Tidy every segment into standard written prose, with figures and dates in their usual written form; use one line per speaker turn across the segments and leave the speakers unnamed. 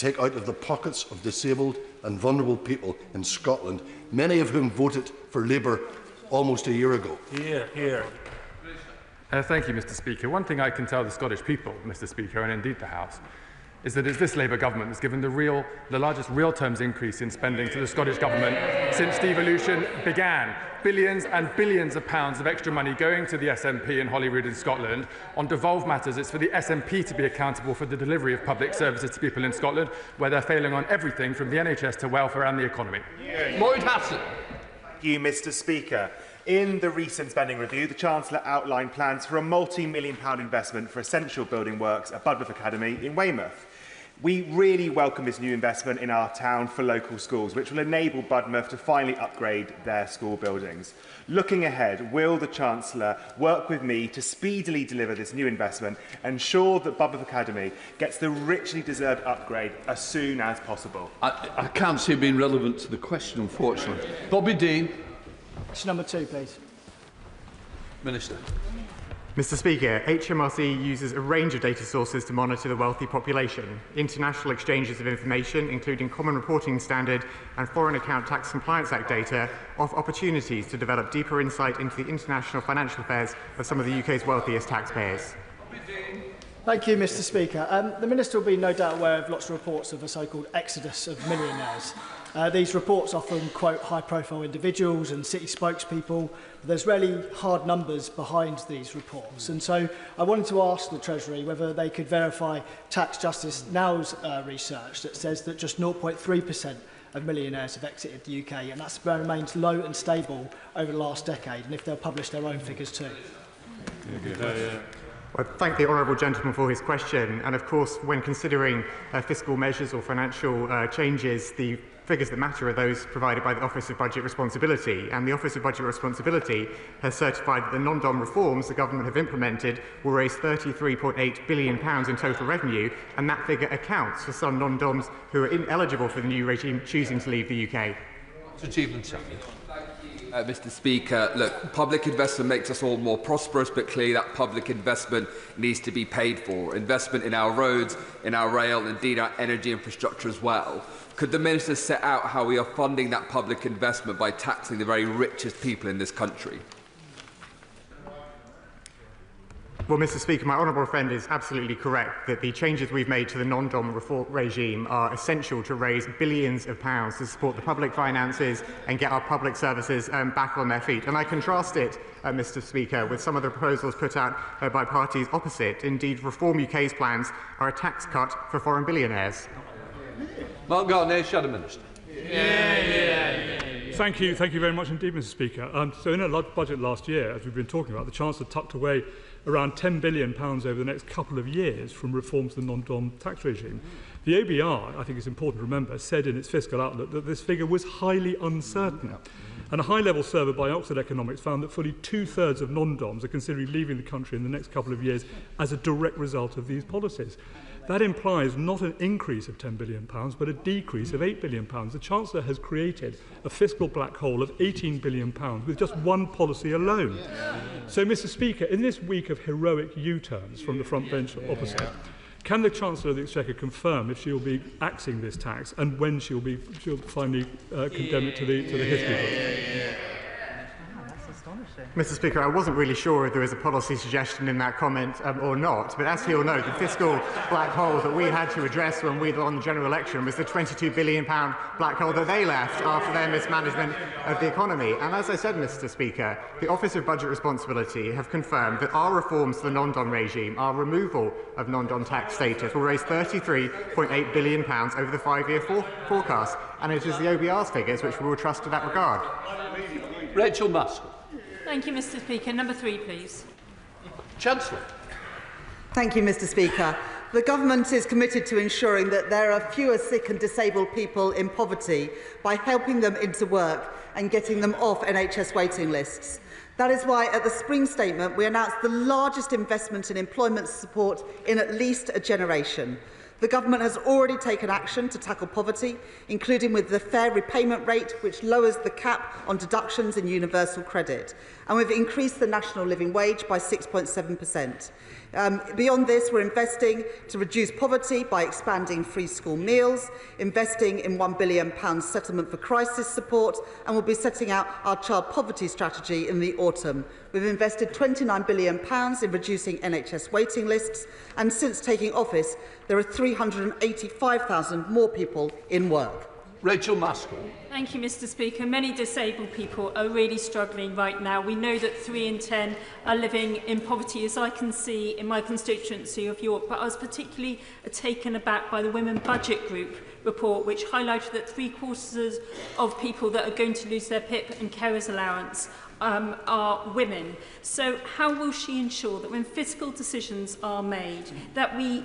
take out of the pockets of disabled and vulnerable people in Scotland, many of whom voted for Labour almost a year ago?
Thank you, Mr. Speaker. One thing I can tell the Scottish people, Mr. Speaker, and indeed the House, is that it's this Labour government that's given the largest real terms increase in spending to the Scottish government since devolution began. Billions and billions of pounds of extra money going to the SNP in Holyrood in Scotland. On devolved matters, it's for the SNP to be accountable for the delivery of public services to people in Scotland, where they're failing on everything from the NHS to welfare and the economy.
Lloyd Hassan.
Thank you, Mr. Speaker. In the recent spending review, the Chancellor outlined plans for a multi-million-pound investment for essential building works at Budmouth Academy in Weymouth. We really welcome this new investment in our town for local schools, which will enable Budmouth to finally upgrade their school buildings. Looking ahead, will the Chancellor work with me to speedily deliver this new investment and ensure that Budmouth Academy gets the richly deserved upgrade as soon as possible?
I can't see it being relevant to the question, unfortunately. Bobby Dean.
Question number 2, please.
Minister.
Mr. Speaker, HMRC uses a range of data sources to monitor the wealthy population. International exchanges of information, including Common Reporting Standard and Foreign Account Tax Compliance Act data, offer opportunities to develop deeper insight into the international financial affairs of some of the UK's wealthiest taxpayers.
Thank you, Mr. Speaker. The Minister will be no doubt aware of lots of reports of a so-called exodus of millionaires. These reports often quote high-profile individuals and city spokespeople, but there's rarely hard numbers behind these reports. And so I wanted to ask the Treasury whether they could verify Tax Justice Now's research that says that just 0.3% of millionaires have exited the UK, and that's remained low and stable over the last decade, and if they'll publish their own figures too.
I thank the honourable gentleman for his question, and of course when considering fiscal measures or financial changes, the figures that matter are those provided by the Office of Budget Responsibility, and the Office of Budget Responsibility has certified that the non-dom reforms the government have implemented will raise £33.8 billion in total revenue, and that figure accounts for some non-doms who are ineligible for the new regime choosing to leave the UK.
Mr. Speaker, look, public investment makes us all more prosperous, but clearly that public investment needs to be paid for. Investment in our roads, in our rail, indeed our energy infrastructure as well. Could the Minister set out how we are funding that public investment by taxing the very richest people in this country?
Well, Mr. Speaker, my honourable friend is absolutely correct that the changes we've made to the non-dom reform regime are essential to raise billions of pounds to support the public finances and get our public services back on their feet. And I contrast it, Mr. Speaker, with some of the proposals put out by parties opposite. Indeed, Reform UK's plans are a tax cut for foreign billionaires.
Mark Garnier, Shadow Minister.
Thank you very much indeed, Mr. Speaker. So in a budget last year, as we've been talking about, the Chancellor tucked away around £10 billion over the next couple of years from reforms to the non-dom tax regime. The OBR, I think it's important to remember, said in its fiscal outlook that this figure was highly uncertain. And a high-level survey by Oxford Economics found that fully two-thirds of non-doms are considering leaving the country in the next couple of years as a direct result of these policies. That implies not an increase of £10 billion, but a decrease of £8 billion. The Chancellor has created a fiscal black hole of £18 billion with just one policy alone. So, Mr. Speaker, in this week of heroic U-turns from the front bench opposite, can the Chancellor of the Exchequer confirm if she will be axing this tax and when she'll finally condemn it to the history books?
Mr. Speaker, I wasn't really sure if there was a policy suggestion in that comment or not, but as he'll know, the fiscal black hole that we had to address when we won the general election was the £22 billion black hole that they left after their mismanagement of the economy. And as I said, Mr. Speaker, the Office of Budget Responsibility have confirmed that our reforms to the non-dom regime, our removal of non-dom tax status, will raise £33.8 billion over the 5-year forecast, and it is the OBR's figures which we will trust in that regard.
Rachel Musk.
Thank you, Mr. Speaker. Number 3, please.
Chancellor.
Thank you, Mr. Speaker. The Government is committed to ensuring that there are fewer sick and disabled people in poverty by helping them into work and getting them off NHS waiting lists. That is why, at the Spring Statement, we announced the largest investment in employment support in at least a generation. The Government has already taken action to tackle poverty, including with the fair repayment rate, which lowers the cap on deductions in universal credit, and we've increased the national living wage by 6.7%. Beyond this, we're investing to reduce poverty by expanding free school meals, investing in £1 billion settlement for crisis support, and we'll be setting out our child poverty strategy in the autumn. We've invested £29 billion in reducing NHS waiting lists, and since taking office, there are 385,000 more people in work.
Rachel Maskell.
Thank you, Mr. Speaker. Many disabled people are really struggling right now. We know that 3 in 10 are living in poverty, as I can see in my constituency of York. But I was particularly taken aback by the Women Budget Group report, which highlighted that 3/4 of people that are going to lose their PIP and carers allowance are women. So how will she ensure that when fiscal decisions are made, that we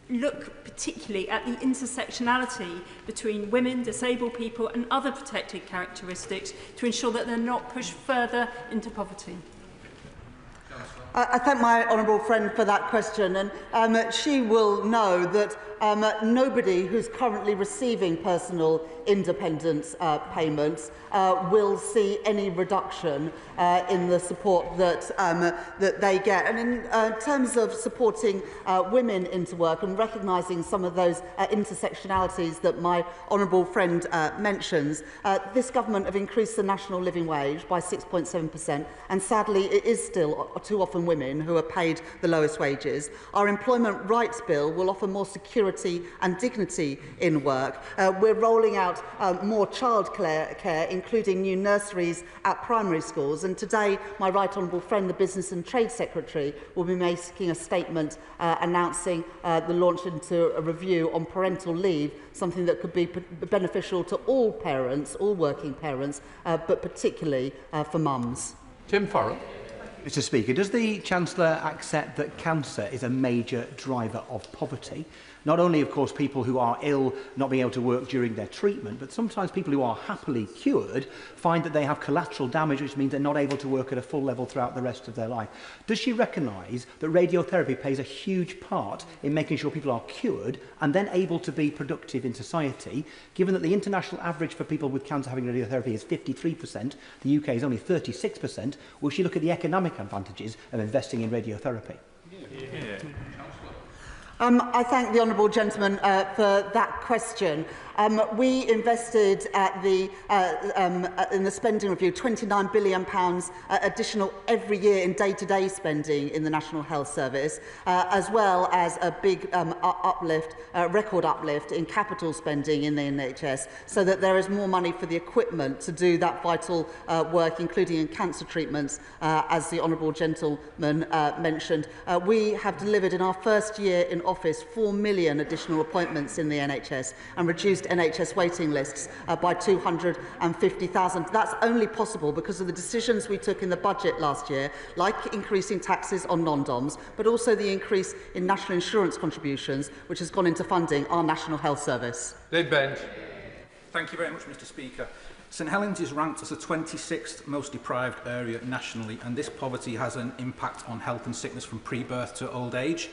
look particularly at the intersectionality between women, disabled people and other protected characteristics to ensure that they're not pushed further into poverty?
I thank my honourable friend for that question, and she will know that nobody who's currently receiving personal independence payments will see any reduction in the support that they get. And in terms of supporting women into work and recognising some of those intersectionalities that my honourable friend mentions, this government have increased the national living wage by 6.7%, and sadly it is still too often women who are paid the lowest wages. Our employment rights bill will offer more security and dignity in work. We're rolling out more childcare, including new nurseries at primary schools. And today, my right honourable friend, the Business and Trade Secretary, will be making a statement announcing the launch into a review on parental leave, something that could be beneficial to all parents, all working parents, but particularly for mums.
Tim Farrell.
Mr. Speaker, does the Chancellor accept that cancer is a major driver of poverty? Not only, of course, people who are ill not being able to work during their treatment, but sometimes people who are happily cured find that they have collateral damage, which means they're not able to work at a full level throughout the rest of their life. Does she recognise that radiotherapy plays a huge part in making sure people are cured and then able to be productive in society, given that the international average for people with cancer having radiotherapy is 53%, the UK is only 36%, will she look at the economic advantages of investing in radiotherapy?
Yeah.
I thank the honourable gentleman for that question. We invested in the spending review £29 billion additional every year in day-to-day spending in the National Health Service, as well as a big record uplift in capital spending in the NHS, so that there is more money for the equipment to do that vital work, including in cancer treatments, as the honourable gentleman mentioned. We have delivered in our first year in office 4 million additional appointments in the NHS and reduced NHS waiting lists by 250,000. That's only possible because of the decisions we took in the budget last year, like increasing taxes on non-DOMs, but also the increase in national insurance contributions, which has gone into funding our National Health Service.
Dave Bench.
Thank you very much, Mr. Speaker. St Helens is ranked as the 26th most deprived area nationally, and this poverty has an impact on health and sickness from pre-birth to old age.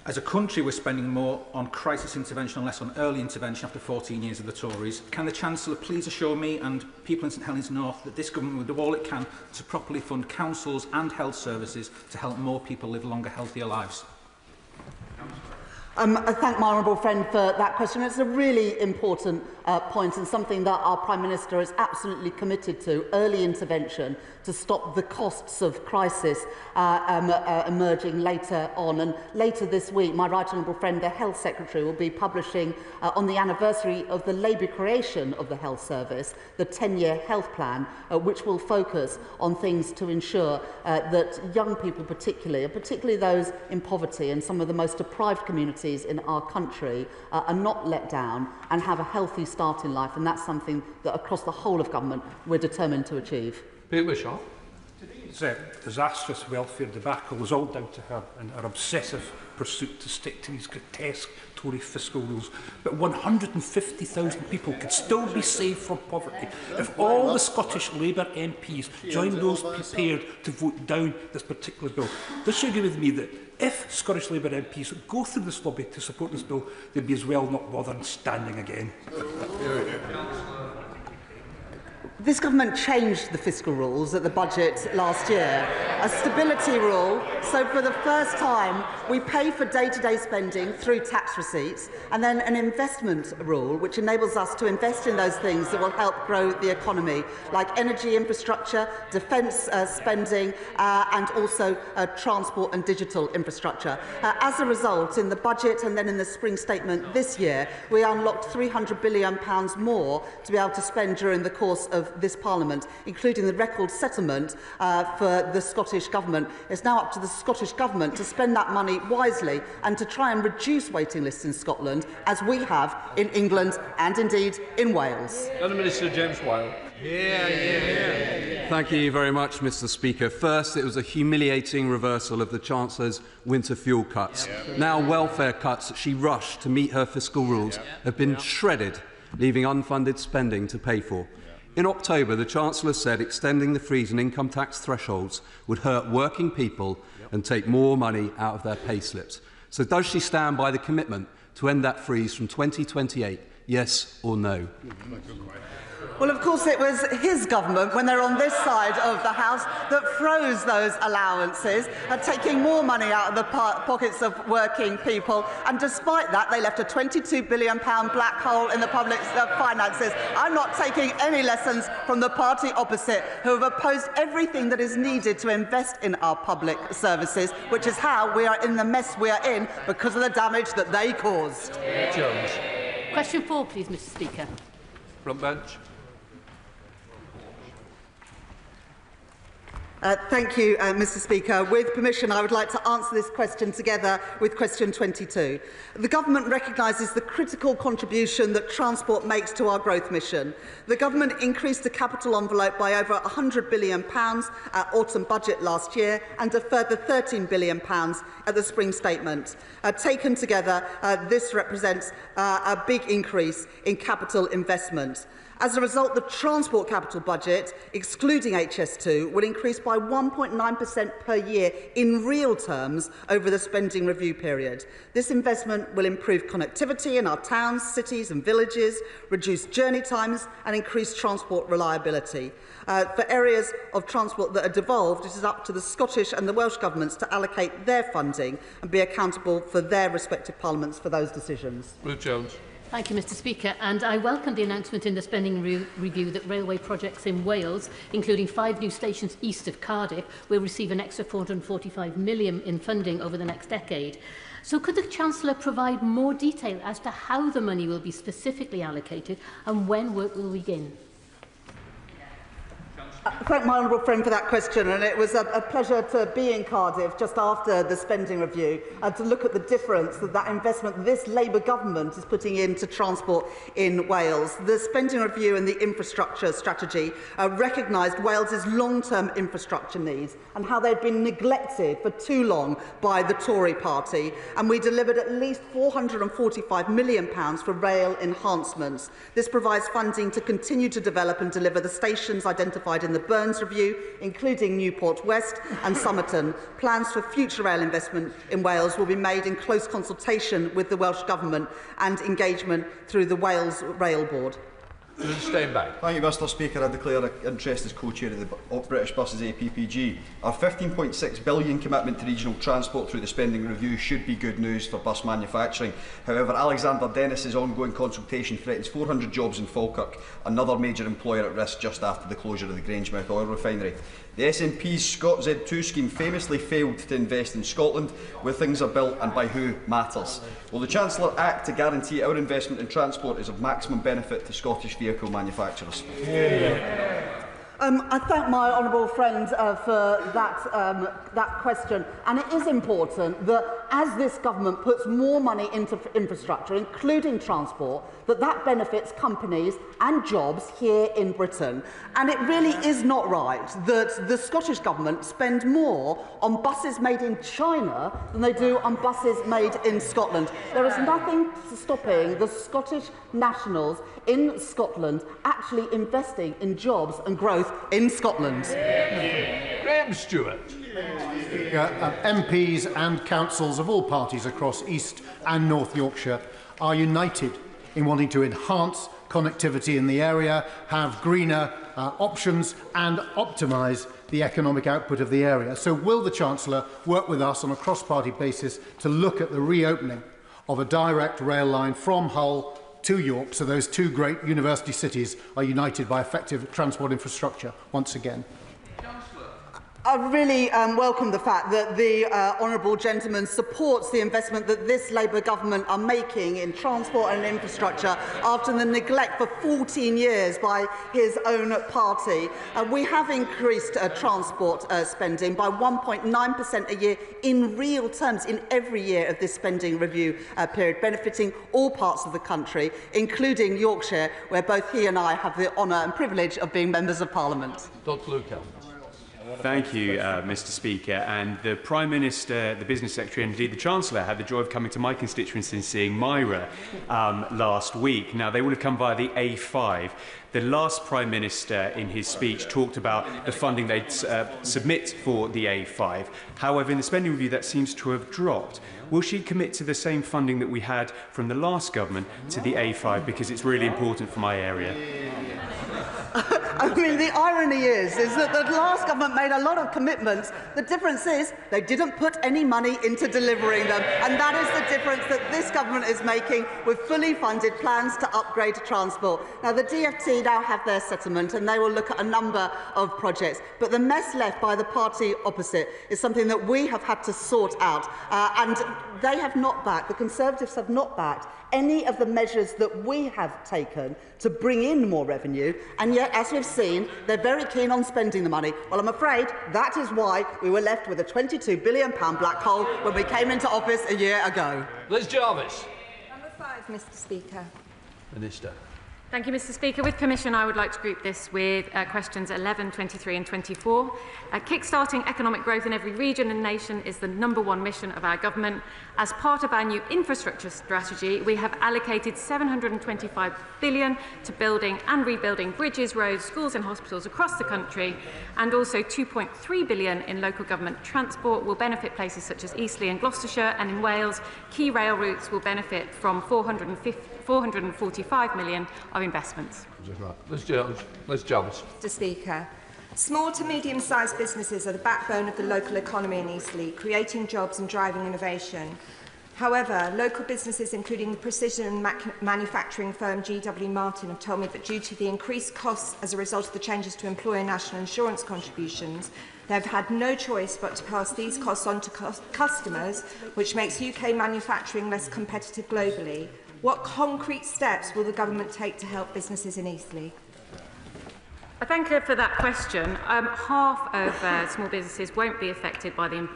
As a country, we're spending more on crisis intervention and less on early intervention after 14 years of the Tories. Can the Chancellor please assure me and people in St Helens North that this government will do all it can to properly fund councils and health services to help more people live longer, healthier lives?
I thank my honourable friend for that question. It's a really important point and something that our Prime Minister is absolutely committed to, early intervention, to stop the costs of crisis emerging later on. And later this week, my right honourable friend, the Health Secretary, will be publishing on the anniversary of the Labour creation of the Health Service, the 10-year health plan, which will focus on things to ensure that young people particularly those in poverty and some of the most deprived communities in our country are not let down and have a healthy start in life, and that's something that across the whole of government we're determined to achieve.
Peter Shaw.
Today's disastrous welfare debacle is all down to her and her obsessive pursuit to stick to these grotesque Tory fiscal rules. But 150,000 people could still be saved from poverty if all the Scottish Labour MPs joined those prepared to vote down this particular bill. Does she agree with me that if Scottish Labour MPs go through this lobby to support this bill, they'd be as well not bothering standing again?
This government changed the fiscal rules at the budget last year. A stability rule, so for the first time we pay for day-to-day spending through tax receipts, and then an investment rule which enables us to invest in those things that will help grow the economy, like energy infrastructure, defence spending and also transport and digital infrastructure. As a result, in the budget and then in the spring statement this year, we unlocked £300 billion more to be able to spend during the course of this Parliament, including the record settlement for the Scottish Government. It's now up to the Scottish Government to spend that money wisely and to try and reduce waiting lists in Scotland, as we have in England and indeed in Wales.
Minister James Wyle.
Thank you very much, Mr. Speaker. First, it was a humiliating reversal of the Chancellor's winter fuel cuts. Now welfare cuts that she rushed to meet her fiscal rules have been shredded, leaving unfunded spending to pay for. In October, the Chancellor said extending the freeze and income tax thresholds would hurt working people and take more money out of their pay slips. So does she stand by the commitment to end that freeze from 2028, yes or no?
Well, of course, it was his government, when they're on this side of the House, that froze those allowances, taking more money out of the pockets of working people. And despite that, they left a £22 billion black hole in the public finances. I'm not taking any lessons from the party opposite, who have opposed everything that is needed to invest in our public services, which is how we are in the mess we are in because of the damage that they caused.
Jones.
Question 4, please, Mr. Speaker.
Front bench.
Thank you, Mr. Speaker. With permission, I would like to answer this question together with question 22. The Government recognises the critical contribution that transport makes to our growth mission. The Government increased the capital envelope by over £100 billion at autumn budget last year and a further £13 billion at the spring statement. Taken together, this represents a big increase in capital investment. As a result, the transport capital budget, excluding HS2, will increase by 1.9% per year in real terms over the spending review period. This investment will improve connectivity in our towns, cities and villages, reduce journey times and increase transport reliability. For areas of transport that are devolved, it is up to the Scottish and the Welsh governments to allocate their funding and be accountable for their respective parliaments for those decisions.
Ruth Jones.
Thank you, Mr. Speaker. And I welcome the announcement in the spending review that railway projects in Wales, including 5 new stations east of Cardiff, will receive an extra £445 million in funding over the next decade. So could the Chancellor provide more detail as to how the money will be specifically allocated and when work will begin?
Thank my honourable friend for that question, and it was a pleasure to be in Cardiff just after the spending review and to look at the difference that that investment this Labour government is putting into transport in Wales. The spending review and the infrastructure strategy recognised Wales's long-term infrastructure needs and how they'd been neglected for too long by the Tory party, and we delivered at least £445 million for rail enhancements. This provides funding to continue to develop and deliver the stations identified in the Burns Review, including Newport West and Somerton. Plans for future rail investment in Wales will be made in close consultation with the Welsh Government and engagement through the Wales Rail Board.
Steinbeck. Thank you, Mr. Speaker. I declare interest as co-chair of the British Buses APPG. Our £15.6 billion commitment to regional transport through the spending review should be good news for bus manufacturing. However, Alexander Dennis's ongoing consultation threatens 400 jobs in Falkirk, another major employer at risk just after the closure of the Grangemouth oil refinery. The SNP's ScotZ2 scheme famously failed to invest in Scotland, where things are built and by who matters. Will the Chancellor act to guarantee our investment in transport is of maximum benefit to Scottish vehicle manufacturers?
I thank my honourable friend for that question, and it is important that as this government puts more money into infrastructure, including transport, that benefits companies and jobs here in Britain. And it really is not right that the Scottish Government spend more on buses made in China than they do on buses made in Scotland. There is nothing stopping the Scottish nationals in Scotland actually investing in jobs and growth in Scotland.
Graham Stewart.
MPs and councils of all parties across East and North Yorkshire are united in wanting to enhance connectivity in the area, have greener options and optimise the economic output of the area. So will the Chancellor work with us on a cross-party basis to look at the reopening of a direct rail line from Hull to York, so those two great university cities are united by effective transport infrastructure once again?
I really welcome the fact that the honourable gentleman supports the investment that this Labour government are making in transport and infrastructure after the neglect for 14 years by his own party. We have increased transport spending by 1.9% a year in real terms in every year of this spending review period, benefiting all parts of the country, including Yorkshire, where both he and I have the honour and privilege of being members of Parliament.
Dr. Luca.
Thank you, Mr. Speaker. And the Prime Minister, the Business Secretary, and indeed the Chancellor had the joy of coming to my constituency and seeing Myra last week. Now, they would have come via the A5. The last Prime Minister, in his speech, talked about the funding they'd submit for the A5. However, in the spending review, that seems to have dropped. Will she commit to the same funding that we had from the last government to the A5? Because it's really important for my area.
I mean, the irony is that the last government made a lot of commitments. The difference is they didn't put any money into delivering them. And that is the difference that this government is making with fully funded plans to upgrade transport. Now, the DfT now have their settlement and they will look at a number of projects. But the mess left by the party opposite is something that we have had to sort out. And they have not backed, the Conservatives have not backed any of the measures that we have taken to bring in more revenue, and yet, as we've seen, they're very keen on spending the money. Well, I'm afraid that is why we were left with a £22 billion black hole when we came into office a year ago.
Liz Jarvis.
Number 5, Mr. Speaker.
Minister.
Thank you, Mr. Speaker. With permission, I would like to group this with questions 11, 23 and 24. Kickstarting economic growth in every region and nation is the #1 mission of our government. As part of our new infrastructure strategy, we have allocated £725 billion to building and rebuilding bridges, roads, schools and hospitals across the country, and also £2.3 billion in local government transport will benefit places such as Eastleigh and Gloucestershire, and in Wales, key rail routes will benefit from £445 million of investments.
Liz Jarvis.
Mr. Speaker, small to medium-sized businesses are the backbone of the local economy in Eastleigh, creating jobs and driving innovation. However, local businesses, including the precision manufacturing firm GW Martin, have told me that due to the increased costs as a result of the changes to employer national insurance contributions, they have had no choice but to pass these costs on to customers, which makes UK manufacturing less competitive globally. What concrete steps will the government take to help businesses in Eastleigh?
I thank her for that question. Half of small businesses won't be affected by the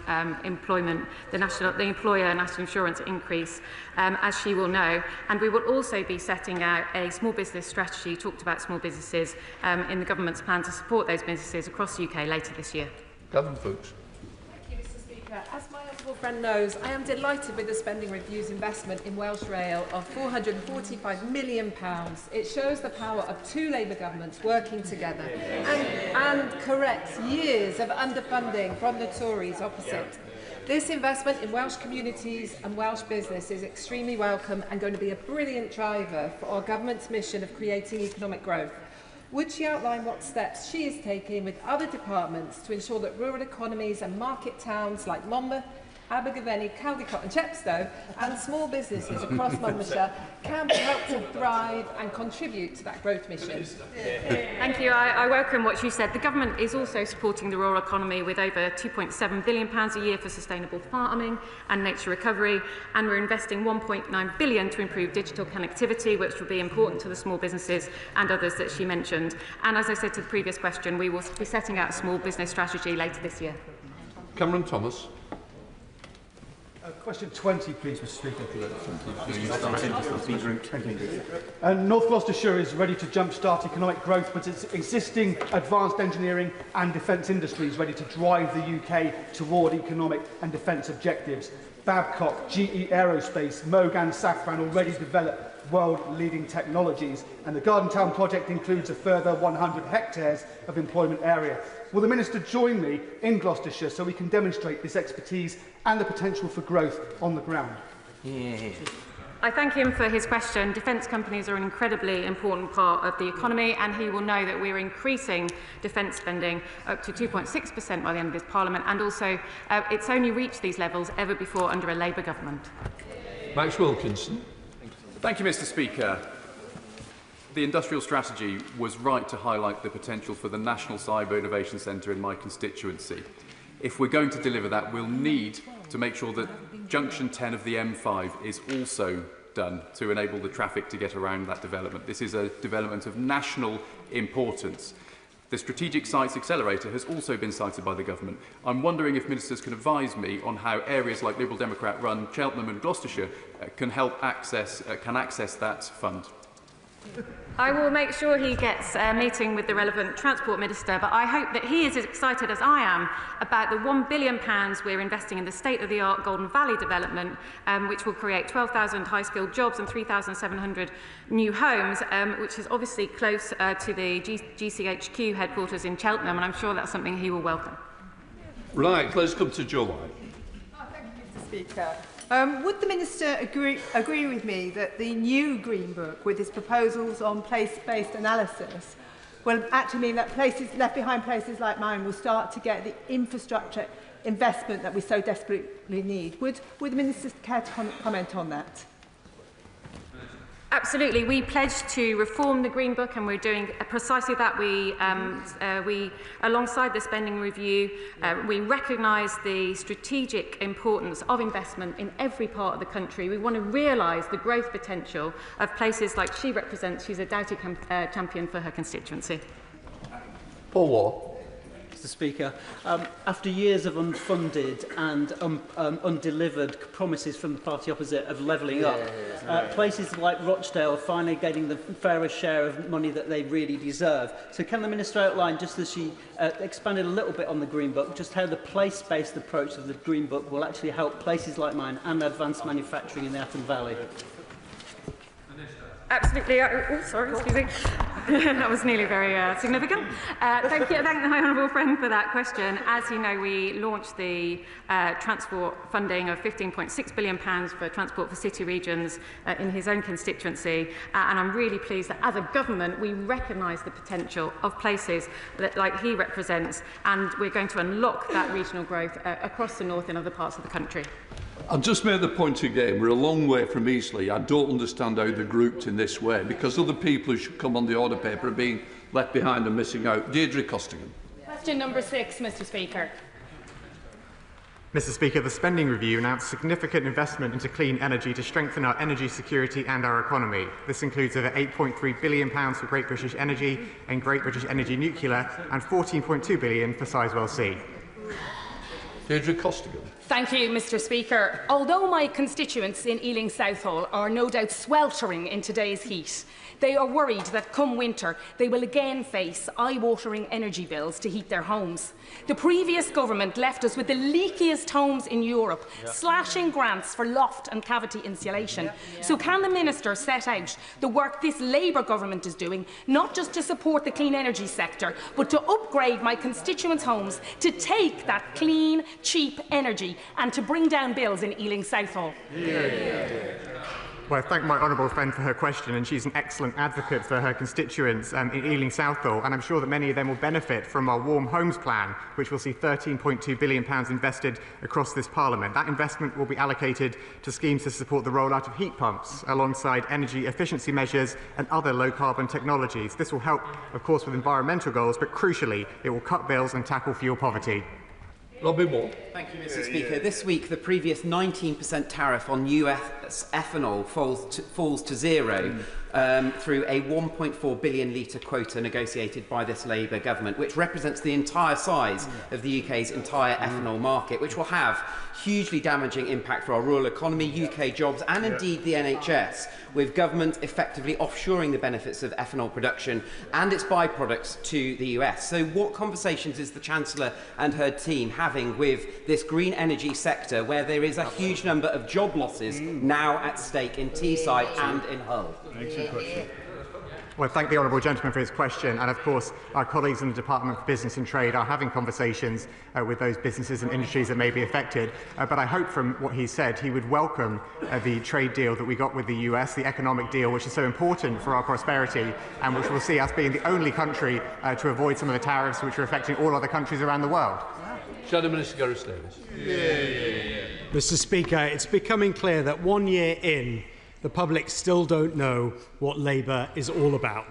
employer national insurance increase, as she will know. And we will also be setting out a small business strategy, talked about small businesses, in the government's plan to support those businesses across the UK later this year.
Gavin Fuchs.
As my honourable friend knows, I am delighted with the Spending Review's investment in Welsh Rail of £445 million. It shows the power of two Labour governments working together and corrects years of underfunding from the Tories opposite. This investment in Welsh communities and Welsh business is extremely welcome and going to be a brilliant driver for our government's mission of creating economic growth. Would she outline what steps she is taking with other departments to ensure that rural economies and market towns like Monmouth, Abergavenny, Caldicott and Chepstow and small businesses across Monmouthshire can be helped to thrive and contribute to that growth mission?
Thank you. I welcome what you said. The government is also supporting the rural economy with over £2.7 billion a year for sustainable farming and nature recovery, and we're investing £1.9 billion to improve digital connectivity, which will be important to the small businesses and others that she mentioned. And as I said to the previous question, we will be setting out a small business strategy later this year.
Cameron Thomas.
Question 20, please, Mr. Speaker. North Gloucestershire is ready to jumpstart economic growth, but its existing advanced engineering and defence industry is ready to drive the UK toward economic and defence objectives. Babcock, GE Aerospace, Moog and Safran already develop world-leading technologies, and the Garden Town project includes a further 100 hectares of employment area. Will the Minister join me in Gloucestershire so we can demonstrate this expertise and the potential for growth on the ground?
I thank him for his question. Defence companies are an incredibly important part of the economy, and he will know that we're increasing defence spending up to 2.6% by the end of this Parliament, and also it's only reached these levels ever before under a Labour government.
Max Wilkinson.
Thank you, Mr. Speaker. The industrial strategy was right to highlight the potential for the National Cyber Innovation Centre in my constituency. If we're going to deliver that, we'll need to make sure that Junction 10 of the M5 is also done to enable the traffic to get around that development. This is a development of national importance. The Strategic Sites Accelerator has also been cited by the government. I'm wondering if ministers can advise me on how areas like Liberal Democrat-run Cheltenham and Gloucestershire can access that fund.
I will make sure he gets a meeting with the relevant Transport Minister, but I hope that he is as excited as I am about the £1 billion we're investing in the state-of-the-art Golden Valley development, which will create 12,000 high-skilled jobs and 3,700 new homes, which is obviously close to the GCHQ headquarters in Cheltenham, and I'm sure that's something he will welcome.
Right, let's come to Joe White.
Thank you, Mr. Speaker. Would the Minister agree with me that the new Green Book, with its proposals on place-based analysis, will actually mean that left behind places like mine will start to get the infrastructure investment that we so desperately need? Would the Minister care to comment on that?
Absolutely. We pledged to reform the Green Book, and we're doing precisely that. We alongside the spending review, we recognise the strategic importance of investment in every part of the country. We want to realise the growth potential of places like she represents. She's a doughty champion for her constituency.
Paul Waugh.
Mr. Speaker, after years of unfunded and undelivered promises from the party opposite of levelling up, places like Rochdale are finally getting the fairest share of money that they really deserve. So can the Minister outline, just as she expanded a little bit on the Green Book, just how the place-based approach of the Green Book will actually help places like mine and advanced manufacturing in the Afton Valley?
Absolutely. Sorry, excuse me. That was nearly very significant. Thank the honourable friend for that question. As you know, we launched the transport funding of £15.6 billion for transport for city regions in his own constituency. And I'm really pleased that as a government, we recognise the potential of places that, like he represents, and we're going to unlock that regional growth across the north and other parts of the country.
I'll just make the point again, we're a long way from Eastleigh. I don't understand how they're grouped in this way, because other people who should come on the order paper are being left behind and missing out. Deirdre Costigan.
Question number 6, Mr. Speaker.
Mr. Speaker, the spending review announced significant investment into clean energy to strengthen our energy security and our economy. This includes over £8.3 billion for Great British Energy and Great British Energy Nuclear, and £14.2 billion for Sizewell C.
Deirdre Costigan.
Thank you, Mr. Speaker. Although my constituents in Ealing Southall are no doubt sweltering in today's heat, they are worried that come winter they will again face eye-watering energy bills to heat their homes. The previous government left us with the leakiest homes in Europe, slashing grants for loft and cavity insulation. So can the Minister set out the work this Labour government is doing, not just to support the clean energy sector, but to upgrade my constituents' homes to take that clean, cheap energy and to bring down bills in Ealing Southall?
Well, I thank my honourable friend for her question, and she's an excellent advocate for her constituents in Ealing Southall, and I'm sure that many of them will benefit from our Warm Homes Plan, which will see £13.2 billion invested across this Parliament. That investment will be allocated to schemes to support the rollout of heat pumps, alongside energy efficiency measures and other low-carbon technologies. This will help, of course, with environmental goals, but crucially, it will cut bills and tackle fuel poverty.
Robin Moore.
Thank you, Mr. Speaker. This week, the previous 19% tariff on US ethanol falls to zero through a 1.4 billion litre quota negotiated by this Labour government, which represents the entire size of the UK's entire ethanol market, which will have hugely damaging impact for our rural economy, UK jobs and indeed the NHS, with government effectively offshoring the benefits of ethanol production and its byproducts to the US. So what conversations is the Chancellor and her team having with this green energy sector, where there is a huge number of job losses now at stake in Teesside and in Hull?
Excellent question.
Well, thank the honourable gentleman for his question, and of course our colleagues in the Department for Business and Trade are having conversations with those businesses and industries that may be affected, but I hope from what he said he would welcome the trade deal that we got with the US, the economic deal which is so important for our prosperity and which will see us being the only country to avoid some of the tariffs which are affecting all other countries around the world.
Shadow Minister Gareth Davis.
Mr. Speaker, it's becoming clear that 1 year in, the public still don't know what Labour is all about.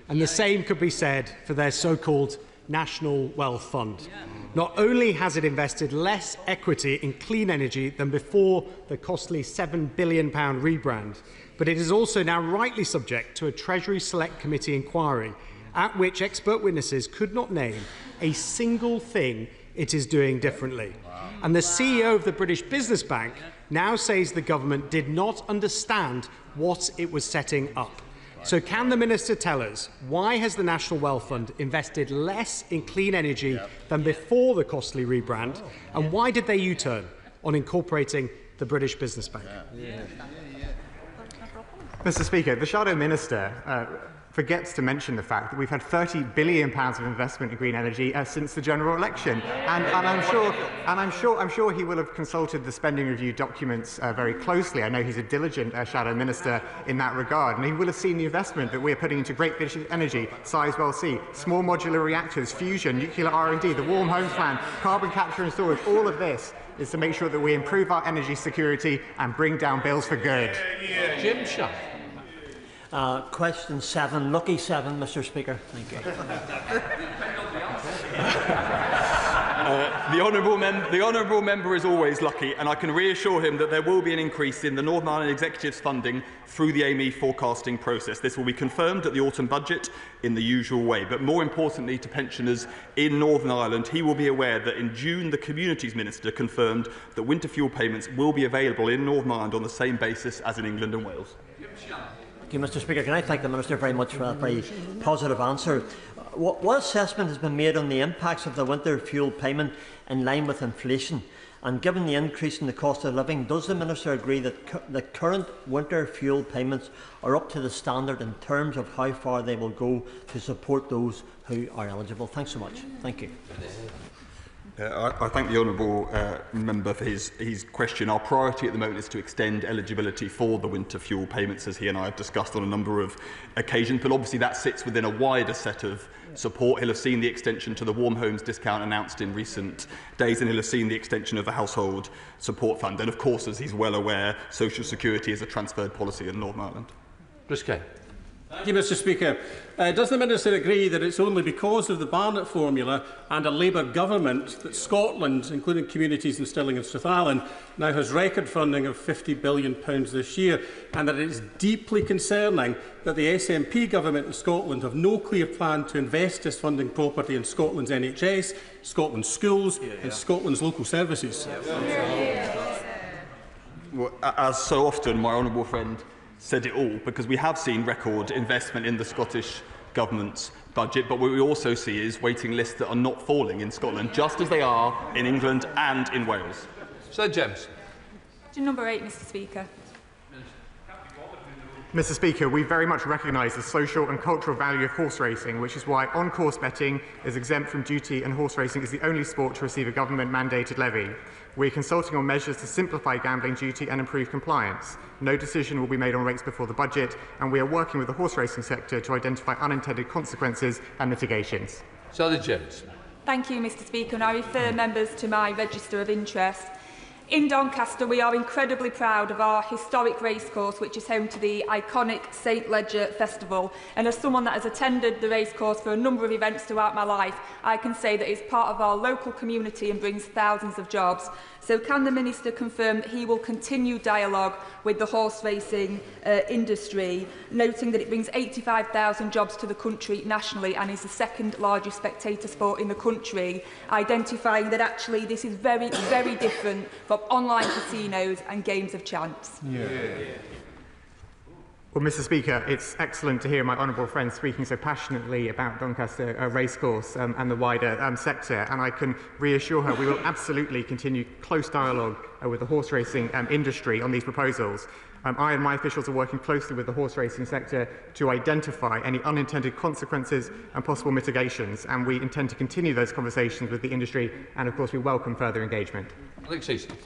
And the same could be said for their so-called National Wealth Fund. Not only has it invested less equity in clean energy than before the costly £7 billion rebrand, but it is also now rightly subject to a Treasury Select Committee inquiry at which expert witnesses could not name a single thing it is doing differently. And the CEO of the British Business Bank now says the government did not understand what it was setting up. So can the Minister tell us why has the National Wealth Fund invested less in clean energy than before the costly rebrand, and why did they U-turn on incorporating the British Business Bank?
Mr. Speaker, the Shadow Minister forgets to mention the fact that we've had £30 billion of investment in green energy since the general election, and I'm sure he will have consulted the spending review documents very closely. I know he's a diligent Shadow Minister in that regard, and he will have seen the investment that we're putting into great British energy, Sizewell C, small modular reactors, fusion, nuclear R&D, the Warm Homes Plan, carbon capture and storage. All of this is to make sure that we improve our energy security and bring down bills for good.
Jim Shutt.
Question 7, lucky 7, Mr. Speaker. Thank you.
The honourable member is always lucky, and I can reassure him that there will be an increase in the Northern Ireland Executive's funding through the AME forecasting process. This will be confirmed at the autumn budget in the usual way. But more importantly to pensioners in Northern Ireland, he will be aware that in June the Communities Minister confirmed that winter fuel payments will be available in Northern Ireland on the same basis as in England and Wales.
Thank you, Mr. Speaker. Can I thank the Minister very much for that very positive answer? What assessment has been made on the impacts of the winter fuel payment in line with inflation? And given the increase in the cost of living, does the Minister agree that the current winter fuel payments are up to the standard in terms of how far they will go to support those who are eligible? Thanks so much. Thank you.
I thank the honourable member for his question. Our priority at the moment is to extend eligibility for the winter fuel payments, as he and I have discussed on a number of occasions, but obviously that sits within a wider set of support. He'll have seen the extension to the Warm Homes discount announced in recent days, and he'll have seen the extension of the Household Support Fund. And of course, as he's well aware, social security is a transferred policy in Northern Ireland.
Chris Kay.
Thank you, Mr. Speaker. Does the Minister agree that it's only because of the Barnett formula and a Labour government that Scotland, including communities in Stirling and Strathallan, now has record funding of £50 billion this year, and that it is deeply concerning that the SNP government in Scotland have no clear plan to invest this funding property in Scotland's NHS, Scotland's schools and Scotland's local services?
Well, as so often, my honourable friend said it all, because we have seen record investment in the Scottish Government's budget, but what we also see is waiting lists that are not falling in Scotland, just as they are in England and in Wales.
So, James.
Question number 8, Mr. Speaker.
Mr. Speaker, we very much recognise the social and cultural value of horse racing, which is why on-course betting is exempt from duty and horse racing is the only sport to receive a government-mandated levy. We are consulting on measures to simplify gambling duty and improve compliance. No decision will be made on rates before the budget, and we are working with the horse racing sector to identify unintended consequences and mitigations.
Charlotte James.
Thank you, Mr. Speaker, and I refer members to my register of interest. In Doncaster, we are incredibly proud of our historic racecourse, which is home to the iconic St Leger Festival. And as someone that has attended the racecourse for a number of events throughout my life, I can say that it's part of our local community and brings thousands of jobs. So can the Minister confirm that he will continue dialogue with the horse racing industry, noting that it brings 85,000 jobs to the country nationally and is the second largest spectator sport in the country, identifying that actually this is very, very different from online casinos and games of chance?
Well, Mr. Speaker, it's excellent to hear my honourable friend speaking so passionately about Doncaster Racecourse and the wider sector, and I can reassure her we will absolutely continue close dialogue with the horse racing industry on these proposals. I and my officials are working closely with the horse racing sector to identify any unintended consequences and possible mitigations, and we intend to continue those conversations with the industry, and of course we welcome further engagement.
Mr.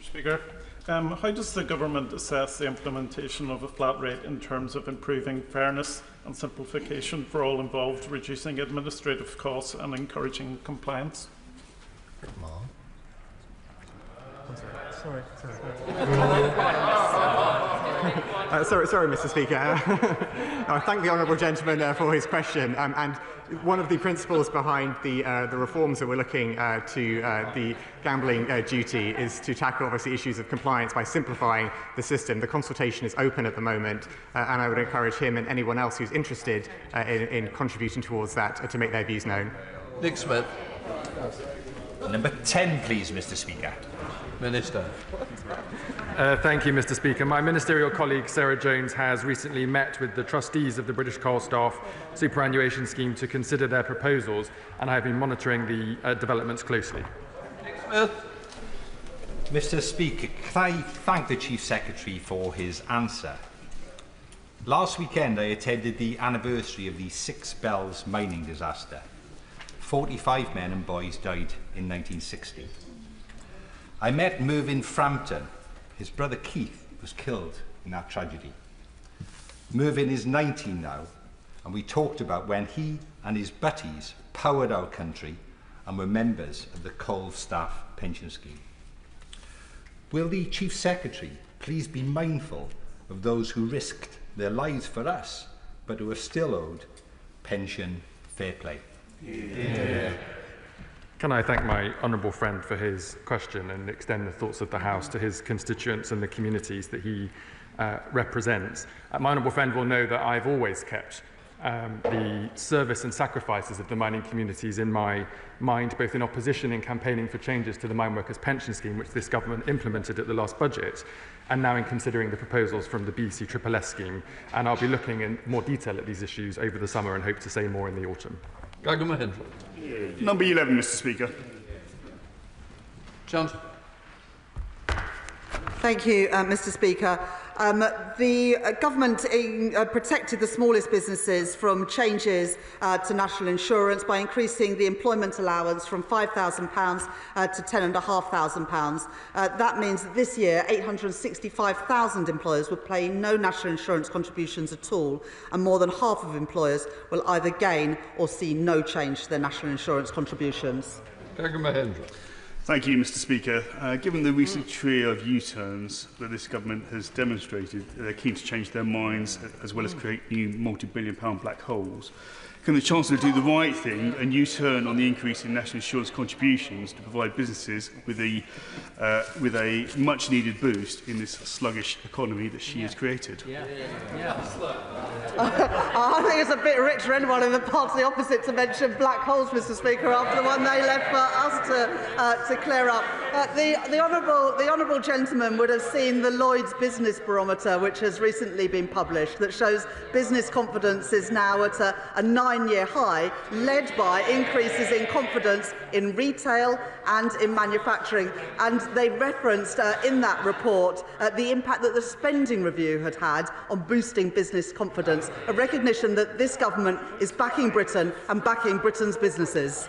Speaker, how does the government assess the implementation of a flat rate in terms of improving fairness and simplification for all involved, reducing administrative costs and encouraging compliance?
Sorry, Mr. Speaker. I thank the honourable gentleman for his question. And one of the principles behind the reforms that we're looking to the gambling duty is to tackle, obviously, issues of compliance by simplifying the system. The consultation is open at the moment, and I would encourage him and anyone else who's interested in contributing towards that to make their views known.
Nick Smith.
Number 10, please, Mr. Speaker.
Minister.
Thank you, Mr. Speaker. My ministerial colleague Sarah Jones has recently met with the trustees of the British Coal Staff Superannuation Scheme to consider their proposals, and I have been monitoring the developments closely.
Mr. Speaker, can I thank the Chief Secretary for his answer? Last weekend I attended the anniversary of the Six Bells mining disaster. 45 men and boys died in 1960. I met Mervyn Frampton. His brother Keith was killed in that tragedy. Mervyn is 19 now, and we talked about when he and his buddies powered our country and were members of the Coal Staff Pension Scheme. Will the Chief Secretary please be mindful of those who risked their lives for us, but who are still owed pension fair play?
Yeah. Can I thank my honourable friend for his question and extend the thoughts of the House to his constituents and the communities that he represents. My honourable friend will know that I've always kept the service and sacrifices of the mining communities in my mind, both in opposition in campaigning for changes to the Mine Workers Pension Scheme, which this government implemented at the last budget, and now in considering the proposals from the BCSS scheme. And I'll be looking in more detail at these issues over the summer and hope to say more in the autumn.
Number 11, Mr. Speaker.
Johnson.
Thank you, Mr. Speaker. The government protected the smallest businesses from changes to national insurance by increasing the employment allowance from £5,000 to £10,500. That means that this year 865,000 employers will pay no national insurance contributions at all, and more than half of employers will either gain or see no change to their national insurance contributions.
Thank you, Mr. Speaker. Given the recent trio of U-turns that this government has demonstrated, they're keen to change their minds as well as create new multi-billion-pound black holes. Can the Chancellor do the right thing and U-turn on the increase in national insurance contributions to provide businesses with a much-needed boost in this sluggish economy that she has created?
I think it's a bit rich for anyone in the party opposite to mention black holes, Mr. Speaker, after the one they left for us to clear up. The honourable gentleman would have seen the Lloyd's Business Barometer, which has recently been published, that shows business confidence is now at a 9-year high, led by increases in confidence in retail and in manufacturing. And they referenced in that report the impact that the spending review had on boosting business confidence, a recognition that this government is backing Britain and backing Britain's businesses.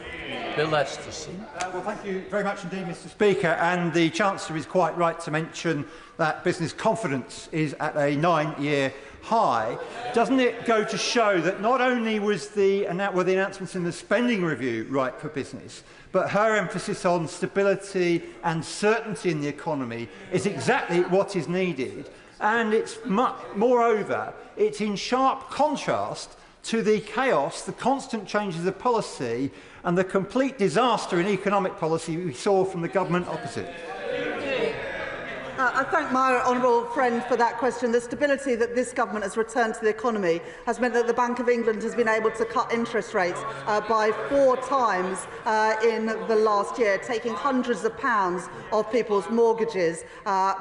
Bill Esterson.
Well, thank you very much indeed, Mr. Speaker. And the Chancellor is quite right to mention that business confidence is at a 9-year high. Doesn't it go to show that not only were the announcements in the spending review right for business, but her emphasis on stability and certainty in the economy is exactly what is needed. And moreover, it's in sharp contrast to the chaos, the constant changes of policy and the complete disaster in economic policy we saw from the government opposite.
I thank my honourable friend for that question. The stability that this government has returned to the economy has meant that the Bank of England has been able to cut interest rates by 4 times in the last year, taking hundreds of pounds off people's mortgages,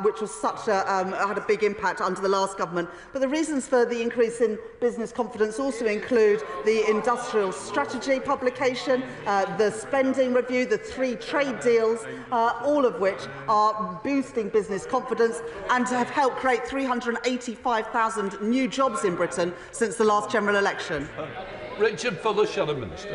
which was had a big impact under the last government. But the reasons for the increase in business confidence also include the industrial strategy publication, the spending review, the 3 trade deals, all of which are boosting business confidence and have helped create 385,000 new jobs in Britain since the last general election.
Richard Fuller, Shadow Minister.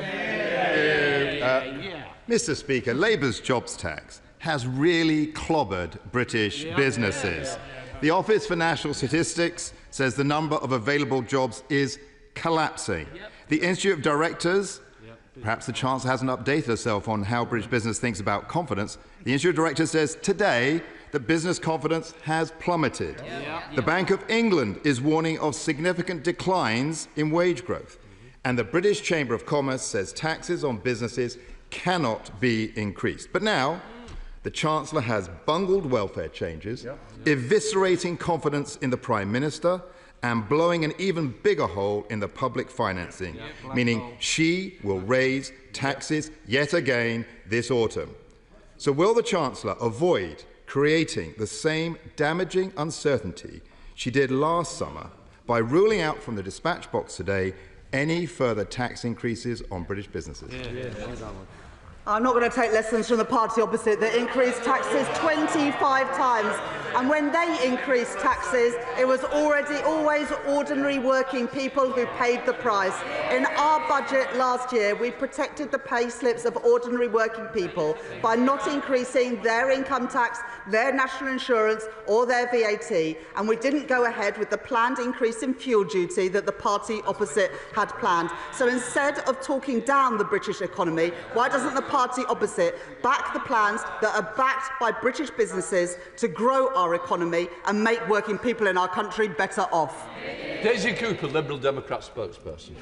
Mr. Speaker, Labour's jobs tax has really clobbered British businesses. The Office for National Statistics says the number of available jobs is collapsing. The Institute of Directors, perhaps the Chancellor hasn't updated herself on how British business thinks about confidence. The Institute of Directors says today that business confidence has plummeted. The Bank of England is warning of significant declines in wage growth. And the British Chamber of Commerce says taxes on businesses cannot be increased. But now, the Chancellor has bungled welfare changes, eviscerating confidence in the Prime Minister and blowing an even bigger hole in the public financing, meaning she will raise taxes yet again this autumn. So will the Chancellor avoid creating the same damaging uncertainty she did last summer by ruling out from the dispatch box today any further tax increases on British businesses?
I'm not going to take lessons from the party opposite that increased taxes 25 times. And when they increased taxes, it was always ordinary working people who paid the price. In our budget last year, we protected the pay slips of ordinary working people by not increasing their income tax, their national insurance or their VAT. And we didn't go ahead with the planned increase in fuel duty that the party opposite had planned. So instead of talking down the British economy, why doesn't the party opposite back the plans that are backed by British businesses to grow our economy and make working people in our country better off?
Daisy Cooper, Liberal Democrat spokesperson.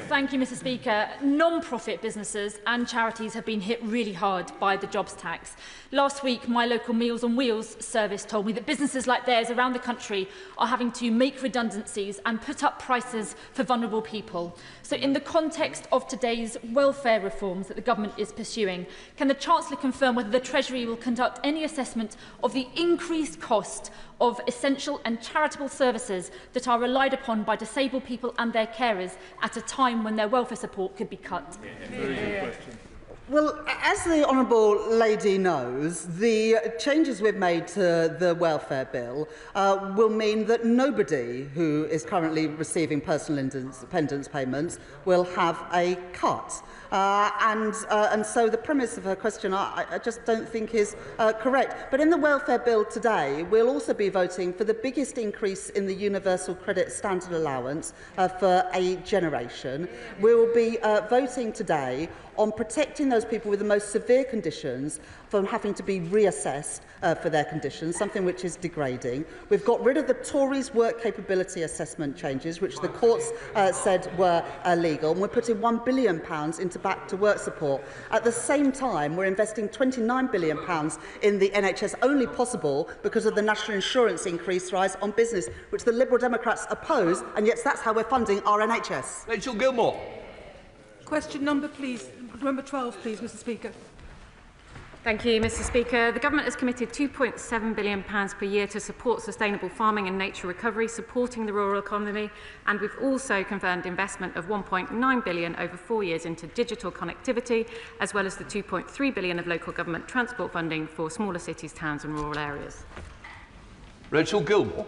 Thank you, Mr. Speaker. Non-profit businesses and charities have been hit really hard by the jobs tax. Last week, my local Meals on Wheels service told me that businesses like theirs around the country are having to make redundancies and put up prices for vulnerable people. So in the context of today's welfare reforms that the government is pursuing, can the Chancellor confirm whether the Treasury will conduct any assessment of the increased cost of essential and charitable services that are relied upon by disabled people and their carers at a time when their welfare support could be cut?
Very good question.
Well, as the Honourable Lady knows, the changes we've made to the welfare bill will mean that nobody who is currently receiving personal independence payments will have a cut. And so the premise of her question I just don't think is correct. But in the welfare bill today, we'll also be voting for the biggest increase in the Universal Credit Standard Allowance for a generation. We will be voting today on protecting those people with the most severe conditions from having to be reassessed for their conditions, something which is degrading. We've got rid of the Tories' work capability assessment changes, which the courts said were illegal, and we're putting £1 billion into back-to-work support. At the same time, we're investing £29 billion in the NHS, only possible because of the national insurance increase rise on business, which the Liberal Democrats oppose, and yet that's how we're funding our NHS.
Rachel Gilmore.
Question number 12, please, Mr. Speaker.
Thank you, Mr. Speaker. The Government has committed £2.7 billion per year to support sustainable farming and nature recovery, supporting the rural economy, and we've also confirmed investment of £1.9 billion over 4 years into digital connectivity, as well as the £2.3 billion of local government transport funding for smaller cities, towns and rural areas.
Rachel Gilmore.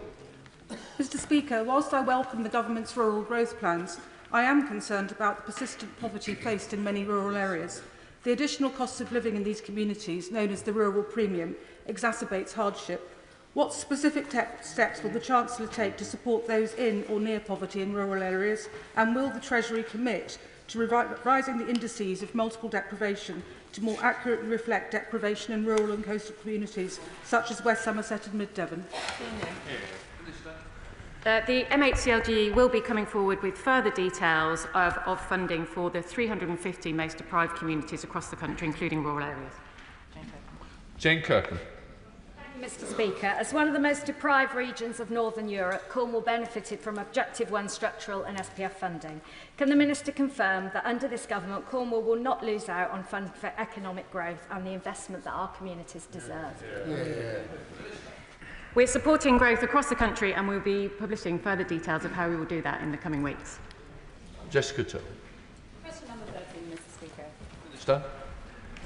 Mr. Speaker, whilst I welcome the Government's rural growth plans, I am concerned about the persistent poverty faced in many rural areas. The additional cost of living in these communities, known as the rural premium, exacerbates hardship. What specific steps will the Chancellor take to support those in or near poverty in rural areas? And will the Treasury commit to revising the indices of multiple deprivation to more accurately reflect deprivation in rural and coastal communities, such as West Somerset and Mid Devon?
The MHCLGE will be coming forward with further details of funding for the 350 most deprived communities across the country, including rural areas.
Jane Kirkham.
Mr. Speaker, as one of the most deprived regions of Northern Europe, Cornwall benefited from Objective 1 structural and SPF funding. Can the Minister confirm that under this government, Cornwall will not lose out on funds for economic growth and the investment that our communities deserve?
We're supporting growth across the country, and we'll be publishing further details of how we will do that in the coming weeks.
Jessica Turner.
Question number 13, Mr. Speaker.
Minister.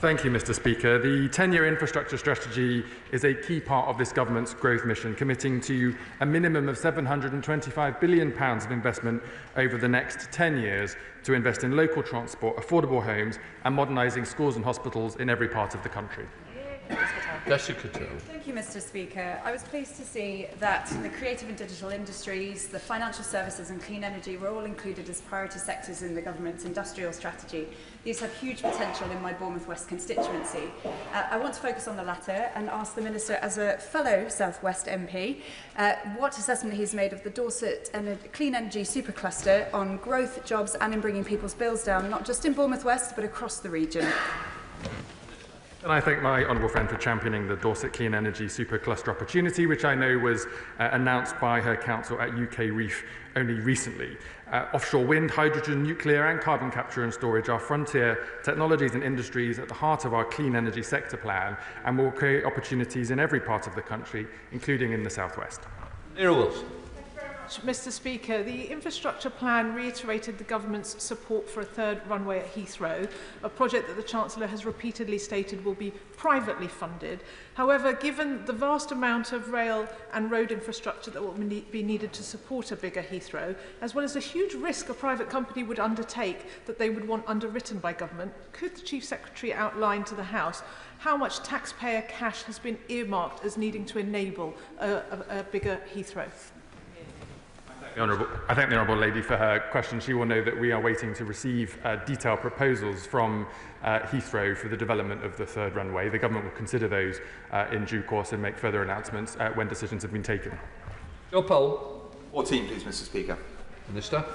Thank you, Mr. Speaker. The 10-year infrastructure strategy is a key part of this government's growth mission, committing to a minimum of £725 billion of investment over the next 10 years to invest in local transport, affordable homes and modernising schools and hospitals in every part of the country.
Thank you, Mr. Speaker. I was pleased to see that the creative and digital industries, the financial services and clean energy were all included as priority sectors in the government's industrial strategy. These have huge potential in my Bournemouth West constituency. I want to focus on the latter and ask the Minister, as a fellow South West MP, what assessment he's made of the Dorset Clean Energy Supercluster on growth, jobs and in bringing people's bills down, not just in Bournemouth West but across the region.
And I thank my honourable friend for championing the Dorset Clean Energy Supercluster opportunity, which I know was announced by her council at UK Reef only recently. Offshore wind, hydrogen, nuclear and carbon capture and storage are frontier technologies and industries at the heart of our clean energy sector plan and will create opportunities in every part of the country, including in the South West.
Mr. Speaker, the infrastructure plan reiterated the government's support for a third runway at Heathrow, a project that the Chancellor has repeatedly stated will be privately funded. However, given the vast amount of rail and road infrastructure that will be needed to support a bigger Heathrow, as well as the huge risk a private company would undertake that they would want underwritten by government, could the Chief Secretary outline to the House how much taxpayer cash has been earmarked as needing to enable a bigger Heathrow?
I thank the Honourable Lady for her question. She will know that we are waiting to receive detailed proposals from Heathrow for the development of the third runway. The Government will consider those in due course and make further announcements when decisions have been taken.
Joe Powell. 14, please, Mr. Speaker.
Minister.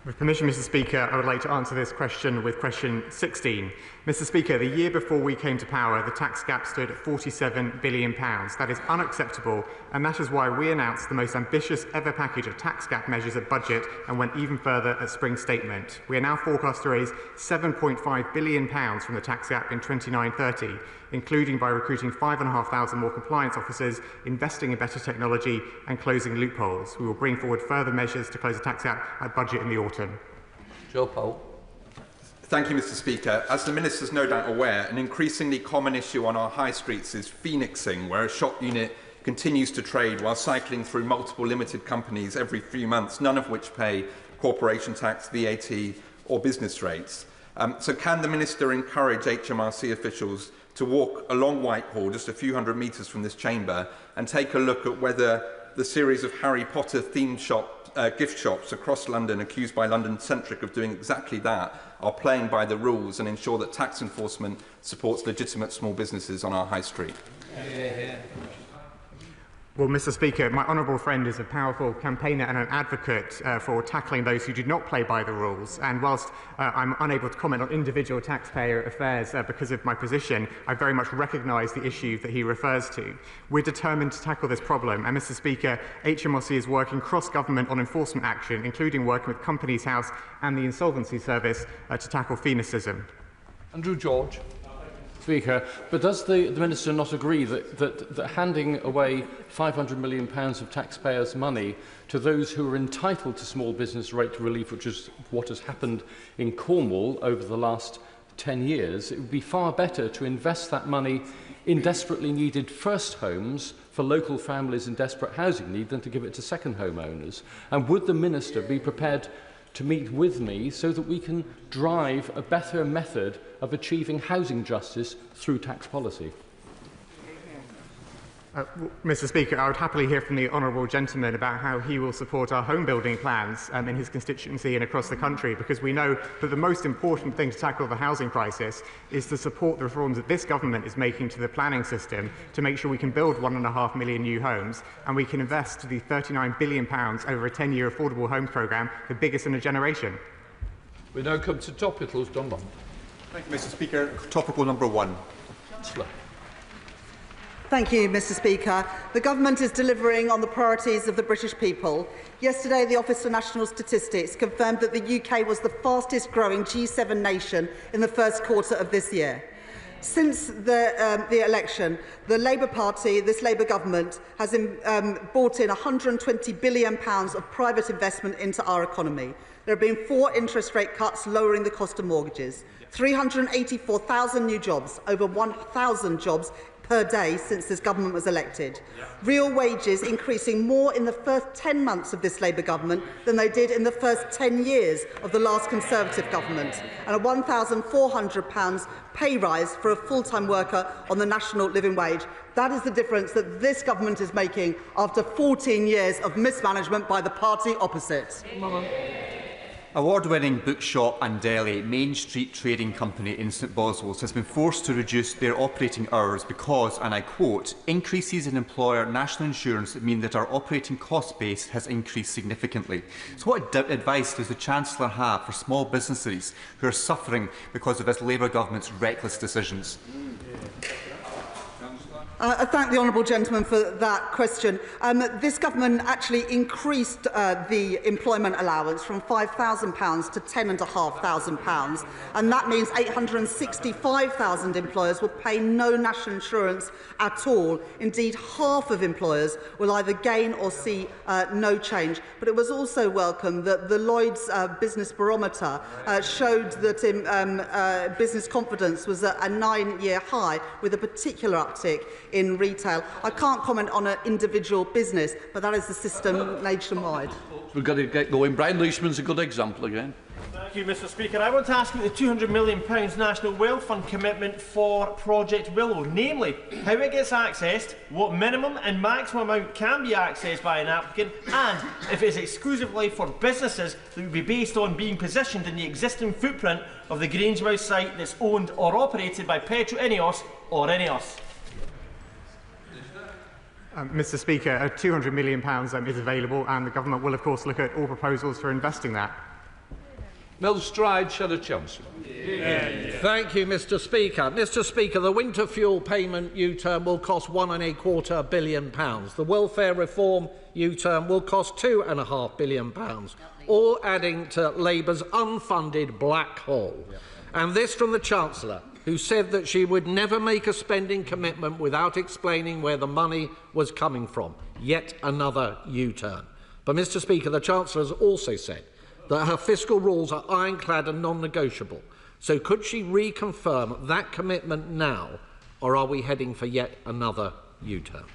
With permission, Mr. Speaker, I would like to answer this question with question 16. Mr. Speaker, the year before we came to power, the tax gap stood at £47 billion. That is unacceptable, and that is why we announced the most ambitious ever package of tax gap measures at budget and went even further at spring statement. We are now forecast to raise £7.5 billion from the tax gap in 29-30, including by recruiting 5,500 more compliance officers, investing in better technology and closing loopholes. We will bring forward further measures to close the tax gap at budget in the autumn.
Joe Powell.
Thank you, Mr. Speaker. As the Minister is no doubt aware, an increasingly common issue on our high streets is phoenixing, where a shop unit continues to trade while cycling through multiple limited companies every few months, none of which pay corporation tax, VAT or business rates. So can the Minister encourage HMRC officials to walk along Whitehall, just a few hundred metres from this chamber, and take a look at whether the series of Harry Potter themed gift shops across London, accused by London Centric of doing exactly that, are playing by the rules and ensure that tax enforcement supports legitimate small businesses on our high street?
Well, Mr. Speaker, my honourable friend is a powerful campaigner and an advocate for tackling those who do not play by the rules. And whilst I'm unable to comment on individual taxpayer affairs because of my position, I very much recognise the issue that he refers to. We're determined to tackle this problem. And, Mr. Speaker, HMRC is working cross-government on enforcement action, including working with Companies House and the Insolvency Service to tackle phoenicism.
Andrew George.
Speaker, but does the Minister not agree that handing away £500 million of taxpayers' money to those who are entitled to small business rate relief, which is what has happened in Cornwall over the last 10 years, it would be far better to invest that money in desperately needed first homes for local families in desperate housing need than to give it to second home owners? And would the Minister be prepared to meet with me so that we can drive a better method of achieving housing justice through tax policy?
Mr. Speaker, I would happily hear from the honourable gentleman about how he will support our home building plans in his constituency and across the country, because we know that the most important thing to tackle the housing crisis is to support the reforms that this government is making to the planning system to make sure we can build 1.5 million new homes and we can invest the £39 billion over a 10-year affordable homes programme, the biggest in a generation.
We now come to topicals. Dunlop.
Thank you, Mr. Speaker. Topical number 1.
Chancellor.
Thank you, Mr. Speaker. The Government is delivering on the priorities of the British people. Yesterday, the Office for National Statistics confirmed that the UK was the fastest growing G7 nation in the first quarter of this year. Since the election, the Labour Party, this Labour government, has brought in £120 billion of private investment into our economy. There have been 4 interest rate cuts lowering the cost of mortgages, 384,000 new jobs, over 1,000 jobs per day since this government was elected. Real wages increasing more in the first 10 months of this Labour government than they did in the first 10 years of the last Conservative government, and a £1,400 pay rise for a full-time worker on the national living wage. That is the difference that this government is making after 14 years of mismanagement by the party opposite.
Award-winning bookshop and deli Main Street Trading Company in St Boswells has been forced to reduce their operating hours because, and I quote, increases in employer national insurance mean that our operating cost base has increased significantly. So what advice does the Chancellor have for small businesses who are suffering because of this Labour government's reckless decisions?
I thank the honourable gentleman for that question. This government actually increased the employment allowance from £5,000 to £10,500, and that means 865,000 employers will pay no national insurance at all. Indeed, half of employers will either gain or see no change. But it was also welcome that the Lloyd's Business Barometer showed that business confidence was at a 9-year high, with a particular uptick in retail. I can't comment on an individual business, but that is the system nationwide.
We've got to get going. Brian Leishman's a good example again.
Thank you, Mr Speaker. I want to ask about the £200 million National Wealth Fund commitment for Project Willow, namely how it gets accessed, what minimum and maximum amount can be accessed by an applicant, and if it is exclusively for businesses that would be based on being positioned in the existing footprint of the Grangemouth site that's owned or operated by Petro Ineos or Ineos.
Mr Speaker, £200 million is available, and the government will, of course, look at all proposals for investing that.
Mel Stride, Shadow Chancellor.
Thank you, Mr Speaker. Mr Speaker, the winter fuel payment U-turn will cost £1.25 billion. The welfare reform U-turn will cost £2.5 billion, all adding to Labour's unfunded black hole. And this from the Chancellor, who said that she would never make a spending commitment without explaining where the money was coming from. Yet another U-turn. But, Mr Speaker, the Chancellor has also said that her fiscal rules are ironclad and non-negotiable. So could she reconfirm that commitment now, or are we heading for yet another U-turn?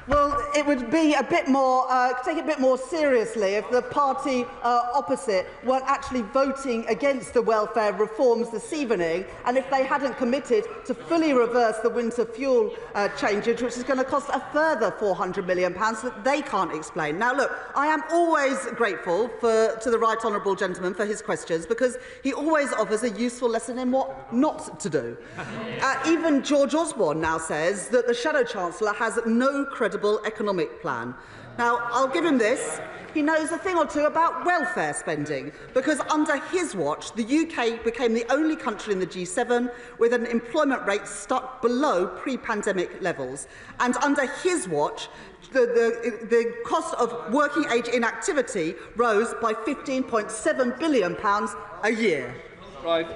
Well, it would be a bit more, take it a bit more seriously if the party opposite weren't actually voting against the welfare reforms this evening, and if they hadn't committed to fully reverse the winter fuel changes, which is going to cost a further £400 million that they can't explain. Now, look, I am always grateful to the right honourable gentleman for his questions, because he always offers a useful lesson in what not to do. Even George Osborne now says that the Shadow Chancellor has no credible economic plan. Now, I'll give him this. He knows a thing or two about welfare spending, because under his watch, the UK became the only country in the G7 with an employment rate stuck below pre-pandemic levels. And under his watch, the cost of working age inactivity rose by £15.7 billion a year.
Right.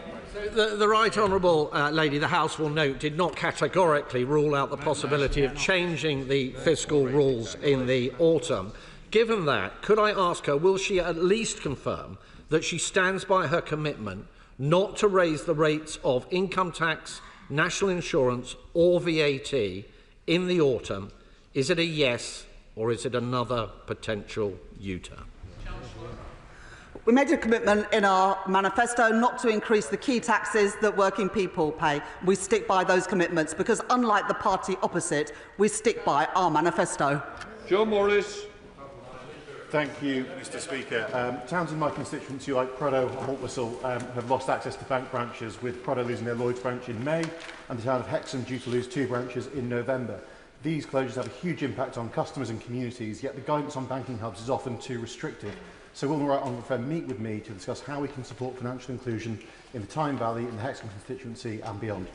The Right Honourable Lady, the House will note, did not categorically rule out the possibility of changing the fiscal rules in the autumn. Given that, could I ask her, will she at least confirm that she stands by her commitment not to raise the rates of income tax, national insurance or VAT in the autumn? Is it a yes, or is it another potential U-turn?
We made a commitment in our manifesto not to increase the key taxes that working people pay. We stick by those commitments because, unlike the party opposite, we stick by our manifesto.
Joe Morris.
Thank you, Mr Speaker. Towns in my constituency, like Prudhoe and Haltwhistle, have lost access to bank branches, with Prudhoe losing their Lloyds branch in May and the town of Hexham due to lose 2 branches in November. These closures have a huge impact on customers and communities, yet the guidance on banking hubs is often too restrictive. So will the right honourable friend meet with me to discuss how we can support financial inclusion in the Tyne Valley, in the Hexham constituency and beyond?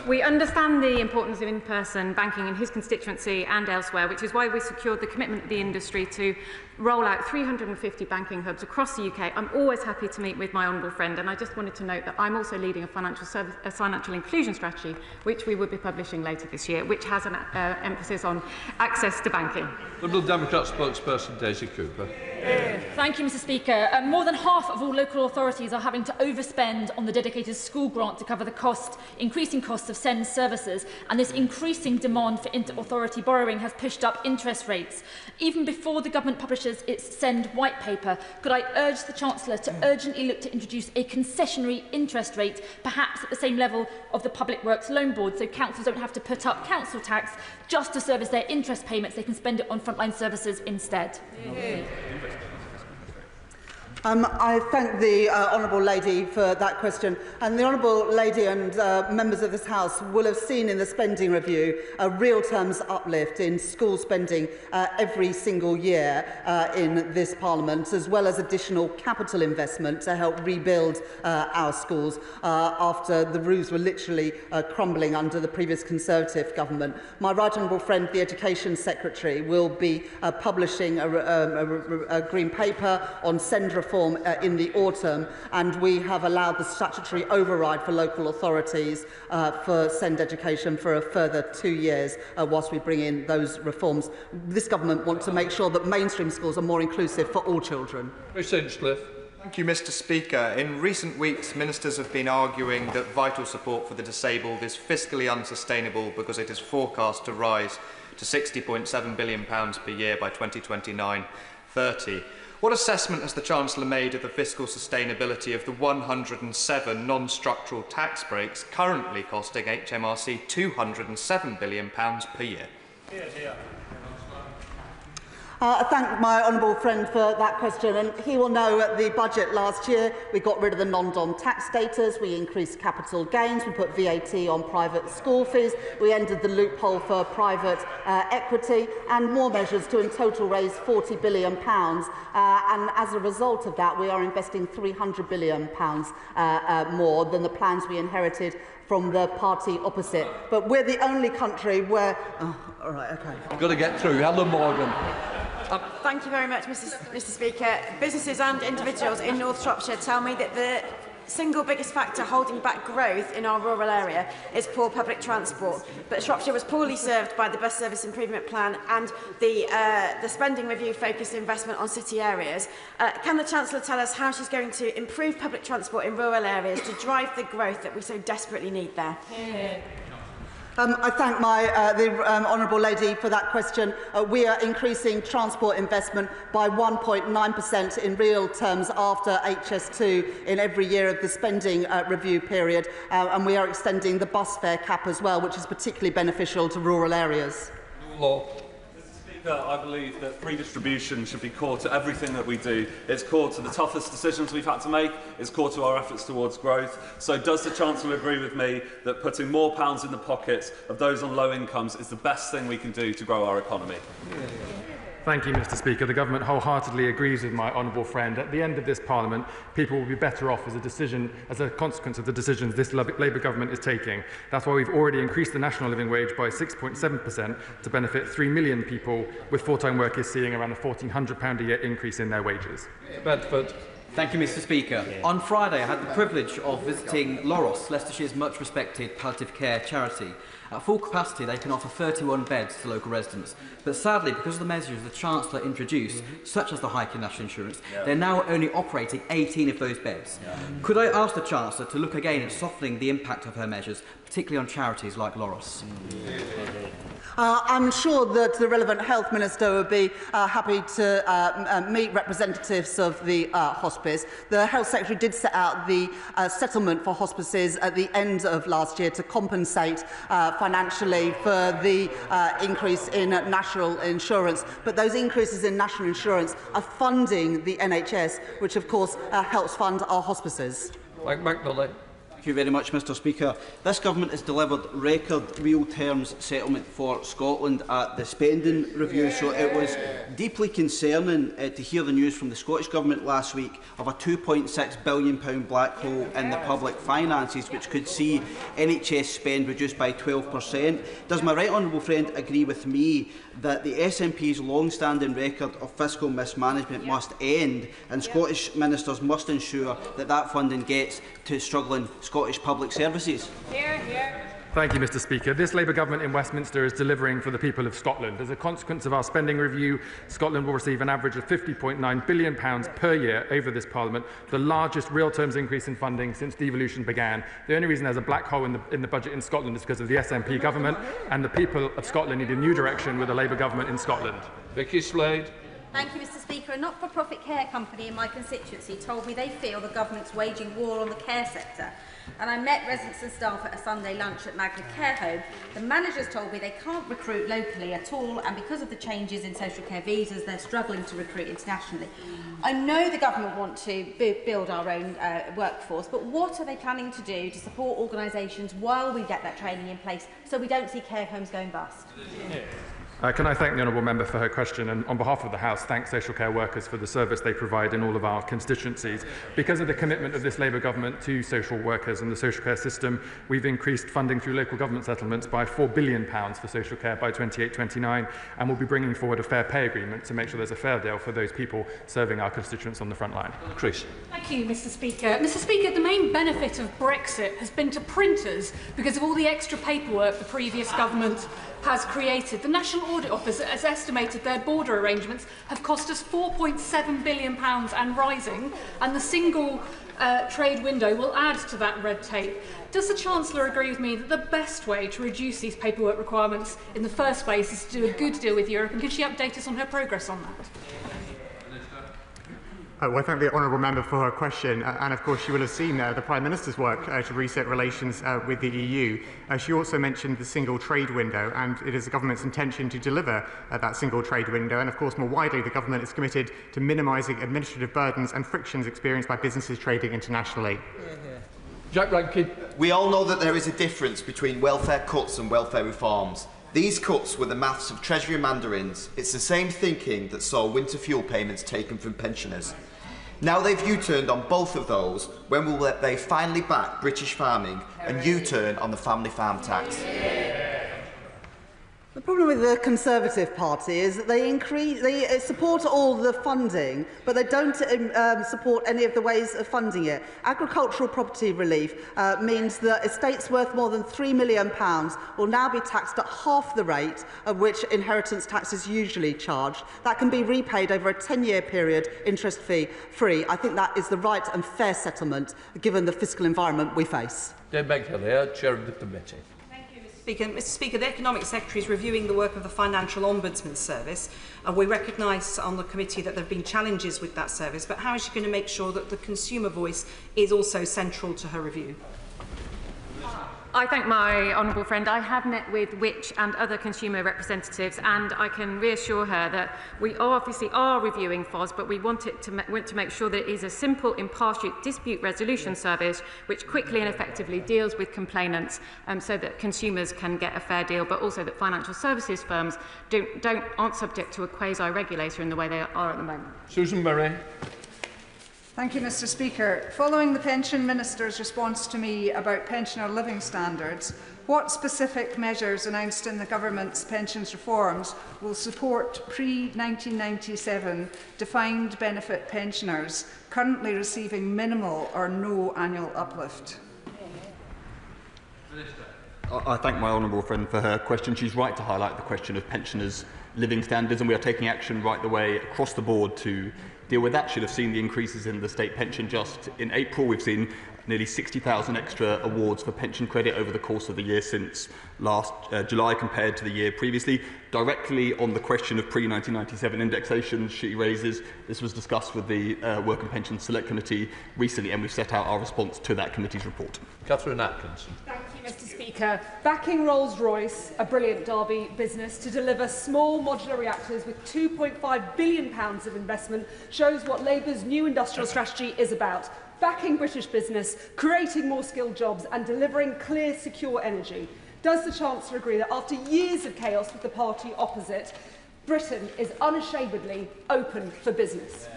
We understand the importance of in-person banking in his constituency and elsewhere, which is why we secured the commitment of the industry to roll out 350 banking hubs across the UK. I'm always happy to meet with my honourable friend, and I just wanted to note that I'm also leading a financial inclusion strategy, which we will be publishing later this year, which has an emphasis on access to banking.
Liberal Democrat spokesperson Daisy Cooper.
Thank you, Mr. Speaker. More than half of all local authorities are having to overspend on the dedicated school grant to cover the increasing costs of SEND services, and this increasing demand for inter-authority borrowing has pushed up interest rates. Even before the government publishes its SEND white paper, could I urge the Chancellor to urgently look to introduce a concessionary interest rate, perhaps at the same level of the Public Works Loan Board, so councils don't have to put up council tax just to service their interest payments, they can spend it on frontline services instead.
I thank the Honourable Lady for that question. And the Honourable Lady and members of this House will have seen in the spending review a real terms uplift in school spending every single year in this Parliament, as well as additional capital investment to help rebuild our schools after the roofs were literally crumbling under the previous Conservative government. My right honourable friend, the Education Secretary, will be publishing a green paper on SEND reform in the autumn, and we have allowed the statutory override for local authorities for SEND education for a further 2 years whilst we bring in those reforms. This government wants to make sure that mainstream schools are more inclusive for all children.
Chris Hinchcliffe.
Thank you, Mr. Speaker. In recent weeks, ministers have been arguing that vital support for the disabled is fiscally unsustainable because it is forecast to rise to £60.7 billion per year by 2029-30. What assessment has the Chancellor made of the fiscal sustainability of the 107 non-structural tax breaks currently costing HMRC £207 billion per year?
I thank my honourable friend for that question, and he will know at the budget last year we got rid of the non-dom tax status, we increased capital gains, we put VAT on private school fees, we ended the loophole for private equity, and more measures to in total raise £40 billion. And as a result of that, we are investing £300 billion more than the plans we inherited from the party opposite. But we're the only country where... Oh, all right, OK.
You've got to get through. Helen Morgan.
Thank you very much, Mr. Speaker. Businesses and individuals in North Shropshire tell me that the single biggest factor holding back growth in our rural area is poor public transport. But Shropshire was poorly served by the Bus Service Improvement Plan and the spending review focused investment on city areas. Can the Chancellor tell us how she's going to improve public transport in rural areas to drive the growth that we so desperately need there?
I thank the Honourable Lady for that question. We are increasing transport investment by 1.9% in real terms after HS2 in every year of the spending review period, and we are extending the bus fare cap as well, which is particularly beneficial to rural areas.
Law.
I believe that redistribution should be core to everything that we do. It's core to the toughest decisions we've had to make. It's core to our efforts towards growth. So does the Chancellor agree with me that putting more pounds in the pockets of those on low incomes is the best thing we can do to grow our economy?
Thank you, Mr. Speaker. The government wholeheartedly agrees with my honourable friend. At the end of this Parliament, people will be better off as a consequence of the decisions this Labour government is taking. That's why we've already increased the national living wage by 6.7% to benefit 3 million people, with full-time workers seeing around a £1,400 a year increase in their wages.
Bedford.
Thank you, Mr. Speaker. On Friday, I had the privilege of visiting Loros, Leicestershire's much-respected palliative care charity. At full capacity, they can offer 31 beds to local residents. But sadly, because of the measures the Chancellor introduced, such as the hike in national insurance, they're now only operating 18 of those beds. Could I ask the Chancellor to look again at softening the impact of her measures, particularly on charities like Loros?
I'm sure that the relevant health minister would be happy to meet representatives of the hospice. The health secretary did set out the settlement for hospices at the end of last year to compensate financially for the increase in national insurance. But those increases in national insurance are funding the NHS, which of course helps fund our hospices.
Mike McNulty.
Thank you very much, Mr Speaker. This Government has delivered record real terms settlement for Scotland at the spending review, so it was deeply concerning to hear the news from the Scottish Government last week of a £2.6 billion black hole in the public finances, which could see NHS spend reduced by 12%. Does my right honourable friend agree with me that the SNP's long-standing record of fiscal mismanagement must end, and Scottish ministers must ensure that that funding gets to struggling Scottish public services?
Hear, hear.
Thank you, Mr Speaker. This Labour Government in Westminster is delivering for the people of Scotland. As a consequence of our spending review, Scotland will receive an average of £50.9 billion per year over this Parliament, the largest real terms increase in funding since devolution began. The only reason there's a black hole in the budget in Scotland is because of the SNP government, and the people of Scotland need a new direction with a Labour government in Scotland.
Vicky Slade.
Thank you, Mr Speaker. A not-for-profit care company in my constituency told me they feel the government's waging war on the care sector. And I met residents and staff at a Sunday lunch at Magna Care Home. The managers told me they can't recruit locally at all, and because of the changes in social care visas, they're struggling to recruit internationally. I know the government want to build our own workforce, but what are they planning to do to support organisations while we get that training in place so we don't see care homes going bust?
Can I thank the honourable member for her question, and on behalf of the House thank social care workers for the service they provide in all of our constituencies. Because of the commitment of this Labour Government to social workers and the social care system, we've increased funding through local government settlements by £4 billion for social care by 28-29, and we'll be bringing forward a fair pay agreement to make sure there's a fair deal for those people serving our constituents on the front line.
Chris.
Thank you, Mr Speaker. Mr Speaker, the main benefit of Brexit has been to printers because of all the extra paperwork the previous government has created. The National Audit Office has estimated their border arrangements have cost us £4.7 billion and rising, and the single trade window will add to that red tape. Does the Chancellor agree with me that the best way to reduce these paperwork requirements in the first place is to do a good deal with Europe, and can she update us on her progress on that?
Well, I thank the honourable member for her question, and of course she will have seen the Prime Minister's work to reset relations with the EU. She also mentioned the single trade window, and it is the government's intention to deliver that single trade window, and of course more widely the government is committed to minimising administrative burdens and frictions experienced by businesses trading internationally.
Jack Rankin.
We all know that there is a difference between welfare cuts and welfare reforms. These cuts were the maths of Treasury mandarins. It's the same thinking that saw winter fuel payments taken from pensioners. Now they've U-turned on both of those. When will they finally back British farming and U-turn on the family farm tax?
The problem with the Conservative Party is that they support all the funding, but they don't support any of the ways of funding it. Agricultural property relief means that estates worth more than £3 million will now be taxed at half the rate at which inheritance tax is usually charged. That can be repaid over a 10-year period, interest-free. I think that is the right and fair settlement, given the fiscal environment we face.
Dame Meghalaya, Chair of the Committee.
Mr Speaker, the Economic Secretary is reviewing the work of the Financial Ombudsman Service. We recognise on the committee that there have been challenges with that service, but how is she going to make sure that the consumer voice is also central to her review?
I thank my honourable friend. I have met with Which and other consumer representatives, and I can reassure her that we obviously are reviewing FOS, but we want to make sure that it is a simple, impartial dispute resolution service which quickly and effectively deals with complainants, so that consumers can get a fair deal, but also that financial services firms aren't subject to a quasi-regulator in the way they are at the moment.
Susan Murray.
Thank you, Mr Speaker. Following the Pension Minister's response to me about pensioner living standards, what specific measures announced in the Government's pensions reforms will support pre-1997 defined benefit pensioners currently receiving minimal or no annual uplift?
I thank my honourable friend for her question. She's right to highlight the question of pensioners' living standards, and we are taking action right the way across the board to deal with that. Should have seen the increases in the state pension just in April. We've seen nearly 60,000 extra awards for pension credit over the course of the year since last July compared to the year previously. Directly on the question of pre-1997 indexation she raises, this was discussed with the Work and Pension Select Committee recently, and we've set out our response to that committee's report.
Catherine Atkinson.
Thank you, Mr Speaker.
Speaker. Backing Rolls-Royce, a brilliant Derby business, to deliver small modular reactors with £2.5 billion of investment shows what Labour's new industrial strategy is about. Backing British business, creating more skilled jobs and delivering clear, secure energy. Does the Chancellor agree that after years of chaos with the party opposite, Britain is unashamedly open for business?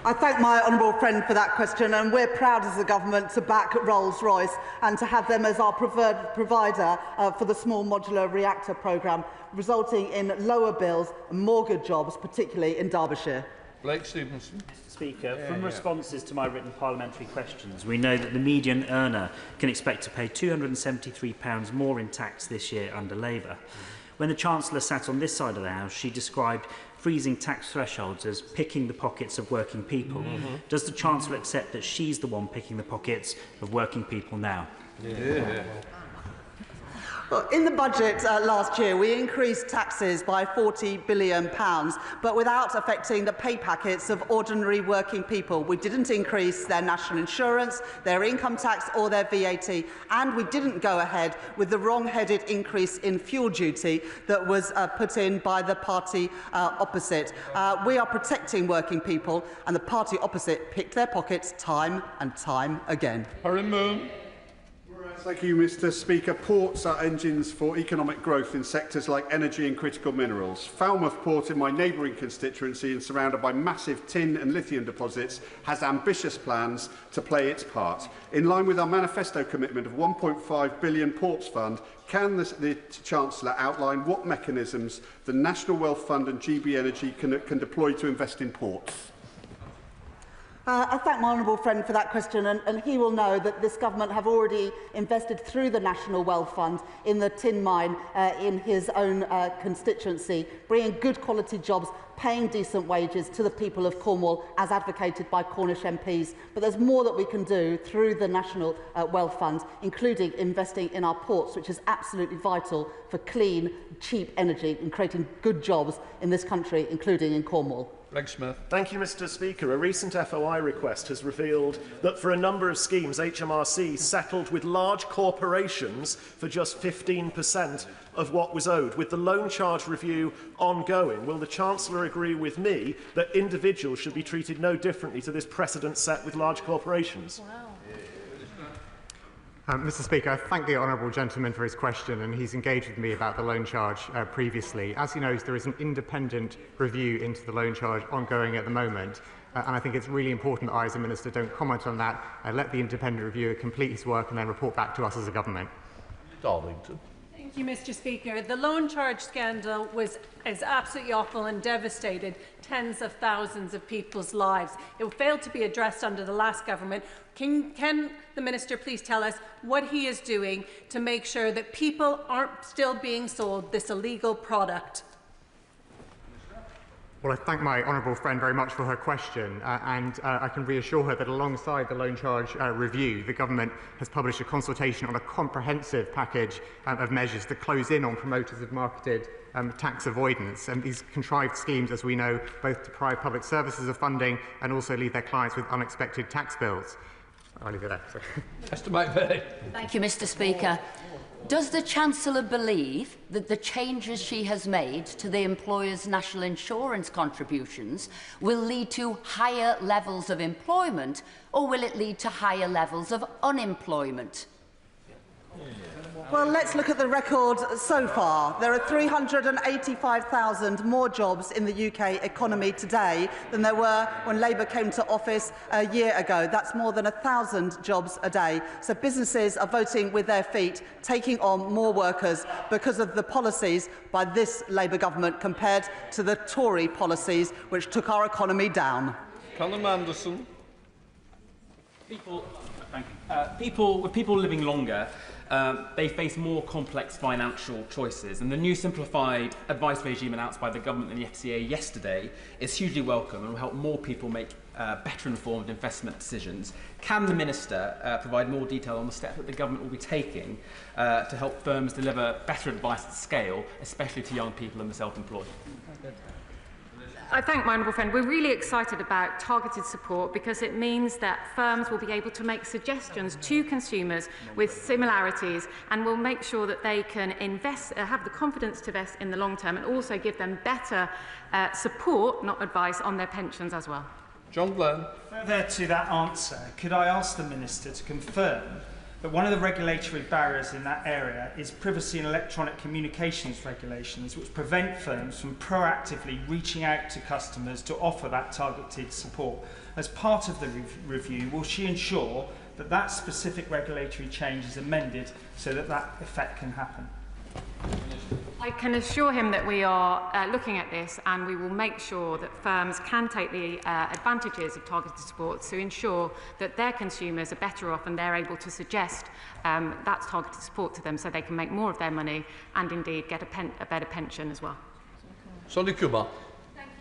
I thank my honourable friend for that question, and we're proud as a government to back Rolls-Royce and to have them as our preferred provider for the small modular reactor programme, resulting in lower bills and more good jobs, particularly in Derbyshire.
Blake Stevenson.
Mr. Speaker, from responses to my written parliamentary questions, we know that the median earner can expect to pay £273 more in tax this year under Labour. When the Chancellor sat on this side of the House, she described freezing tax thresholds as picking the pockets of working people. Does the Chancellor accept that she's the one picking the pockets of working people now?
Well, in the budget last year, we increased taxes by £40 billion, but without affecting the pay packets of ordinary working people. We didn't increase their national insurance, their income tax or their VAT, and we didn't go ahead with the wrong-headed increase in fuel duty that was put in by the party opposite. We are protecting working people, and the party opposite picked their pockets time and time again.
Thank you, Mr. Speaker. Ports are engines for economic growth in sectors like energy and critical minerals. Falmouth Port, in my neighbouring constituency and surrounded by massive tin and lithium deposits, has ambitious plans to play its part. In line with our manifesto commitment of £1.5 billion Ports Fund, can the Chancellor outline what mechanisms the National Wealth Fund and GB Energy can deploy to invest in ports?
I thank my honourable friend for that question, and he will know that this government have already invested through the National Wealth Fund in the tin mine in his own constituency, bringing good quality jobs, paying decent wages to the people of Cornwall, as advocated by Cornish MPs. But there's more that we can do through the National Wealth Fund, including investing in our ports, which is absolutely vital for clean, cheap energy and creating good jobs in this country, including in Cornwall.
Greg Smith.
Thank you, Mr. Speaker. A recent FOI request has revealed that for a number of schemes, HMRC settled with large corporations for just 15% of what was owed. With the loan charge review ongoing, will the Chancellor agree with me that individuals should be treated no differently to this precedent set with large corporations?
Wow. Mr. Speaker, I thank the honourable gentleman for his question, and he's engaged with me about the loan charge previously. As he knows, there is an independent review into the loan charge ongoing at the moment, and I think it's really important that I, as a minister, don't comment on that. Let the independent reviewer complete his work and then report back to us as a government.
Darlington.
Thank you, Mr. Speaker. The loan charge scandal is absolutely awful and devastated tens of thousands of people's lives. It failed to be addressed under the last government. Can the Minister please tell us what he is doing to make sure that people aren't still being sold this illegal product?
Well, I thank my honourable friend very much for her question, and I can reassure her that alongside the loan charge review, the government has published a consultation on a comprehensive package of measures to close in on promoters of marketed tax avoidance. And these contrived schemes, as we know, both deprive public services of funding and also leave their clients with unexpected tax bills. I'll leave it there.
Mr. McVeigh.
Thank you, Mr. Speaker. Does the Chancellor believe that the changes she has made to the employers' national insurance contributions will lead to higher levels of employment, or will it lead to higher levels of unemployment?
Well, let's look at the record so far. There are 385,000 more jobs in the UK economy today than there were when Labour came to office a year ago. That's more than 1,000 jobs a day. So businesses are voting with their feet, taking on more workers because of the policies by this Labour government compared to the Tory policies which took our economy down.
Callum Anderson.
People living longer, they face more complex financial choices, and the new simplified advice regime announced by the government and the FCA yesterday is hugely welcome and will help more people make better informed investment decisions. Can the Minister provide more detail on the steps that the government will be taking to help firms deliver better advice at scale, especially to young people and the self-employed?
I thank my honourable friend. We're really excited about targeted support because it means that firms will be able to make suggestions to consumers with similarities, and will make sure that they can invest, have the confidence to invest in the long term, and also give them better support, not advice, on their pensions as well.
John Glenn.
Further to that answer, could I ask the Minister to confirm that one of the regulatory barriers in that area is privacy and electronic communications regulations, which prevent firms from proactively reaching out to customers to offer that targeted support? As part of the review, will she ensure that that specific regulatory change is amended so that that effect can happen?
I can assure him that we are looking at this, and we will make sure that firms can take the advantages of targeted support to ensure that their consumers are better off, and they're able to suggest that targeted support to them so they can make more of their money and indeed get a better pension as well.
Sonny Kumar.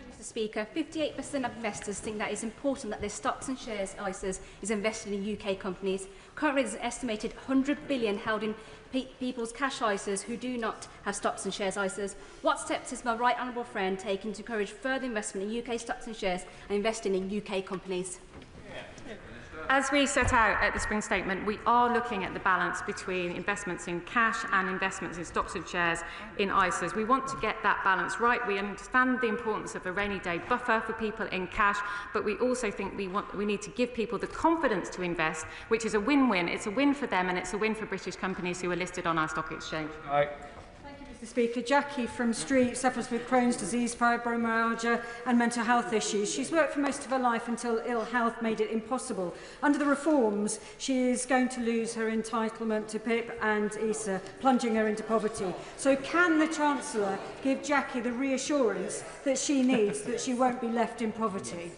Mr. Speaker, 58% of investors think that it's important that their stocks and shares ISAs is invested in UK companies. Currently, there's an estimated 100 billion held in people's cash ISAs who do not have stocks and shares ISAs. What steps is my right honourable friend taking to encourage further investment in UK stocks and shares and investing in UK companies?
As we set out at the Spring Statement, we are looking at the balance between investments in cash and investments in stocks and shares in ISAs. We want to get that balance right. We understand the importance of a rainy day buffer for people in cash, but we also think we need to give people the confidence to invest, which is a win-win. It's a win for them, and it's a win for British companies who are listed on our stock exchange.
Mr. Speaker, Jackie from Street suffers with Crohn's disease, fibromyalgia and mental health issues. She's worked for most of her life until ill health made it impossible. Under the reforms, she is going to lose her entitlement to PIP and ESA, plunging her into poverty. So can the Chancellor give Jackie the reassurance that she needs, that she won't be left in poverty?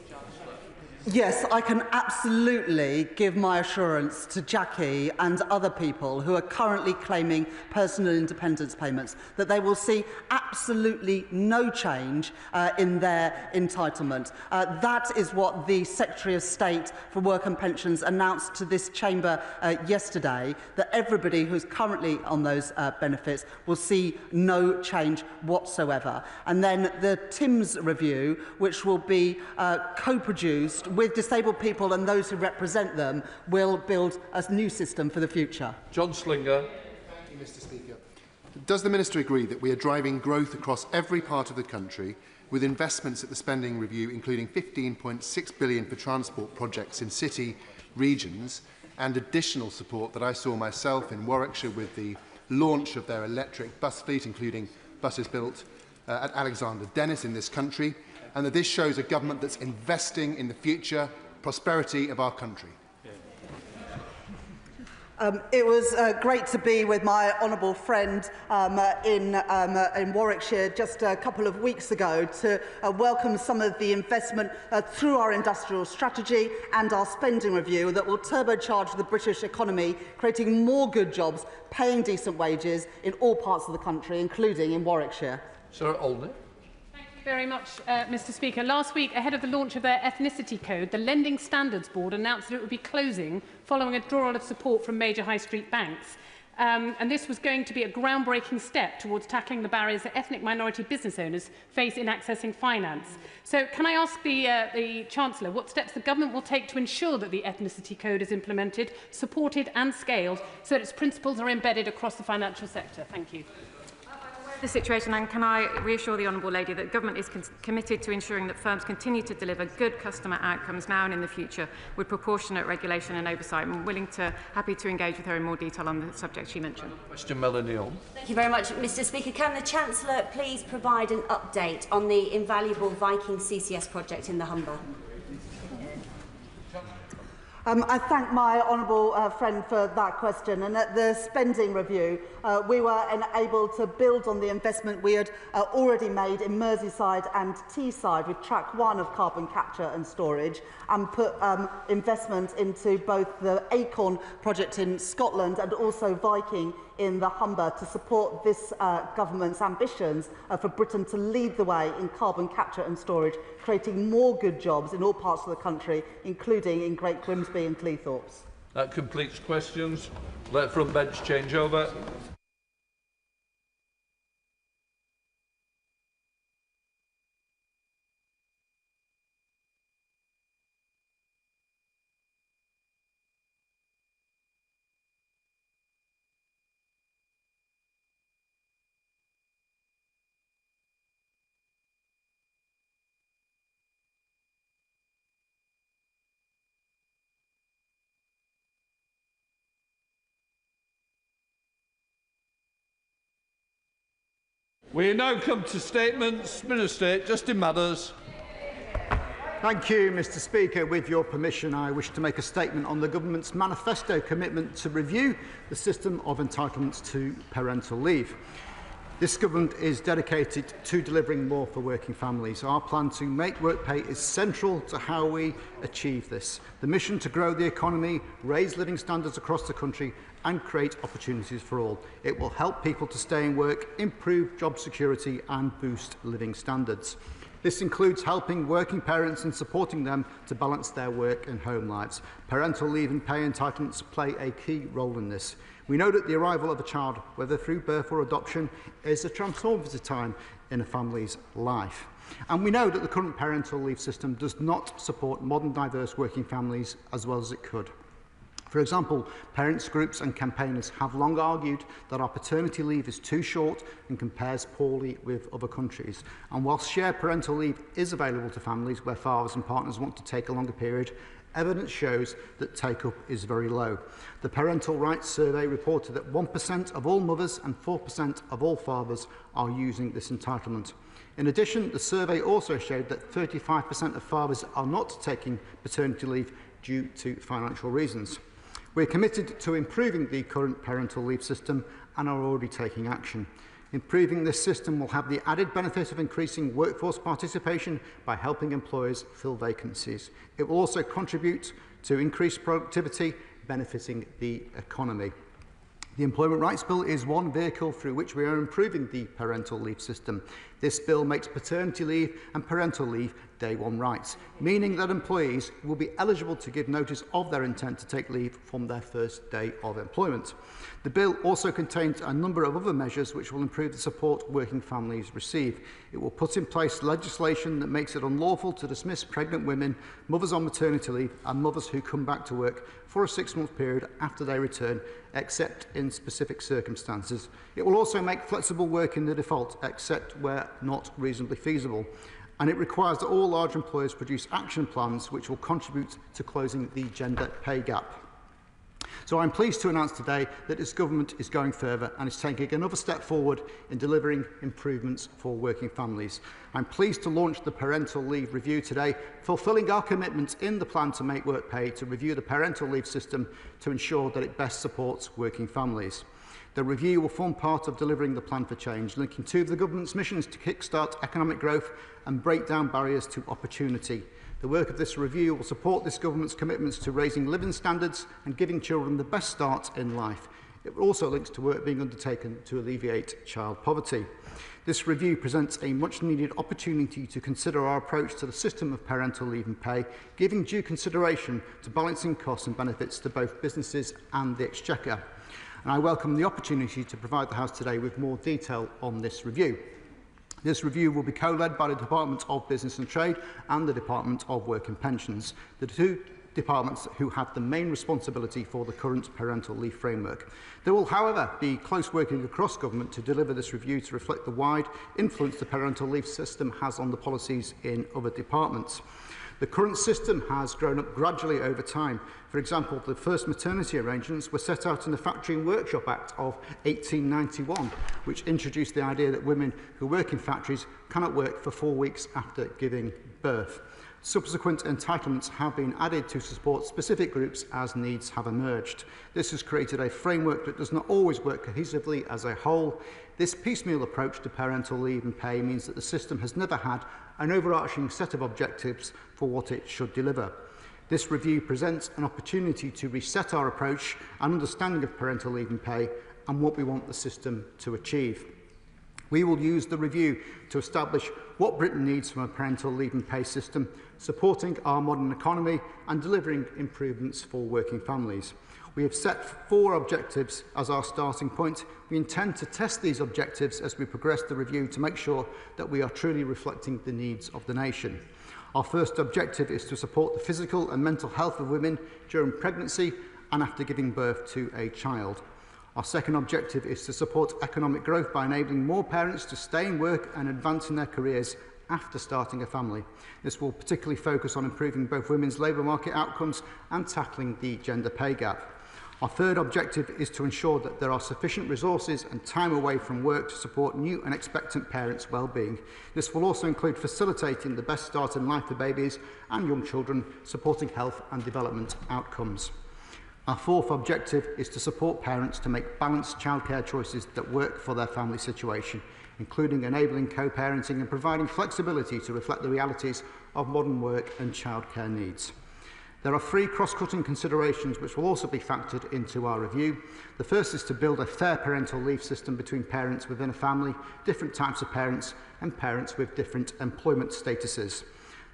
Yes, I can absolutely give my assurance to Jackie and other people who are currently claiming personal independence payments that they will see absolutely no change in their entitlement. That is what the Secretary of State for Work and Pensions announced to this chamber yesterday, that everybody who's currently on those benefits will see no change whatsoever. And then the TIMS review, which will be co-produced with disabled people and those who represent them, will build a new system for the future.
John Slinger.
Thank you, Mr. Speaker. Does the Minister agree that we are driving growth across every part of the country, with investments at the spending review including £15.6 billion for transport projects in city regions, and additional support that I saw myself in Warwickshire with the launch of their electric bus fleet, including buses built at Alexander Dennis in this country, and that this shows a government that's investing in the future prosperity of our country?
It was great to be with my honourable friend in Warwickshire just a couple of weeks ago to welcome some of the investment through our industrial strategy and our spending review that will turbocharge the British economy, creating more good jobs, paying decent wages in all parts of the country, including in Warwickshire.
Sarah Olney.
Very much, Mr. Speaker. Last week, ahead of the launch of their ethnicity code, the Lending Standards Board announced that it would be closing following a withdrawal of support from major high street banks. And this was going to be a groundbreaking step towards tackling the barriers that ethnic minority business owners face in accessing finance. So can I ask the Chancellor what steps the government will take to ensure that the ethnicity code is implemented, supported and scaled so that its principles are embedded across the financial sector? Thank you.
The situation, and can I reassure the Honourable Lady that the Government is committed to ensuring that firms continue to deliver good customer outcomes now and in the future with proportionate regulation and oversight. I'm happy to engage with her in more detail on the subject she mentioned.
Question Melanie on.
Thank you very much, Mr. Speaker. Can the Chancellor please provide an update on the invaluable Viking CCS project in the Humber?
I thank my honourable friend for that question. And at the spending review, we were able to build on the investment we had already made in Merseyside and Teesside with track 1 of carbon capture and storage, and put investment into both the Acorn project in Scotland and also Viking in the Humber to support this government's ambitions for Britain to lead the way in carbon capture and storage, creating more good jobs in all parts of the country, including in Great Grimsby and Cleethorpes.
That completes questions. Let front bench change over. We now come to statements. Minister, Justin Matters.
Thank you, Mr Speaker. With your permission, I wish to make a statement on the Government's manifesto commitment to review the system of entitlements to parental leave. This Government is dedicated to delivering more for working families. Our plan to make work pay is central to how we achieve this. The mission to grow the economy, raise living standards across the country and create opportunities for all. It will help people to stay in work, improve job security and boost living standards. This includes helping working parents and supporting them to balance their work and home lives. Parental leave and pay entitlements play a key role in this. We know that the arrival of a child, whether through birth or adoption, is a transformative time in a family's life. And we know that the current parental leave system does not support modern diverse working families as well as it could. For example, parents groups and campaigners have long argued that our paternity leave is too short and compares poorly with other countries. And whilst shared parental leave is available to families where fathers and partners want to take a longer period, evidence shows that take-up is very low. The Parental Rights Survey reported that 1% of all mothers and 4% of all fathers are using this entitlement. In addition, the survey also showed that 35% of fathers are not taking paternity leave due to financial reasons. We are committed to improving the current parental leave system and are already taking action. Improving this system will have the added benefit of increasing workforce participation by helping employers fill vacancies. It will also contribute to increased productivity, benefiting the economy. The Employment Rights Bill is one vehicle through which we are improving the parental leave system. This bill makes paternity leave and parental leave day one rights, meaning that employees will be eligible to give notice of their intent to take leave from their first day of employment. The bill also contains a number of other measures which will improve the support working families receive. It will put in place legislation that makes it unlawful to dismiss pregnant women, mothers on maternity leave and mothers who come back to work for a 6-month period after they return, except in specific circumstances. It will also make flexible working the default, except where not reasonably feasible. And it requires that all large employers produce action plans which will contribute to closing the gender pay gap. So I'm pleased to announce today that this Government is going further and is taking another step forward in delivering improvements for working families. I'm pleased to launch the parental leave review today, fulfilling our commitment in the plan to make work pay to review the parental leave system to ensure that it best supports working families. The review will form part of delivering the plan for change, linking two of the Government's missions to kickstart economic growth and break down barriers to opportunity. The work of this review will support this Government's commitments to raising living standards and giving children the best start in life. It also links to work being undertaken to alleviate child poverty. This review presents a much-needed opportunity to consider our approach to the system of parental leave and pay, giving due consideration to balancing costs and benefits to both businesses and the Exchequer. And I welcome the opportunity to provide the House today with more detail on this review. This review will be co-led by the Department of Business and Trade and the Department of Work and Pensions, the two departments who have the main responsibility for the current parental leave framework. There will, however, be close working across government to deliver this review to reflect the wide influence the parental leave system has on the policies in other departments. The current system has grown up gradually over time. For example, the first maternity arrangements were set out in the Factory and Workshop Act of 1891, which introduced the idea that women who work in factories cannot work for 4 weeks after giving birth. Subsequent entitlements have been added to support specific groups as needs have emerged. This has created a framework that does not always work cohesively as a whole. This piecemeal approach to parental leave and pay means that the system has never had an overarching set of objectives for what it should deliver. This review presents an opportunity to reset our approach and understanding of parental leave and pay and what we want the system to achieve. We will use the review to establish what Britain needs from a parental leave and pay system, supporting our modern economy and delivering improvements for working families. We have set 4 objectives as our starting point. We intend to test these objectives as we progress the review to make sure that we are truly reflecting the needs of the nation. Our first objective is to support the physical and mental health of women during pregnancy and after giving birth to a child. Our second objective is to support economic growth by enabling more parents to stay in work and advance in their careers after starting a family. This will particularly focus on improving both women's labour market outcomes and tackling the gender pay gap. Our third objective is to ensure that there are sufficient resources and time away from work to support new and expectant parents' well-being. This will also include facilitating the best start in life for babies and young children, supporting health and development outcomes. Our fourth objective is to support parents to make balanced childcare choices that work for their family situation, including enabling co-parenting and providing flexibility to reflect the realities of modern work and childcare needs. There are three cross-cutting considerations which will also be factored into our review. The first is to build a fair parental leave system between parents within a family, different types of parents, and parents with different employment statuses.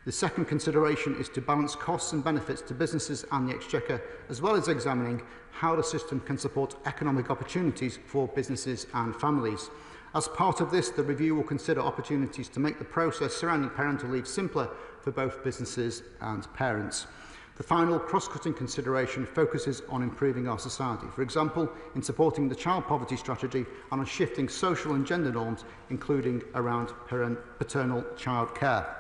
The second consideration is to balance costs and benefits to businesses and the Exchequer, as well as examining how the system can support economic opportunities for businesses and families. As part of this, the review will consider opportunities to make the process surrounding parental leave simpler for both businesses and parents. The final cross-cutting consideration focuses on improving our society, for example, in supporting the child poverty strategy and on shifting social and gender norms, including around paternal child care.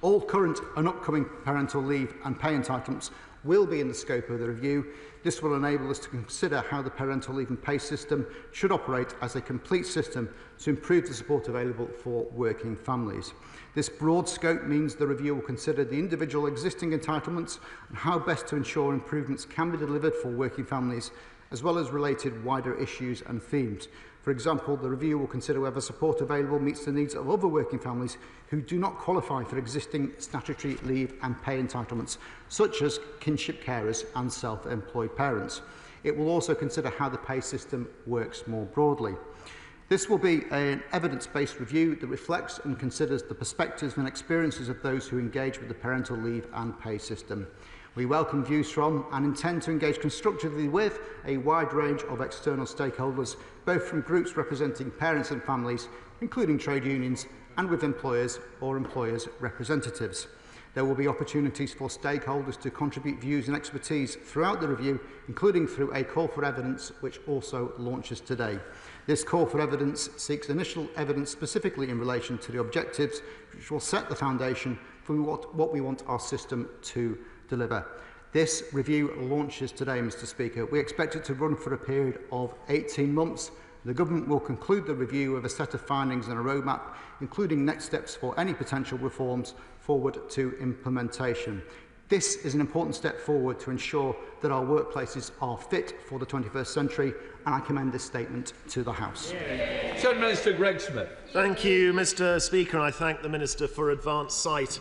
All current and upcoming parental leave and pay entitlements will be in the scope of the review. This will enable us to consider how the parental leave and pay system should operate as a complete system to improve the support available for working families. This broad scope means the review will consider the individual existing entitlements and how best to ensure improvements can be delivered for working families, as well as related wider issues and themes. For example, the review will consider whether support available meets the needs of other working families who do not qualify for existing statutory leave and pay entitlements, such as kinship carers and self-employed parents. It will also consider how the pay system works more broadly. This will be an evidence-based review that reflects and considers the perspectives and experiences of those who engage with the parental leave and pay system. We welcome views from and intend to engage constructively with a wide range of external stakeholders, both from groups representing parents and families, including trade unions, and with employers or employers' representatives. There will be opportunities for stakeholders to contribute views and expertise throughout the review, including through a call for evidence, which also launches today. This call for evidence seeks initial evidence specifically in relation to the objectives, which will set the foundation for what we want our system to deliver. This review launches today, Mr. Speaker. We expect it to run for a period of 18 months. The Government will conclude the review with a set of findings and a roadmap, including next steps for any potential reforms forward to implementation. This is an important step forward to ensure that our workplaces are fit for the 21st century, and I commend this statement to the House.
Second Minister Greg Smith.
Thank you, Mr. Speaker, and I thank the Minister for advance sight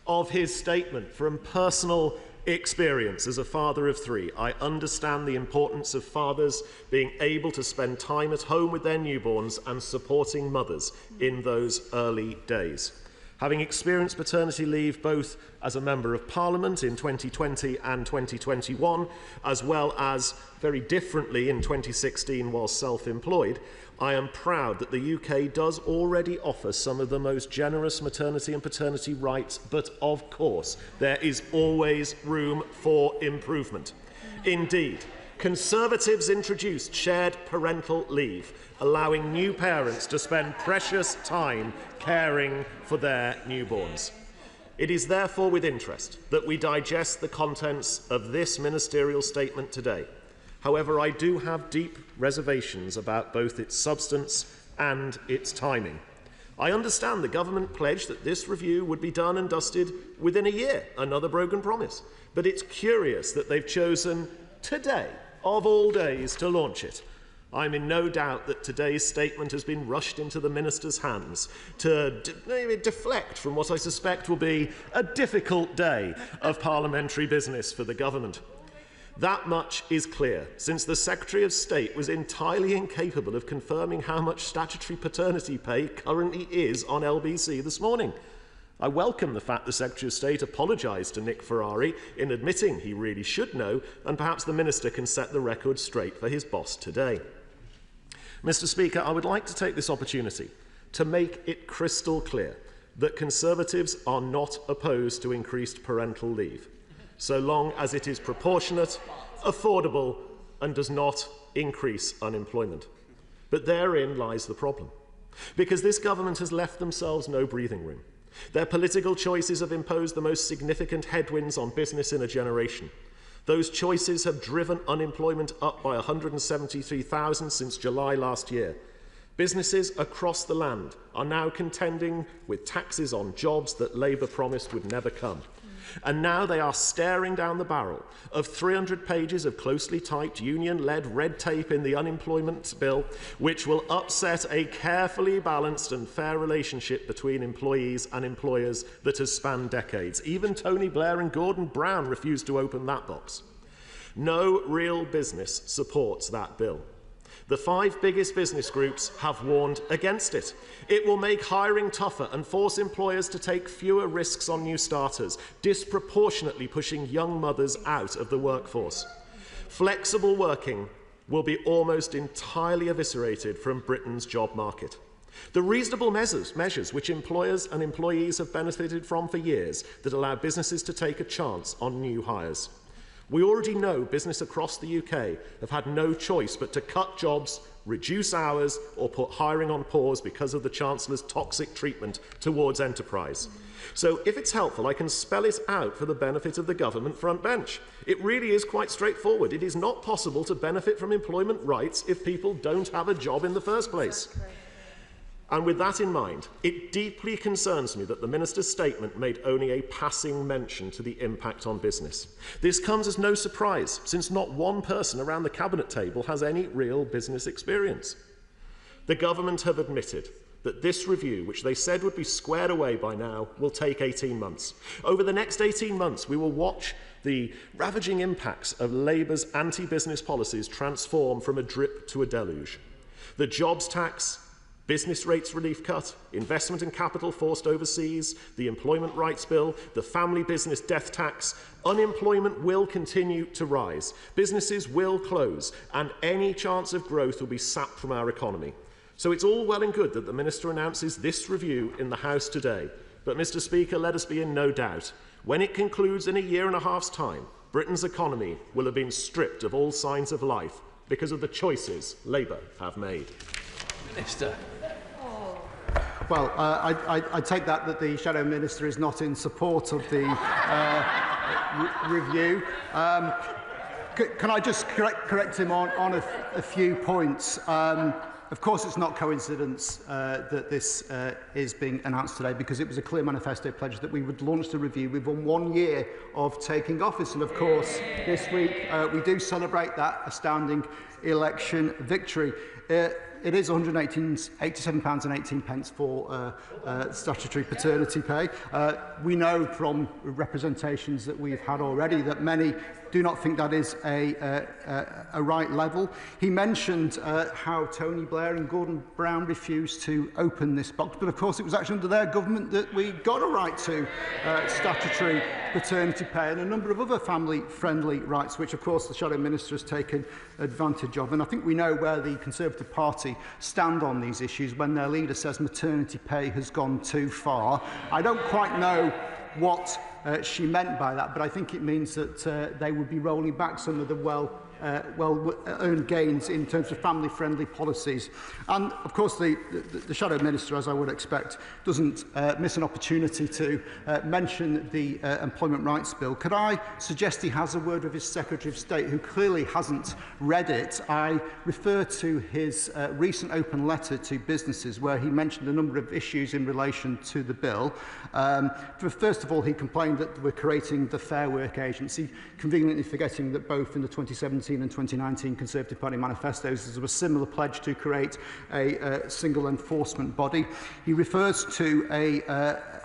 of his statement. From personal experience as a father of three, I understand the importance of fathers being able to spend time at home with their newborns and supporting mothers in those early days. Having experienced paternity leave both as a Member of Parliament in 2020 and 2021, as well as very differently in 2016 while self-employed, I am proud that the UK does already offer some of the most generous maternity and paternity rights, but of course, there is always room for improvement. Indeed, Conservatives introduced shared parental leave, allowing new parents to spend precious time caring for their newborns. It is therefore with interest that we digest the contents of this ministerial statement today. However, I do have deep reservations about both its substance and its timing. I understand the government pledged that this review would be done and dusted within a year, another broken promise. But it's curious that they've chosen today, of all days, to launch it. I'm in no doubt that today's statement has been rushed into the minister's hands to deflect from what I suspect will be a difficult day of parliamentary business for the government. That much is clear, since the Secretary of State was entirely incapable of confirming how much statutory paternity pay currently is on LBC this morning. I welcome the fact the Secretary of State apologised to Nick Ferrari in admitting he really should know, and perhaps the Minister can set the record straight for his boss today. Mr. Speaker, I would like to take this opportunity to make it crystal clear that Conservatives are not opposed to increased parental leave, so long as it is proportionate, affordable, and does not increase unemployment. But therein lies the problem, because this government has left themselves no breathing room. Their political choices have imposed the most significant headwinds on business in a generation. Those choices have driven unemployment up by 173,000 since July last year. Businesses across the land are now contending with taxes on jobs that Labour promised would never come. And now they are staring down the barrel of 300 pages of closely typed union-led red tape in the unemployment bill, which will upset a carefully balanced and fair relationship between employees and employers that has spanned decades. Even Tony Blair and Gordon Brown refused to open that box. No real business supports that bill. The 5 biggest business groups have warned against it. It will make hiring tougher and force employers to take fewer risks on new starters, disproportionately pushing young mothers out of the workforce. Flexible working will be almost entirely eviscerated from Britain's job market. The reasonable measures which employers and employees have benefited from for years that allow businesses to take a chance on new hires. We already know business across the UK have had no choice but to cut jobs, reduce hours, or put hiring on pause because of the Chancellor's toxic treatment towards enterprise. So if it's helpful, I can spell it out for the benefit of the government front bench. It really is quite straightforward. It is not possible to benefit from employment rights if people don't have a job in the first place. And with that in mind, it deeply concerns me that the Minister's statement made only a passing mention to the impact on business. This comes as no surprise, since not one person around the Cabinet table has any real business experience. The government have admitted that this review, which they said would be squared away by now, will take 18 months. Over the next 18 months, we will watch the ravaging impacts of Labour's anti-business policies transform from a drip to a deluge. The jobs tax, business rates relief cut, investment and capital forced overseas, the Employment Rights Bill, the family business death tax, unemployment will continue to rise, businesses will close, and any chance of growth will be sapped from our economy. So it's all well and good that the Minister announces this review in the House today. But, Mr. Speaker, let us be in no doubt. When it concludes in a year and a half's time, Britain's economy will have been stripped of all signs of life because of the choices Labour have made.
Minister.
Well, I take that the Shadow Minister is not in support of the review. Can I just correct him on a few points? Of course, it's not coincidence that this is being announced today, because it was a clear manifesto pledge that we would launch the review within 1 year of taking office. And of course, this week we do celebrate that astounding election victory. It is £187.18 for statutory paternity pay. We know from representations that we've had already that many do not think that is a right level. He mentioned how Tony Blair and Gordon Brown refused to open this box, but of course it was actually under their government that we got a right to statutory paternity pay and a number of other family-friendly rights, which of course the Shadow Minister has taken advantage of. And I think we know where the Conservative Party stand on these issues when their leader says maternity pay has gone too far. I don't quite know what she meant by that, but I think it means that they would be rolling back some of the well-earned gains in terms of family-friendly policies. And, of course, the Shadow Minister, as I would expect, doesn't miss an opportunity to mention the Employment Rights Bill. Could I suggest he has a word with his Secretary of State, who clearly hasn't read it? I refer to his recent open letter to businesses, where he mentioned a number of issues in relation to the bill. First of all, he complained that we're creating the Fair Work Agency, conveniently forgetting that both in the 2017 and 2019 Conservative Party manifestos there was a similar pledge to create a single enforcement body. He refers to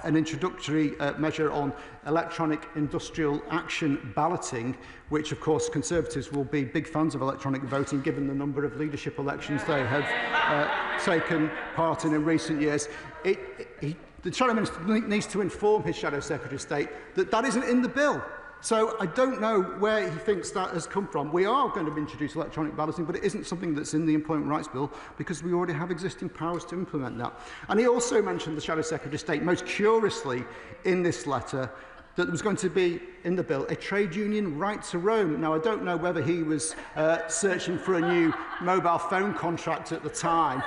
an introductory measure on electronic industrial action balloting, which of course Conservatives will be big fans of electronic voting given the number of leadership elections they have taken part in recent years. The Shadow Minister needs to inform his Shadow Secretary of State that that isn't in the bill. So I don't know where he thinks that has come from. We are going to introduce electronic balloting, but it isn't something that's in the Employment Rights Bill because we already have existing powers to implement that. And he also mentioned the Shadow Secretary of State, most curiously in this letter, that there was going to be in the bill a trade union right to roam. Now, I don't know whether he was searching for a new mobile phone contract at the time,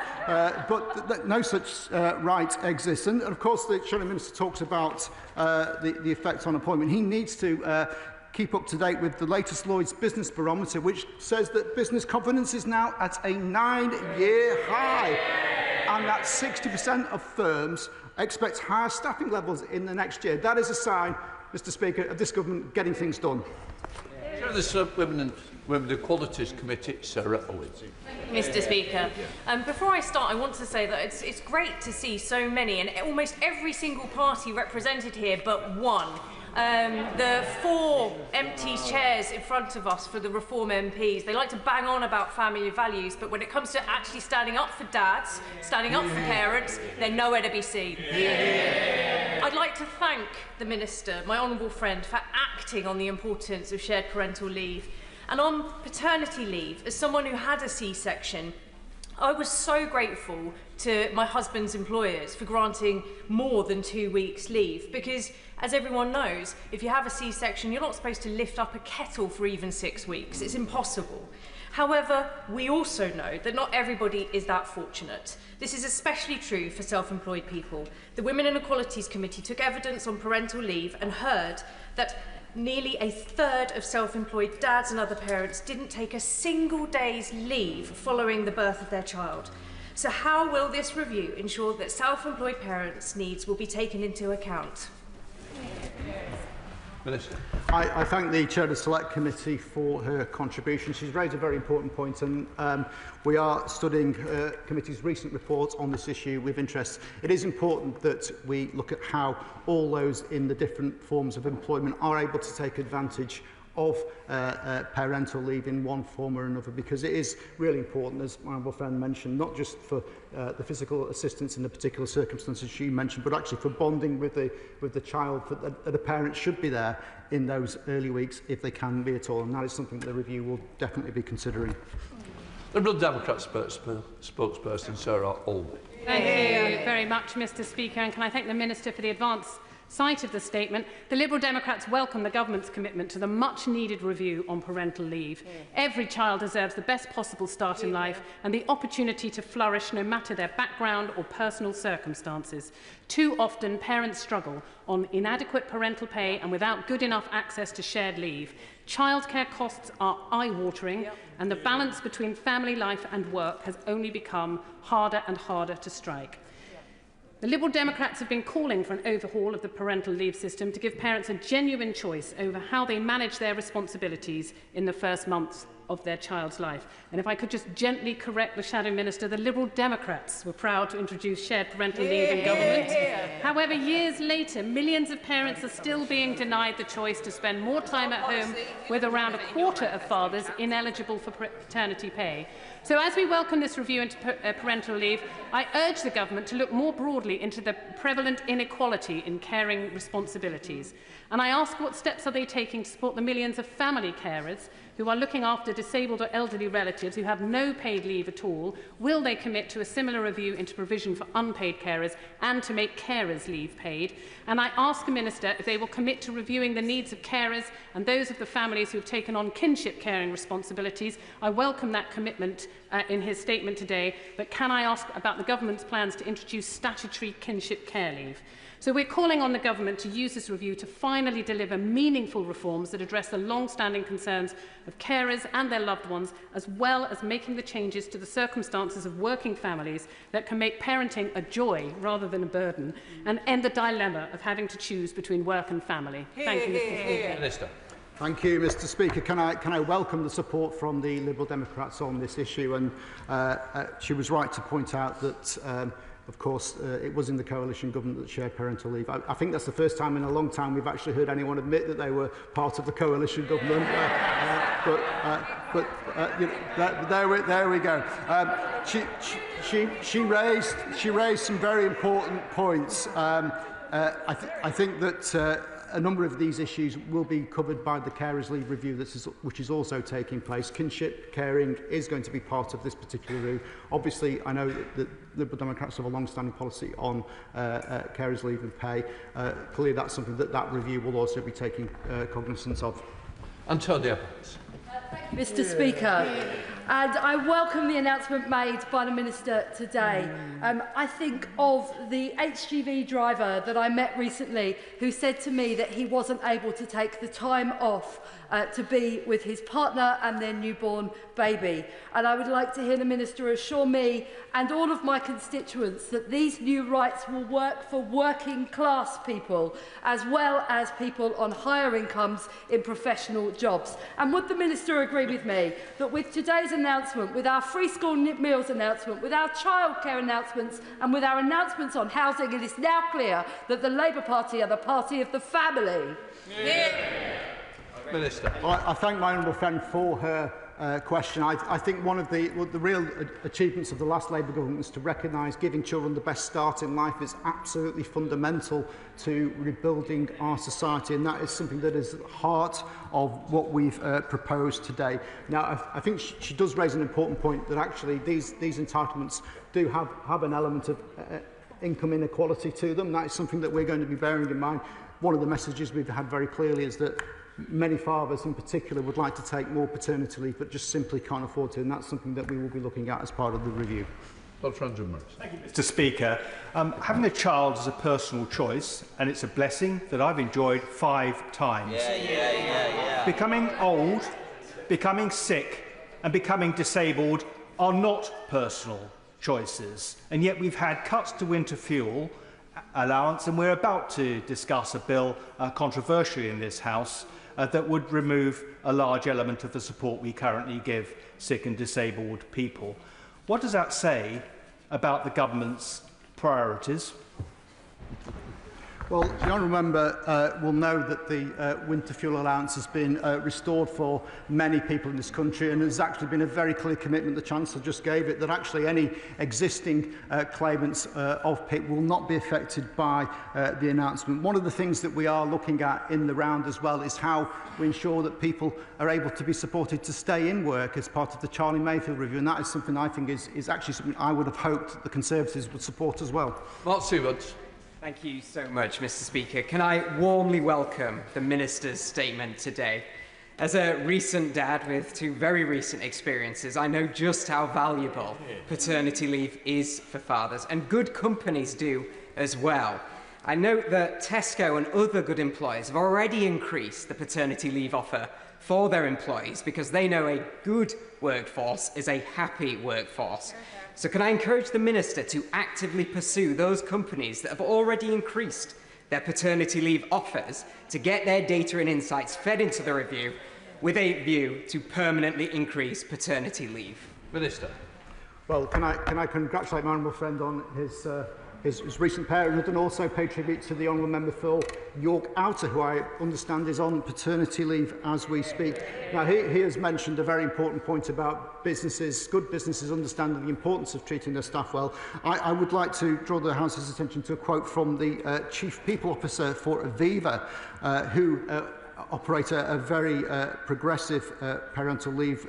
but no such right exists. And of course, the Shadow Minister talks about the effect on employment. He needs to keep up to date with the latest Lloyds Business Barometer, which says that business confidence is now at a 9-year high, and that 60% of firms expect higher staffing levels in the next year. That is a sign, Mr. Speaker, of this government getting things done.
Chair of the Women Equalities Committee, Sarah Owens.
Mr. Speaker, before I start, I want to say that it's great to see so many and almost every single party represented here but one. The 4 empty chairs in front of us for the Reform MPs, they like to bang on about family values, but when it comes to actually standing up for dads, standing up for parents, they're nowhere to be seen. I'd like to thank the Minister, my honourable friend, for acting on the importance of shared parental leave. And on paternity leave, as someone who had a C-section, I was so grateful to my husband's employers for granting more than 2 weeks leave because, as everyone knows, if you have a C-section, you're not supposed to lift up a kettle for even 6 weeks. It's impossible. However, we also know that not everybody is that fortunate. This is especially true for self-employed people. The Women and Equalities Committee took evidence on parental leave and heard that nearly a third of self-employed dads and other parents didn't take a single day's leave following the birth of their child. So how will this review ensure that self-employed parents' needs will be taken into account?
Minister.
I thank the Chair of the Select Committee for her contribution. She's raised a very important point, and we are studying committee's recent reports on this issue with interest. It is important that we look at how all those in the different forms of employment are able to take advantage of parental leave in one form or another, because it is really important, as my honourable friend mentioned, not just for the physical assistance in the particular circumstances she mentioned, but actually for bonding with the child, that the parents should be there in those early weeks if they can be at all, and that is something that the review will definitely be considering.
Liberal Democrat spokesperson Sarah Olby.
Thank you very much, Mr. Speaker, and can I thank the Minister for the advance sight of the statement. The Liberal Democrats welcome the government's commitment to the much-needed review on parental leave. Every child deserves the best possible start in life and the opportunity to flourish no matter their background or personal circumstances. Too often, parents struggle on inadequate parental pay and without good enough access to shared leave. Childcare costs are eye-watering, and the balance between family life and work has only become harder and harder to strike. The Liberal Democrats have been calling for an overhaul of the parental leave system to give parents a genuine choice over how they manage their responsibilities in the first months of their child's life. And if I could just gently correct the Shadow Minister, the Liberal Democrats were proud to introduce shared parental leave in government. However, years later, millions of parents are still being denied the choice to spend more time at home, with around a quarter of fathers ineligible for paternity pay. So as we welcome this review into parental leave, I urge the government to look more broadly into the prevalent inequality in caring responsibilities. And I ask, what steps are they taking to support the millions of family carers who are looking after disabled or elderly relatives who have no paid leave at all? Will they commit to a similar review into provision for unpaid carers and to make carers' leave paid? And I ask the Minister if they will commit to reviewing the needs of carers and those of the families who have taken on kinship caring responsibilities. I welcome that commitment in his statement today, but can I ask about the government's plans to introduce statutory kinship care leave? So we're calling on the government to use this review to finally deliver meaningful reforms that address the long-standing concerns of carers and their loved ones, as well as making the changes to the circumstances of working families that can make parenting a joy rather than a burden, and end the dilemma of having to choose between work and family. Thank you, Mr. Speaker.
Minister.
Thank you, Mr. Speaker. Can I welcome the support from the Liberal Democrats on this issue? And she was right to point out that of course, it was in the coalition government that shared parental leave. I think that's the first time in a long time we've actually heard anyone admit that they were part of the coalition government. You know, there we go. She raised some very important points. I think that a number of these issues will be covered by the Carers Leave review which is also taking place. Kinship caring is going to be part of this particular review. Obviously, I know that the Liberal Democrats have a long-standing policy on Carers Leave and pay. Clearly, that's something that review will also be taking cognizance of.
Antonia.
Mr. Speaker,
And I welcome the announcement made by the Minister today. I think of the HGV driver that I met recently who said to me that he wasn't able to take the time off to be with his partner and their newborn baby. And I would like to hear the Minister assure me and all of my constituents that these new rights will work for working class people as well as people on higher incomes in professional jobs. And would the Minister agree with me that with today's announcement, with our free school meals announcement, with our childcare announcements and with our announcements on housing, it is now clear that the Labour Party are the party of the family?
Minister.
Well, I thank my honourable friend for her question. I think one of the real achievements of the last Labour government is to recognise giving children the best start in life is absolutely fundamental to rebuilding our society, and that is something that is at the heart of what we've proposed today. Now, I think she does raise an important point that actually these entitlements do have an element of income inequality to them. That is something that we're going to be bearing in mind. One of the messages we've had very clearly is that many fathers in particular would like to take more paternity leave but just simply can't afford to, and that's something that we will be looking at as part of the review.
Thank you, Mr. Speaker. Having a child is a personal choice, and it's a blessing that I've enjoyed 5 times. Becoming old, becoming sick and becoming disabled are not personal choices, and yet we've had cuts to winter fuel allowance, and we're about to discuss a bill controversially in this House that would remove a large element of the support we currently give sick and disabled people. What does that say about the government's priorities?
Well, the honourable member will know that the winter fuel allowance has been restored for many people in this country, and there's actually been a very clear commitment, the Chancellor just gave it, that actually any existing claimants of PIP will not be affected by the announcement. One of the things that we are looking at in the round as well is how we ensure that people are able to be supported to stay in work as part of the Charlie Mayfield review, and that is something I think is actually something I would have hoped the Conservatives would support as well.
Mark Seward.
Thank you so much, Mr. Speaker. Can I warmly welcome the Minister's statement today? As a recent dad with 2 very recent experiences, I know just how valuable paternity leave is for fathers, and good companies do as well. I note that Tesco and other good employers have already increased the paternity leave offer for their employees because they know a good workforce is a happy workforce. So can I encourage the Minister to actively pursue those companies that have already increased their paternity leave offers to get their data and insights fed into the review with a view to permanently increase paternity leave? Minister.
Well, can I congratulate my honourable friend on his recent parenthood, and also pay tribute to the honourable member for York Outer, who I understand is on paternity leave as we speak. Now, he has mentioned a very important point about businesses, good businesses understanding the importance of treating their staff well. I would like to draw the House's attention to a quote from the Chief People Officer for Aviva, who operate a very progressive parental leave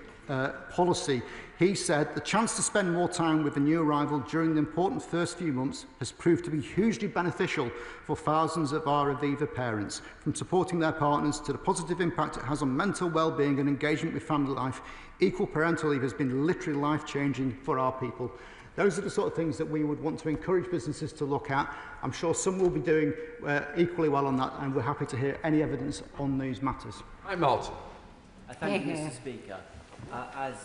policy. He said, "The chance to spend more time with the new arrival during the important first few months has proved to be hugely beneficial for thousands of our Aviva parents. From supporting their partners to the positive impact it has on mental well-being and engagement with family life, equal parental leave has been literally life-changing for our people." Those are the sort of things that we would want to encourage businesses to look at. I'm sure some will be doing equally well on that, and we're happy to hear any evidence on these matters.
Hi, Martin.
Thank you, Mr. Speaker. As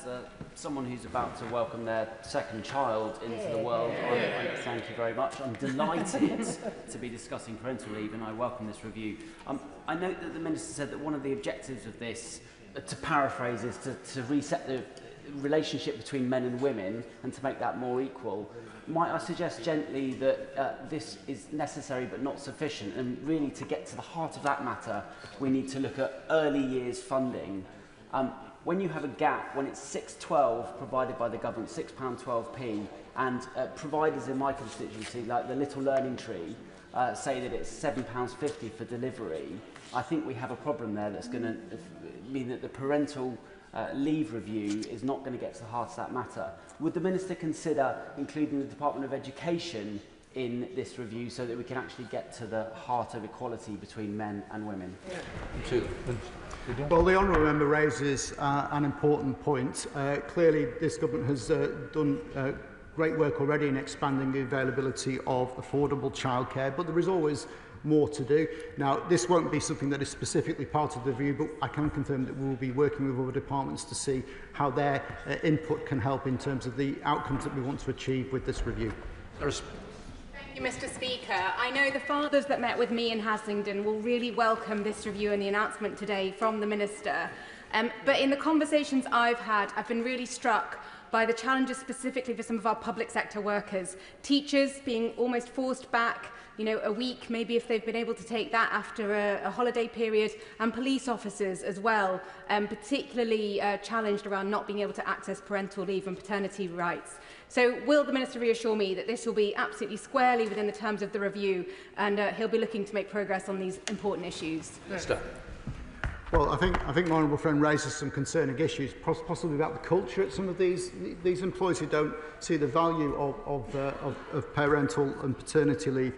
someone who's about to welcome their second child into the world, thank you very much. I'm delighted to be discussing parental leave, and I welcome this review. I note that the Minister said that one of the objectives of this, to paraphrase, is to reset the relationship between men and women and to make that more equal. Might I suggest gently that this is necessary but not sufficient, and really to get to the heart of that matter, we need to look at early years funding. When you have a gap, when it's £6.12 provided by the government, £6.12p, and providers in my constituency, like the Little Learning Tree, say that it's £7.50 for delivery, I think we have a problem there that's going to mean that the parental leave review is not going to get to the heart of that matter. Would the Minister consider including the Department of Education in this review so that we can actually get to the heart of equality between men and women?
Well, the honourable member raises an important point. Clearly, this government has done great work already in expanding the availability of affordable childcare, but there is always more to do. Now, this won't be something that is specifically part of the review, but I can confirm that we will be working with other departments to see how their input can help in terms of the outcomes that we want to achieve with this review.
Thank you, Mr. Speaker. I know the fathers that met with me in Haslingden will really welcome this review and the announcement today from the Minister. But in the conversations I've had, I've been really struck by the challenges specifically for some of our public sector workers. Teachers being almost forced back, a week, maybe if they've been able to take that after a holiday period, and police officers as well, particularly challenged around not being able to access parental leave and paternity rights. So will the Minister reassure me that this will be absolutely squarely within the terms of the review, and he'll be looking to make progress on these important issues?
Minister.
Well, I think my honourable friend raises some concerning issues, possibly about the culture at some of these employees who don't see the value of parental and paternity leave.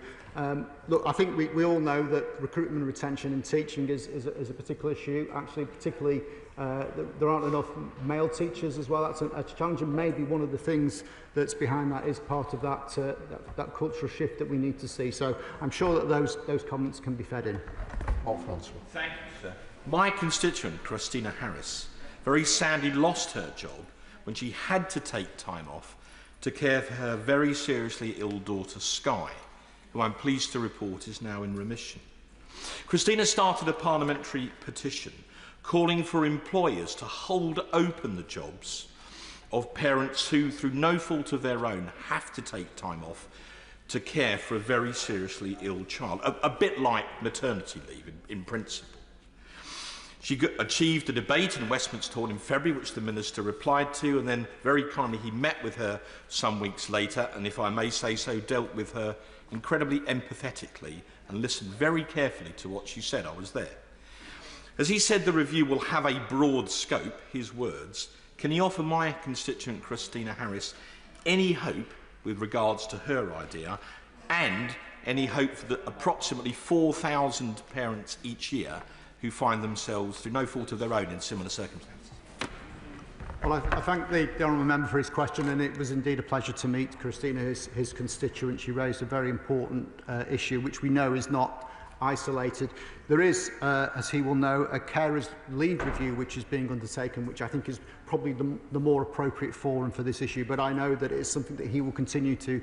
Look, I think we all know that recruitment and retention in teaching is a particular issue. Actually, particularly, there aren't enough male teachers as well. That's a challenge, and maybe one of the things that's behind that is part of that cultural shift that we need to see. So I'm sure that those comments can be fed in.
Thank you, sir. My constituent, Christina Harris, very sadly lost her job when she had to take time off to care for her very seriously ill daughter, Sky, who I'm pleased to report is now in remission. Christina started a parliamentary petition calling for employers to hold open the jobs of parents who, through no fault of their own, have to take time off to care for a very seriously ill child, a bit like maternity leave in principle. She achieved a debate in Westminster Hall in February, which the Minister replied to, and then very kindly he met with her some weeks later, and if I may say so, dealt with her incredibly empathetically and listened very carefully to what she said. I was there. As he said the review will have a broad scope, his words, can he offer my constituent Christina Harris any hope with regards to her idea, and any hope for the approximately 4,000 parents each year who find themselves, through no fault of their own, in similar circumstances?
Well, I thank the honourable member for his question, and it was indeed a pleasure to meet Christina, his constituent. She raised a very important issue, which we know is not isolated. There is, as he will know, a carers leave review which is being undertaken, which I think is probably the more appropriate forum for this issue, but I know that it is something that he will continue to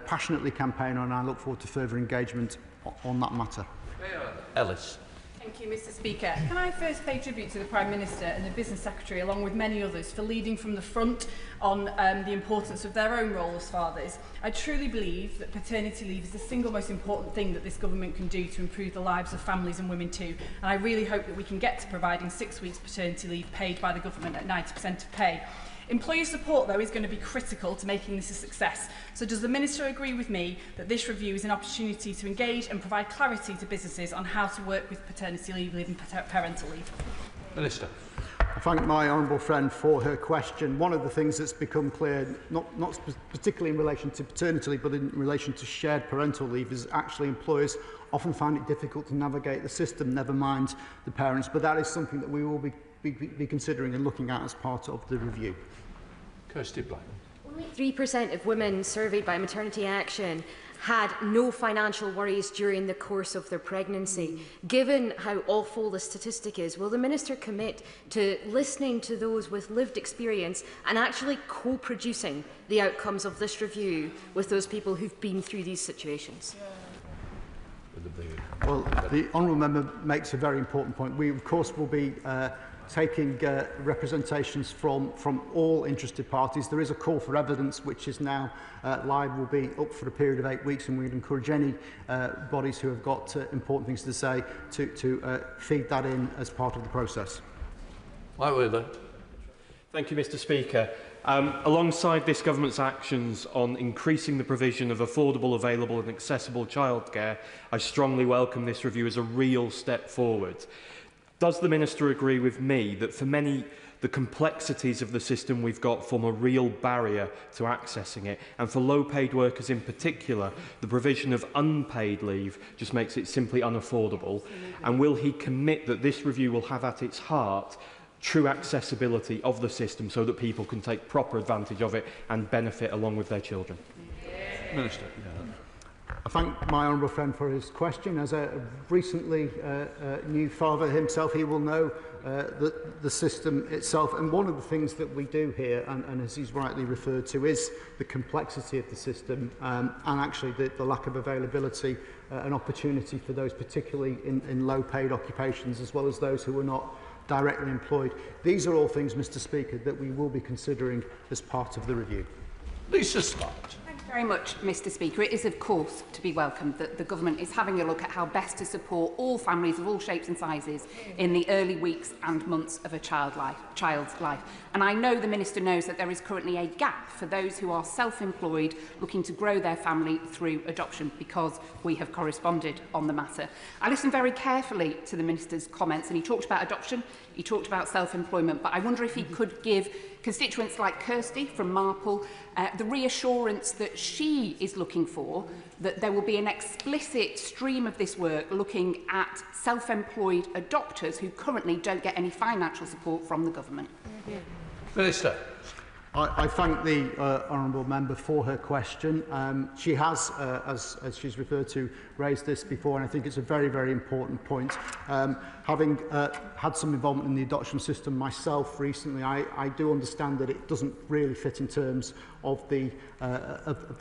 passionately campaign on, and I look forward to further engagement on that matter.
Ellis.
Thank you, Mr. Speaker. Can I first pay tribute to the Prime Minister and the Business Secretary, along with many others, for leading from the front on the importance of their own role as fathers. I truly believe that paternity leave is the single most important thing that this government can do to improve the lives of families and women too. And I really hope that we can get to providing 6 weeks paternity leave paid by the government at 90% of pay. Employer support, though, is going to be critical to making this a success. So does the Minister agree with me that this review is an opportunity to engage and provide clarity to businesses on how to work with paternity leave and parental leave?
Minister.
I thank my honourable friend for her question. One of the things that's become clear, not particularly in relation to paternity leave, but in relation to shared parental leave, is actually employers often find it difficult to navigate the system, never mind the parents. But that is something that we will be considering and looking at as part of the review.
Kirsty Black.
Only 3% of women surveyed by Maternity Action had no financial worries during the course of their pregnancy. Given how awful the statistic is, will the Minister commit to listening to those with lived experience and actually co-producing the outcomes of this review with those people who've been through these situations?
Well, the honourable member makes a very important point. We, of course, will be taking representations from all interested parties. There is a call for evidence which is now live, will be up for a period of 8 weeks, and we'd encourage any bodies who have got important things to say to feed that in as part of the process.
Thank you, Mr. Speaker. Alongside this government's actions on increasing the provision of affordable, available and accessible childcare, I strongly welcome this review as a real step forward. Does the Minister agree with me that for many, the complexities of the system we've got form a real barrier to accessing it, and for low-paid workers in particular, the provision of unpaid leave just makes it simply unaffordable? And will he commit that this review will have at its heart true accessibility of the system so that people can take proper advantage of it and benefit along with their children?
Minister.
I thank my honourable friend for his question. As a recently new father himself, he will know the system itself. And one of the things that we do here, and as he's rightly referred to, is the complexity of the system and actually the lack of availability and opportunity for those particularly in low-paid occupations, as well as those who are not directly employed. These are all things, Mr Speaker, that we will be considering as part of the review.
Lisa Scott.
Thank you very much, Mr Speaker. It is, of course, to be welcomed that the Government is having a look at how best to support all families of all shapes and sizes in the early weeks and months of a child's life. And I know the Minister knows that there is currently a gap for those who are self-employed looking to grow their family through adoption, because we have corresponded on the matter. I listened very carefully to the Minister's comments, and he talked about adoption, he talked about self-employment, but I wonder if he could give constituents like Kirsty from Marple the reassurance that she is looking for, that there will be an explicit stream of this work looking at self-employed adopters who currently don't get any financial support from the Government.
Minister.
I thank the honourable member for her question. She has, as she's referred to, raised this before, and I think it's a very, very important point. Having had some involvement in the adoption system myself recently, I do understand that it doesn't really fit in terms of the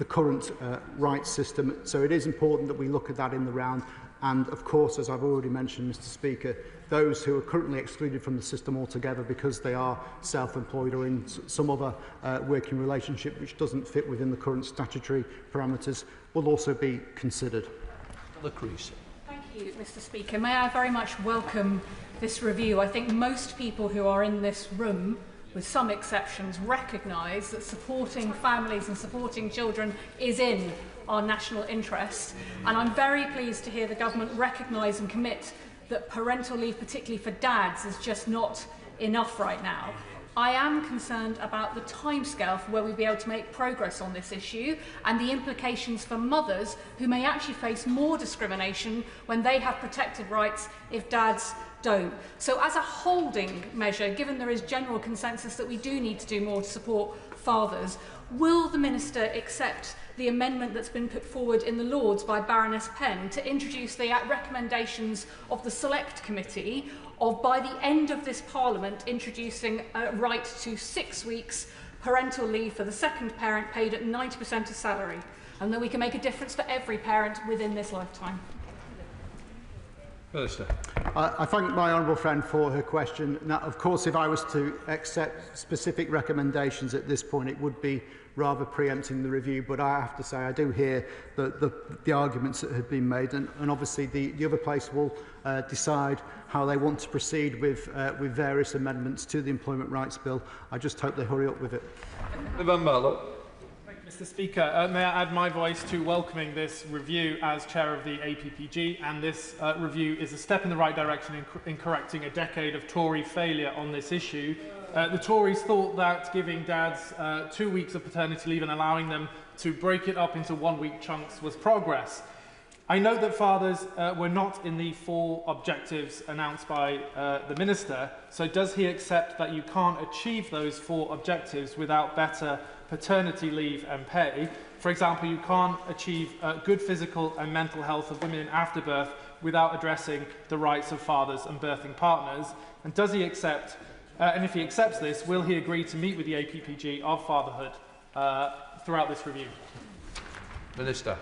current rights system. So it is important that we look at that in the round. And of course, as I've already mentioned, Mr Speaker, those who are currently excluded from the system altogether because they are self-employed or in some other working relationship which doesn't fit within the current statutory parameters will also be considered.
Thank you, Mr Speaker. May I very much welcome this review. I think most people who are in this room, with some exceptions, recognise that supporting families and supporting children is in our national interest. And I'm very pleased to hear the Government recognise and commit that parental leave, particularly for dads, is just not enough right now. I am concerned about the timescale for where we'll be able to make progress on this issue and the implications for mothers who may actually face more discrimination when they have protected rights if dads don't. So as a holding measure, given there is general consensus that we do need to do more to support fathers, will the Minister accept the amendment that's been put forward in the Lords by Baroness Penn to introduce the recommendations of the Select Committee of, by the end of this Parliament, introducing a right to 6 weeks parental leave for the second parent paid at 90% of salary, and that we can make a difference for every parent within this lifetime?
Minister.
I thank my honourable friend for her question. Now, of course, if I was to accept specific recommendations at this point, it would be rather preempting the review, but I have to say I do hear the arguments that have been made, and obviously the other place will decide how they want to proceed with various amendments to the Employment Rights Bill. I just hope they hurry up with it.
Mr Speaker, may I add my voice to welcoming this review as chair of the APPG, and this review is a step in the right direction in correcting a decade of Tory failure on this issue. The Tories thought that giving dads 2 weeks of paternity leave and allowing them to break it up into 1-week chunks was progress. I note that fathers were not in the 4 objectives announced by the Minister, so does he accept that you can't achieve those 4 objectives without better paternity leave and pay? For example, you can't achieve good physical and mental health of women in afterbirth without addressing the rights of fathers and birthing partners. And does he accept, and if he accepts this, will he agree to meet with the APPG of fatherhood throughout this review?
Minister.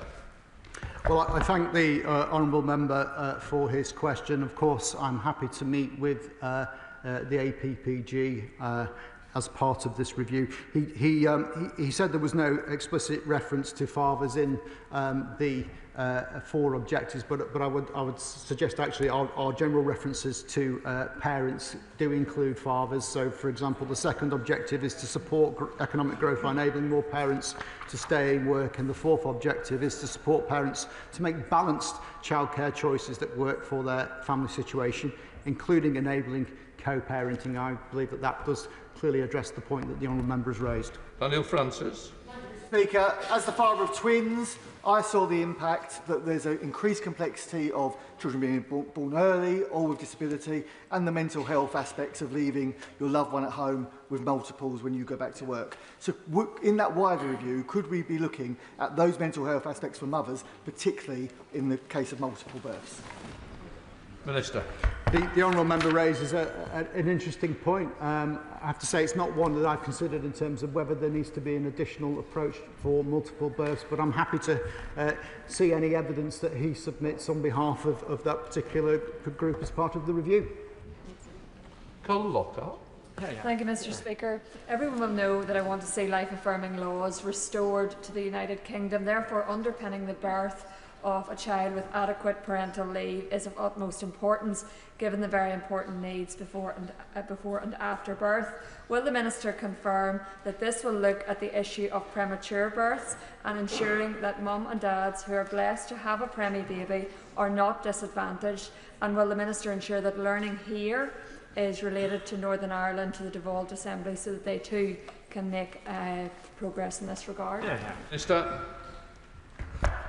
Well, I thank the honourable member for his question. Of course, I'm happy to meet with the APPG as part of this review. He said there was no explicit reference to fathers in the 4 objectives, but I would suggest actually our general references to parents do include fathers. So, for example, the second objective is to support economic growth by enabling more parents to stay in work, and the fourth objective is to support parents to make balanced childcare choices that work for their family situation, including enabling co-parenting. I believe that does clearly address the point that the honourable member has raised.
Daniel Francis.
Speaker, as the father of twins, I saw the impact that there's an increased complexity of children being born early or with disability, and the mental health aspects of leaving your loved one at home with multiples when you go back to work. So in that wider review, could we be looking at those mental health aspects for mothers, particularly in the case of multiple births?
Minister.
The honourable member raises an interesting point. I have to say it's not one that I've considered in terms of whether there needs to be an additional approach for multiple births, but I'm happy to see any evidence that he submits on behalf of that particular group as part of the review.
Colin Lockhart.
Thank you, Mr. Speaker. Everyone will know that I want to see life-affirming laws restored to the United Kingdom. Therefore, underpinning the birth of a child with adequate parental leave is of utmost importance, given the very important needs before and after birth. Will the Minister confirm that this will look at the issue of premature births and ensuring that mum and dads who are blessed to have a preemie baby are not disadvantaged? And will the Minister ensure that learning here is related to Northern Ireland, to the devolved Assembly, so that they too can make progress in this regard?
Minister.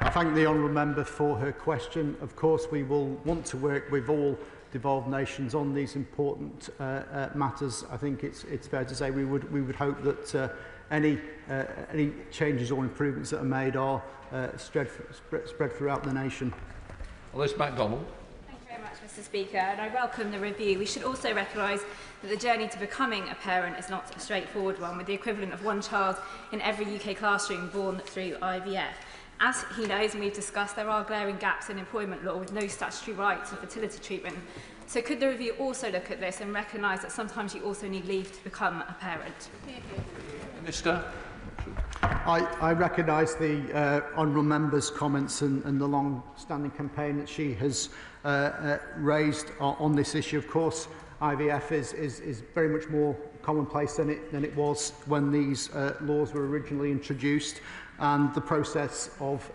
I thank the honourable member for her question. Of course, we will want to work with all devolved nations on these important matters. I think it's fair to say we would hope that any changes or improvements that are made are spread throughout the nation.
Alice MacDonald.
Thank you very much, Mr. Speaker, and I welcome the review. We should also recognise that the journey to becoming a parent is not a straightforward one, with the equivalent of one child in every UK classroom born through IVF. As he knows, and we've discussed, there are glaring gaps in employment law with no statutory rights to fertility treatment. So could the review also look at this and recognise that sometimes you also need leave to become a parent?
Minister.
I recognise the honourable member's comments and the long-standing campaign that she has raised on this issue. Of course, IVF is very much more commonplace than it was when these laws were originally introduced. And the process of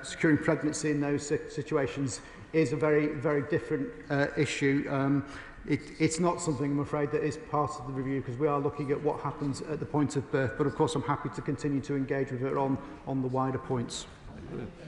securing pregnancy in those situations is a very, very different issue. It's not something, I'm afraid, that is part of the review, because we are looking at what happens at the point of birth. But of course, I'm happy to continue to engage with her on the wider points.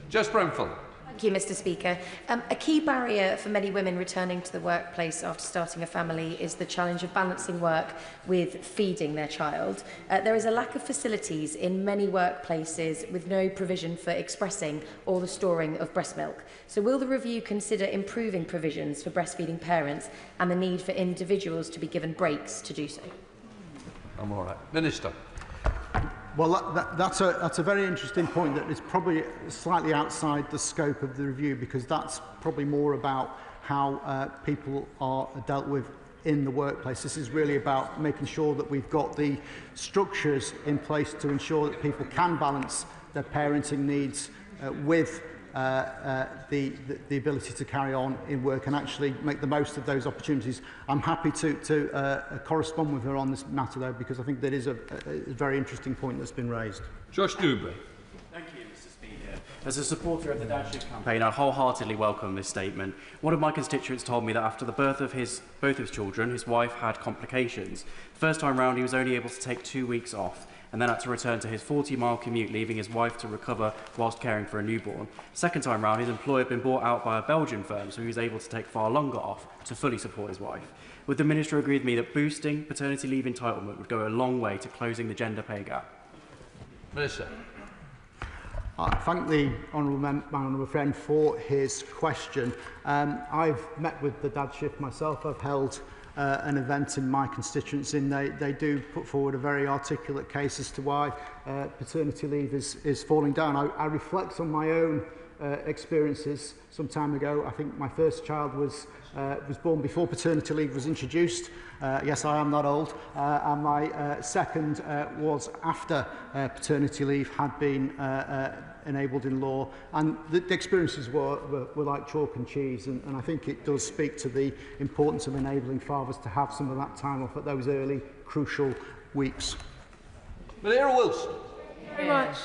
Jess Brownfield.
Thank you, Mr. Speaker. A key barrier for many women returning to the workplace after starting a family is the challenge of balancing work with feeding their child. There is a lack of facilities in many workplaces with no provision for expressing or the storing of breast milk. So will the review consider improving provisions for breastfeeding parents and the need for individuals to be given breaks to do so?
I'm all right. Minister.
Well, that's a very interesting point that is probably slightly outside the scope of the review, because that's probably more about how people are dealt with in the workplace. This is really about making sure that we've got the structures in place to ensure that people can balance their parenting needs with the ability to carry on in work and actually make the most of those opportunities. I'm happy to correspond with her on this matter, though, because I think that is a very interesting point that's been raised.
Josh Dewberry.
Thank you, Mr. Speaker. As a supporter of the Dad Shift campaign, I wholeheartedly welcome this statement. One of my constituents told me that after the birth of both his children, his wife had complications. The first time round, he was only able to take 2 weeks off, and then had to return to his 40-mile commute, leaving his wife to recover whilst caring for a newborn. Second time round, his employer had been bought out by a Belgian firm, so he was able to take far longer off to fully support his wife. Would the Minister agree with me that boosting paternity leave entitlement would go a long way to closing the gender pay gap?
Minister.
I thank the honourable friend for his question. I've met with the Dad Shift myself. I've held an event in my constituency, and they do put forward a very articulate case as to why paternity leave is falling down. I reflect on my own experiences some time ago. I think my first child was born before paternity leave was introduced. Yes, I am not old. And my second was after paternity leave had been enabled in law. And the experiences were like chalk and cheese. And I think it does speak to the importance of enabling fathers to have some of that time off at those early, crucial weeks.
Madeira Wilson.
Very much,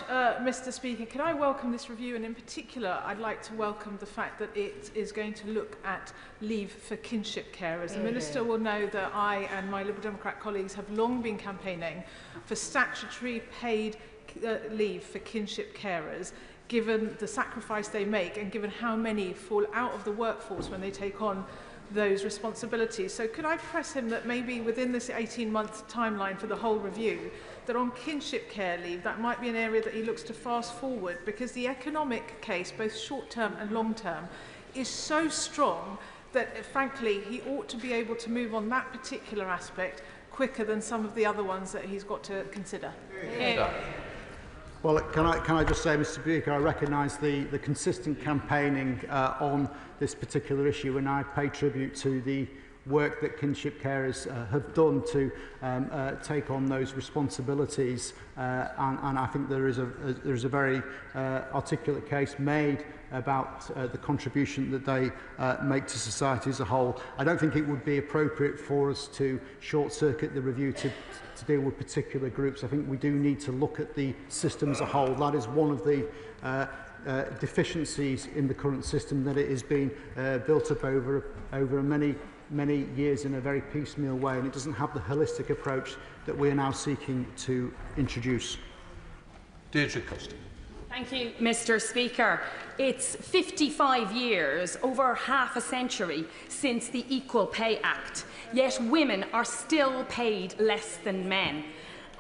Mr. Speaker. Can I welcome this review, and in particular I'd like to welcome the fact that it is going to look at leave for kinship carers. The Minister will know that I and my Liberal Democrat colleagues have long been campaigning for statutory paid leave for kinship carers, given the sacrifice they make and given how many fall out of the workforce when they take on those responsibilities. So could I press him that maybe within this 18-month timeline for the whole review, that on kinship care leave, that might be an area that he looks to fast forward, because the economic case, both short-term and long-term, is so strong that, frankly, he ought to be able to move on that particular aspect quicker than some of the other ones that he's got to consider.
Yeah. Well, can I just say, Mr. Speaker, I recognise the consistent campaigning on this particular issue, and I pay tribute to the work that kinship carers have done to take on those responsibilities, and I think there is a very articulate case made about the contribution that they make to society as a whole. I don't think it would be appropriate for us to short-circuit the review to deal with particular groups. I think we do need to look at the system as a whole. That is one of the deficiencies in the current system, that it has been built up over many years in a very piecemeal way, and it doesn't have the holistic approach that we are now seeking to introduce.
Deirdre Custin.
Thank you, Mr. Speaker. It's 55 years, over half a century, since the Equal Pay Act, yet women are still paid less than men.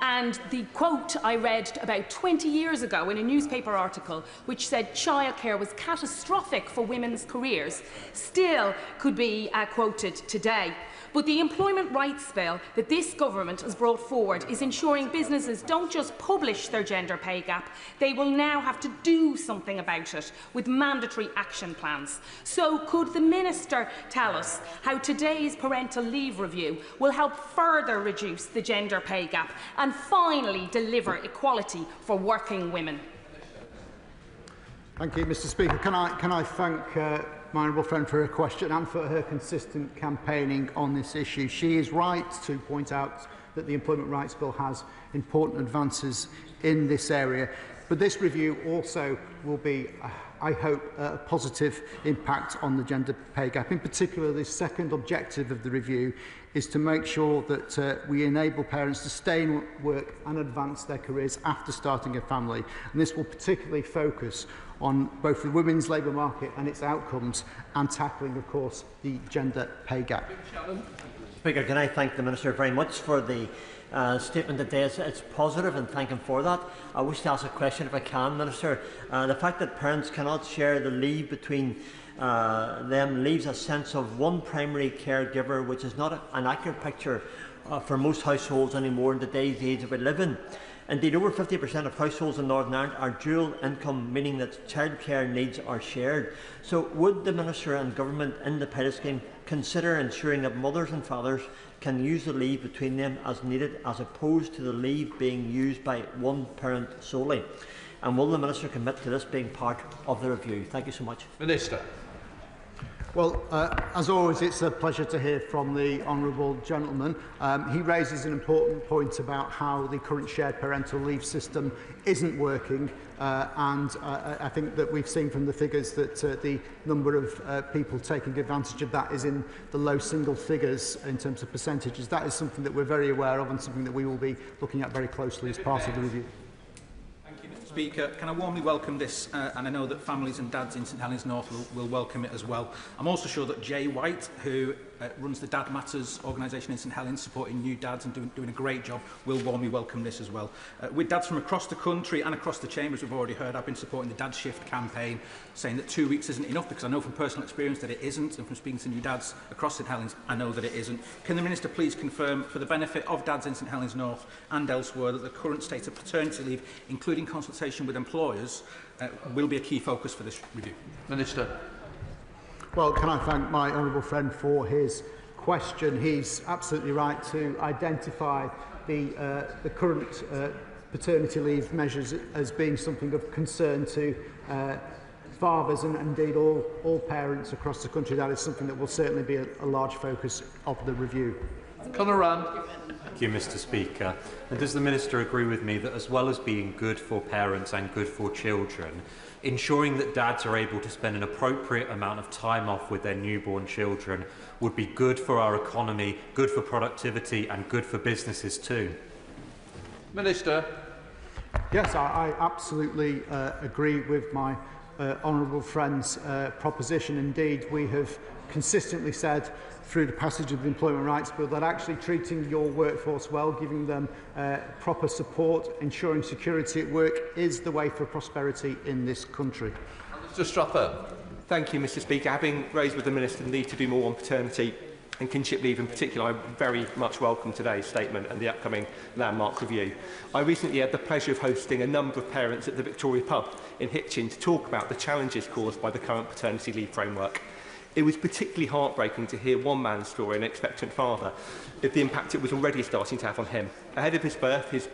And the quote I read about 20 years ago in a newspaper article, which said childcare was catastrophic for women's careers, still could be quoted today. But the employment rights bill that this government has brought forward is ensuring businesses don't just publish their gender pay gap, they will now have to do something about it with mandatory action plans. So could the Minister tell us how today's parental leave review will help further reduce the gender pay gap and finally deliver equality for working women?
Thank you, Mr. Speaker. Can I thank my honourable friend for her question and for her consistent campaigning on this issue. She is right to point out that the Employment Rights Bill has important advances in this area, but this review also will be, I hope, a positive impact on the gender pay gap. In particular, the second objective of the review is to make sure that we enable parents to stay in work and advance their careers after starting a family. And this will particularly focus on both the women's labour market and its outcomes, and tackling, of course, the gender pay gap.
Speaker, can I thank the Minister very much for the statement today. It's positive, and thank him for that. I wish to ask a question, if I can, Minister. The fact that parents cannot share the leave between them leaves a sense of one primary caregiver, which is not an accurate picture for most households anymore in today's age that we live in. Indeed, over 50% of households in Northern Ireland are dual income, meaning that childcare needs are shared. So would the Minister and Government in the pilot scheme consider ensuring that mothers and fathers can use the leave between them as needed, as opposed to the leave being used by one parent solely? And will the Minister commit to this being part of the review? Thank you so much.
Minister.
Well, as always, it's a pleasure to hear from the honourable gentleman. He raises an important point about how the current shared parental leave system isn't working, and I think that we've seen from the figures that the number of people taking advantage of that is in the low single figures in terms of percentages. That is something that we're very aware of and something that we will be looking at very closely as part of the review.
Speaker, can I warmly welcome this, and I know that families and dads in St Helens North will welcome it as well. I'm also sure that Jay White, who runs the Dad Matters organisation in St Helens, supporting new dads and doing a great job, will warmly welcome this as well. With dads from across the country and across the chambers, we've already heard, I've been supporting the Dad Shift campaign, saying that 2 weeks isn't enough, because I know from personal experience that it isn't, and from speaking to new dads across St Helens, I know that it isn't. Can the Minister please confirm, for the benefit of dads in St Helens North and elsewhere, that the current state of paternity leave, including consultation with employers, will be a key focus for this review?
Minister.
Well, can I thank my honourable friend for his question. He's absolutely right to identify the current paternity leave measures as being something of concern to fathers and indeed all parents across the country. That is something that will certainly be a large focus of the review.
Conor Rand.
Thank you, Mr. Speaker. And does the Minister agree with me that as well as being good for parents and good for children, ensuring that dads are able to spend an appropriate amount of time off with their newborn children would be good for our economy, good for productivity and good for businesses too?
Minister.
Yes, I absolutely agree with my honourable friend's proposition. Indeed, we have consistently said through the passage of the Employment Rights Bill that actually treating your workforce well, giving them proper support, ensuring security at work is the way for prosperity in this country.
Mr. Strapper.
Thank you, Mr. Speaker. Having raised with the Minister the need to do more on paternity and kinship leave in particular, I very much welcome today's statement and the upcoming landmark review. I recently had the pleasure of hosting a number of parents at the Victoria Pub in Hitchin to talk about the challenges caused by the current paternity leave framework. It was particularly heartbreaking to hear one man's story, an expectant father, of the impact it was already starting to have on him. Ahead of his birth, his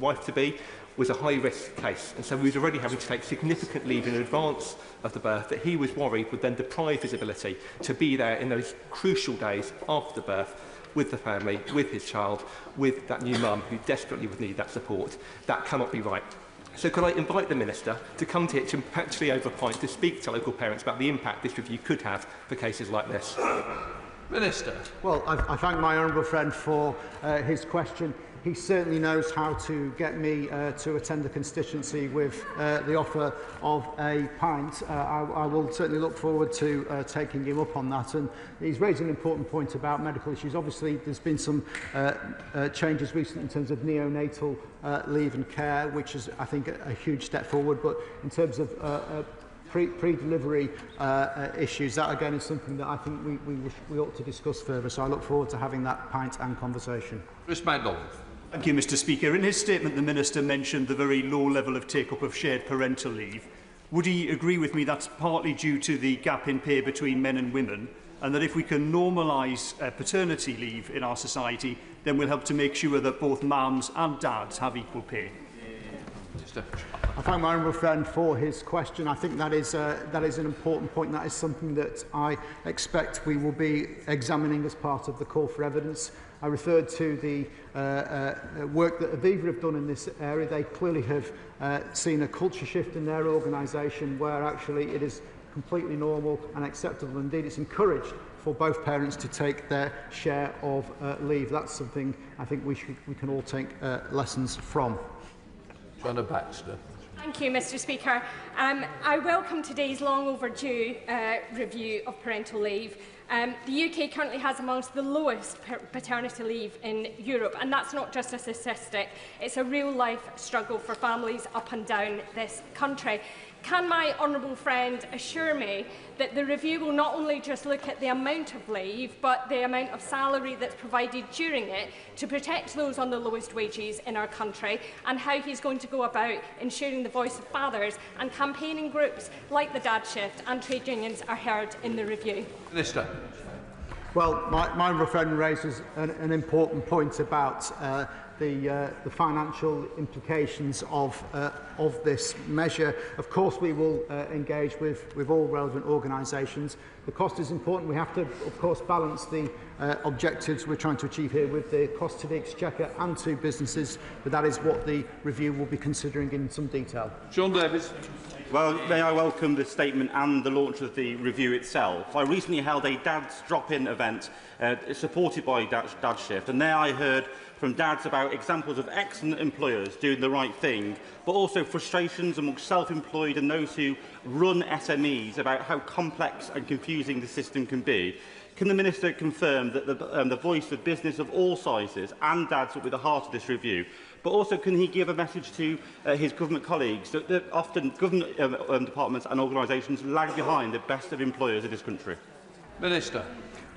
wife-to-be was a high-risk case, and so he was already having to take significant leave in advance of the birth that he was worried would then deprive his ability to be there in those crucial days after the birth with the family, with his child, with that new mum who desperately would need that support. That cannot be right. So could I invite the Minister to come to Hitchin perpetually over pint to speak to local parents about the impact this review could have for cases like this?
Minister.
Well, I thank my honourable friend for his question. He certainly knows how to get me to attend the constituency with the offer of a pint. I will certainly look forward to taking him up on that. And he's raised an important point about medical issues. Obviously, there's been some changes recently in terms of neonatal leave and care, which is, I think, a huge step forward. But in terms of pre-delivery issues, that again is something that I think we ought to discuss further. So I look forward to having that pint and conversation.
Chris MacDonald.
Thank you, Mr. Speaker. In his statement, the Minister mentioned the very low level of take-up of shared parental leave. Would he agree with me that's partly due to the gap in pay between men and women, and that if we can normalise paternity leave in our society, then we'll help to make sure that both mums and dads have equal pay?
I thank my honourable friend for his question. I think that is an important point. That is something that I expect we will be examining as part of the call for evidence. I referred to the work that Aviva have done in this area. They clearly have seen a culture shift in their organisation where actually it is completely normal and acceptable. Indeed, it's encouraged for both parents to take their share of leave. That's something I think we can all take lessons from.
Joanna Baxter.
Thank you, Mr. Speaker. I welcome today's long overdue review of parental leave. The UK currently has amongst the lowest paternity leave in Europe, and that's not just a statistic, it's a real-life struggle for families up and down this country. Can my honourable friend assure me that the review will not only just look at the amount of leave, but the amount of salary that's provided during it to protect those on the lowest wages in our country, and how he's going to go about ensuring the voice of fathers and campaigning groups like the Dad Shift and trade unions are heard in the review?
Minister.
Well, my honourable friend raises an important point about the financial implications of this measure. Of course, we will engage with all relevant organisations. The cost is important. We have to, of course, balance the objectives we're trying to achieve here with the cost to the Exchequer and to businesses, but that is what the review will be considering in some detail.
Sean Davis.
Well, may I welcome the statement and the launch of the review itself. I recently held a Dad's Drop-In event supported by Dad Shift, and there I heard from dads about examples of excellent employers doing the right thing, but also frustrations amongst self-employed and those who run SMEs about how complex and confusing the system can be. Can the Minister confirm that the voice of business of all sizes and dads will be the heart of this review? But also, can he give a message to his government colleagues that often government departments and organisations lag behind the best of employers in this country?
Minister.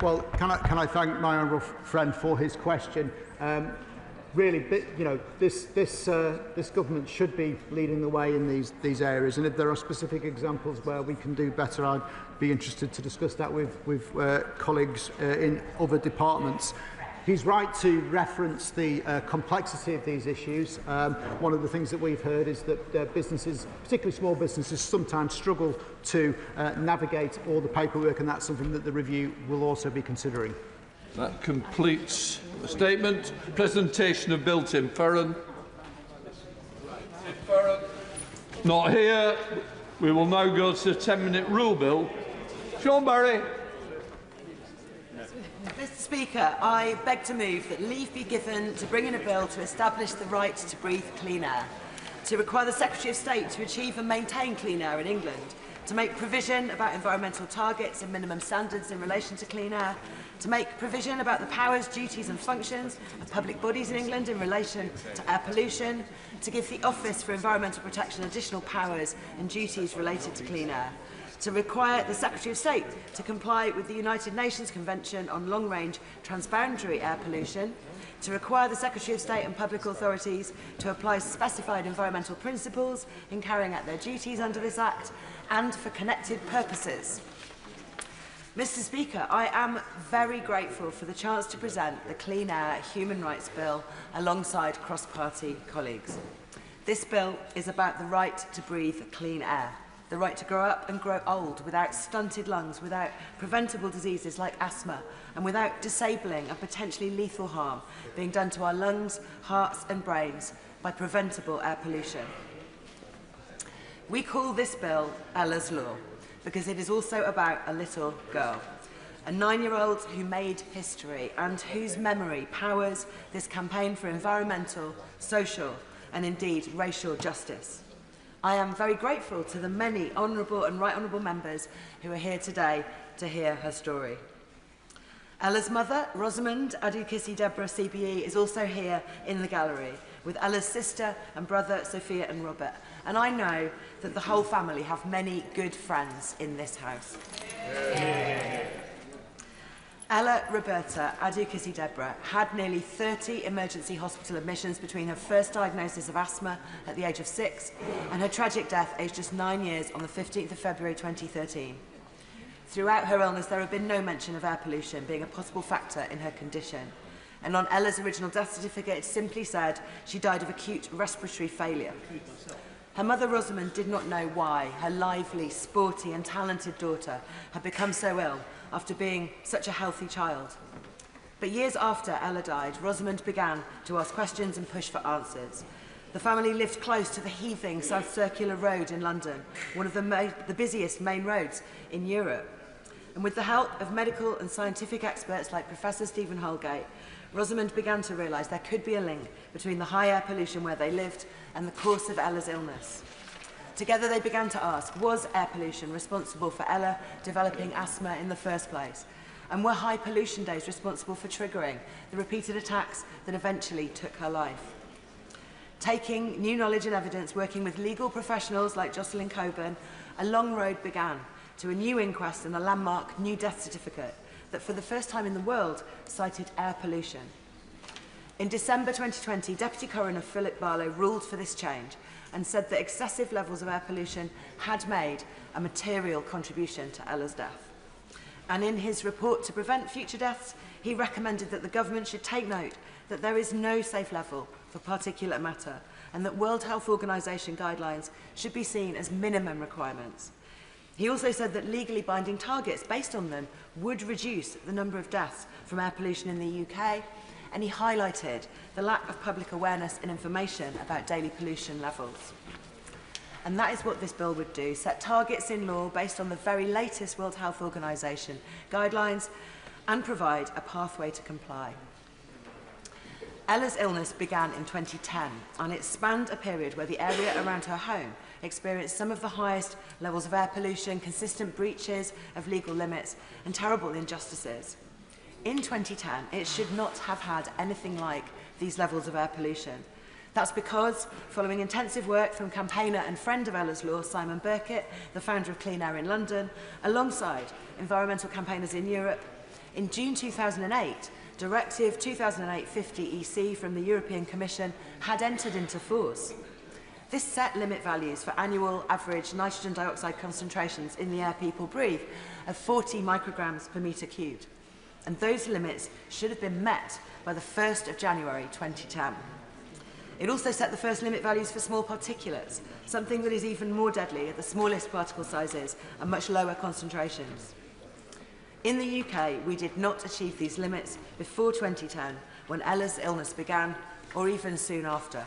Well, can I thank my honourable friend for his question? Really, you know, this government should be leading the way in these areas, and if there are specific examples where we can do better, I'd be interested to discuss that with colleagues in other departments. He's right to reference the complexity of these issues. One of the things that we've heard is that businesses, particularly small businesses, sometimes struggle to navigate all the paperwork, and that's something that the review will also be considering.
That completes the statement. Presentation of Bill Tim Farron. Not here. We will now go to the 10-minute rule bill. Sean Barry.
Mr Speaker, I beg to move that leave be given to bring in a bill to establish the right to breathe clean air, to require the Secretary of State to achieve and maintain clean air in England, to make provision about environmental targets and minimum standards in relation to clean air, to make provision about the powers, duties and functions of public bodies in England in relation to air pollution, to give the Office for Environmental Protection additional powers and duties related to clean air, to require the Secretary of State to comply with the United Nations Convention on Long-Range Transboundary Air Pollution, to require the Secretary of State and public authorities to apply specified environmental principles in carrying out their duties under this Act, and for connected purposes. Mr Speaker, I am very grateful for the chance to present the Clean Air Human Rights Bill alongside cross-party colleagues. This bill is about the right to breathe clean air, the right to grow up and grow old without stunted lungs, without preventable diseases like asthma, and without disabling and potentially lethal harm being done to our lungs, hearts and brains by preventable air pollution. We call this bill Ella's Law because it is also about a little girl, a 9-year-old who made history and whose memory powers this campaign for environmental, social and indeed racial justice. I am very grateful to the many honourable and right honourable members who are here today to hear her story. Ella's mother, Rosamond Adukisi-Deborah CBE, is also here in the gallery with Ella's sister and brother, Sophia and Robert. And I know that the whole family have many good friends in this house. Ella Roberta Adukisi-Deborah had nearly 30 emergency hospital admissions between her first diagnosis of asthma at the age of 6 and her tragic death aged just 9 years on the 15th of February 2013. Throughout her illness, there had been no mention of air pollution being a possible factor in her condition. And on Ella's original death certificate, it simply said she died of acute respiratory failure. Her mother, Rosamond, did not know why her lively, sporty and talented daughter had become so ill after being such a healthy child. But years after Ella died, Rosamond began to ask questions and push for answers. The family lived close to the heaving South Circular Road in London, one of the busiest main roads in Europe. And with the help of medical and scientific experts like Professor Stephen Holgate, Rosamond began to realise there could be a link between the high air pollution where they lived and the course of Ella's illness. Together they began to ask, was air pollution responsible for Ella developing asthma in the first place? And were high pollution days responsible for triggering the repeated attacks that eventually took her life? Taking new knowledge and evidence, working with legal professionals like Jocelyn Coburn, a long road began to a new inquest and a landmark new death certificate that for the first time in the world cited air pollution. In December 2020, Deputy Coroner Philip Barlow ruled for this change and said that excessive levels of air pollution had made a material contribution to Ella's death. And in his report to prevent future deaths, he recommended that the government should take note that there is no safe level for particulate matter and that World Health Organization guidelines should be seen as minimum requirements. He also said that legally binding targets based on them would reduce the number of deaths from air pollution in the UK, and he highlighted the lack of public awareness and information about daily pollution levels. And that is what this bill would do, set targets in law based on the very latest World Health Organization guidelines and provide a pathway to comply. Ella's illness began in 2010, and it spanned a period where the area around her home experienced some of the highest levels of air pollution, consistent breaches of legal limits, and terrible injustices. In 2010, it should not have had anything like these levels of air pollution. That's because, following intensive work from campaigner and friend of Ella's Law, Simon Burkitt, the founder of Clean Air in London, alongside environmental campaigners in Europe, in June 2008, Directive 2008-50-EC from the European Commission had entered into force. This set limit values for annual average nitrogen dioxide concentrations in the air people breathe of 40 micrograms per metre cubed. And those limits should have been met by the 1st of January 2010. It also set the first limit values for small particulates, something that is even more deadly at the smallest particle sizes and much lower concentrations. In the UK, we did not achieve these limits before 2010, when Ella's illness began, or even soon after.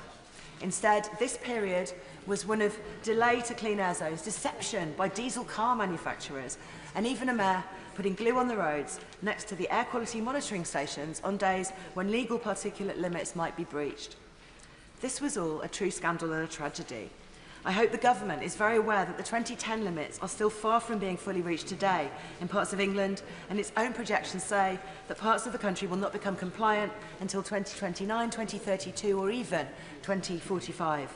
Instead, this period was one of delay to clean air zones, deception by diesel car manufacturers, and even a mayor putting glue on the roads next to the air quality monitoring stations on days when legal particulate limits might be breached. This was all a true scandal and a tragedy. I hope the government is very aware that the 2010 limits are still far from being fully reached today in parts of England, and its own projections say that parts of the country will not become compliant until 2029, 2032 or even 2045.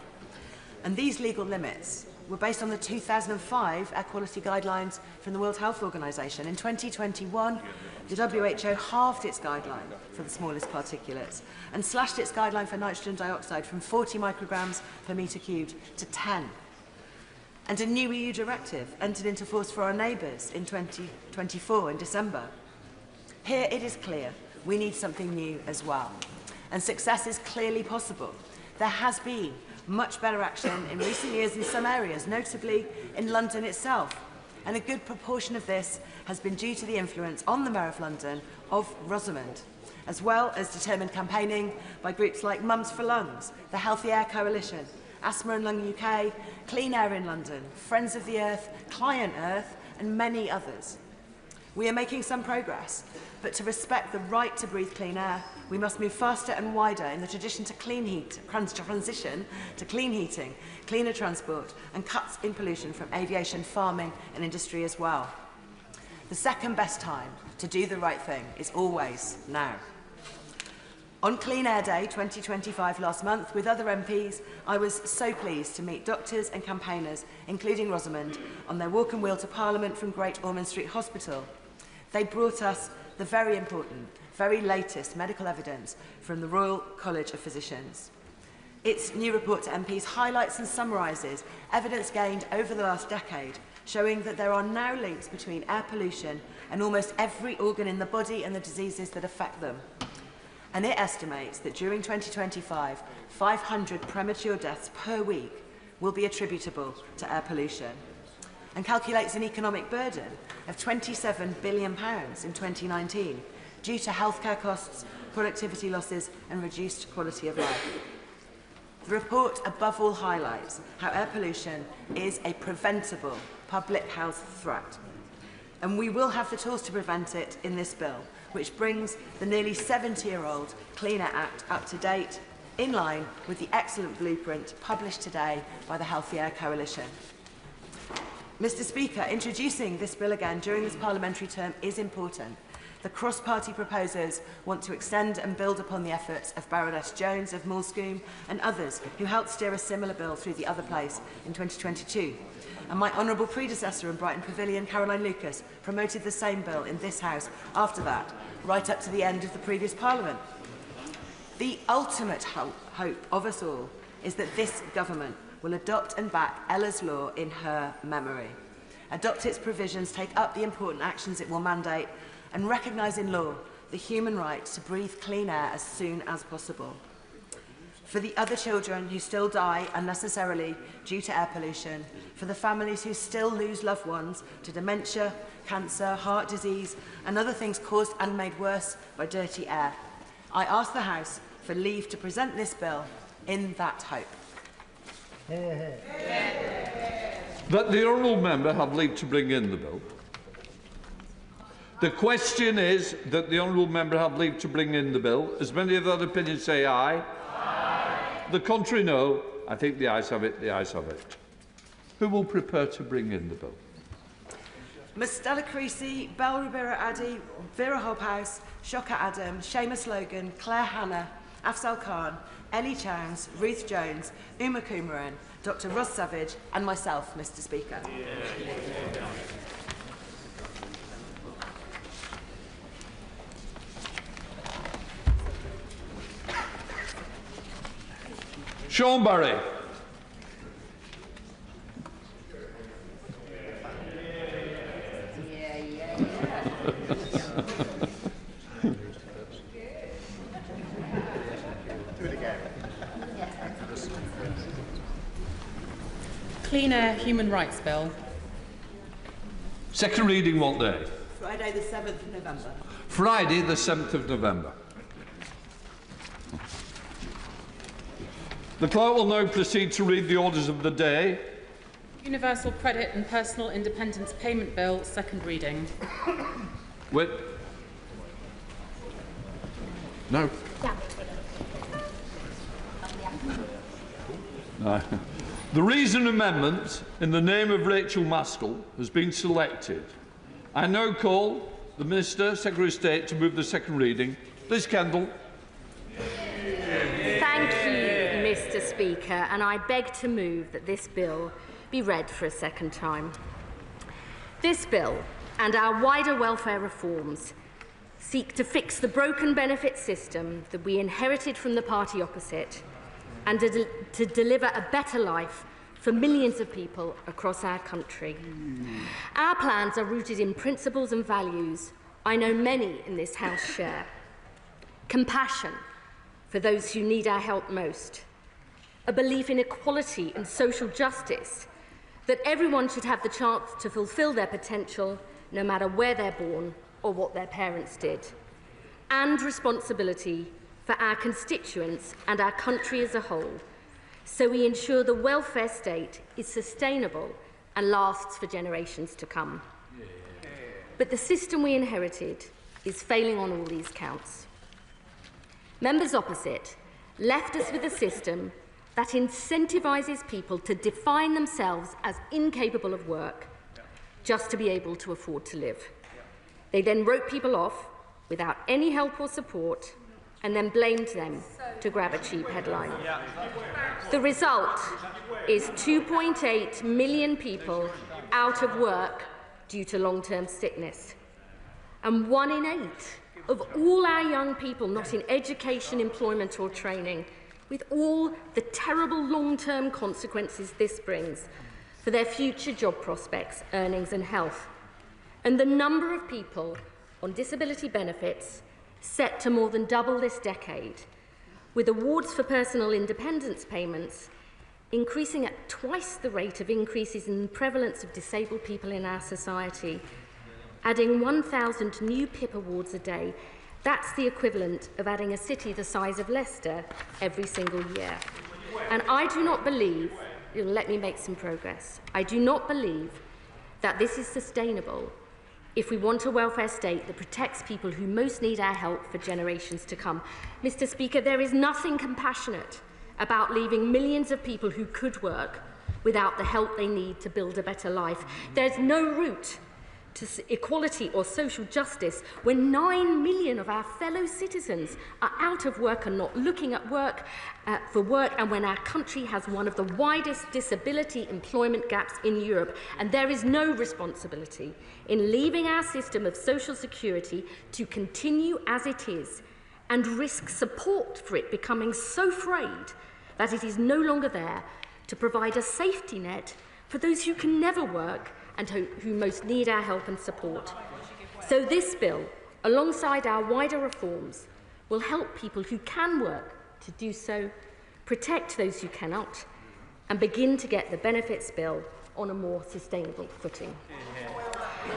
And these legal limits were based on the 2005 air quality guidelines from the World Health Organization. In 2021, the WHO halved its guideline for the smallest particulates and slashed its guideline for nitrogen dioxide from 40 micrograms per metre cubed to 10. And a new EU directive entered into force for our neighbours in 2024 in December. Here it is clear we need something new as well. And success is clearly possible. There has been much better action in recent years in some areas, notably in London itself. And a good proportion of this has been due to the influence on the Mayor of London of Rosamond, as well as determined campaigning by groups like Mums for Lungs, the Healthy Air Coalition, Asthma and Lung UK, Clean Air in London, Friends of the Earth, Client Earth, and many others. We are making some progress, but to respect the right to breathe clean air, we must move faster and wider in the transition to clean heating, cleaner transport, and cuts in pollution from aviation, farming, and industry as well. The second best time to do the right thing is always now. On Clean Air Day 2025 last month, with other MPs, I was so pleased to meet doctors and campaigners, including Rosamond, on their walk and wheel to Parliament from Great Ormond Street Hospital. They brought us the very important, very latest medical evidence from the Royal College of Physicians. Its new report to MPs highlights and summarises evidence gained over the last decade, showing that there are now links between air pollution and almost every organ in the body and the diseases that affect them. And it estimates that during 2025, 500 premature deaths per week will be attributable to air pollution, and calculates an economic burden of £27 billion in 2019 due to healthcare costs, productivity losses and reduced quality of life. The report above all highlights how air pollution is a preventable public health threat, and we will have the tools to prevent it in this bill, which brings the nearly 70-year-old Clean Air Act up to date, in line with the excellent blueprint published today by the Healthy Air Coalition. Mr. Speaker, introducing this bill again during this parliamentary term is important. The cross-party proposers want to extend and build upon the efforts of Baroness Jones of Moulscombe and others who helped steer a similar bill through the other place in 2022. And my honourable predecessor in Brighton Pavilion, Caroline Lucas, promoted the same bill in this House after that, right up to the end of the previous Parliament. The ultimate hope of us all is that this government will adopt and back Ella's Law in her memory, adopt its provisions, take up the important actions it will mandate, and recognise in law the human right to breathe clean air as soon as possible. For the other children who still die unnecessarily due to air pollution, for the families who still lose loved ones to dementia, cancer, heart disease, and other things caused and made worse by dirty air, I ask the House for leave to present this bill in that hope.
That the honourable member have leave to bring in the bill. The question is that the honourable member have leave to bring in the bill. As many of that opinion say aye. Aye. The contrary, no. I think the ayes have it. The ayes have it. Who will prepare to bring in the bill?
Ms Stella Creasy, Bell Rubira Addy, Vera Hobhouse, Shoka Adam, Seamus Logan, Claire Hanna, Afzal Khan, Ellie Chowns, Ruth Jones, Uma Kumaran, Dr Russ Savage and myself, Mr Speaker.
Sean Barry.
Cleaner Human Rights Bill.
Second reading what day?
Friday the 7th of November.
Friday the 7th of November. The clerk will now proceed to read the orders of the day.
Universal Credit and Personal Independence Payment Bill, second reading.
Wait. No. No. The reason amendment in the name of Rachel Maskell has been selected. I now call the Minister, Secretary of State, to move the second reading. Liz Kendall.
Thank you, Mr Speaker, and I beg to move that this bill be read for a second time. This bill and our wider welfare reforms seek to fix the broken benefit system that we inherited from the party opposite and to deliver a better life for millions of people across our country. Our plans are rooted in principles and values I know many in this House share. Compassion for those who need our help most, a belief in equality and social justice, that everyone should have the chance to fulfil their potential no matter where they're born or what their parents did, and responsibility for our constituents and our country as a whole, so we ensure the welfare state is sustainable and lasts for generations to come. But the system we inherited is failing on all these counts. Members opposite left us with a system that incentivises people to define themselves as incapable of work just to be able to afford to live. They then wrote people off without any help or support and then blamed them to grab a cheap headline. The result is 2.8 million people out of work due to long-term sickness. And 1 in 8 of all our young people not in education, employment or training, with all the terrible long-term consequences this brings for their future job prospects, earnings and health. And the number of people on disability benefits set to more than double this decade, with awards for personal independence payments increasing at twice the rate of increases in the prevalence of disabled people in our society, adding 1,000 new PIP awards a day. That's the equivalent of adding a city the size of Leicester every single year. And I do not believe, let me make some progress, I do not believe that this is sustainable if we want a welfare state that protects people who most need our help for generations to come. Mr Speaker, there is nothing compassionate about leaving millions of people who could work without the help they need to build a better life. There's no route to equality or social justice when 9 million of our fellow citizens are out of work and not looking at work for work, and when our country has one of the widest disability employment gaps in Europe. And there is no responsibility in leaving our system of social security to continue as it is and risk support for it becoming so frayed that it is no longer there to provide a safety net for those who can never work and who most need our help and support. So this bill, alongside our wider reforms, will help people who can work to do so, protect those who cannot, and begin to get the benefits bill on a more sustainable footing.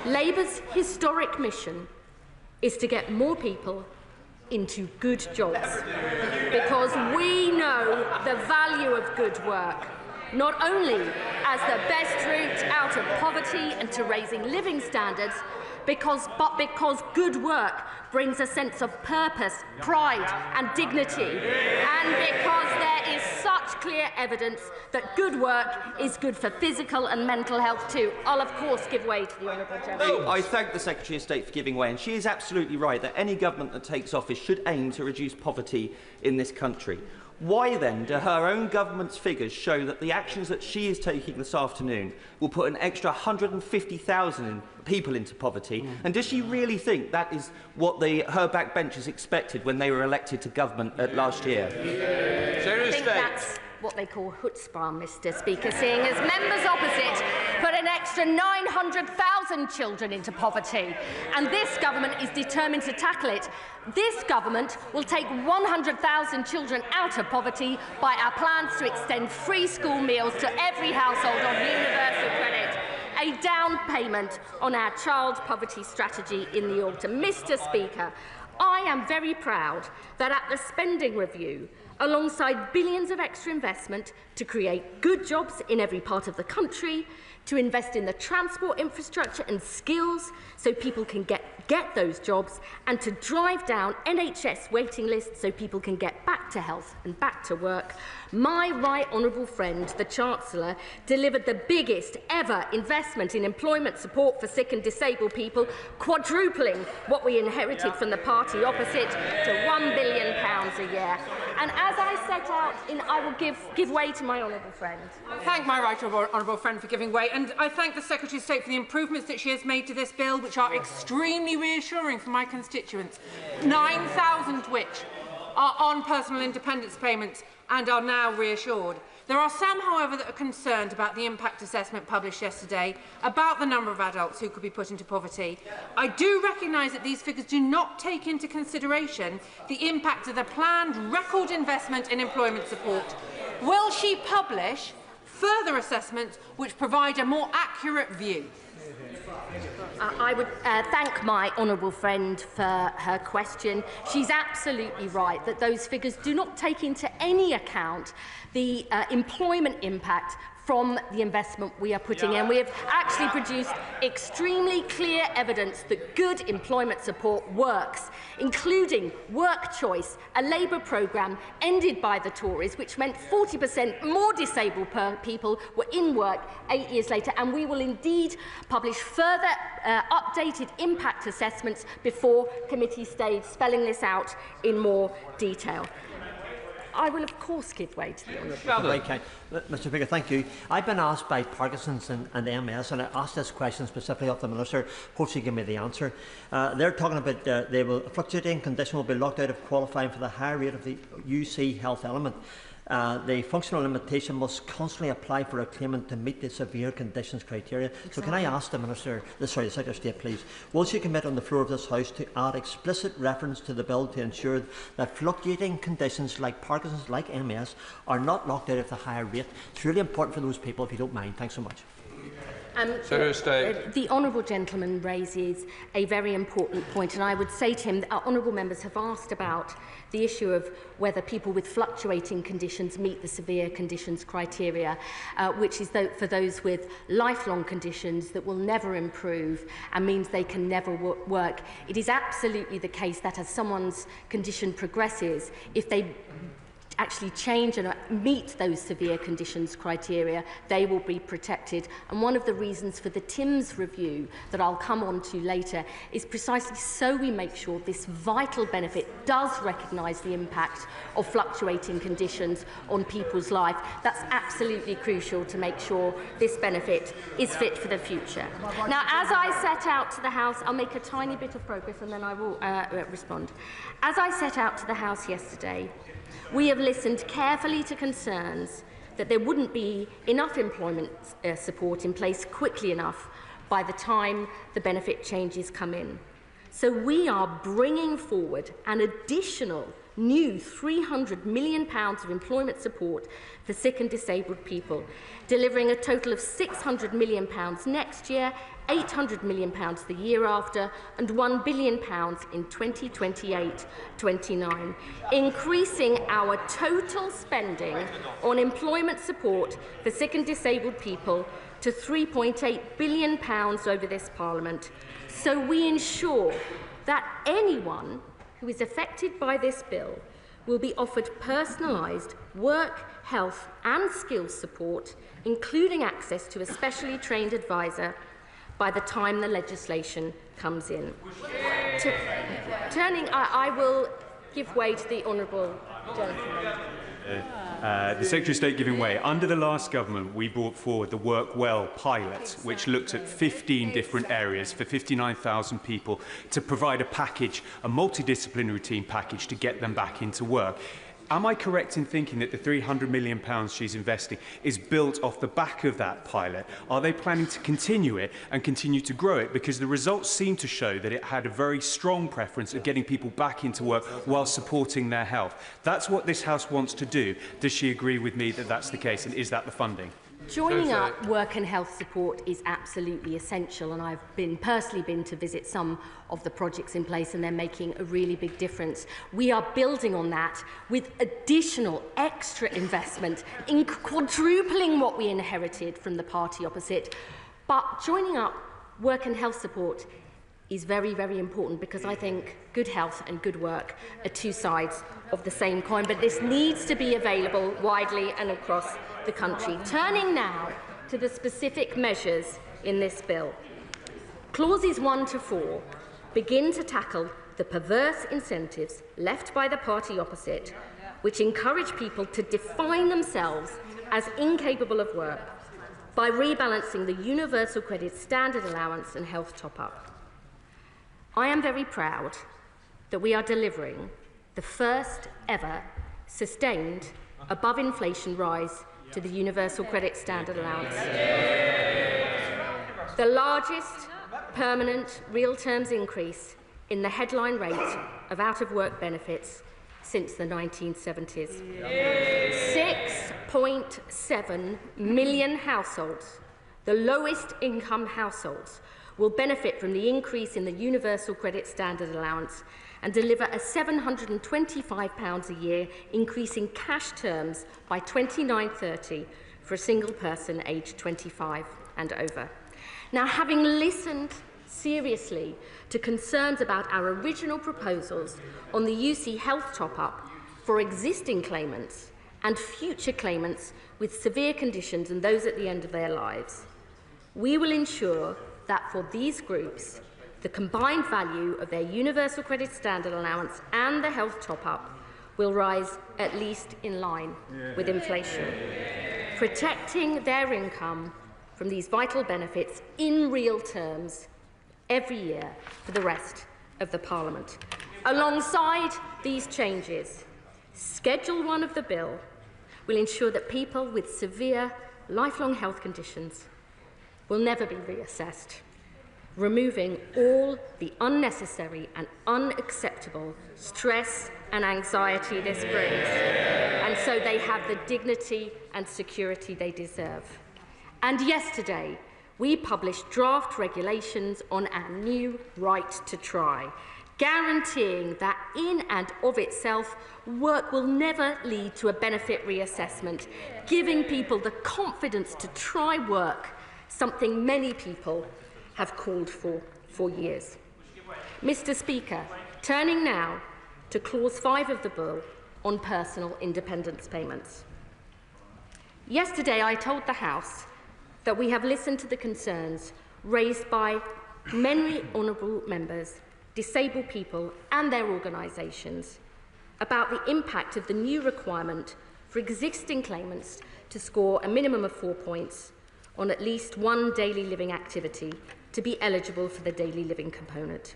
Labour's historic mission is to get more people into good jobs, because we know the value of good work, not only as the best route out of poverty and to raising living standards, because good work brings a sense of purpose, pride and dignity, and because there is such clear evidence that good work is good for physical and mental health too. I'll of course give way to the Honourable Gentleman.
I thank the Secretary of State for giving way, and she is absolutely right that any government that takes office should aim to reduce poverty in this country. Why then do her own government's figures show that the actions that she is taking this afternoon will put an extra 150,000 people into poverty? And does she really think that is what her backbenchers expected when they were elected to government last year?
I think that's what they call chutzpah, Mr. Speaker, seeing as members opposite put an extra 900,000 children into poverty. And this government is determined to tackle it. This government will take 100,000 children out of poverty by our plans to extend free school meals to every household on universal credit, a down payment on our child poverty strategy in the autumn. Mr. Speaker, I am very proud that at the spending review, alongside billions of extra investment to create good jobs in every part of the country, to invest in the transport infrastructure and skills so people can get those jobs, and to drive down NHS waiting lists so people can get back to health and back to work, my right honourable friend, the Chancellor, delivered the biggest ever investment in employment support for sick and disabled people, quadrupling what we inherited from the party opposite to £1 billion a year. And as I set out, I will give way to my honourable friend.
I thank my right honourable friend for giving way, and I thank the Secretary of State for the improvements that she has made to this bill, which are extremely reassuring for my constituents, 9,000 which are on personal independence payments and are now reassured. There are some, however, that are concerned about the impact assessment published yesterday about the number of adults who could be put into poverty. I do recognise that these figures do not take into consideration the impact of the planned record investment in employment support. Will she publish further assessments which provide a more accurate view?
I would thank my honourable friend for her question. She's absolutely right that those figures do not take into any account the employment impact from the investment we are putting in. We have actually produced extremely clear evidence that good employment support works, including Work Choice, a Labour programme ended by the Tories, which meant 40% more disabled people were in work 8 years later. And we will indeed publish further updated impact assessments before committee stage, spelling this out in more detail. I will, of course, give way to the honourable.
Okay. Mr. Speaker, thank you. I've been asked by Parkinson's and MS, and I asked this question specifically of the Minister. Hope she give me the answer. They're talking about a fluctuating condition will be locked out of qualifying for the high rate of the UC health element. The functional limitation must constantly apply for a claimant to meet the severe conditions criteria. So can I ask the Secretary of State, please, will she commit on the floor of this House to add explicit reference to the bill to ensure that fluctuating conditions like Parkinson's, like MS, are not locked out of the higher rate? It's really important for those people, if you don't mind. Thanks so much.
The honourable gentleman raises a very important point, and I would say to him that our honourable members have asked about the issue of whether people with fluctuating conditions meet the severe conditions criteria, which is for those with lifelong conditions that will never improve and means they can never work. It is absolutely the case that as someone's condition progresses, if they actually change and meet those severe conditions criteria, they will be protected. And one of the reasons for the TIMS review that I'll come on to later is precisely so we make sure this vital benefit does recognise the impact of fluctuating conditions on people's life. That's absolutely crucial to make sure this benefit is fit for the future. Now, as I set out to the House, I'll make a tiny bit of progress and then I will respond. As I set out to the House yesterday, we have listened carefully to concerns that there wouldn't be enough employment support in place quickly enough by the time the benefit changes come in. So we are bringing forward an additional new £300 million of employment support for sick and disabled people, delivering a total of £600 million next year £800 million the year after, and £1 billion in 2028-29, increasing our total spending on employment support for sick and disabled people to £3.8 billion over this Parliament, so we ensure that anyone who is affected by this bill will be offered personalised work, health and skills support, including access to a specially trained advisor by the time the legislation comes in. I will give way to the honourable gentleman.
The Secretary of State giving way. Under the last government, we brought forward the Work Well pilot, which looked at 15 different areas for 59,000 people to provide a package, a multidisciplinary team package to get them back into work. Am I correct in thinking that the £300 million she's investing is built off the back of that pilot? Are they planning to continue it and continue to grow it? Because the results seem to show that it had a very strong preference of getting people back into work while supporting their health. That's what this House wants to do. Does she agree with me that that's the case, and is that the funding?
Joining up work and health support is absolutely essential, and I've personally been to visit some of the projects in place, and they're making a really big difference. We are building on that with additional extra investment, in quadrupling what we inherited from the party opposite. But joining up work and health support is very, very important, because I think good health and good work are two sides of the same coin, but this needs to be available widely and across the country. Turning now to the specific measures in this bill. Clauses 1 to 4 begin to tackle the perverse incentives left by the party opposite, which encourage people to define themselves as incapable of work by rebalancing the universal credit standard allowance and health top-up. I am very proud that we are delivering the first ever sustained above-inflation rise to the universal credit standard allowance. The largest permanent real terms increase in the headline rate of out-of-work benefits since the 1970s. 6.7 million households, the lowest income households, will benefit from the increase in the universal credit standard allowance and deliver a £725 a year increase in cash terms by 29/30 for a single person aged 25 and over. Now, having listened seriously to concerns about our original proposals on the UC health top-up for existing claimants and future claimants with severe conditions and those at the end of their lives, we will ensure that for these groups, the combined value of their universal credit standard allowance and the health top-up will rise at least in line with inflation, protecting their income from these vital benefits in real terms every year for the rest of the Parliament. Alongside these changes, Schedule 1 of the bill will ensure that people with severe lifelong health conditions will never be reassessed, removing all the unnecessary and unacceptable stress and anxiety this brings, and so they have the dignity and security they deserve. And yesterday, we published draft regulations on our new right to try, guaranteeing that in and of itself, work will never lead to a benefit reassessment, giving people the confidence to try work, something many people have called for years. Mr. Speaker, turning now to Clause 5 of the bill on personal independence payments. Yesterday, I told the House that we have listened to the concerns raised by many honourable members, disabled people and their organisations about the impact of the new requirement for existing claimants to score a minimum of 4 points on at least one daily living activity to be eligible for the daily living component.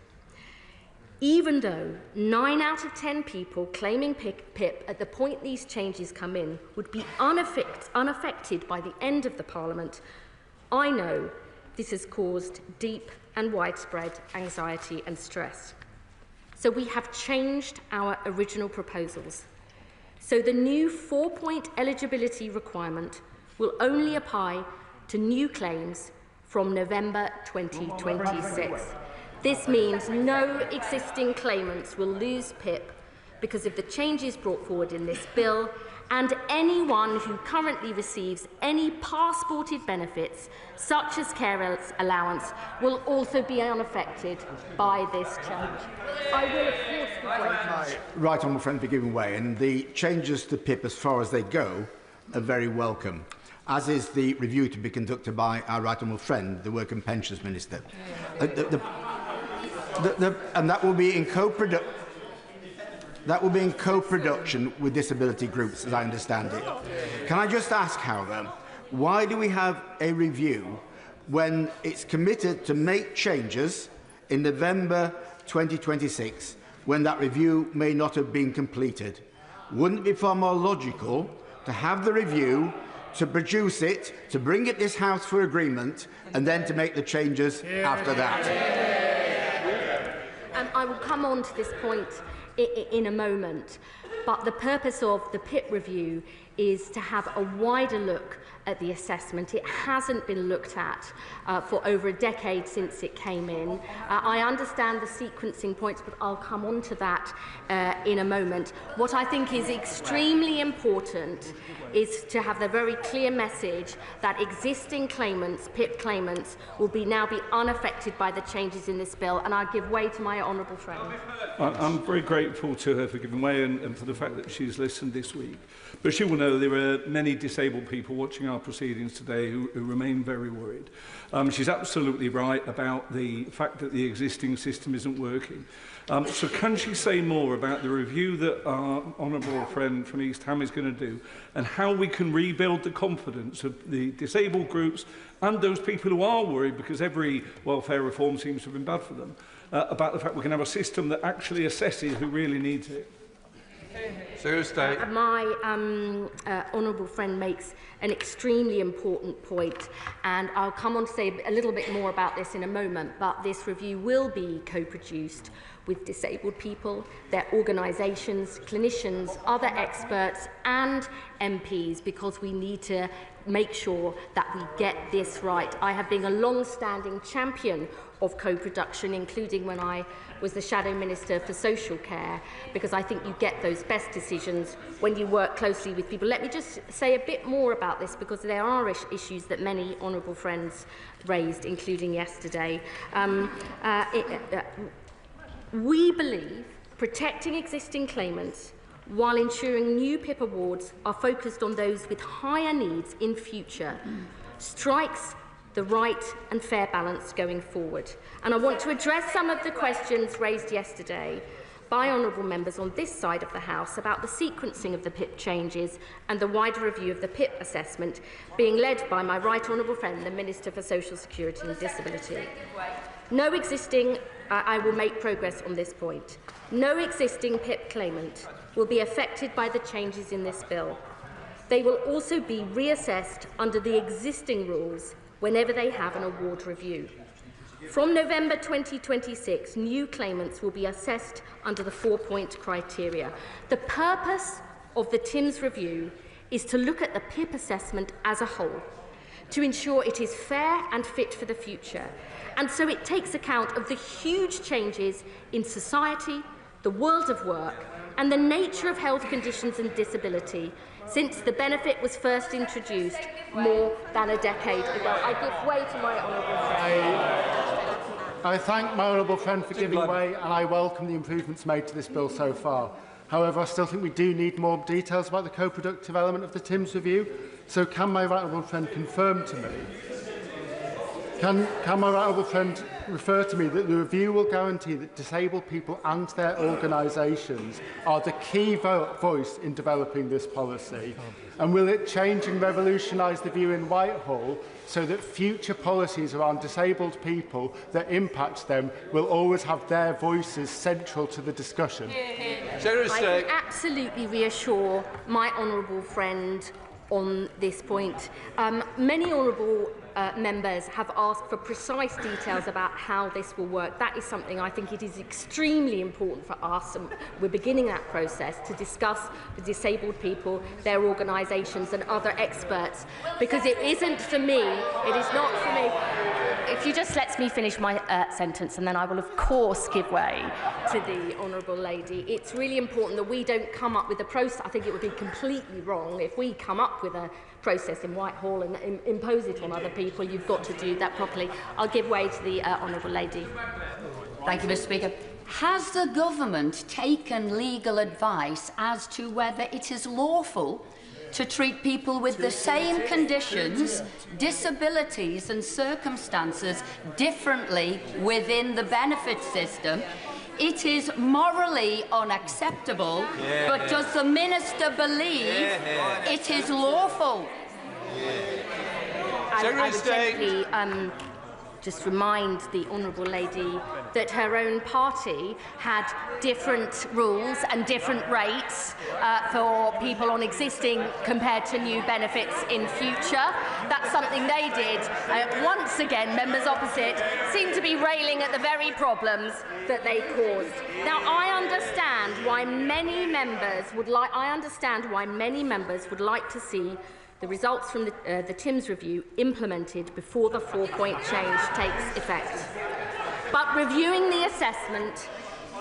Even though 9 out of 10 people claiming PIP at the point these changes come in would be unaffected by the end of the Parliament, I know this has caused deep and widespread anxiety and stress. So we have changed our original proposals. So the new 4-point eligibility requirement will only apply to new claims from November 2026. This means no existing claimants will lose PIP because of the changes brought forward in this bill, and anyone who currently receives any passported benefits, such as care allowance, will also be unaffected by this change. I will, of course, be grateful.
Right honourable friend for giving way, and the changes to PIP, as far as they go, are very welcome, as is the review to be conducted by our right honourable friend, the Work and Pensions Minister. And that will be in co-production with disability groups, as I understand it. Can I just ask, however, why do we have a review when it's committed to make changes in November 2026, when that review may not have been completed? Wouldn't it be far more logical to have the review, to produce it, to bring it this House for agreement, and then to make the changes after that?
I will come on to this point in a moment, but the purpose of the PIP review is to have a wider look at the assessment. It hasn't been looked at for over a decade since it came in. I understand the sequencing points, but I'll come on to that in a moment. What I think is extremely important is to have the very clear message that existing claimants, PIP claimants, will now be unaffected by the changes in this bill, and I give way to my honourable friend.
I'm very grateful to her for giving way and for the fact that she's listened this week. But she will know there are many disabled people watching our proceedings today who remain very worried. She's absolutely right about the fact that the existing system isn't working. So can she say more about the review that our honourable friend from East Ham is going to do, and how we can rebuild the confidence of the disabled groups and those people who are worried, because every welfare reform seems to have been bad for them, about the fact we can have a system that actually assesses who really needs it?
My honourable friend makes an extremely important point, and I'll come on to say a little bit more about this in a moment, but this review will be co-produced with disabled people, their organisations, clinicians, other experts and MPs, because we need to make sure that we get this right. I have been a long-standing champion of co-production, including when I was the Shadow Minister for Social Care, because I think you get those best decisions when you work closely with people. Let me just say a bit more about this, because there are issues that many honourable friends raised, including yesterday. We believe protecting existing claimants while ensuring new PIP awards are focused on those with higher needs in future strikes the right and fair balance going forward. And I want to address some of the questions raised yesterday by honourable members on this side of the House about the sequencing of the PIP changes and the wider review of the PIP assessment being led by my right honourable friend, the Minister for Social Security and Disability. I will make progress on this point. No existing PIP claimant will be affected by the changes in this bill. They will also be reassessed under the existing rules whenever they have an award review. From November 2026, new claimants will be assessed under the 4-point criteria. The purpose of the TIMS review is to look at the PIP assessment as a whole, to ensure it is fair and fit for the future. And so it takes account of the huge changes in society, the world of work, and the nature of health conditions and disability since the benefit was first introduced more than a decade ago. I give way to my honourable friend.
I thank my honourable friend for giving way, and I welcome the improvements made to this bill so far. However, I still think we do need more details about the co-productive element of the TIMS review. So can my right honourable friend confirm to me, can my right honourable friend refer to me that the review will guarantee that disabled people and their organisations are the key voice in developing this policy? And will it change and revolutionise the view in Whitehall so that future policies around disabled people that impact them will always have their voices central to the discussion?
I can absolutely reassure my honourable friend on this point. Many honourable members have asked for precise details about how this will work. That is something I think it is extremely important for us, and we're beginning that process, to discuss with disabled people, their organisations and other experts, because it isn't for me, it is not for me.
If you just let me finish my sentence, and then I will of course give way
to the honourable lady. It's really important that we don't come up with a process. I think it would be completely wrong if we come up with a process in Whitehall and impose it on other people. You've got to do that properly. I'll give way to the honourable lady.
Thank you, Mr. Speaker. Has the government taken legal advice as to whether it is lawful to treat people with the same conditions, disabilities and circumstances differently within the benefit system? It is morally unacceptable, but does the Minister believe it is lawful?
I would gently just remind the honourable lady that her own party had different rules and different rates for people on existing compared to new benefits in future. That's something they did. Once again, members opposite seem to be railing at the very problems that they caused. Now, I understand why many members would like to see the results from the Timms review implemented before the 4-point change takes effect. But reviewing the assessment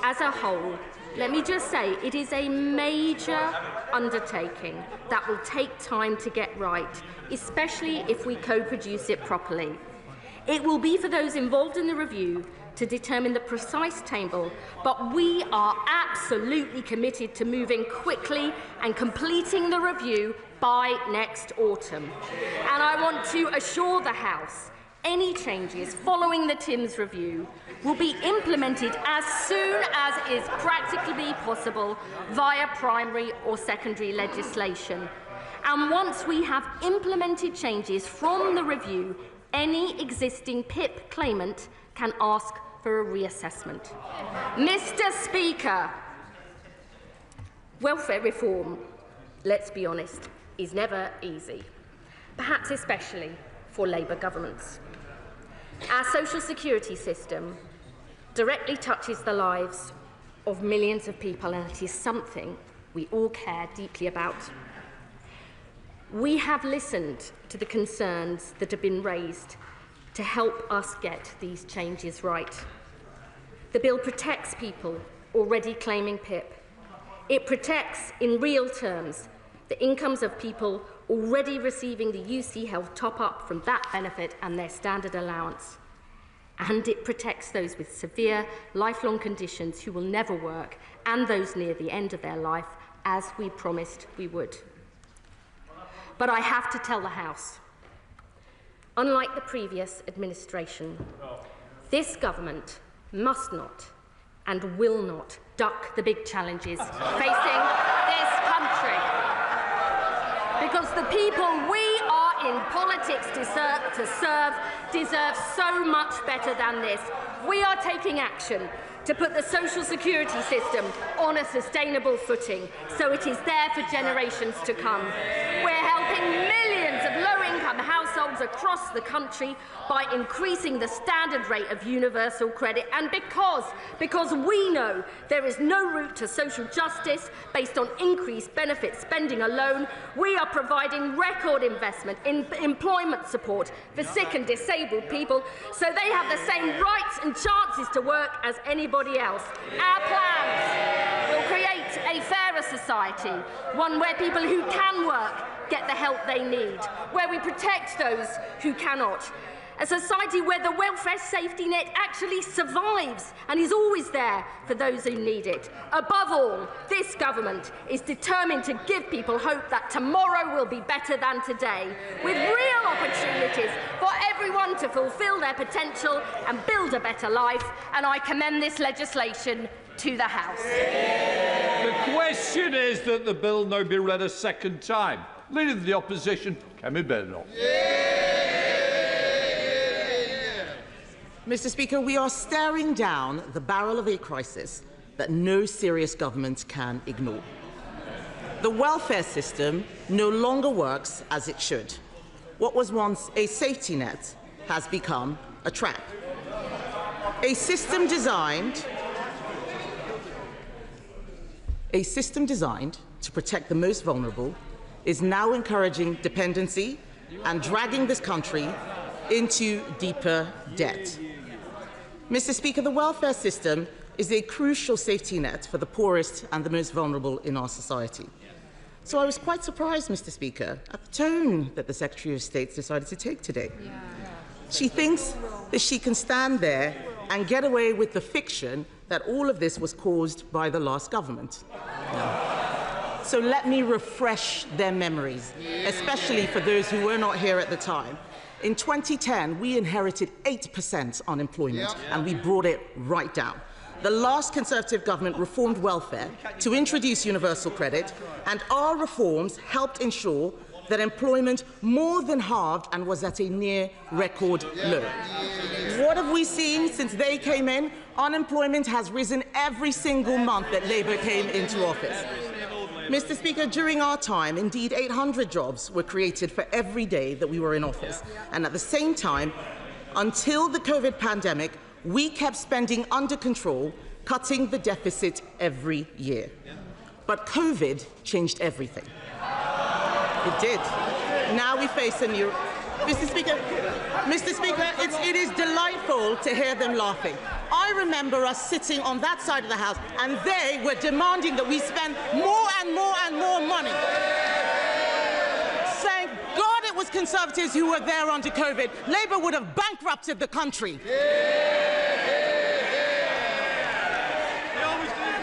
as a whole, let me just say it is a major undertaking that will take time to get right, especially if we co-produce it properly. It will be for those involved in the review to determine the precise table, but we are absolutely committed to moving quickly and completing the review by next autumn. And I want to assure the House any changes following the Timms review will be implemented as soon as is practically possible via primary or secondary legislation. And once we have implemented changes from the review, any existing PIP claimant can ask for a reassessment. Mr. Speaker, welfare reform, let's be honest, is never easy, perhaps especially for Labour governments. Our social security system directly touches the lives of millions of people, and it is something we all care deeply about. We have listened to the concerns that have been raised to help us get these changes right. The bill protects people already claiming PIP. It protects, in real terms, the incomes of people already receiving the UC Health top-up from that benefit and their standard allowance. And it protects those with severe, lifelong conditions who will never work, and those near the end of their life, as we promised we would. But I have to tell the House, unlike the previous administration, this government must not and will not duck the big challenges facing this country. Because the people we are in politics to serve deserve so much better than this. We are taking action to put the social security system on a sustainable footing so it is there for generations to come. We're helping millions of low-income households across the country by increasing the standard rate of universal credit, and because we know there is no route to social justice based on increased benefit spending alone, we are providing record investment in employment support for sick and disabled people so they have the same rights and chances to work as anybody else. Our plans will create a fairer society, one where people who can work get the help they need, where we protect those who cannot. A society where the welfare safety net actually survives and is always there for those who need it. Above all, this government is determined to give people hope that tomorrow will be better than today, with real opportunities for everyone to fulfil their potential and build a better life. And I commend this legislation to the House.
The question is that the bill now be read a second time. Leader of the Opposition, Kemi Bernal.
Mr. Speaker, we are staring down the barrel of a crisis that no serious government can ignore. The welfare system no longer works as it should. what was once a safety net has become a trap. A system designed to protect the most vulnerable is now encouraging dependency and dragging this country into deeper debt. Mr. Speaker, the welfare system is a crucial safety net for the poorest and the most vulnerable in our society. So I was quite surprised, Mr. Speaker, at the tone that the Secretary of State decided to take today. She thinks that she can stand there and get away with the fiction that all of this was caused by the last government. So let me refresh their memories, especially for those who were not here at the time. In 2010, we inherited 8% unemployment, and we brought it right down. The last Conservative government reformed welfare to introduce universal credit, and our reforms helped ensure that employment more than halved and was at a near record low. What have we seen since they came in? Unemployment has risen every single month that Labour came into office. Mr. Speaker, during our time, indeed 800 jobs were created for every day that we were in office. And at the same time, until the COVID pandemic, we kept spending under control, cutting the deficit every year. But COVID changed everything. It did. Now we face a new... Mr. Speaker, it is delightful to hear them laughing. I remember us sitting on that side of the House, and they were demanding that we spend more and more and more money. Thank God it was Conservatives who were there under COVID. Labour would have bankrupted the country.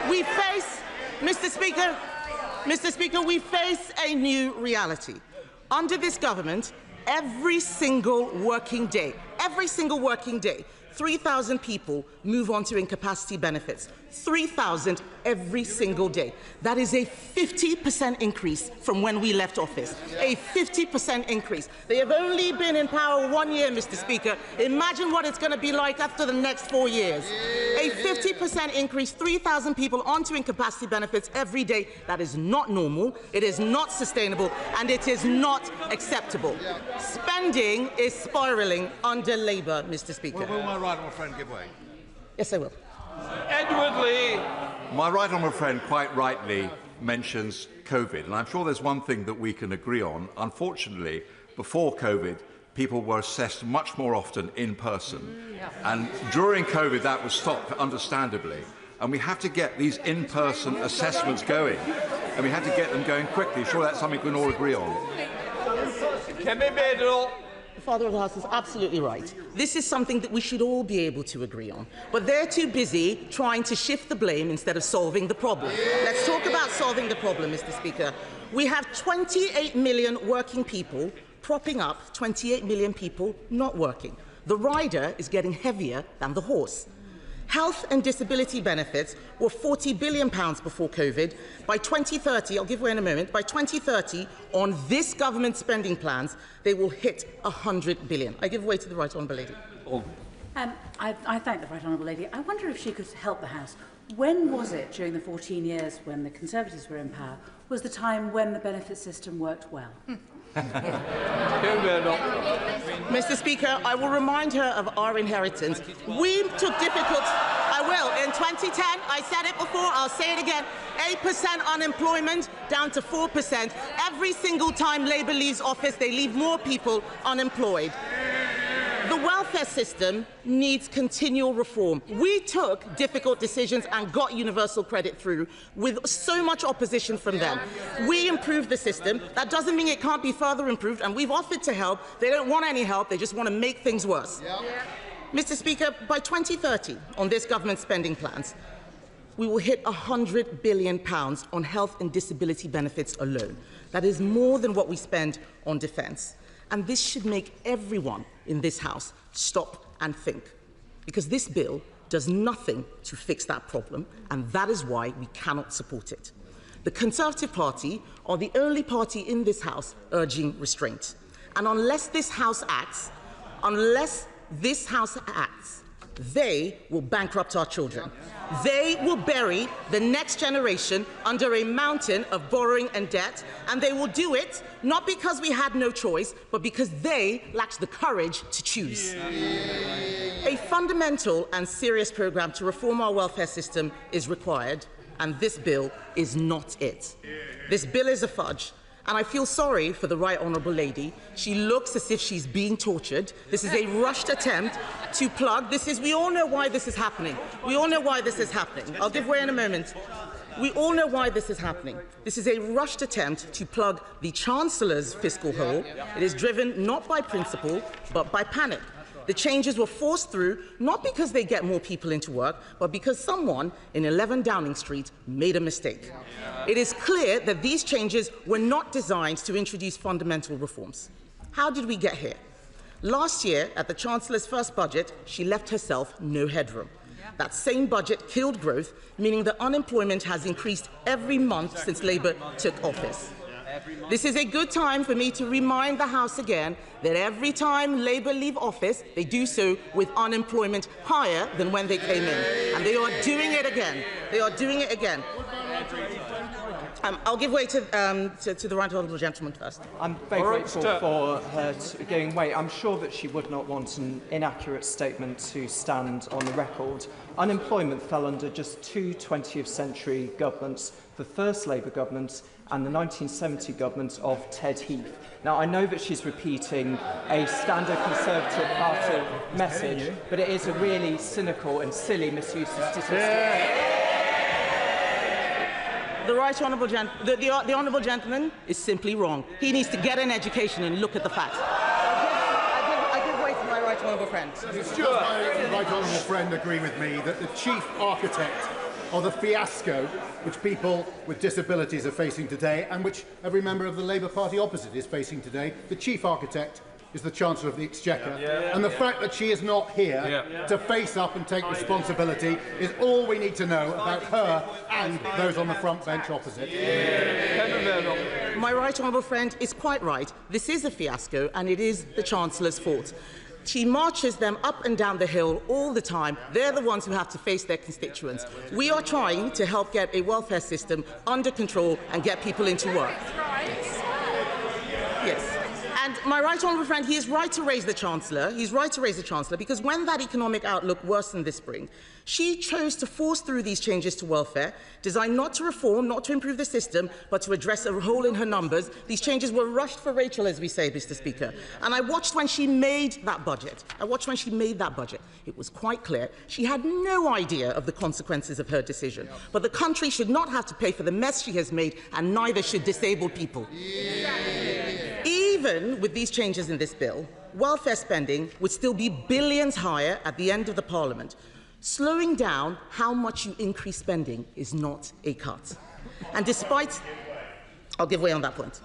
We face, Mr. Speaker, we face a new reality. Under this government, every single working day, 3,000 people move on to incapacity benefits. 3,000 every single day. That is a 50% increase from when we left office. A 50% increase. They have only been in power 1 year, Mr. Speaker. Imagine what it's going to be like after the next 4 years. A 50% increase, 3,000 people onto incapacity benefits every day. That is not normal, it is not sustainable, and it is not acceptable. Spending is spiralling under Labour, Mr. Speaker.
Will my right honourable friend give way?
Yes, I will.
Edward Lee.
My right honourable friend quite rightly mentions COVID, and I'm sure there's one thing that we can agree on. Unfortunately, before COVID, people were assessed much more often in person. And during COVID, that was stopped, understandably. And we have to get these in-person assessments going, and we have to get them going quickly. Sure, that's something we can all agree on.
The Father of the House is absolutely right. This is something that we should all be able to agree on. But they're too busy trying to shift the blame instead of solving the problem. Let's talk about solving the problem, Mr. Speaker. We have 28 million working people propping up 28 million people not working. The rider is getting heavier than the horse. Health and disability benefits were £40 billion before COVID. By 2030, I'll give way in a moment, by 2030, on this government spending plans, they will hit £100 billion. I give way to the Right Honourable Lady.
I thank the Right Honourable Lady. I wonder if she could help the House. When was it, during the 14 years when the Conservatives were in power, was the time when the benefit system worked well?
Mr. Speaker, I will remind her of our inheritance. We took difficult... I will. In 2010, I said it before, I'll say it again, 8% unemployment down to 4%. Every single time Labour leaves office, they leave more people unemployed. The welfare system needs continual reform. We took difficult decisions and got universal credit through with so much opposition from them. We improved the system. That doesn't mean it can't be further improved, and we've offered to help. They don't want any help. They just want to make things worse. Mr. Speaker, by 2030, on this government spending plans, we will hit £100 billion on health and disability benefits alone. That is more than what we spend on defence. And this should make everyone in this House stop and think, because this bill does nothing to fix that problem, and that is why we cannot support it. The Conservative Party are the only party in this House urging restraint. And unless this House acts, they will bankrupt our children. They will bury the next generation under a mountain of borrowing and debt, and they will do it not because we had no choice, but because they lacked the courage to choose. A fundamental and serious programme to reform our welfare system is required, and this bill is not it. This bill is a fudge. And I feel sorry for the Right Honourable Lady. She looks as if she's being tortured. This is a rushed attempt to plug. We all know why this is happening. We all know why this is happening. I'll give way in a moment. We all know why this is happening. This is a rushed attempt to plug the Chancellor's fiscal hole. It is driven not by principle, but by panic. The changes were forced through not because they get more people into work, but because someone in 11 Downing Street made a mistake. It is clear that these changes were not designed to introduce fundamental reforms. How did we get here? Last year, at the Chancellor's first budget, she left herself no headroom. That same budget killed growth, meaning that unemployment has increased every month since Labour took office. This is a good time for me to remind the House again that every time Labour leave office, they do so with unemployment higher than when they came in. And they are doing it again. They are doing it again. I'll give way to the Right Honourable Gentleman first.
I'm very grateful for her giving way. I'm sure that she would not want an inaccurate statement to stand on the record. Unemployment fell under just two 20th century governments, the first Labour government and the 1970 government of Ted Heath. Now, I know that she's repeating a standard Conservative Party message, but it is a really cynical and silly misuse of statistics.
The the honourable gentleman is simply wrong. He needs to get an education and look at the facts. I give way to my right honourable friend.
Does my right honourable friend agree with me that the chief architect of the fiasco which people with disabilities are facing today, and which every member of the Labour Party opposite is facing today, the chief architect is the Chancellor of the Exchequer, and the fact that she is not here to face up and take responsibility is all we need to know about her and those on the front bench opposite.
My right honourable friend is quite right. This is a fiasco, and it is the Chancellor's fault. She marches them up and down the hill all the time. They're the ones who have to face their constituents. We are trying to help get a welfare system under control and get people into work. Yes. And my right honourable friend, he is right to raise the Chancellor. He's right to raise the Chancellor because when that economic outlook worsened this spring, she chose to force through these changes to welfare, designed not to reform, not to improve the system, but to address a hole in her numbers. These changes were rushed for Rachel, as we say, Mr. Speaker. And I watched when she made that budget. It was quite clear she had no idea of the consequences of her decision. But the country should not have to pay for the mess she has made, and neither should disabled people. Even with these changes in this bill, welfare spending would still be billions higher at the end of the Parliament. Slowing down how much you increase spending is not a cut. And despite... I'll give way on that point.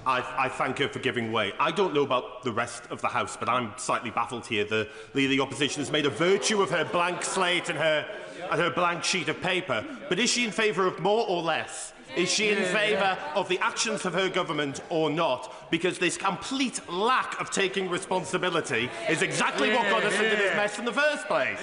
I thank her for giving way. I don't know about the rest of the House, but I'm slightly baffled here. The Leader of the Opposition has made a virtue of her blank slate and her blank sheet of paper. But is she in favour of more or less? Is she in favour of the actions of her government or not? Because this complete lack of taking responsibility is exactly what got us into this mess in the first place.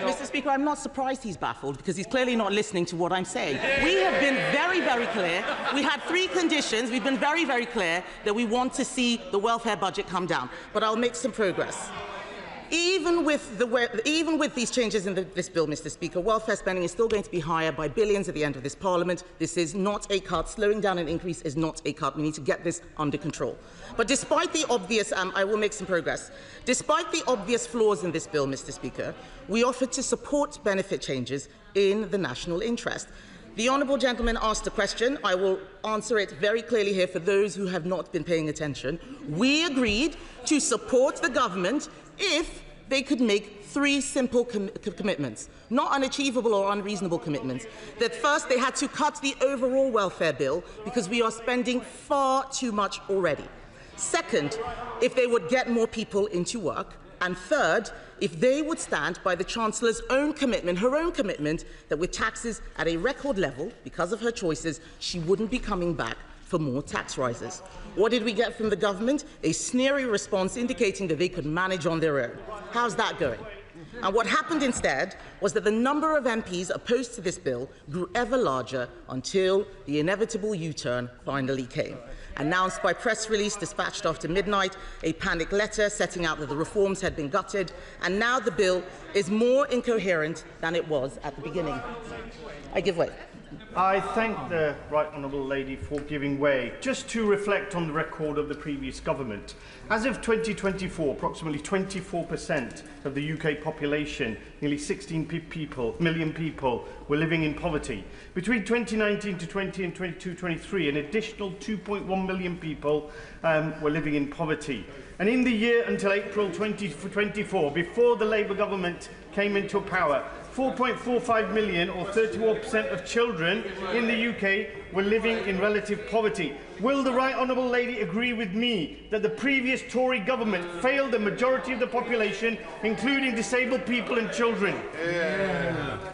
Mr. Speaker, I'm not surprised he's baffled because he's clearly not listening to what I'm saying. We have been very, very clear. We had 3 conditions. We've been very, very clear that we want to see the welfare budget come down. But I'll make some progress. Even with these changes in this bill, Mr. Speaker, welfare spending is still going to be higher by billions at the end of this Parliament. This is not a cut. Slowing down an increase is not a cut. We need to get this under control. But despite the obvious, I will make some progress. Despite the obvious flaws in this bill, Mr. Speaker, we offered to support benefit changes in the national interest. The honourable gentleman asked a question. I will answer it very clearly here for those who have not been paying attention. We agreed to support the government if they could make 3 simple commitments, not unachievable or unreasonable commitments. That first, they had to cut the overall welfare bill because we are spending far too much already. Second, if they would get more people into work. And third, if they would stand by the Chancellor's own commitment, her own commitment, that with taxes at a record level, because of her choices, she wouldn't be coming back for more tax rises. What did we get from the government? A sneery response indicating that they could manage on their own. How's that going? And what happened instead was that the number of MPs opposed to this bill grew ever larger until the inevitable U-turn finally came. Announced by press release dispatched after midnight, a panic letter setting out that the reforms had been gutted, and now the bill is more incoherent than it was at the beginning. I give way.
I thank the Right Honourable Lady for giving way. Just to reflect on the record of the previous government, as of 2024, approximately 24% of the UK population, nearly 16 million people, were living in poverty. Between 2019 to 20 and 22-23, an additional 2.1 million people were living in poverty. And in the year until April 2024, before the Labour government came into power, 4.45 million, or 31% of children in the UK, were living in relative poverty. Will the Right Honourable Lady agree with me that the previous Tory government failed the majority of the population, including disabled people and children?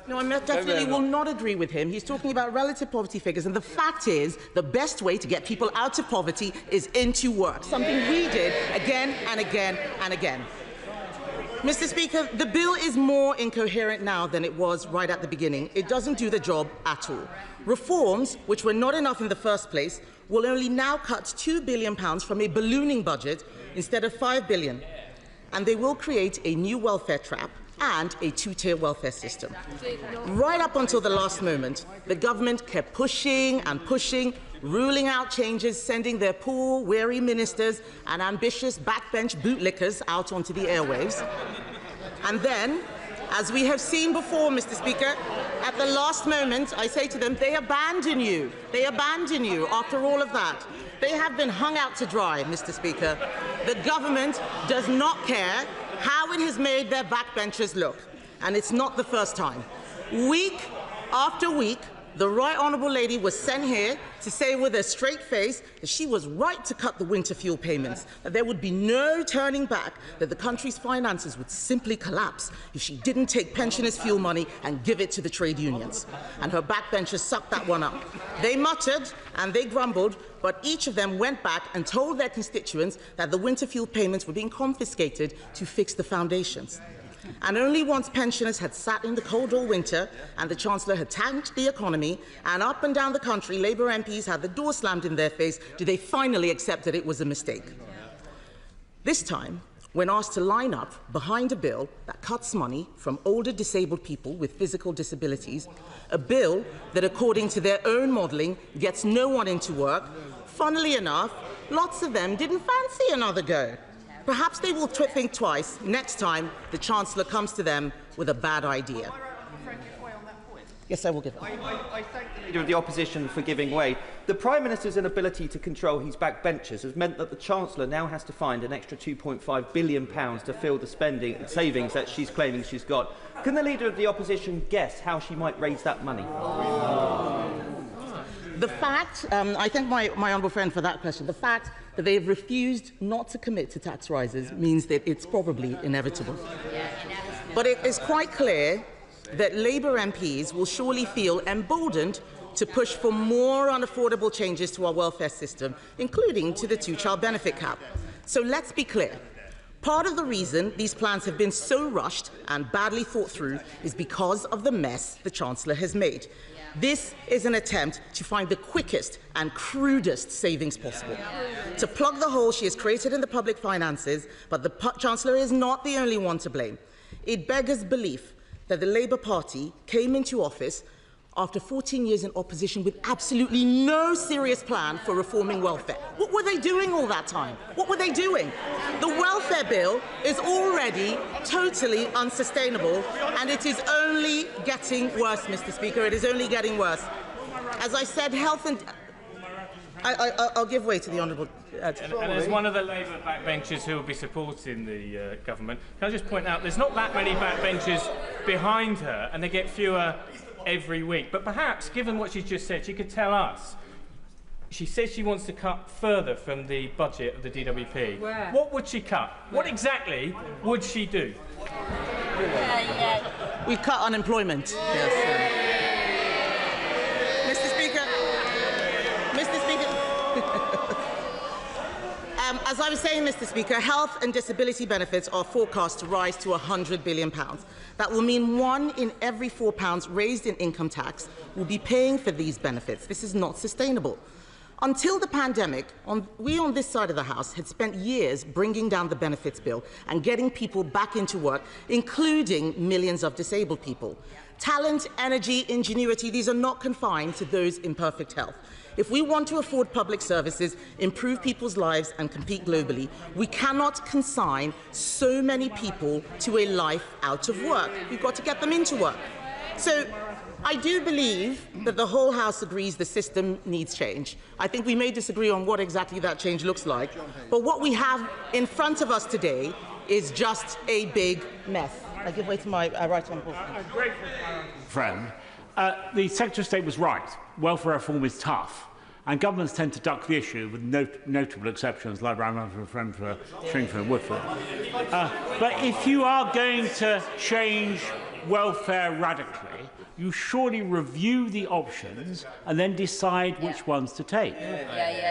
No, I definitely will not agree with him. He's talking about relative poverty figures, and the fact is the best way to get people out of poverty is into work, something we did again and again and again. Mr. Speaker, the bill is more incoherent now than it was right at the beginning. It doesn't do the job at all. Reforms, which were not enough in the first place, will only now cut £2 billion from a ballooning budget instead of £5 billion. And they will create a new welfare trap and a two-tier welfare system. Right up until the last moment, the government kept pushing and pushing, ruling out changes, sending their poor, weary ministers and ambitious backbench bootlickers out onto the airwaves. And then, as we have seen before, Mr. Speaker, at the last moment, I say to them, they abandon you. They abandon you after all of that. They have been hung out to dry, Mr. Speaker. The government does not care how it has made their backbenchers look. And it's not the first time. Week after week, the Right Honourable Lady was sent here to say with a straight face that she was right to cut the winter fuel payments, that there would be no turning back, that the country's finances would simply collapse if she didn't take pensioners' fuel money and give it to the trade unions. And her backbenchers sucked that one up. They muttered and they grumbled, but each of them went back and told their constituents that the winter fuel payments were being confiscated to fix the foundations. And only once pensioners had sat in the cold all winter and the Chancellor had tanked the economy and up and down the country Labour MPs had the door slammed in their face did they finally accept that it was a mistake. This time, when asked to line up behind a bill that cuts money from older disabled people with physical disabilities, a bill that, according to their own modelling, gets no one into work, funnily enough, lots of them didn't fancy another go. Perhaps they will think twice next time the Chancellor comes to them with a bad idea. Yes, I will give it.
I thank the Leader of the Opposition for giving way. The Prime Minister's inability to control his backbenchers has meant that the Chancellor now has to find an extra £2.5 billion to fill the savings that she's claiming she's got. Can the Leader of the Opposition guess how she might raise that money?
The fact, I thank my honourable friend for that question, the fact that they have refused not to commit to tax rises means that it's probably inevitable. But it is quite clear that Labour MPs will surely feel emboldened to push for more unaffordable changes to our welfare system, including to the two-child benefit cap. So let's be clear. Part of the reason these plans have been so rushed and badly thought through is because of the mess the Chancellor has made. This is an attempt to find the quickest and crudest savings possible, to plug the hole she has created in the public finances, but the Chancellor is not the only one to blame. It beggars belief that the Labour Party came into office after 14 years in opposition with absolutely no serious plan for reforming welfare. What were they doing all that time? What were they doing? The welfare bill is already totally unsustainable, and it is only getting worse, Mr. Speaker. It is only getting worse. As I said, health and... I'll give way to the Honourable...
And as one of the Labour backbenchers who will be supporting the government, can I just point out there's not that many backbenchers behind her, and they get fewer every week. But perhaps, given what she's just said, she could tell us. She says she wants to cut further from the budget of the DWP.
Where?
What would she cut? What exactly would she do?
We've cut unemployment. Yes, Mr. Speaker, As I was saying, Mr. Speaker, health and disability benefits are forecast to rise to £100 billion. That will mean £1 in every £4 raised in income tax will be paying for these benefits. This is not sustainable. Until the pandemic, we on this side of the House had spent years bringing down the benefits bill and getting people back into work, including millions of disabled people. Talent, energy, ingenuity, these are not confined to those in perfect health. If we want to afford public services, improve people's lives and compete globally, we cannot consign so many people to a life out of work. We've got to get them into work. So I do believe that the whole House agrees the system needs change. I think we may disagree on what exactly that change looks like, but what we have in front of us today is just a big mess. I give way to my right honourable
friend. The Secretary of State was right. Welfare reform is tough, and governments tend to duck the issue, with notable exceptions like my friend for Shringford and Woodford. But if you are going to change welfare radically, you surely review the options and then decide which ones to take.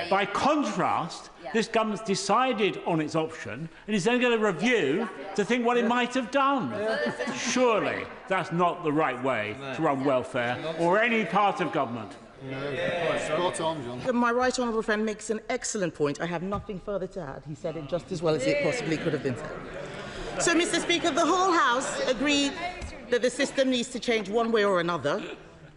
By contrast, this government's decided on its option and is then going to review to think what it might have done. Surely that's not the right way to run welfare or any part of government.
Spot on, John.
My right honourable friend makes an excellent point. I have nothing further to add. He said it just as well as it possibly could have been said. So, Mr. Speaker, the whole House agreed that the system needs to change one way or another,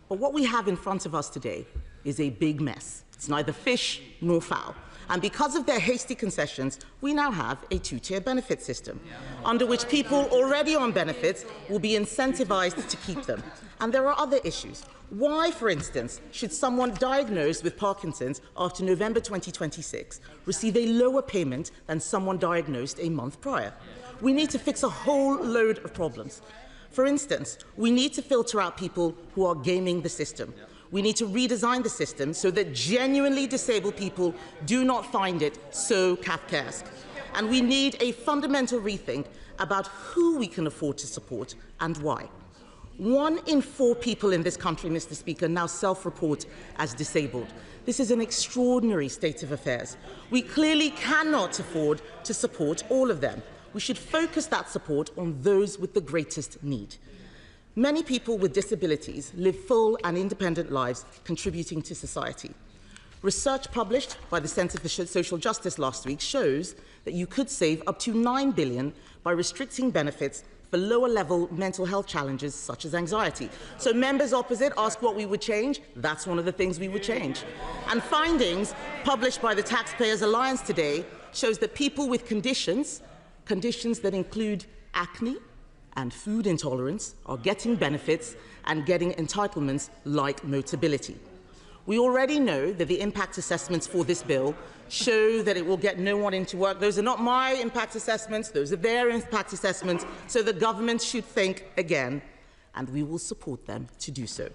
but what we have in front of us today is a big mess. It's neither fish nor fowl. And because of their hasty concessions, we now have a two-tier benefit system, under which people already on benefits will be incentivised to keep them. And there are other issues. Why, for instance, should someone diagnosed with Parkinson's after November 2026 receive a lower payment than someone diagnosed a month prior? We need to fix a whole load of problems. For instance, we need to filter out people who are gaming the system. We need to redesign the system so that genuinely disabled people do not find it so Kafkaesque. And we need a fundamental rethink about who we can afford to support and why. 1 in 4 people in this country, Mr. Speaker, now self-report as disabled. This is an extraordinary state of affairs. We clearly cannot afford to support all of them. We should focus that support on those with the greatest need. Many people with disabilities live full and independent lives, contributing to society. Research published by the Centre for Social Justice last week shows that you could save up to £9 billion by restricting benefits for lower-level mental health challenges such as anxiety. So members opposite ask what we would change. That's one of the things we would change. And findings published by the Taxpayers Alliance today shows that people with conditions that include acne and food intolerance are getting benefits and getting entitlements like Motability. We already know that the impact assessments for this bill show that it will get no one into work. Those are not my impact assessments, those are their impact assessments, so the government should think again, and we will support them to do so.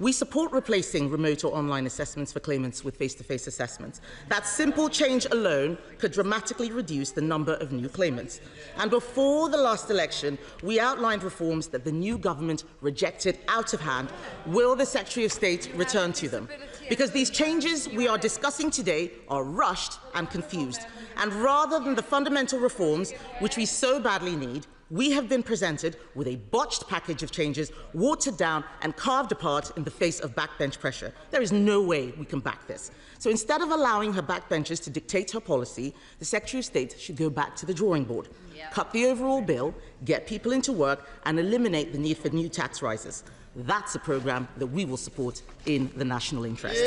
We support replacing remote or online assessments for claimants with face-to-face assessments. That simple change alone could dramatically reduce the number of new claimants. And before the last election, we outlined reforms that the new government rejected out of hand. Will the Secretary of State return to them? Because these changes we are discussing today are rushed and confused. And rather than the fundamental reforms which we so badly need, we have been presented with a botched package of changes, watered down and carved apart in the face of backbench pressure. There is no way we can back this. So instead of allowing her backbenchers to dictate her policy, the Secretary of State should go back to the drawing board, cut the overall bill, get people into work and eliminate the need for new tax rises. That's a programme that we will support in the national interest.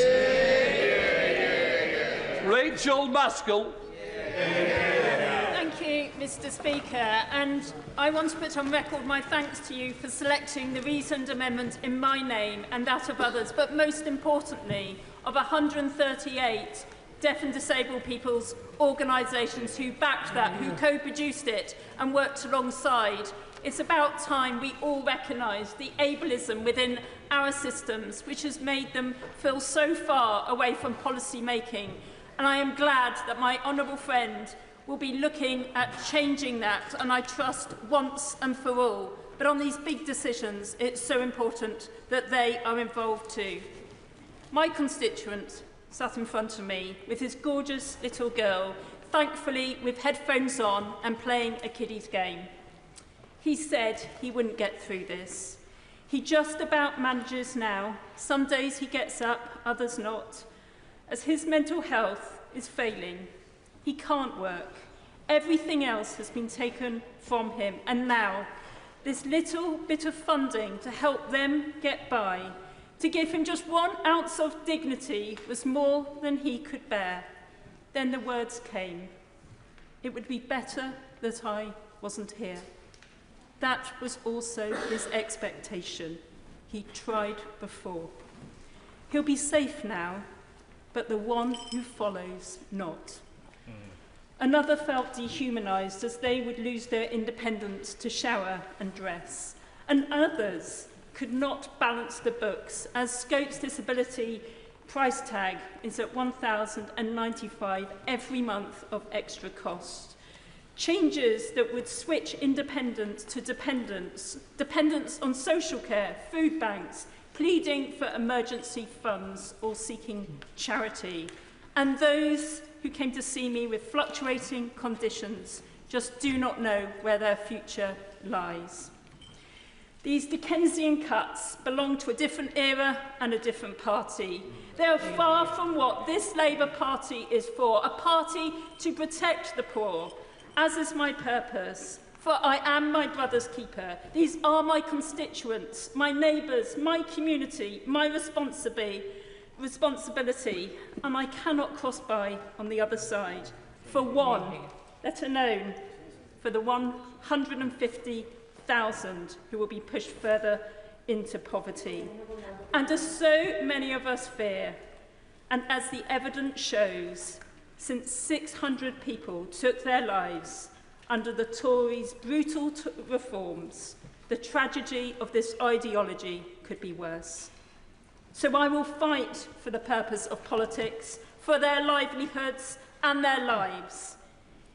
Rachel Maskell.
Thank you, Mr. Speaker, and I want to put on record my thanks to you for selecting the reasoned amendment in my name and that of others, but most importantly, of 138 deaf and disabled people's organisations who backed that, who co-produced it and worked alongside. It's about time we all recognise the ableism within our systems, which has made them feel so far away from policy making. And I am glad that my honourable friend will be looking at changing that, and I trust once and for all. But on these big decisions, it's so important that they are involved too. My constituent sat in front of me with his gorgeous little girl, thankfully with headphones on and playing a kiddie's game. He said he wouldn't get through this. He just about manages now. Some days he gets up, others not. As his mental health is failing, he can't work. Everything else has been taken from him, and now this little bit of funding to help them get by, to give him just 1 ounce of dignity, was more than he could bear. Then the words came. It would be better that I wasn't here. That was also his expectation. He tried before. He'll be safe now, but the one who follows not. Another felt dehumanised as they would lose their independence to shower and dress. And others could not balance the books as Scope's disability price tag is at £1,095 every month of extra cost. Changes that would switch independence to dependence on social care, food banks, pleading for emergency funds or seeking charity. And those who came to see me with fluctuating conditions just do not know where their future lies. These Dickensian cuts belong to a different era and a different party. They are far from what this Labour Party is for, a party to protect the poor, as is my purpose, for I am my brother's keeper. These are my constituents, my neighbours, my community, my responsibility, and I cannot cross by on the other side. For one, let alone for the 150,000 who will be pushed further into poverty. And as so many of us fear, and as the evidence shows, since 600 people took their lives under the Tories' brutal reforms, the tragedy of this ideology could be worse. So I will fight for the purpose of politics, for their livelihoods and their lives.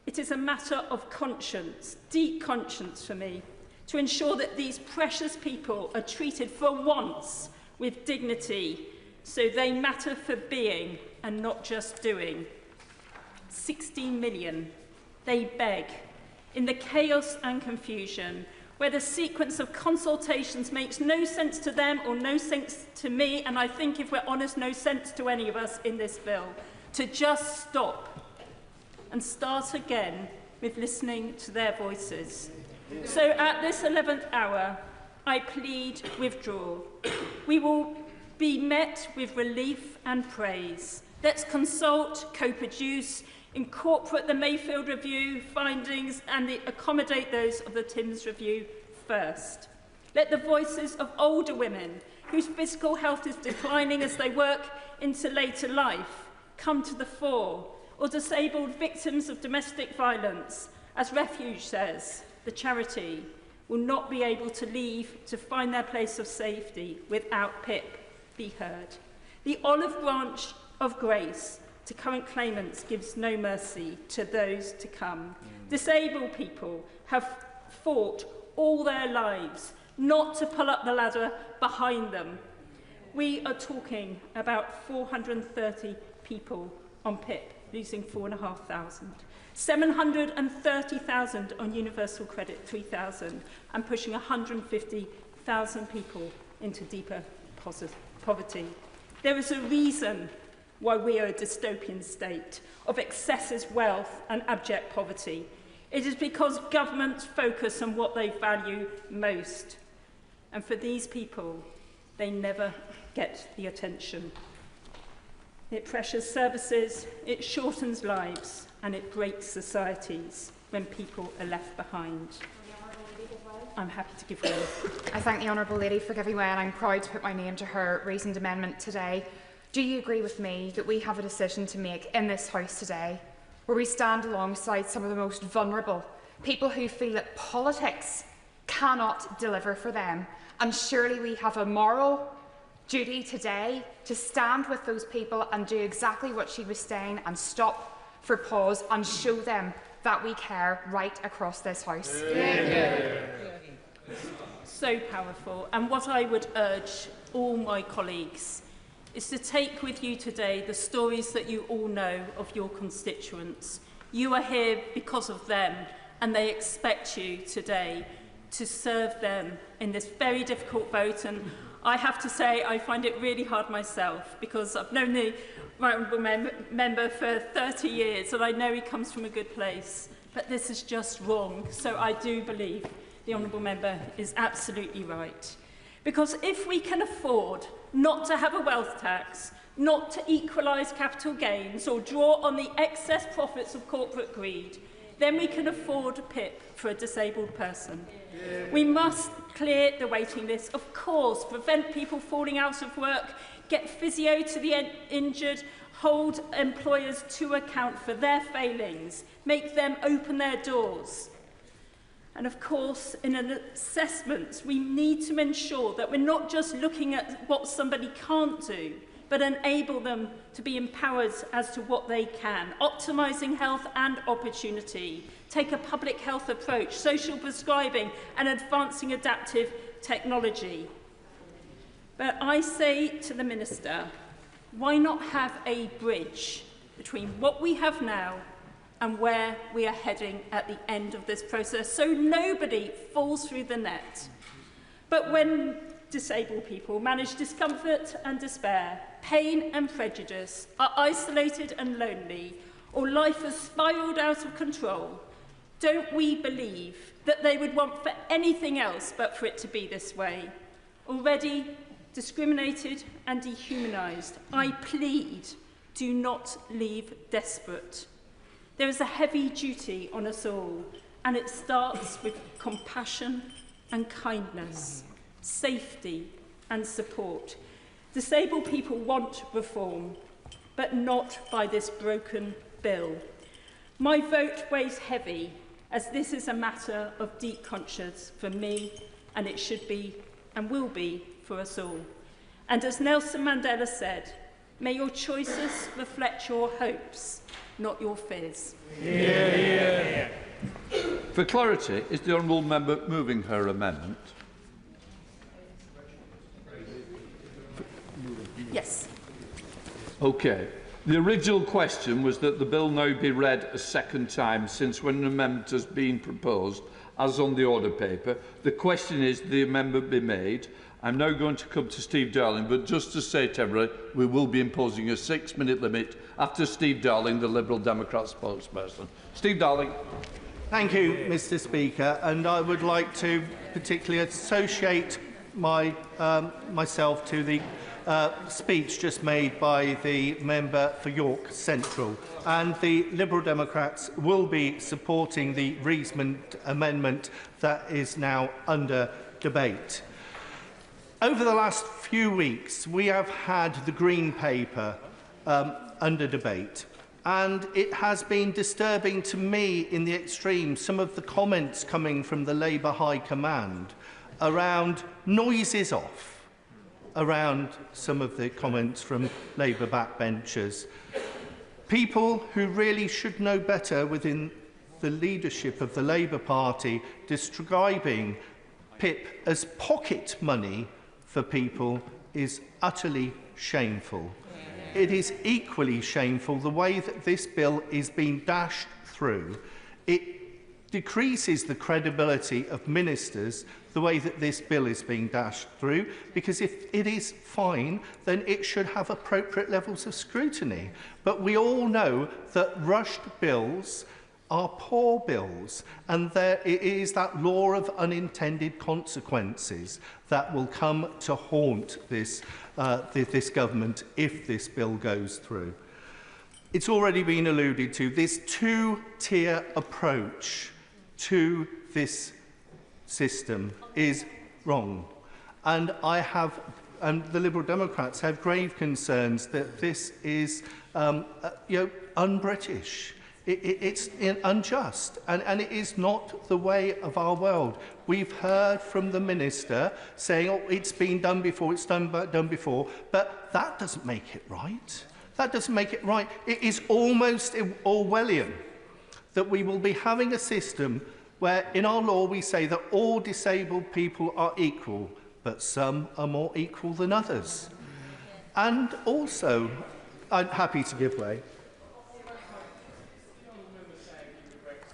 It is a matter of conscience, deep conscience for me, to ensure that these precious people are treated for once with dignity, so they matter for being and not just doing. 16 million, they beg, in the chaos and confusion, where the sequence of consultations makes no sense to them or no sense to me, and I think, if we're honest, no sense to any of us in this bill, to just stop and start again with listening to their voices. So at this 11th hour, I plead withdraw. We will be met with relief and praise. Let's consult, co-produce, incorporate the Mayfield Review findings and accommodate those of the Timms Review first. Let the voices of older women whose physical health is declining as they work into later life come to the fore, or disabled victims of domestic violence. As Refuge says, the charity will not be able to leave to find their place of safety without PIP be heard. The olive branch of grace to current claimants gives no mercy to those to come. Disabled people have fought all their lives not to pull up the ladder behind them. We are talking about 430 people on PIP, losing 4,500. 730,000 on universal credit, 3,000, and pushing 150,000 people into deeper poverty. There is a reason why we are a dystopian state of excessive wealth and abject poverty. It is because governments focus on what they value most. And for these people, they never get the attention. It pressures services, it shortens lives, and it breaks societies when people are left behind. I'm happy to give way.
I thank the Honourable Lady for giving way, and I'm proud to put my name to her reasoned amendment today. Do you agree with me that we have a decision to make in this House today, where we stand alongside some of the most vulnerable, people who feel that politics cannot deliver for them? And surely we have a moral duty today to stand with those people and do exactly what she was saying, and stop for pause and show them that we care right across this House.
So powerful. And what I would urge all my colleagues is to take with you today the stories that you all know of your constituents. You are here because of them, and they expect you today to serve them in this very difficult vote. And I have to say, I find it really hard myself, because I've known the Right Honourable Member for 30 years, and I know he comes from a good place. But this is just wrong. So I do believe the Honourable Member is absolutely right. Because if we can afford not to have a wealth tax, not to equalise capital gains or draw on the excess profits of corporate greed, then we can afford a PIP for a disabled person. We must clear the waiting list, of course, prevent people falling out of work, get physio to the injured, hold employers to account for their failings, make them open their doors. And of course, in an assessment, we need to ensure that we're not just looking at what somebody can't do, but enable them to be empowered as to what they can, optimising health and opportunity, take a public health approach, social prescribing and advancing adaptive technology. But I say to the Minister, why not have a bridge between what we have now and where we are heading at the end of this process, so nobody falls through the net? But when disabled people manage discomfort and despair, pain and prejudice, are isolated and lonely, or life has spiralled out of control, don't we believe that they would want for anything else but for it to be this way? Already discriminated and dehumanised, I plead, do not leave desperate. There is a heavy duty on us all, and it starts with compassion and kindness, safety and support. Disabled people want reform, but not by this broken bill. My vote weighs heavy, as this is a matter of deep conscience for me, and it should be and will be for us all. And as Nelson Mandela said, may your choices reflect your hopes, not your fears.
Yeah. For clarity, is the Honourable Member moving her amendment?
Yes.
OK. The original question was that the bill now be read a second time, since when an amendment has been proposed, as on the order paper, the question is the amendment be made. I'm now going to come to Steve Darling, but just to say to everyone, we will be imposing a 6-minute limit after Steve Darling, the Liberal Democrat spokesperson. Steve Darling.
Thank you, Mr. Speaker, and I would like to particularly associate myself to the speech just made by the member for York Central, and the Liberal Democrats will be supporting the Reisman amendment that is now under debate. Over the last few weeks, we have had the Green Paper under debate, and it has been disturbing to me in the extreme, some of the comments coming from the Labour High Command around noises off, around some of the comments from Labour backbenchers. People who really should know better within the leadership of the Labour Party describing PIP as pocket money for people is utterly shameful. It is equally shameful the way that this bill is being dashed through. It decreases the credibility of ministers the way that this bill is being dashed through, because if it is fine, then it should have appropriate levels of scrutiny. But we all know that rushed bills are poor bills, and it is that law of unintended consequences that will come to haunt this government if this bill goes through. It's already been alluded to, this two-tier approach to this system is wrong, and the Liberal Democrats have grave concerns that this is un-British. It's unjust, and it is not the way of our world. We've heard from the Minister saying, oh, it's been done before, it's done before, but that doesn't make it right. That doesn't make it right. It is almost Orwellian that we will be having a system where in our law we say that all disabled people are equal, but some are more equal than others. And also, I'm happy to give way.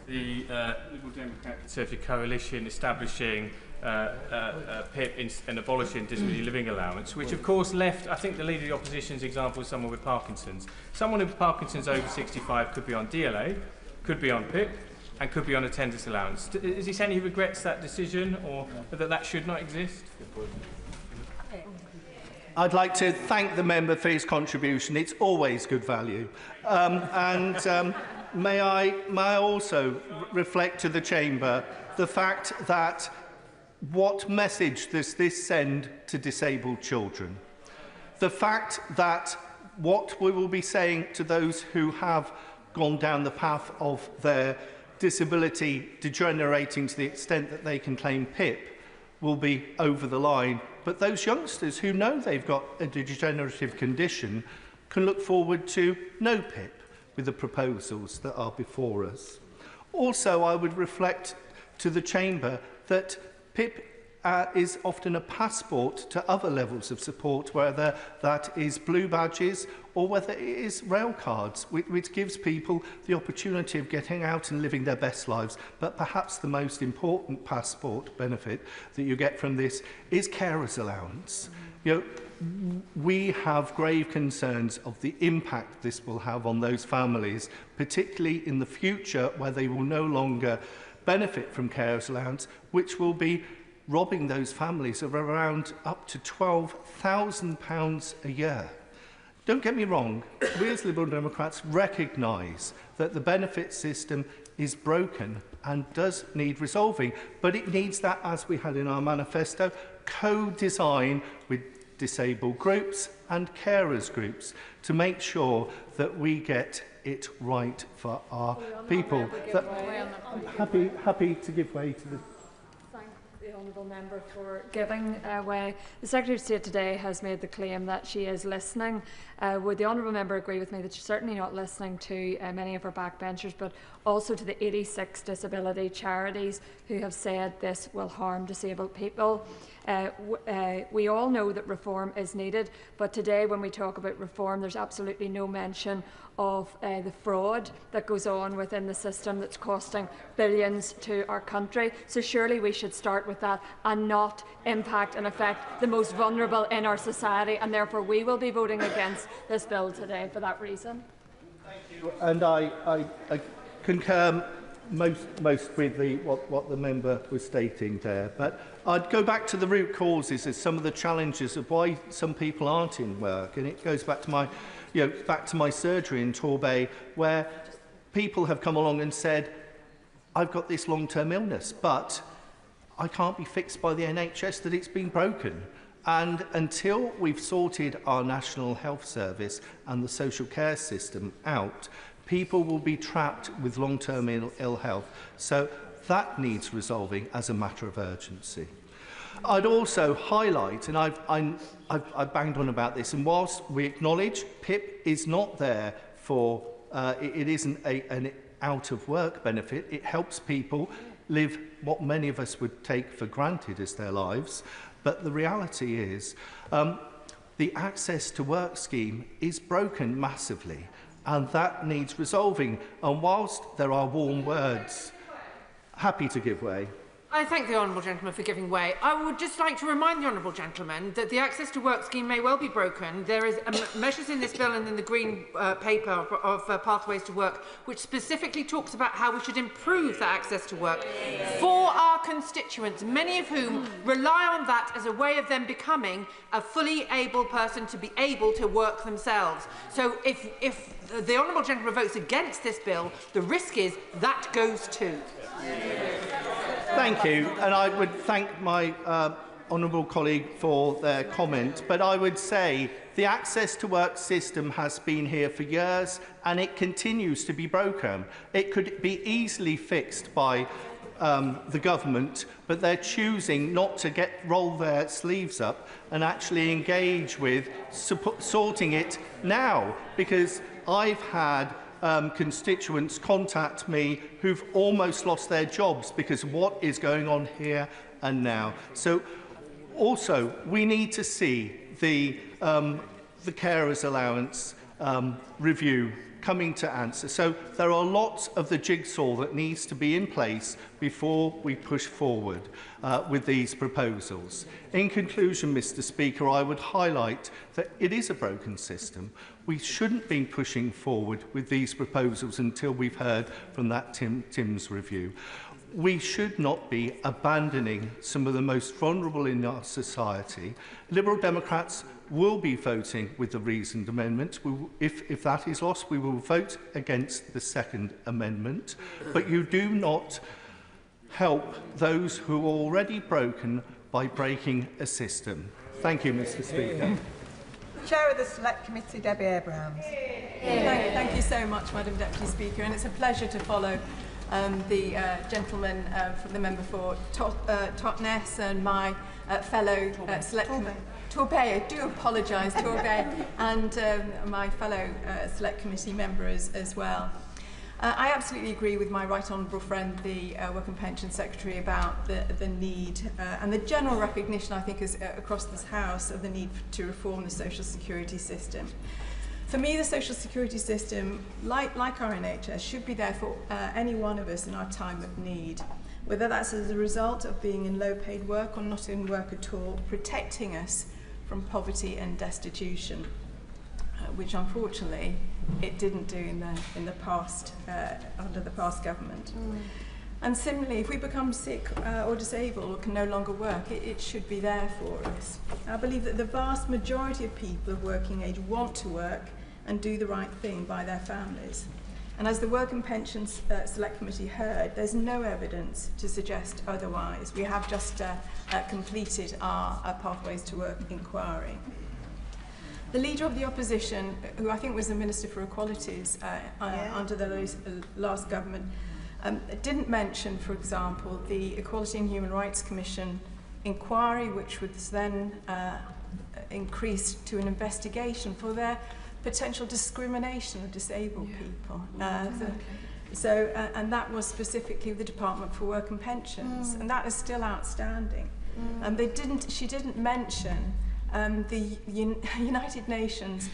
the Liberal Democrat Conservative coalition establishing PIP and abolishing disability living allowance, which of course left, I think the Leader of the Opposition's example is someone with Parkinson's. Someone with Parkinson's over 65 could be on DLA, could be on PIP, and could be on attendance allowance. Is he saying he regrets that decision, or that that should not exist?
I'd like to thank the member for his contribution. It's always good value. May I also reflect to the Chamber the fact that what message does this send to disabled children? The fact that what we will be saying to those who have gone down the path of their disability degenerating to the extent that they can claim PIP will be over the line. But those youngsters who know they've got a degenerative condition can look forward to no PIP with the proposals that are before us. Also, I would reflect to the Chamber that PIP is often a passport to other levels of support, whether that is blue badges or whether it is rail cards, which gives people the opportunity of getting out and living their best lives. But perhaps the most important passport benefit that you get from this is carers allowance. You know, we have grave concerns of the impact this will have on those families, particularly in the future where they will no longer benefit from carers allowance, which will be robbing those families of around up to £12,000 a year. Don't get me wrong, we as Liberal Democrats recognise that the benefit system is broken and does need resolving, but it needs that, as we had in our manifesto, co-design with disabled groups and carers groups to make sure that we get it right for our people. I'm happy to give way to the
the honourable member for giving way. The Secretary of State today has made the claim that she is listening. Would the honourable member agree with me that she's certainly not listening to many of her backbenchers, but also to the 86 disability charities who have said this will harm disabled people? We all know that reform is needed, but today when we talk about reform, there's absolutely no mention of the fraud that goes on within the system that's costing billions to our country. So surely we should start with that and not impact and affect the most vulnerable in our society, and therefore we will be voting against this bill today for that reason.
Thank you. And I concur most with what the member was stating there. But I'd go back to the root causes of some of the challenges of why some people aren't in work, and it goes back to my surgery in Torbay, where people have come along and said, I've got this long-term illness, but I can't be fixed by the NHS that it's been broken. And until we've sorted our National Health Service and the social care system out, people will be trapped with long-term ill health. So that needs resolving as a matter of urgency. I'd also highlight, and I've banged on about this, and whilst we acknowledge PIP is not there for, it isn't an out-of-work benefit, it helps people live what many of us would take for granted as their lives, but the reality is the Access to Work scheme is broken massively, and that needs resolving. And whilst there are warm words, happy to give way.
I thank the honourable gentleman for giving way. I would just like to remind the honourable gentleman that the Access to Work scheme may well be broken. There is measures in this bill and in the Green Paper of Pathways to Work which specifically talks about how we should improve that access to work for our constituents, many of whom rely on that as a way of them becoming a fully able person to be able to work themselves. So if the honourable gentleman votes against this bill, the risk is that goes too.
Thank you, and I would thank my honourable colleague for their comment, but I would say the Access to Work system has been here for years and it continues to be broken. It could be easily fixed by the government, but they're choosing not to roll their sleeves up and actually engage with sorting it now, because I've had constituents contact me who've almost lost their jobs because of what is going on here and now. So also we need to see the carers allowance review coming to answer. So there are lots of the jigsaw that needs to be in place before we push forward with these proposals. In conclusion, Mr. Speaker, I would highlight that it is a broken system. We shouldn't be pushing forward with these proposals until we've heard from that Tim's review. We should not be abandoning some of the most vulnerable in our society. Liberal Democrats will be voting with the reasoned amendment. If that is lost, we will vote against the second amendment. But you do not help those who are already broken by breaking a system. Thank you, Mr. Speaker.
Chair of the Select Committee, Debbie Abrahams. Thank you so much, Madam Deputy Speaker, and it's a pleasure to follow the gentleman from the member for Totnes and my fellow Select Committee. Torbay, I do apologise, Torbay, and my fellow Select Committee member as well. I absolutely agree with my right honourable friend, the Work and Pension Secretary, about the need and the general recognition, I think, is across this House of the need to reform the social security system. For me, the social security system, like our NHS, should be there for any one of us in our time of need, whether that's as a result of being in low-paid work or not in work at all, protecting us from poverty and destitution, which unfortunately it didn't do in the past under the past government. And similarly, if we become sick or disabled or can no longer work, it should be there for us. I believe that the vast majority of people of working age want to work and do the right thing by their families. And as the Work and Pensions Select Committee heard, there's no evidence to suggest otherwise. We have just completed our Pathways to Work inquiry. The Leader of the Opposition, who I think was the Minister for Equalities under the last government, didn't mention, for example, the Equality and Human Rights Commission inquiry, which was then increased to an investigation for their potential discrimination of disabled people. And that was specifically the Department for Work and Pensions, and that is still outstanding. She didn't mention the United Nations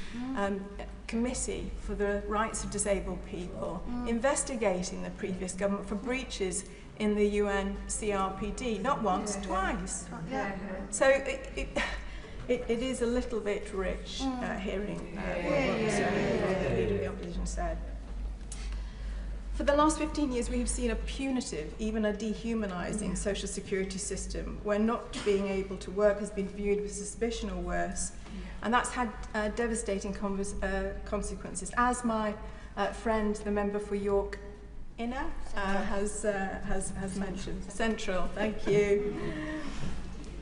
Committee for the Rights of Disabled People investigating the previous government for breaches in the UN CRPD, not once, twice. So it is a little bit rich hearing what the Leader of the Opposition said. For the last 15 years, we have seen a punitive, even a dehumanising social security system where not being able to work has been viewed with suspicion or worse. And that's had devastating consequences. As my friend, the member for York Inner, has mentioned. Central, thank you.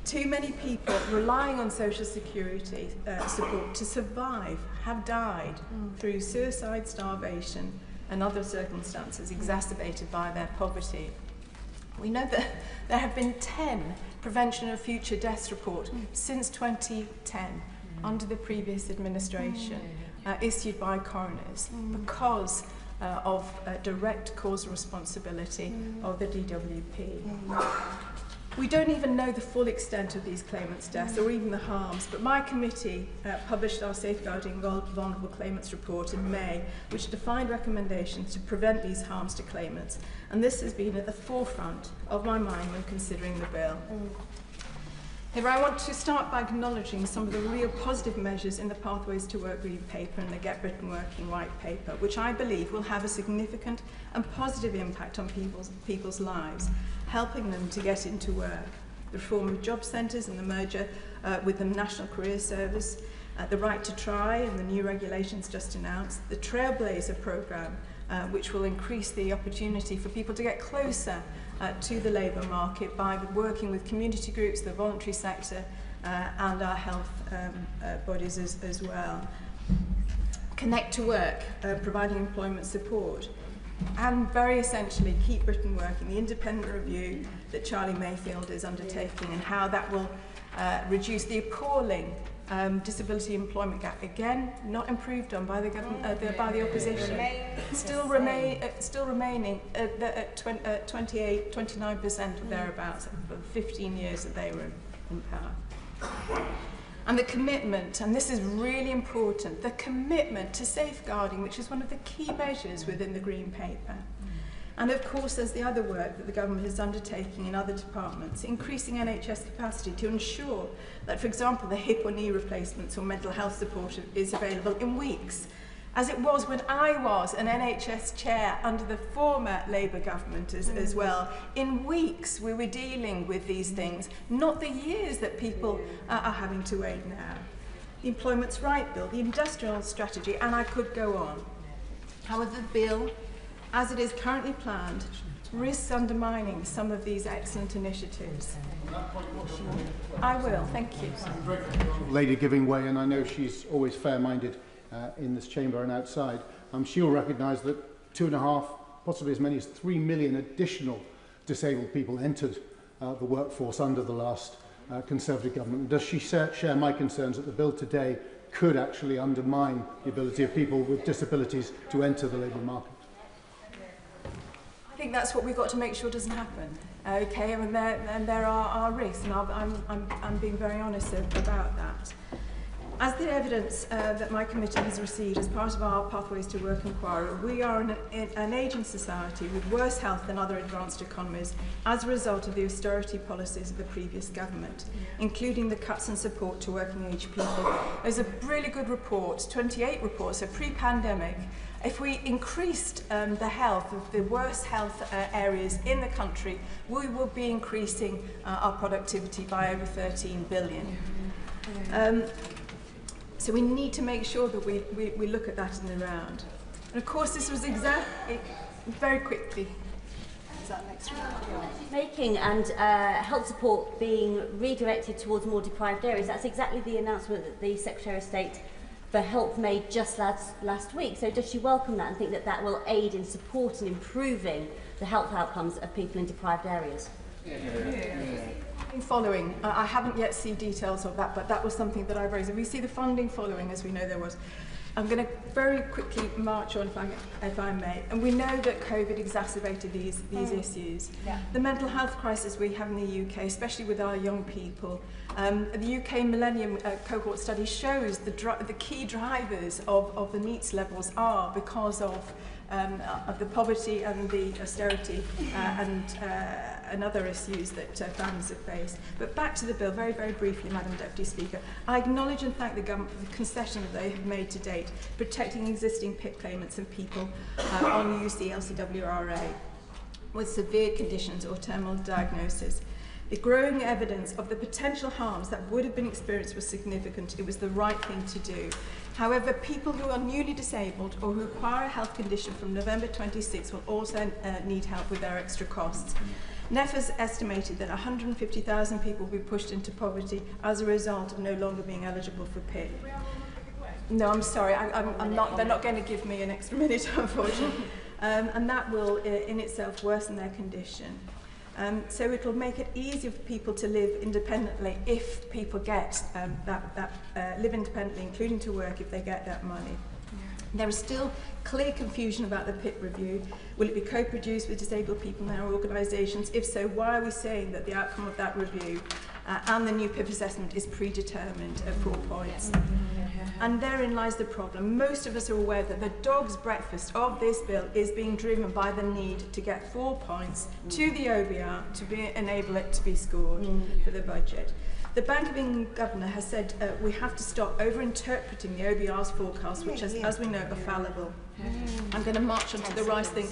Too many people relying on social security support to survive have died through suicide, starvation, and other circumstances exacerbated by their poverty. We know that there have been 10 Prevention of Future Deaths reports since 2010 under the previous administration issued by coroners because of direct causal responsibility of the DWP. We don't even know the full extent of these claimants' deaths or even the harms, but my committee published our Safeguarding Vulnerable Claimants report in May, which defined recommendations to prevent these harms to claimants, and this has been at the forefront of my mind when considering the bill. Here, I want to start by acknowledging some of the real positive measures in the Pathways to Work Green Paper and the Get Britain Working White Paper, which I believe will have a significant and positive impact on people's lives, helping them to get into work. The reform of job centres and the merger with the National Career Service, the right to try and the new regulations just announced, the Trailblazer programme, which will increase the opportunity for people to get closer to the labour market by working with community groups, the voluntary sector, and our health bodies as well. Connect to Work, providing employment support. And very essentially, Keep Britain Working, the independent review that Charlie Mayfield is undertaking and how that will reduce the appalling disability employment gap. Again, not improved on by the government, by the opposition. Still remaining at 28, 29% or thereabouts for the 15 years that they were in power. And the commitment, and this is really important, the commitment to safeguarding, which is one of the key measures within the Green Paper. And of course, there's the other work that the government is undertaking in other departments, increasing NHS capacity to ensure that, for example, the hip or knee replacements or mental health support is available in weeks, as it was when I was an NHS chair under the former Labour government as well. In weeks we were dealing with these things, not the years that people are having to wait now. The Employment's Right Bill, the industrial strategy, and I could go on. However, the bill, as it is currently planned, risks undermining some of these excellent initiatives. I will, thank you.
Lady giving way, and I know she's always fair-minded in this chamber and outside. She'll recognise that 2.5, possibly as many as 3 million additional disabled people entered the workforce under the last Conservative government. Does she share my concerns that the bill today could actually undermine the ability of people with disabilities to enter the labour market?
I think that's what we've got to make sure doesn't happen. Okay, and there are risks, and I'm being very honest about that. As the evidence that my committee has received as part of our Pathways to Work inquiry, we are an ageing society with worse health than other advanced economies as a result of the austerity policies of the previous government, including the cuts in support to working age people. There's a really good report, 28 reports, so pre-pandemic. If we increased the health of the worst health areas in the country, we will be increasing our productivity by over 13 billion. So we need to make sure that we look at that in the round. And of course, this was very quickly. Is that next round?
Making and health support being redirected towards more deprived areas. That's exactly the announcement that the Secretary of State for Health made just last week. So does she welcome that and think that that will aid in support and improving the health outcomes of people in deprived areas?
Following, I haven't yet seen details of that, but that was something that I raised. And we see the funding following, as we know there was. I'm going to very quickly march on, if I may. And we know that COVID exacerbated these issues. Yeah. The mental health crisis we have in the UK, especially with our young people, the UK Millennium Cohort Study shows the key drivers of the NEETs levels are because of the poverty and the austerity and other issues that families have faced. But back to the bill, very, very briefly, Madam Deputy Speaker. I acknowledge and thank the government for the concession that they have made to date, protecting existing PIP claimants and people on UC LCWRA with severe conditions or terminal diagnosis. The growing evidence of the potential harms that would have been experienced was significant. It was the right thing to do. However, people who are newly disabled or who acquire a health condition from November 26 will also need help with their extra costs. NEF has estimated that 150,000 people will be pushed into poverty as a result of no longer being eligible for PIP. No, I'm sorry, I'm not, they're not going to give me an extra minute, unfortunately. And that will in itself worsen their condition. So it will make it easier for people to live independently if people get live independently, including to work if they get that money. There is still clear confusion about the PIP review. Will it be co-produced with disabled people in our organisations? If so, why are we saying that the outcome of that review and the new PIP assessment is predetermined at 4 points? And therein lies the problem. Most of us are aware that the dog's breakfast of this bill is being driven by the need to get 4 points to the OBR to enable it to be scored for the budget. The Bank of England Governor has said we have to stop over-interpreting the OBR's forecast, which, as we know, are fallible. I'm going to march on to the right thing.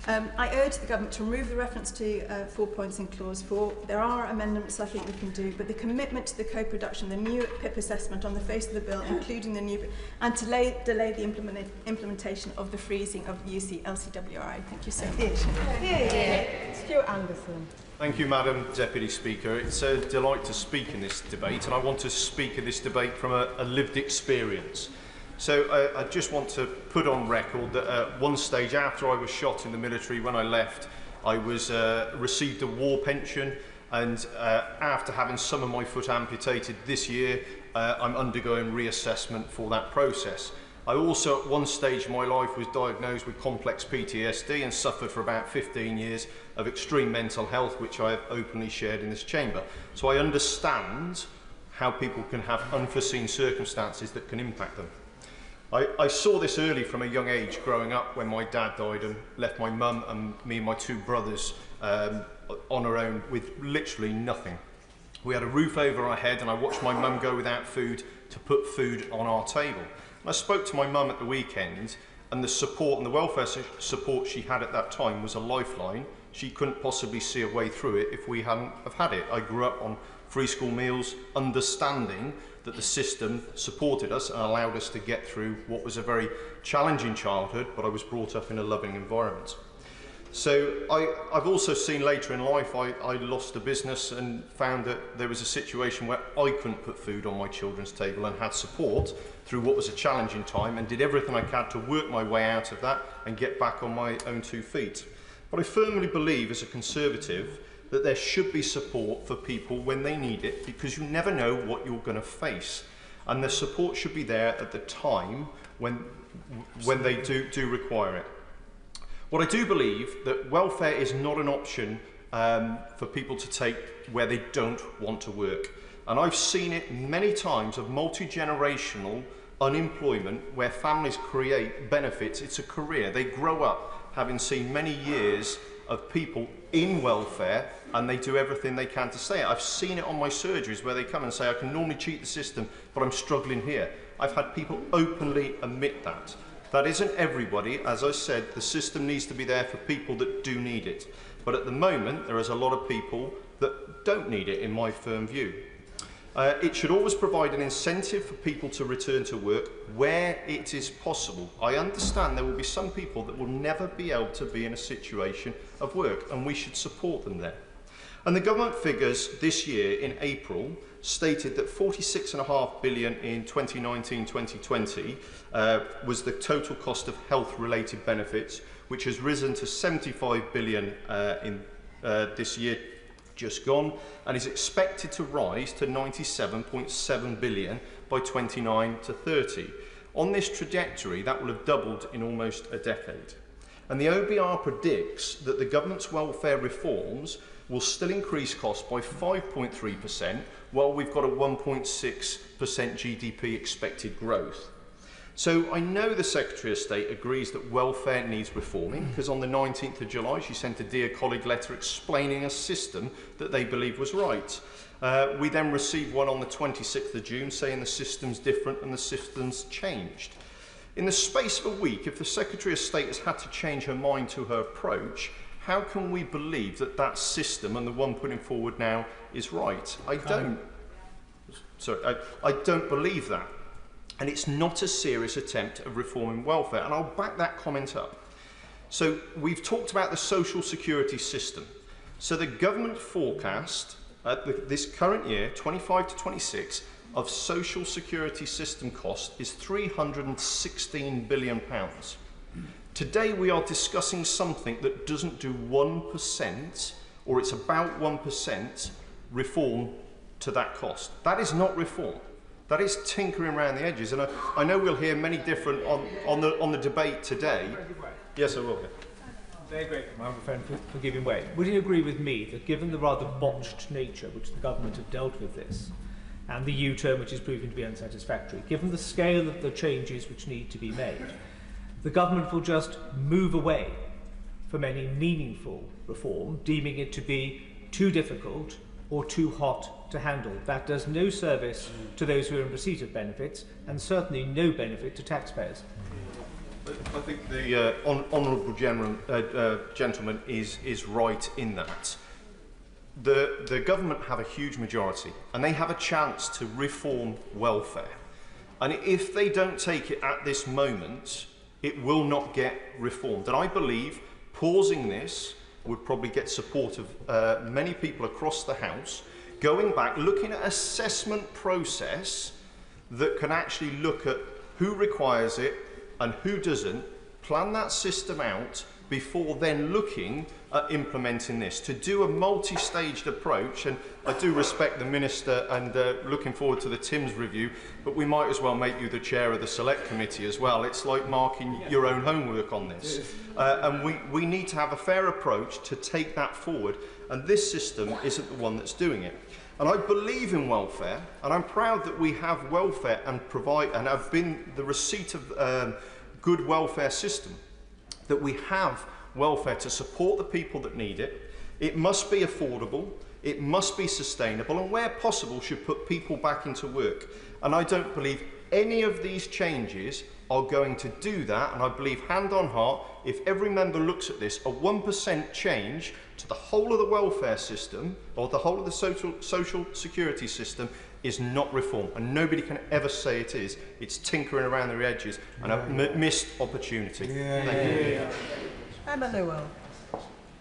I urge the government to remove the reference to 4 points in clause 4. There are amendments I think we can do, but the commitment to the co-production, the new PIP assessment on the face of the bill, including the new, and to delay the implementation of the freezing of UC LCWRA. Thank you so much.
Stuart Anderson. Thank you, Madam Deputy Speaker. It's a delight to speak in this debate, and I want to speak in this debate from a lived experience. So I just want to put on record that at one stage after I was shot in the military, when I left, I was received a war pension, and after having some of my foot amputated this year, I'm undergoing reassessment for that process. I also at one stage in my life was diagnosed with complex PTSD and suffered for about 15 years of extreme mental health, which I have openly shared in this chamber. So I understand how people can have unforeseen circumstances that can impact them. I saw this early from a young age, growing up when my dad died and left my mum and me and my two brothers on our own with literally nothing. We had a roof over our head, and I watched my mum go without food to put food on our table. And I spoke to my mum at the weekend, and the support and the welfare support she had at that time was a lifeline. She couldn't possibly see a way through it if we hadn't have had it. I grew up on free school meals, understanding that the system supported us and allowed us to get through what was a very challenging childhood, but I was brought up in a loving environment. So I've also seen later in life, I lost a business and found that there was a situation where I couldn't put food on my children's table, and had support through what was a challenging time, and did everything I could to work my way out of that and get back on my own 2 feet. But I firmly believe as a Conservative that there should be support for people when they need it, because you never know what you're going to face. And the support should be there at the time when they do require it. What I do believe that welfare is not an option for people to take where they don't want to work. And I've seen it many times of multi-generational unemployment where families create benefits. It's a career. They grow up having seen many years of people in welfare, and they do everything they can to stay. I've seen it on my surgeries where they come and say, I can normally cheat the system, but I'm struggling here. I've had people openly admit that. That isn't everybody. As I said, the system needs to be there for people that do need it. But at the moment, there is a lot of people that don't need it, in my firm view. It should always provide an incentive for people to return to work where it is possible. I understand there will be some people that will never be able to be in a situation of work, and we should support them there. And the government figures this year in April stated that 46.5 billion in 2019-2020 was the total cost of health-related benefits, which has risen to 75 billion in this year just gone, and is expected to rise to 97.7 billion by 29-30. On this trajectory, that will have doubled in almost a decade. And the OBR predicts that the government's welfare reforms will still increase costs by 5.3%, while we've got a 1.6% GDP expected growth. So I know the Secretary of State agrees that welfare needs reforming, because on the 19th of July she sent a Dear Colleague letter explaining a system that they believe was right. We then received one on the 26th of June saying the system's different and the system's changed. In the space of a week, if the Secretary of State has had to change her mind to her approach, how can we believe that that system and the one putting forward now is right? I don't believe that. And it's not a serious attempt at reforming welfare. And I'll back that comment up. So we've talked about the social security system. So the government forecast this current year, 25 to 26, of social security system cost is £316 billion. Today we are discussing something that doesn't do 1%, or it's about 1% reform to that cost. That is not reform. That is tinkering around the edges, and I know we'll hear many different on the debate today. Yes, I will.
Very grateful, my friend, for giving way. Would you agree with me that given the rather botched nature which the government have dealt with this, and the U-turn which is proving to be unsatisfactory, given the scale of the changes which need to be made, the government will just move away from any meaningful reform, deeming it to be too difficult or too hot to handle? That does no service to those who are in receipt of benefits, and certainly no benefit to taxpayers.
I think the honourable gentleman is right in that. The government have a huge majority, and they have a chance to reform welfare. And if they don't take it at this moment, it will not get reformed. And I believe pausing this would probably get support of many people across the House, going back, looking at an assessment process that can actually look at who requires it and who doesn't, plan that system out before then looking at implementing this, to do a multi-staged approach. And I do respect the Minister and looking forward to the Timms review, but we might as well make you the chair of the Select Committee as well. It's like marking your own homework on this. And we need to have a fair approach to take that forward, and this system isn't the one that's doing it. And I believe in welfare, and I'm proud that we have welfare and have been the receipt of good welfare system, that we have welfare to support the people that need it. It must be affordable, it must be sustainable, and where possible should put people back into work. And I don't believe any of these changes are going to do that, and I believe, hand on heart, if every member looks at this, a 1% change to the whole of the welfare system, or the whole of the social security system, is not reform, and nobody can ever say it is. It's tinkering around the edges and a missed opportunity. Thank you.
Emma Lewell.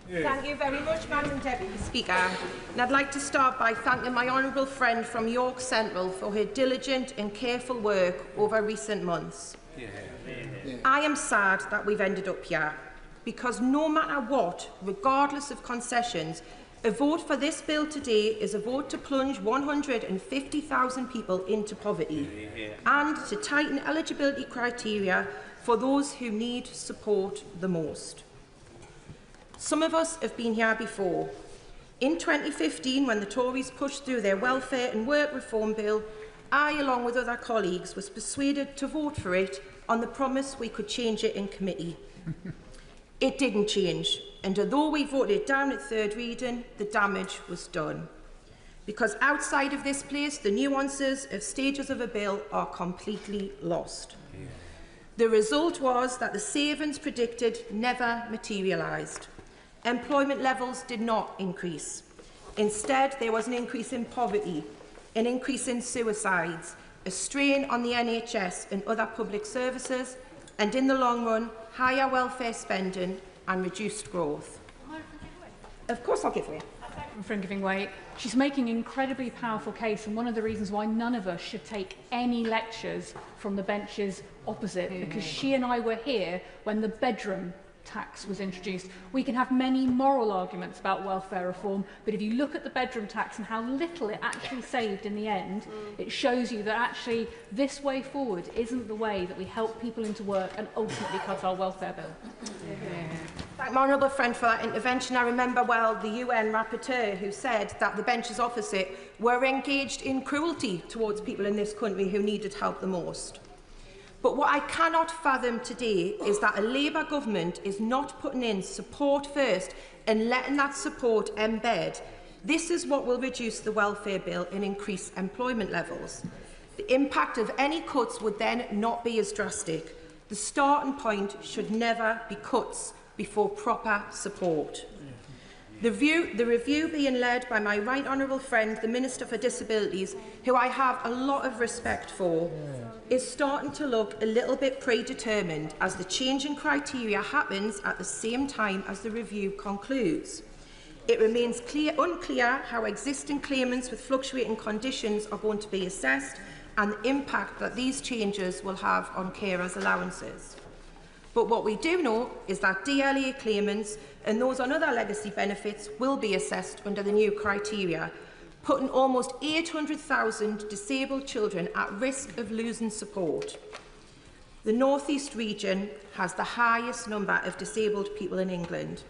Thank you very much, Madam Deputy Speaker. And I'd like to start by thanking my honourable friend from York Central for her diligent and careful work over recent months. I am sad that we've ended up here, because no matter what, regardless of concessions, a vote for this bill today is a vote to plunge 150,000 people into poverty and to tighten eligibility criteria for those who need support the most. Some of us have been here before. In 2015, when the Tories pushed through their welfare and work reform bill, I, along with other colleagues, was persuaded to vote for it on the promise we could change it in committee. It didn't change, and although we voted it down at third reading, the damage was done. Because outside of this place, the nuances of stages of a bill are completely lost. The result was that the savings predicted never materialised. Employment levels did not increase. Instead, there was an increase in poverty, an increase in suicides, a strain on the NHS and other public services, and in the long run, higher welfare spending and reduced growth. Of course I'll give way.
For giving way. She's making an incredibly powerful case, and one of the reasons why none of us should take any lectures from the benches opposite, because she and I were here when the bedroom tax was introduced. We can have many moral arguments about welfare reform, but if you look at the bedroom tax and how little it actually saved in the end, it shows you that actually this way forward isn't the way that we help people into work and ultimately cut our welfare bill.
Thank my honourable friend for that intervention. I remember well the UN rapporteur who said that the benches opposite were engaged in cruelty towards people in this country who needed help the most. But what I cannot fathom today is that a Labour government is not putting in support first and letting that support embed. This is what will reduce the welfare bill and increase employment levels. The impact of any cuts would then not be as drastic. The starting point should never be cuts before proper support. The review being led by my right honourable friend, the Minister for Disabilities, who I have a lot of respect for, is starting to look a little bit predetermined as the change in criteria happens at the same time as the review concludes. It remains unclear how existing claimants with fluctuating conditions are going to be assessed and the impact that these changes will have on carers' allowances. But what we do know is that DLA claimants and those on other legacy benefits will be assessed under the new criteria, putting almost 800,000 disabled children at risk of losing support. The North East region has the highest number of disabled people in England,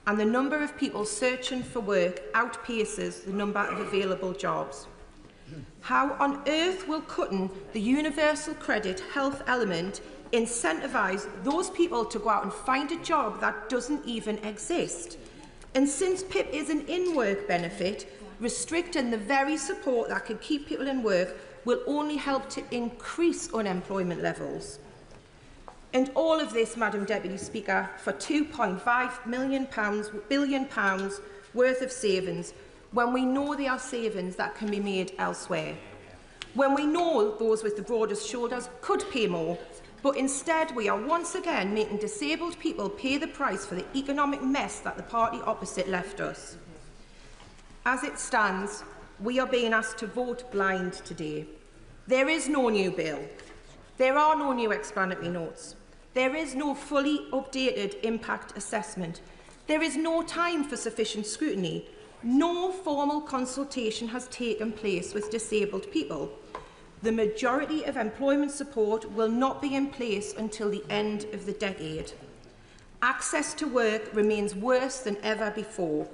and the number of people searching for work outpaces the number of available jobs. How on earth will cutting the universal credit health element incentivise those people to go out and find a job that doesn't even exist? And since PIP is an in-work benefit, restricting the very support that can keep people in work will only help to increase unemployment levels. And all of this, Madam Deputy Speaker, for £2.5 billion worth of savings, when we know there are savings that can be made elsewhere. When we know those with the broadest shoulders could pay more, but instead we are once again making disabled people pay the price for the economic mess that the party opposite left us. As it stands, we are being asked to vote blind today. There is no new bill. There are no new explanatory notes. There is no fully updated impact assessment. There is no time for sufficient scrutiny. No formal consultation has taken place with disabled people. The majority of employment support will not be in place until the end of the decade. Access to work remains worse than ever before,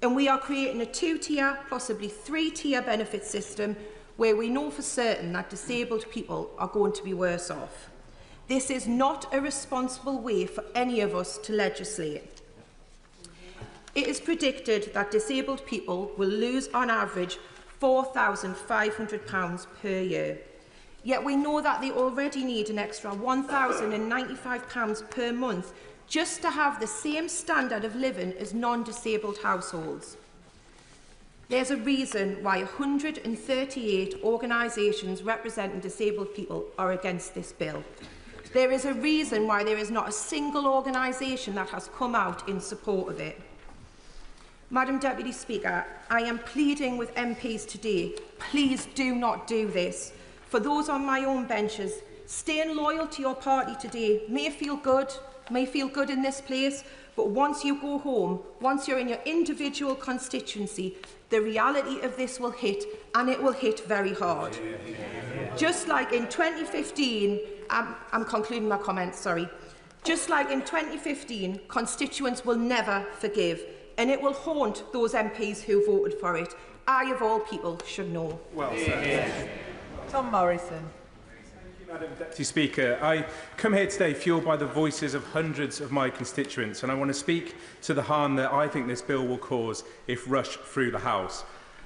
And we are creating a 2-tier, possibly 3-tier benefit system where we know for certain that disabled people are going to be worse off. This is not a responsible way for any of us to legislate. It is predicted that disabled people will lose on average £4,500 per year. Yet we know that they already need an extra £1,095 per month just to have the same standard of living as non-disabled households. There's a reason why 138 organisations representing disabled people are against this bill. There is a reason why there is not a single organisation that has come out in support of it. Madam Deputy Speaker, I am pleading with MPs today, please do not do this. For those on my own benches, staying loyal to your party today may feel good in this place, but once you go home, once you're in your individual constituency, the reality of this will hit, and it will hit very hard. Just like in 2015, I'm concluding my comments, sorry. Just like in 2015, constituents will never forgive, and it will haunt those MPs who voted for it. I, of all people, should know.
Well said.
Tom Morrison.
Madam Deputy Speaker, I come here today fuelled by the voices of hundreds of my constituents, and I want to speak to the harm that I think this bill will cause if rushed through the House.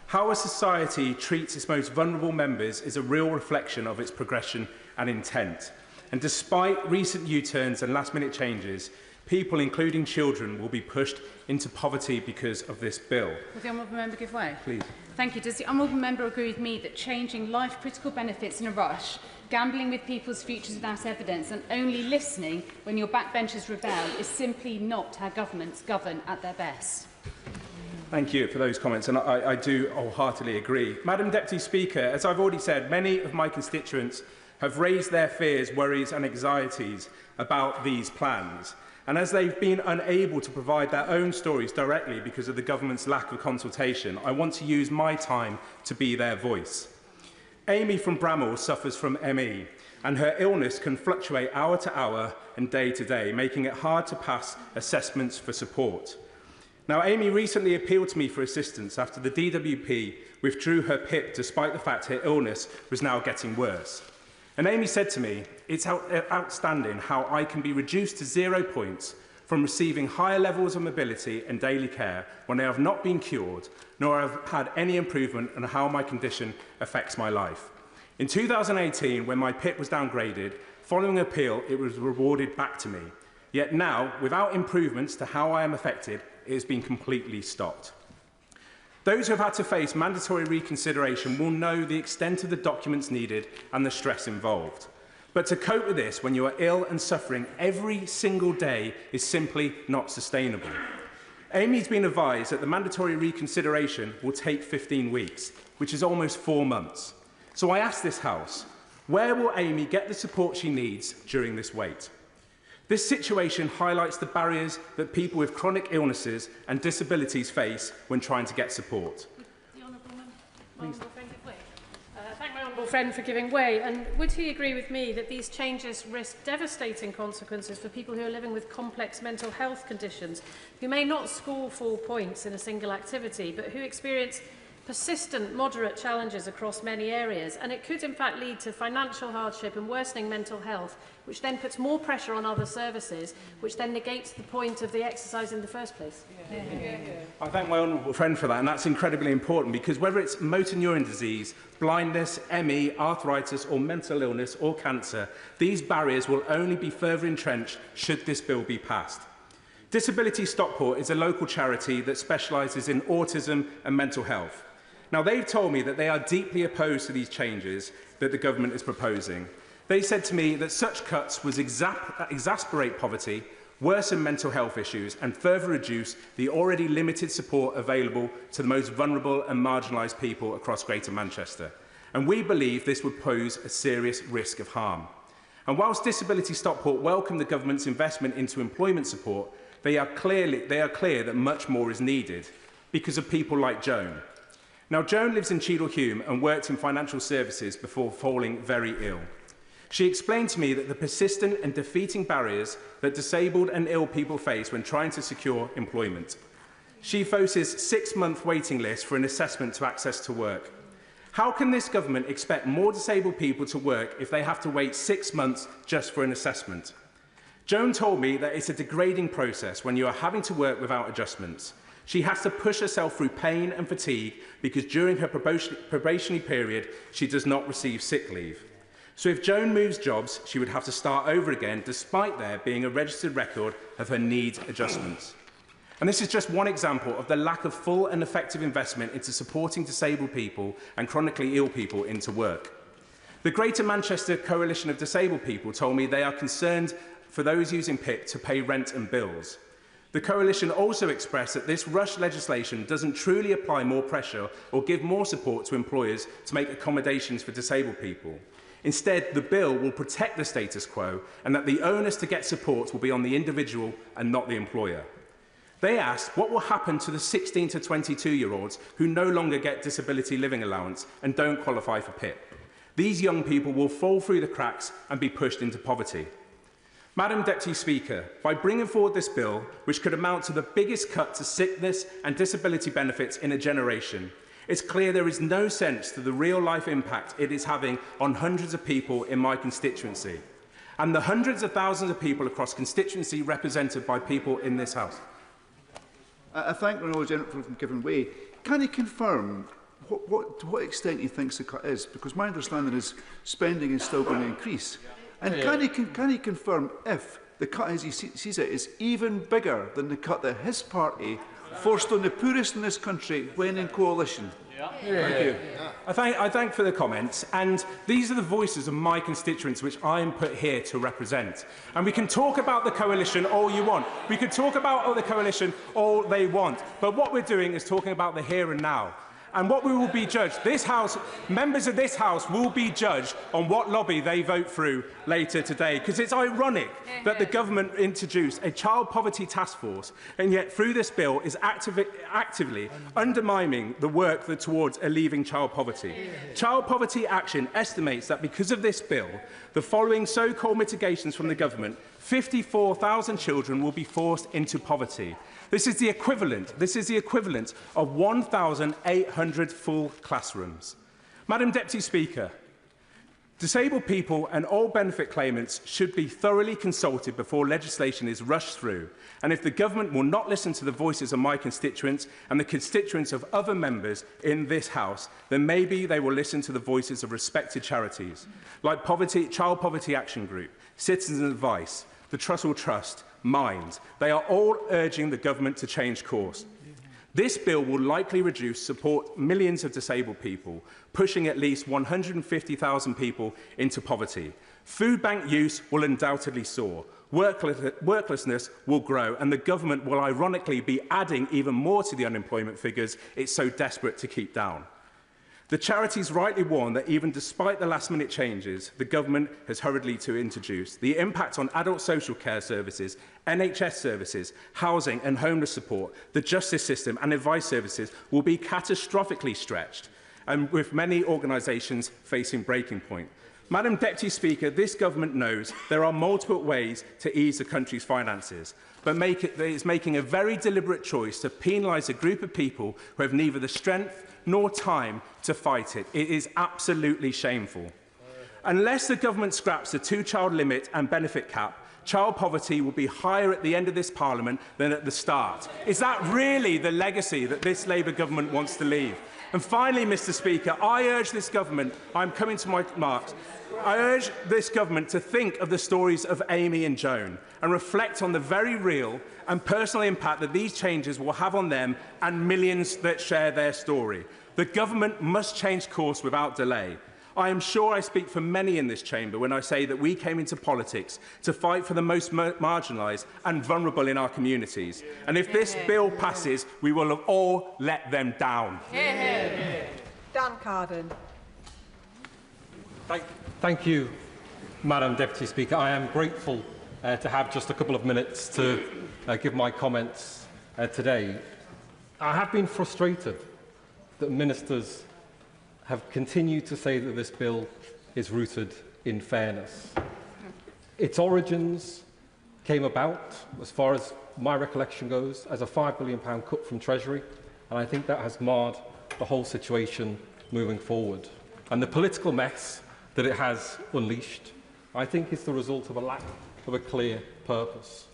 How a society treats its most vulnerable members is a real reflection of its progression and intent. And despite recent U-turns and last-minute changes, people, including children, will be pushed into poverty because of this bill.
Will the honourable member give way?
Please.
Thank you. Does the honourable member agree with me that changing life-critical benefits in a rush, gambling with people's futures without evidence, and only listening when your backbenchers rebel is simply not how governments govern at their best?
Thank you for those comments, and I do wholeheartedly agree. Madam Deputy Speaker, as I've already said, many of my constituents have raised their fears, worries and anxieties about these plans. And as they've been unable to provide their own stories directly because of the government's lack of consultation, I want to use my time to be their voice. Amy from Bramall suffers from ME, and her illness can fluctuate hour to hour and day to day, making it hard to pass assessments for support. Now, Amy recently appealed to me for assistance after the DWP withdrew her PIP despite the fact her illness was now getting worse. And Amy said to me, "It's outstanding how I can be reduced to 0 points from receiving higher levels of mobility and daily care when I have not been cured, nor have had any improvement on how my condition affects my life. In 2018, when my PIP was downgraded, following appeal, it was rewarded back to me. Yet now, without improvements to how I am affected, it has been completely stopped." Those who have had to face mandatory reconsideration will know the extent of the documents needed and the stress involved. But to cope with this when you are ill and suffering every single day is simply not sustainable. Amy's been advised that the mandatory reconsideration will take 15 weeks, which is almost 4 months. So I ask this House, where will Amy get the support she needs during this wait? This situation highlights the barriers that people with chronic illnesses and disabilities face when trying to get support.
The honourable friend give way. Thank my honourable friend for giving way. And would he agree with me that these changes risk devastating consequences for people who are living with complex mental health conditions, who may not score 4 points in a single activity, but who experience persistent, moderate challenges across many areas, and it could in fact lead to financial hardship and worsening mental health, which then puts more pressure on other services, which then negates the point of the exercise in the first place?
I thank my honourable friend for that, and that's incredibly important because whether it's motor neurone disease, blindness, ME, arthritis or mental illness or cancer, these barriers will only be further entrenched should this bill be passed. Disability Stockport is a local charity that specialises in autism and mental health. Now, they've told me that they are deeply opposed to these changes that the government is proposing. They said to me that such cuts would exacerbate poverty, worsen mental health issues and further reduce the already limited support available to the most vulnerable and marginalised people across Greater Manchester. And we believe this would pose a serious risk of harm. And whilst Disability Stockport welcome the government's investment into employment support, they are clear that much more is needed because of people like Joan. Now, Joan lives in Cheadle-Hulme and worked in financial services before falling very ill. She explained to me that the persistent and defeating barriers that disabled and ill people face when trying to secure employment. She faces 6-month waiting lists for an assessment to access to work. How can this government expect more disabled people to work if they have to wait 6 months just for an assessment? Joan told me that it's a degrading process when you are having to work without adjustments. She has to push herself through pain and fatigue because during her probationary period, she does not receive sick leave. So if Joan moves jobs, she would have to start over again, despite there being a registered record of her needs adjustments. And this is just one example of the lack of full and effective investment into supporting disabled people and chronically ill people into work. The Greater Manchester Coalition of Disabled People told me they are concerned for those using PIP to pay rent and bills. The Coalition also expressed that this rushed legislation doesn't truly apply more pressure or give more support to employers to make accommodations for disabled people. Instead, the bill will protect the status quo and that the onus to get support will be on the individual and not the employer. They asked what will happen to the 16 to 22-year-olds who no longer get disability living allowance and don't qualify for PIP. These young people will fall through the cracks and be pushed into poverty. Madam Deputy Speaker, by bringing forward this bill, which could amount to the biggest cut to sickness and disability benefits in a generation, it's clear there is no sense to the real-life impact it is having on hundreds of people in my constituency and the hundreds of thousands of people across constituency represented by people in this House.
I thank the Honourable Gentleman for giving way. Can he confirm to what extent he thinks the cut is? Because my understanding is spending is still going to increase. And can he confirm if the cut, as he sees it, is even bigger than the cut that his party forced on the poorest in this country when in coalition? Thank you.
I thank for the comments, and these are the voices of my constituents which I am put here to represent. And we can talk about the coalition all you want. We could talk about the coalition all they want. But what we're doing is talking about the here and now. And what we will be judged, this House, members of this House will be judged on what lobby they vote through later today. Because it's ironic that the government introduced a child poverty task force, and yet through this bill is actively undermining the work towards alleviating child poverty. Child Poverty Action estimates that because of this bill, the following so-called mitigations from the government, 54,000 children will be forced into poverty. This is the equivalent of 1,800 full classrooms. Madam Deputy Speaker, disabled people and all benefit claimants should be thoroughly consulted before legislation is rushed through. And if the government will not listen to the voices of my constituents and the constituents of other members in this House, then maybe they will listen to the voices of respected charities like Child Poverty Action Group, Citizens Advice, the Trussell Trust, Mind. They are all urging the government to change course. This bill will likely reduce support millions of disabled people, pushing at least 150,000 people into poverty. Food bank use will undoubtedly soar. Worklessness will grow, and the government will ironically be adding even more to the unemployment figures it's so desperate to keep down. The charities rightly warn that even despite the last-minute changes the government has hurriedly to introduce, the impact on adult social care services, NHS services, housing and homeless support, the justice system and advice services will be catastrophically stretched, and with many organisations facing breaking point. Madam Deputy Speaker, this government knows there are multiple ways to ease the country's finances, but it's making a very deliberate choice to penalise a group of people who have neither the strength nor time to fight it. It is absolutely shameful. Unless the government scraps the two-child limit and benefit cap, child poverty will be higher at the end of this Parliament than at the start. Is that really the legacy that this Labour government wants to leave? And finally, Mr. Speaker, I urge this government, I'm coming to my marks, I urge this government to think of the stories of Amy and Joan and reflect on the very real and personal impact that these changes will have on them and millions that share their story. The government must change course without delay. I am sure I speak for many in this chamber when I say that we came into politics to fight for the most marginalised and vulnerable in our communities. And if this bill passes, we will have all let them down.
Dan Carden.
Thank you, Madam Deputy Speaker. I am grateful to have just a couple of minutes to give my comments today. I have been frustrated that ministers have continued to say that this bill is rooted in fairness. Its origins came about, as far as my recollection goes, as a £5 billion cut from Treasury, and I think that has marred the whole situation moving forward. And the political mess that it has unleashed, I think, is the result of a lack of a clear purpose.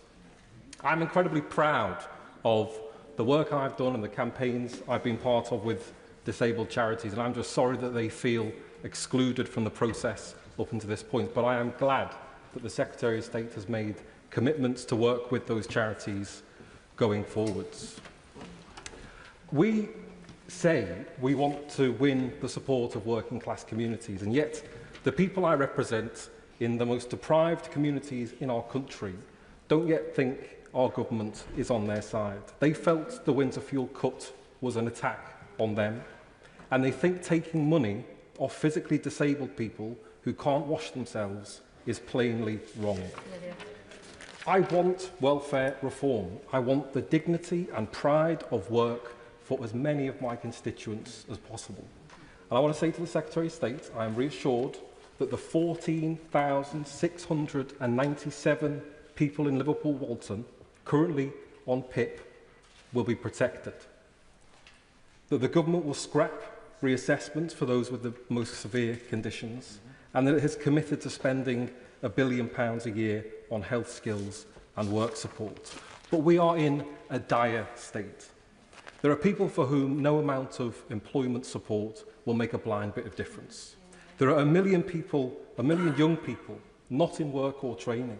I'm incredibly proud of the work I've done and the campaigns I've been part of with disabled charities, and I'm just sorry that they feel excluded from the process up until this point. But I am glad that the Secretary of State has made commitments to work with those charities going forwards. We say we want to win the support of working class communities, and yet the people I represent in the most deprived communities in our country don't yet think our government is on their side. They felt the winter fuel cut was an attack on them, and they think taking money off physically disabled people who can't wash themselves is plainly wrong. I want welfare reform. I want the dignity and pride of work for as many of my constituents as possible. And I want to say to the Secretary of State, I am reassured that the 14,697 people in Liverpool Walton currently on PIP will be protected. That the government will scrap reassessments for those with the most severe conditions, and that it has committed to spending £1 billion a year on health skills and work support. But we are in a dire state. There are people for whom no amount of employment support will make a blind bit of difference. There are 1 million young people not in work or training.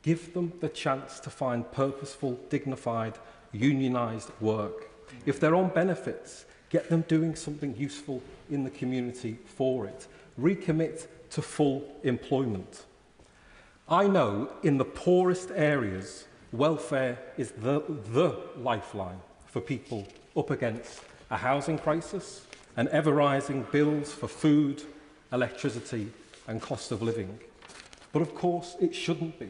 Give them the chance to find purposeful, dignified, unionised work. If they're on benefits, get them doing something useful in the community for it. Recommit to full employment. I know in the poorest areas, welfare is the lifeline for people up against a housing crisis and ever-rising bills for food, electricity and cost of living. But of course, it shouldn't be.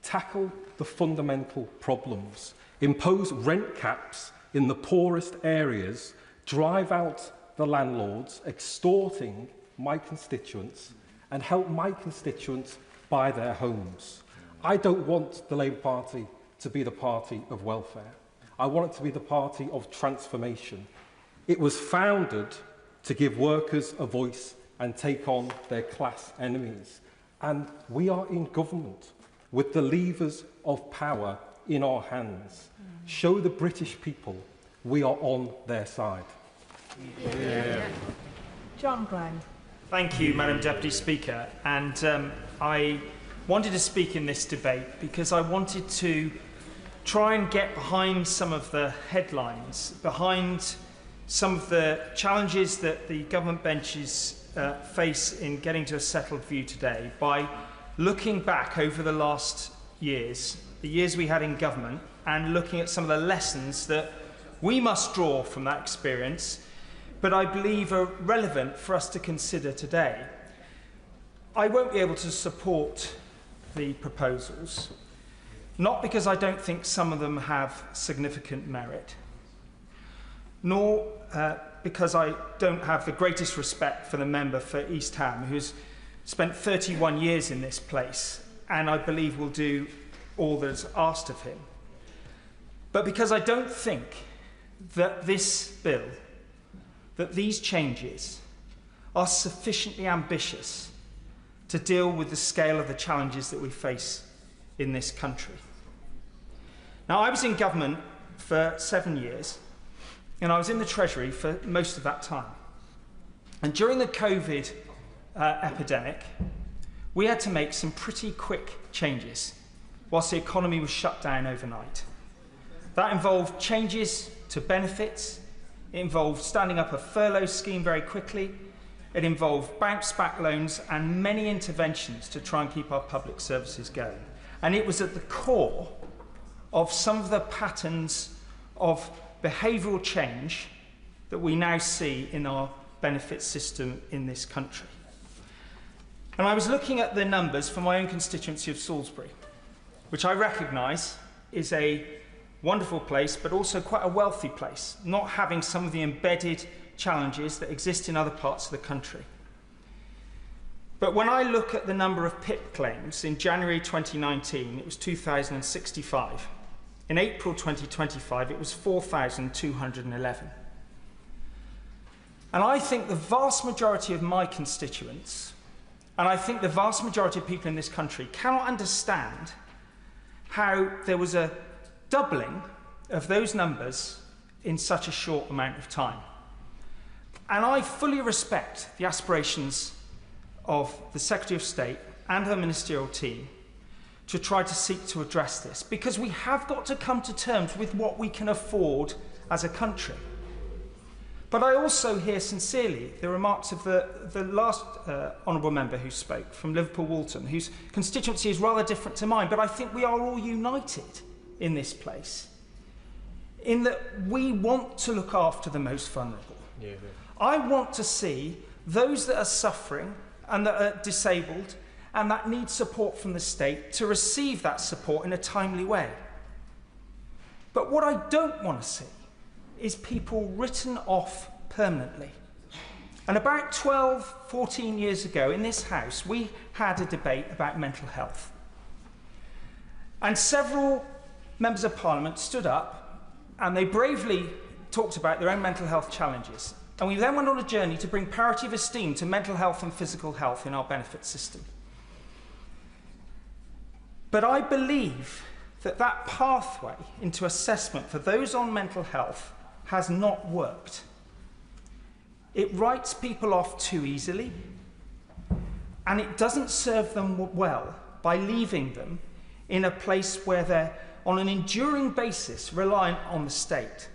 Tackle the fundamental problems. Impose rent caps in the poorest areas. Drive out the landlords, extorting my constituents, and help my constituents buy their homes. I don't want the Labour Party to be the party of welfare. I want it to be the party of transformation. It was founded to give workers a voice and take on their class enemies. And we are in government with the levers of power in our hands. Show the British people we are on their side.
John Brown.
Thank you, Madam Deputy Speaker. And I wanted to speak in this debate because I wanted to try and get behind some of the headlines, behind some of the challenges that the government benches face in getting to a settled view today by looking back over the last years, the years we had in government, and looking at some of the lessons that we must draw from that experience, but I believe are relevant for us to consider today. I won't be able to support the proposals, not because I don't think some of them have significant merit, nor because I don't have the greatest respect for the member for East Ham, who's spent 31 years in this place, and I believe will do all that is asked of him. But because I don't think that this bill, that these changes are sufficiently ambitious to deal with the scale of the challenges that we face in this country. Now, I was in government for 7 years, and I was in the Treasury for most of that time. And during the COVID epidemic, we had to make some pretty quick changes whilst the economy was shut down overnight. That involved changes to benefits, it involved standing up a furlough scheme very quickly, it involved bounce-back loans and many interventions to try and keep our public services going. And it was at the core of some of the patterns of behavioural change that we now see in our benefit system in this country. And I was looking at the numbers for my own constituency of Salisbury, which I recognise is a wonderful place, but also quite a wealthy place, not having some of the embedded challenges that exist in other parts of the country. But when I look at the number of PIP claims in January 2019, it was 2,065. In April 2025, it was 4,211. And I think the vast majority of my constituents, and I think the vast majority of people in this country, cannot understand how there was a doubling of those numbers in such a short amount of time. And I fully respect the aspirations of the Secretary of State and her ministerial team to try to seek to address this, because we have got to come to terms with what we can afford as a country. But I also hear sincerely the remarks of the last honourable member who spoke from Liverpool Walton, whose constituency is rather different to mine, but I think we are all united in this place, in that we want to look after the most vulnerable. Yeah. I want to see those that are suffering and that are disabled and that need support from the state to receive that support in a timely way. But what I don't want to see is people written off permanently. And about 12, 14 years ago in this House, we had a debate about mental health. And several members of Parliament stood up and they bravely talked about their own mental health challenges. And we then went on a journey to bring parity of esteem to mental health and physical health in our benefit system. But I believe that that pathway into assessment for those on mental health has not worked. It writes people off too easily, and it doesn't serve them well by leaving them in a place where they're on an enduring basis reliant on the state.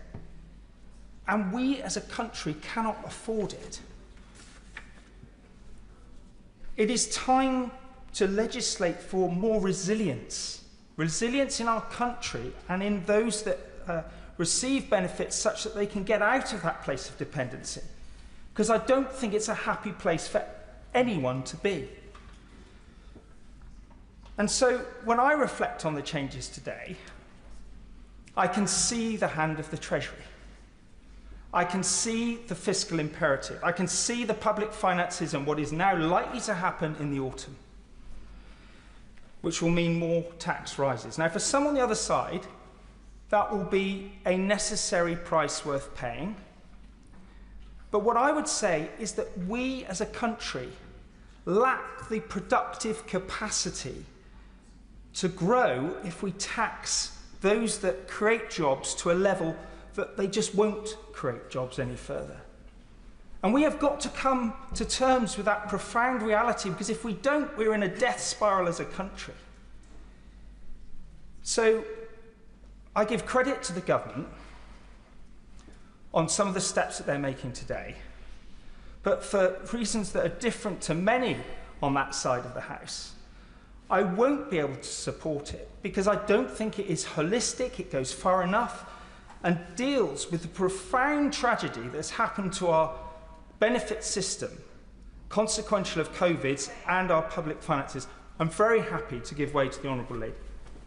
And we as a country cannot afford it. It is time to legislate for more resilience. Resilience in our country and in those that receive benefits such that they can get out of that place of dependency. Because I don't think it's a happy place for anyone to be. And so when I reflect on the changes today, I can see the hand of the Treasury. I can see the fiscal imperative. I can see the public finances and what is now likely to happen in the autumn, which will mean more tax rises. Now, for some on the other side, that will be a necessary price worth paying. But what I would say is that we as a country lack the productive capacity to grow if we tax those that create jobs to a level that they just won't create jobs any further. And we have got to come to terms with that profound reality, because if we don't, we're in a death spiral as a country. So I give credit to the government on some of the steps that they're making today, but for reasons that are different to many on that side of the House, I won't be able to support it, because I don't think it is holistic, it goes far enough, and deals with the profound tragedy that's happened to our benefit system, consequential of COVID and our public finances. I'm very happy to give way to the Honourable Lady.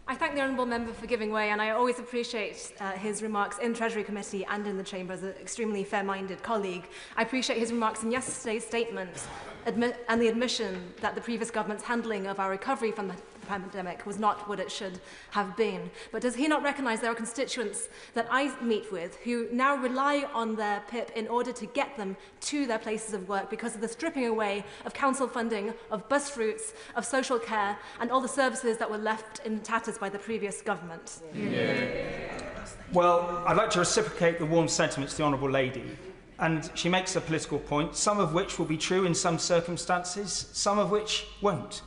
I thank the Honourable Member for giving way, and I always appreciate his remarks in Treasury Committee and in the Chamber as an extremely fair-minded colleague. I appreciate his remarks in yesterday's statement and the admission that the previous government's handling of our recovery from the pandemic was not what it should have been. But does he not recognise there are constituents that I meet with who now rely on their PIP in order to get them to their places of work because of the stripping away of council funding, of bus routes, of social care, and all the services that were left in tatters by the previous government?
Well, I'd like to reciprocate the warm sentiments of the Honourable Lady. And she makes a political point, some of which will be true in some circumstances, some of which won't.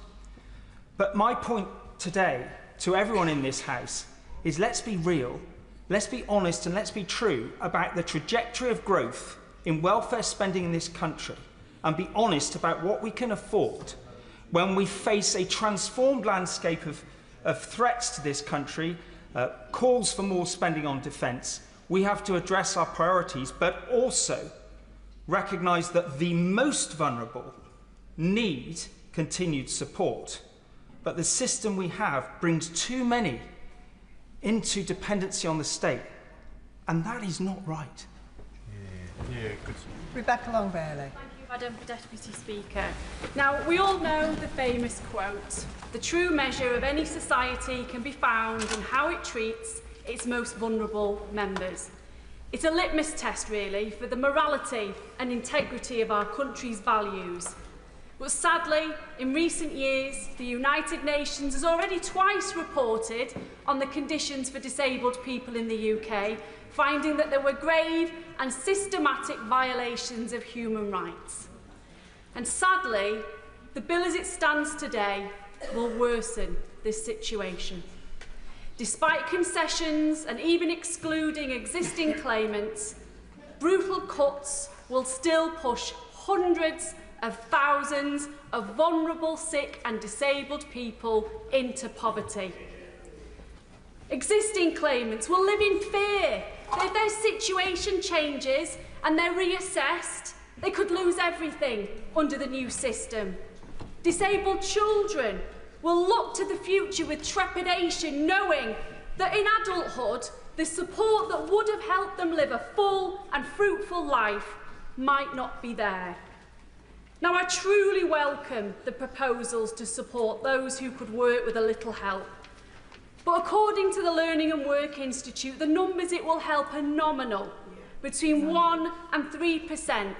But my point today to everyone in this House is, let's be real, let's be honest, and let's be true about the trajectory of growth in welfare spending in this country, and be honest about what we can afford when we face a transformed landscape of threats to this country, calls for more spending on defence. We have to address our priorities, but also recognise that the most vulnerable need continued support. But the system we have brings too many into dependency on the state, and that is not right.
Rebecca Long-Bailey.
Thank you.
Madam Deputy Speaker. Now, we all know the famous quote, "The true measure of any society can be found in how it treats its most vulnerable members." It's a litmus test, really, for the morality and integrity of our country's values. But sadly, in recent years, the United Nations has already twice reported on the conditions for disabled people in the UK, finding that there were grave and systematic violations of human rights. And sadly, the bill as it stands today will worsen this situation. Despite concessions and even excluding existing claimants, brutal cuts will still push hundreds of thousands of vulnerable, sick and disabled people into poverty. Existing claimants will live in fear that if their situation changes and they're reassessed, they could lose everything under the new system. Disabled children will look to the future with trepidation, knowing that in adulthood, the support that would have helped them live a full and fruitful life might not be there. Now, I truly welcome the proposals to support those who could work with a little help. But according to the Learning and Work Institute, the numbers it will help are nominal, between 1% and 3%,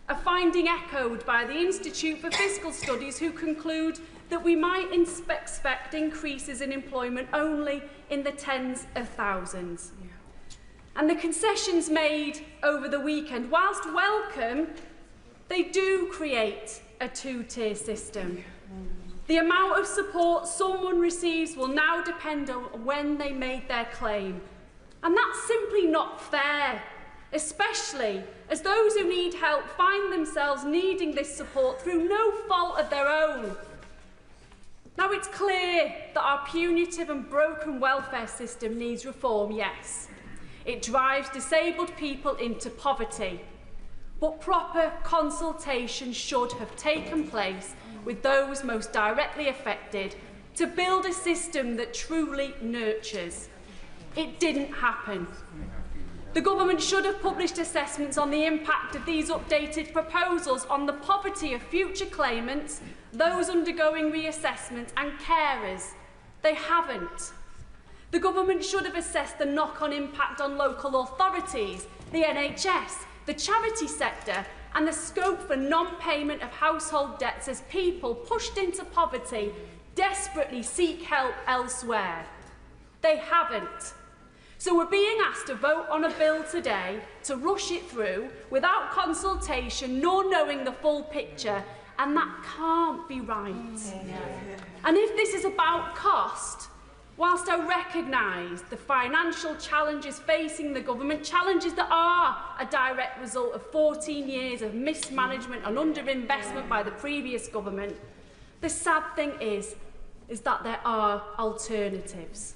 a finding echoed by the Institute for Fiscal Studies, who conclude that we might expect increases in employment only in the tens of thousands. And the concessions made over the weekend, whilst welcome, they do create a two-tier system. The amount of support someone receives will now depend on when they made their claim. And that's simply not fair, especially as those who need help find themselves needing this support through no fault of their own. Now, it's clear that our punitive and broken welfare system needs reform, yes. It drives disabled people into poverty. But proper consultation should have taken place with those most directly affected to build a system that truly nurtures. It didn't happen. The government should have published assessments on the impact of these updated proposals on the poverty of future claimants, those undergoing reassessment and carers. They haven't. The government should have assessed the knock-on impact on local authorities, the NHS, the charity sector and the scope for non-payment of household debts as people pushed into poverty desperately seek help elsewhere. They haven't. So we're being asked to vote on a bill today to rush it through without consultation nor knowing the full picture, and that can't be right. And if this is about cost, whilst I recognise the financial challenges facing the government, challenges that are a direct result of 14 years of mismanagement and underinvestment by the previous government, the sad thing is that there are alternatives.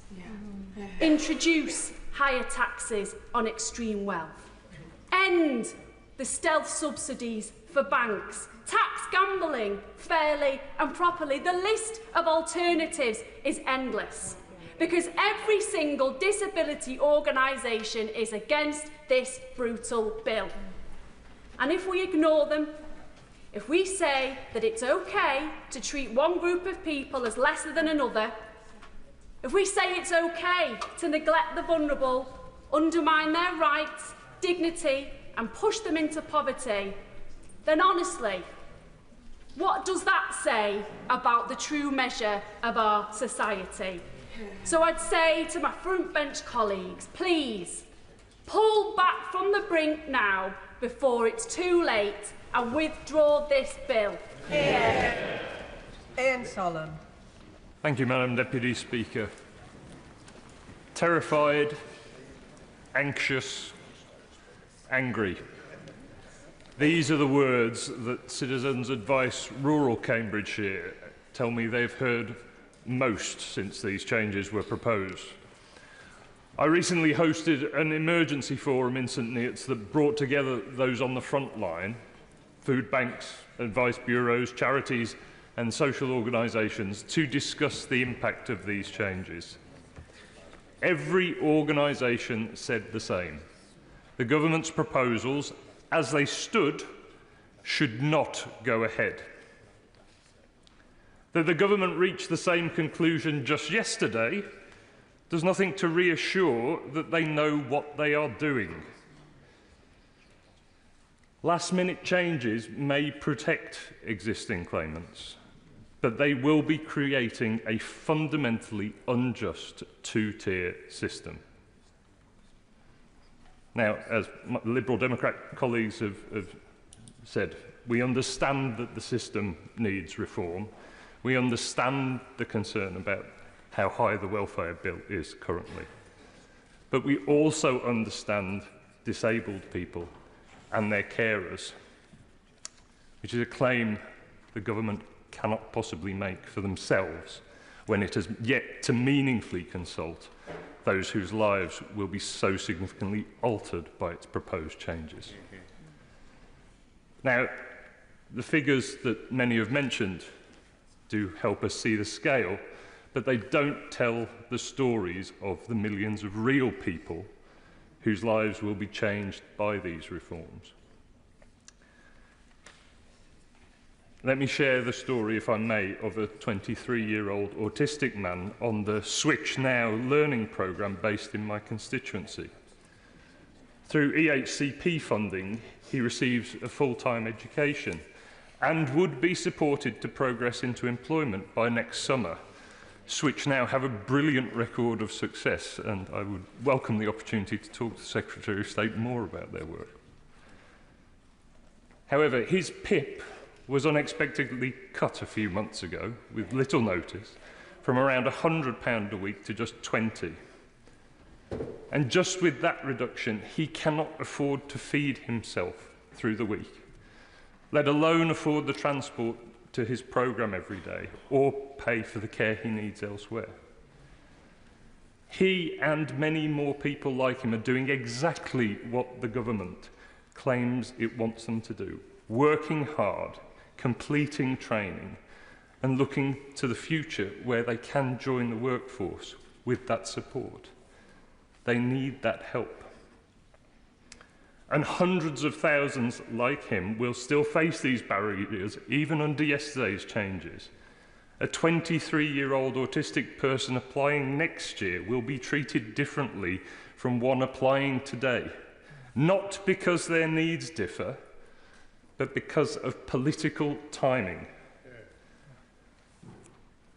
Introduce higher taxes on extreme wealth. End the stealth subsidies for banks. Tax gambling fairly and properly. The list of alternatives is endless, because every single disability organisation is against this brutal bill. And if we ignore them, if we say that it's okay to treat one group of people as lesser than another, if we say it's okay to neglect the vulnerable, undermine their rights, dignity and push them into poverty, then honestly, what does that say about the true measure of our society? So I'd say to my front bench colleagues, please, pull back from the brink now before it's too late and withdraw this bill.
Ian Sollum.
Thank you, Madam Deputy Speaker. Terrified, anxious, angry. These are the words that Citizens Advice Rural Cambridgeshire tell me they've heard most since these changes were proposed. I recently hosted an emergency forum in St Neots that brought together those on the front line, food banks, advice bureaus, charities and social organisations, to discuss the impact of these changes. Every organisation said the same. The government's proposals, as they stood, should not go ahead. That the government reached the same conclusion just yesterday does nothing to reassure that they know what they are doing. Last-minute changes may protect existing claimants, but they will be creating a fundamentally unjust two-tier system. Now, as my Liberal Democrat colleagues have said, we understand that the system needs reform. We understand the concern about how high the welfare bill is currently. But we also understand disabled people and their carers, which is a claim the government cannot possibly make for themselves when it has yet to meaningfully consult those whose lives will be so significantly altered by its proposed changes. Now, the figures that many have mentioned do help us see the scale, but they don't tell the stories of the millions of real people whose lives will be changed by these reforms. Let me share the story, if I may, of a 23-year-old autistic man on the Switch Now learning programme based in my constituency. Through EHCP funding, he receives a full-time education and would be supported to progress into employment by next summer. Switch Now have a brilliant record of success, and I would welcome the opportunity to talk to the Secretary of State more about their work. However, his PIP was unexpectedly cut a few months ago, with little notice, from around £100 a week to just £20. And just with that reduction, he cannot afford to feed himself through the week, let alone afford the transport to his programme every day, or pay for the care he needs elsewhere. He and many more people like him are doing exactly what the government claims it wants them to do, working hard, completing training, and looking to the future where they can join the workforce with that support. They need that help. And hundreds of thousands like him will still face these barriers even under yesterday's changes. A 23-year-old autistic person applying next year will be treated differently from one applying today, not because their needs differ, but because of political timing.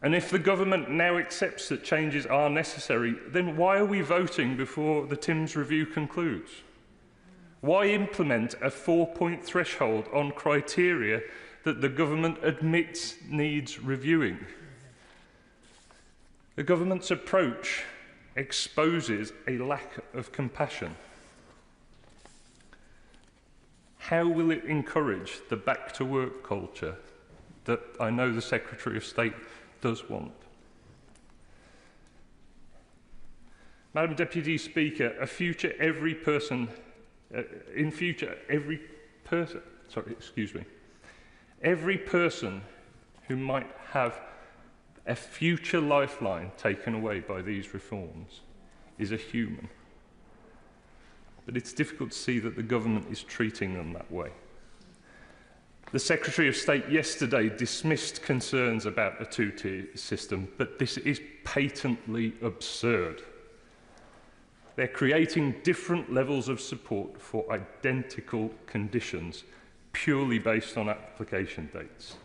And if the government now accepts that changes are necessary, then why are we voting before the Timms review concludes? Why implement a 4-point threshold on criteria that the government admits needs reviewing? The government's approach exposes a lack of compassion. How will it encourage the back-to-work culture that I know the Secretary of State does want? Madam Deputy Speaker, every person who might have a future lifeline taken away by these reforms is a human. But it's difficult to see that the government is treating them that way. The Secretary of State yesterday dismissed concerns about a two-tier system, but this is patently absurd. They're creating different levels of support for identical conditions, purely based on application dates.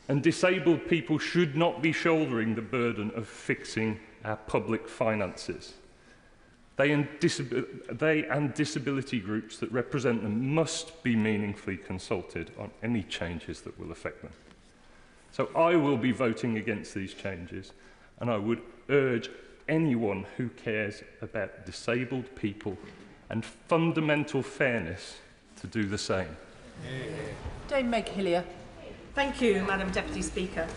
And disabled people should not be shouldering the burden of fixing our public finances. They and disability groups that represent them must be meaningfully consulted on any changes that will affect them. So I will be voting against these changes, and I would urge anyone who cares about disabled people and fundamental fairness to do the same.
Dame Meg Hillier.
Thank you, Madam Deputy Speaker.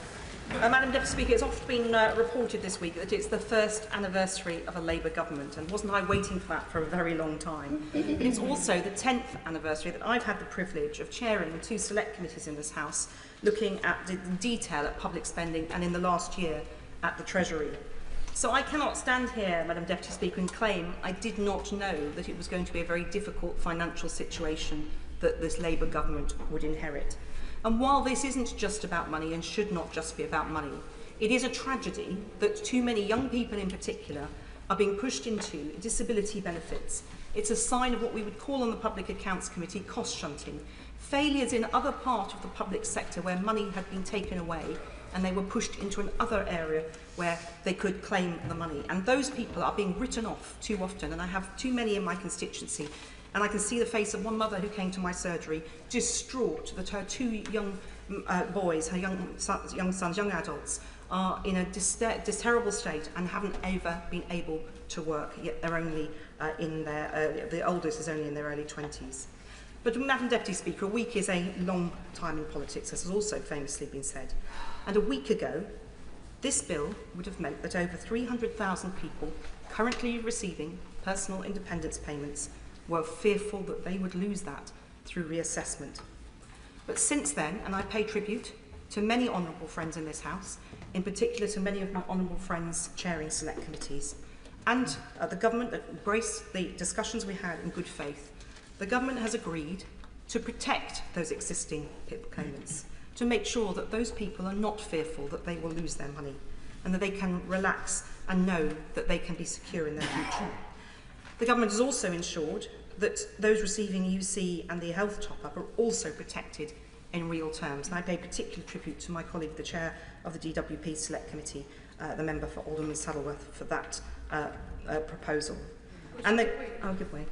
Madam Deputy Speaker, it's often been reported this week that it's the first anniversary of a Labour government, and wasn't I waiting for that for a very long time? But it's also the 10th anniversary that I've had the privilege of chairing the 2 select committees in this House, looking at the detail at public spending, and in the last year at the Treasury. So I cannot stand here, Madam Deputy Speaker, and claim I did not know that it was going to be a very difficult financial situation that this Labour government would inherit. And while this isn't just about money and should not just be about money, it is a tragedy that too many young people in particular are being pushed into disability benefits. It's a sign of what we would call on the Public Accounts Committee cost shunting. Failures in other parts of the public sector where money had been taken away and they were pushed into another area where they could claim the money. And those people are being written off too often, and I have too many in my constituency. And I can see the face of one mother who came to my surgery distraught that her two young boys, her young sons, young adults, are in a terrible state and haven't ever been able to work, yet they're only in their, the oldest is only in their early 20s. But Madam Deputy Speaker, a week is a long time in politics, as has also famously been said. And a week ago, this bill would have meant that over 300,000 people currently receiving personal independence payments were fearful that they would lose that through reassessment. But since then, and I pay tribute to many honourable friends in this House, in particular to many of my honourable friends chairing select committees, and the government that embraced the discussions we had in good faith, the government has agreed to protect those existing PIP claimants, to make sure that those people are not fearful that they will lose their money and that they can relax and know that they can be secure in their future. The government has also ensured that those receiving UC and the health top-up are also protected in real terms. And I pay particular tribute to my colleague, the chair of the DWP Select Committee, the member for Alderman Saddleworth, for that proposal. And I'll give way.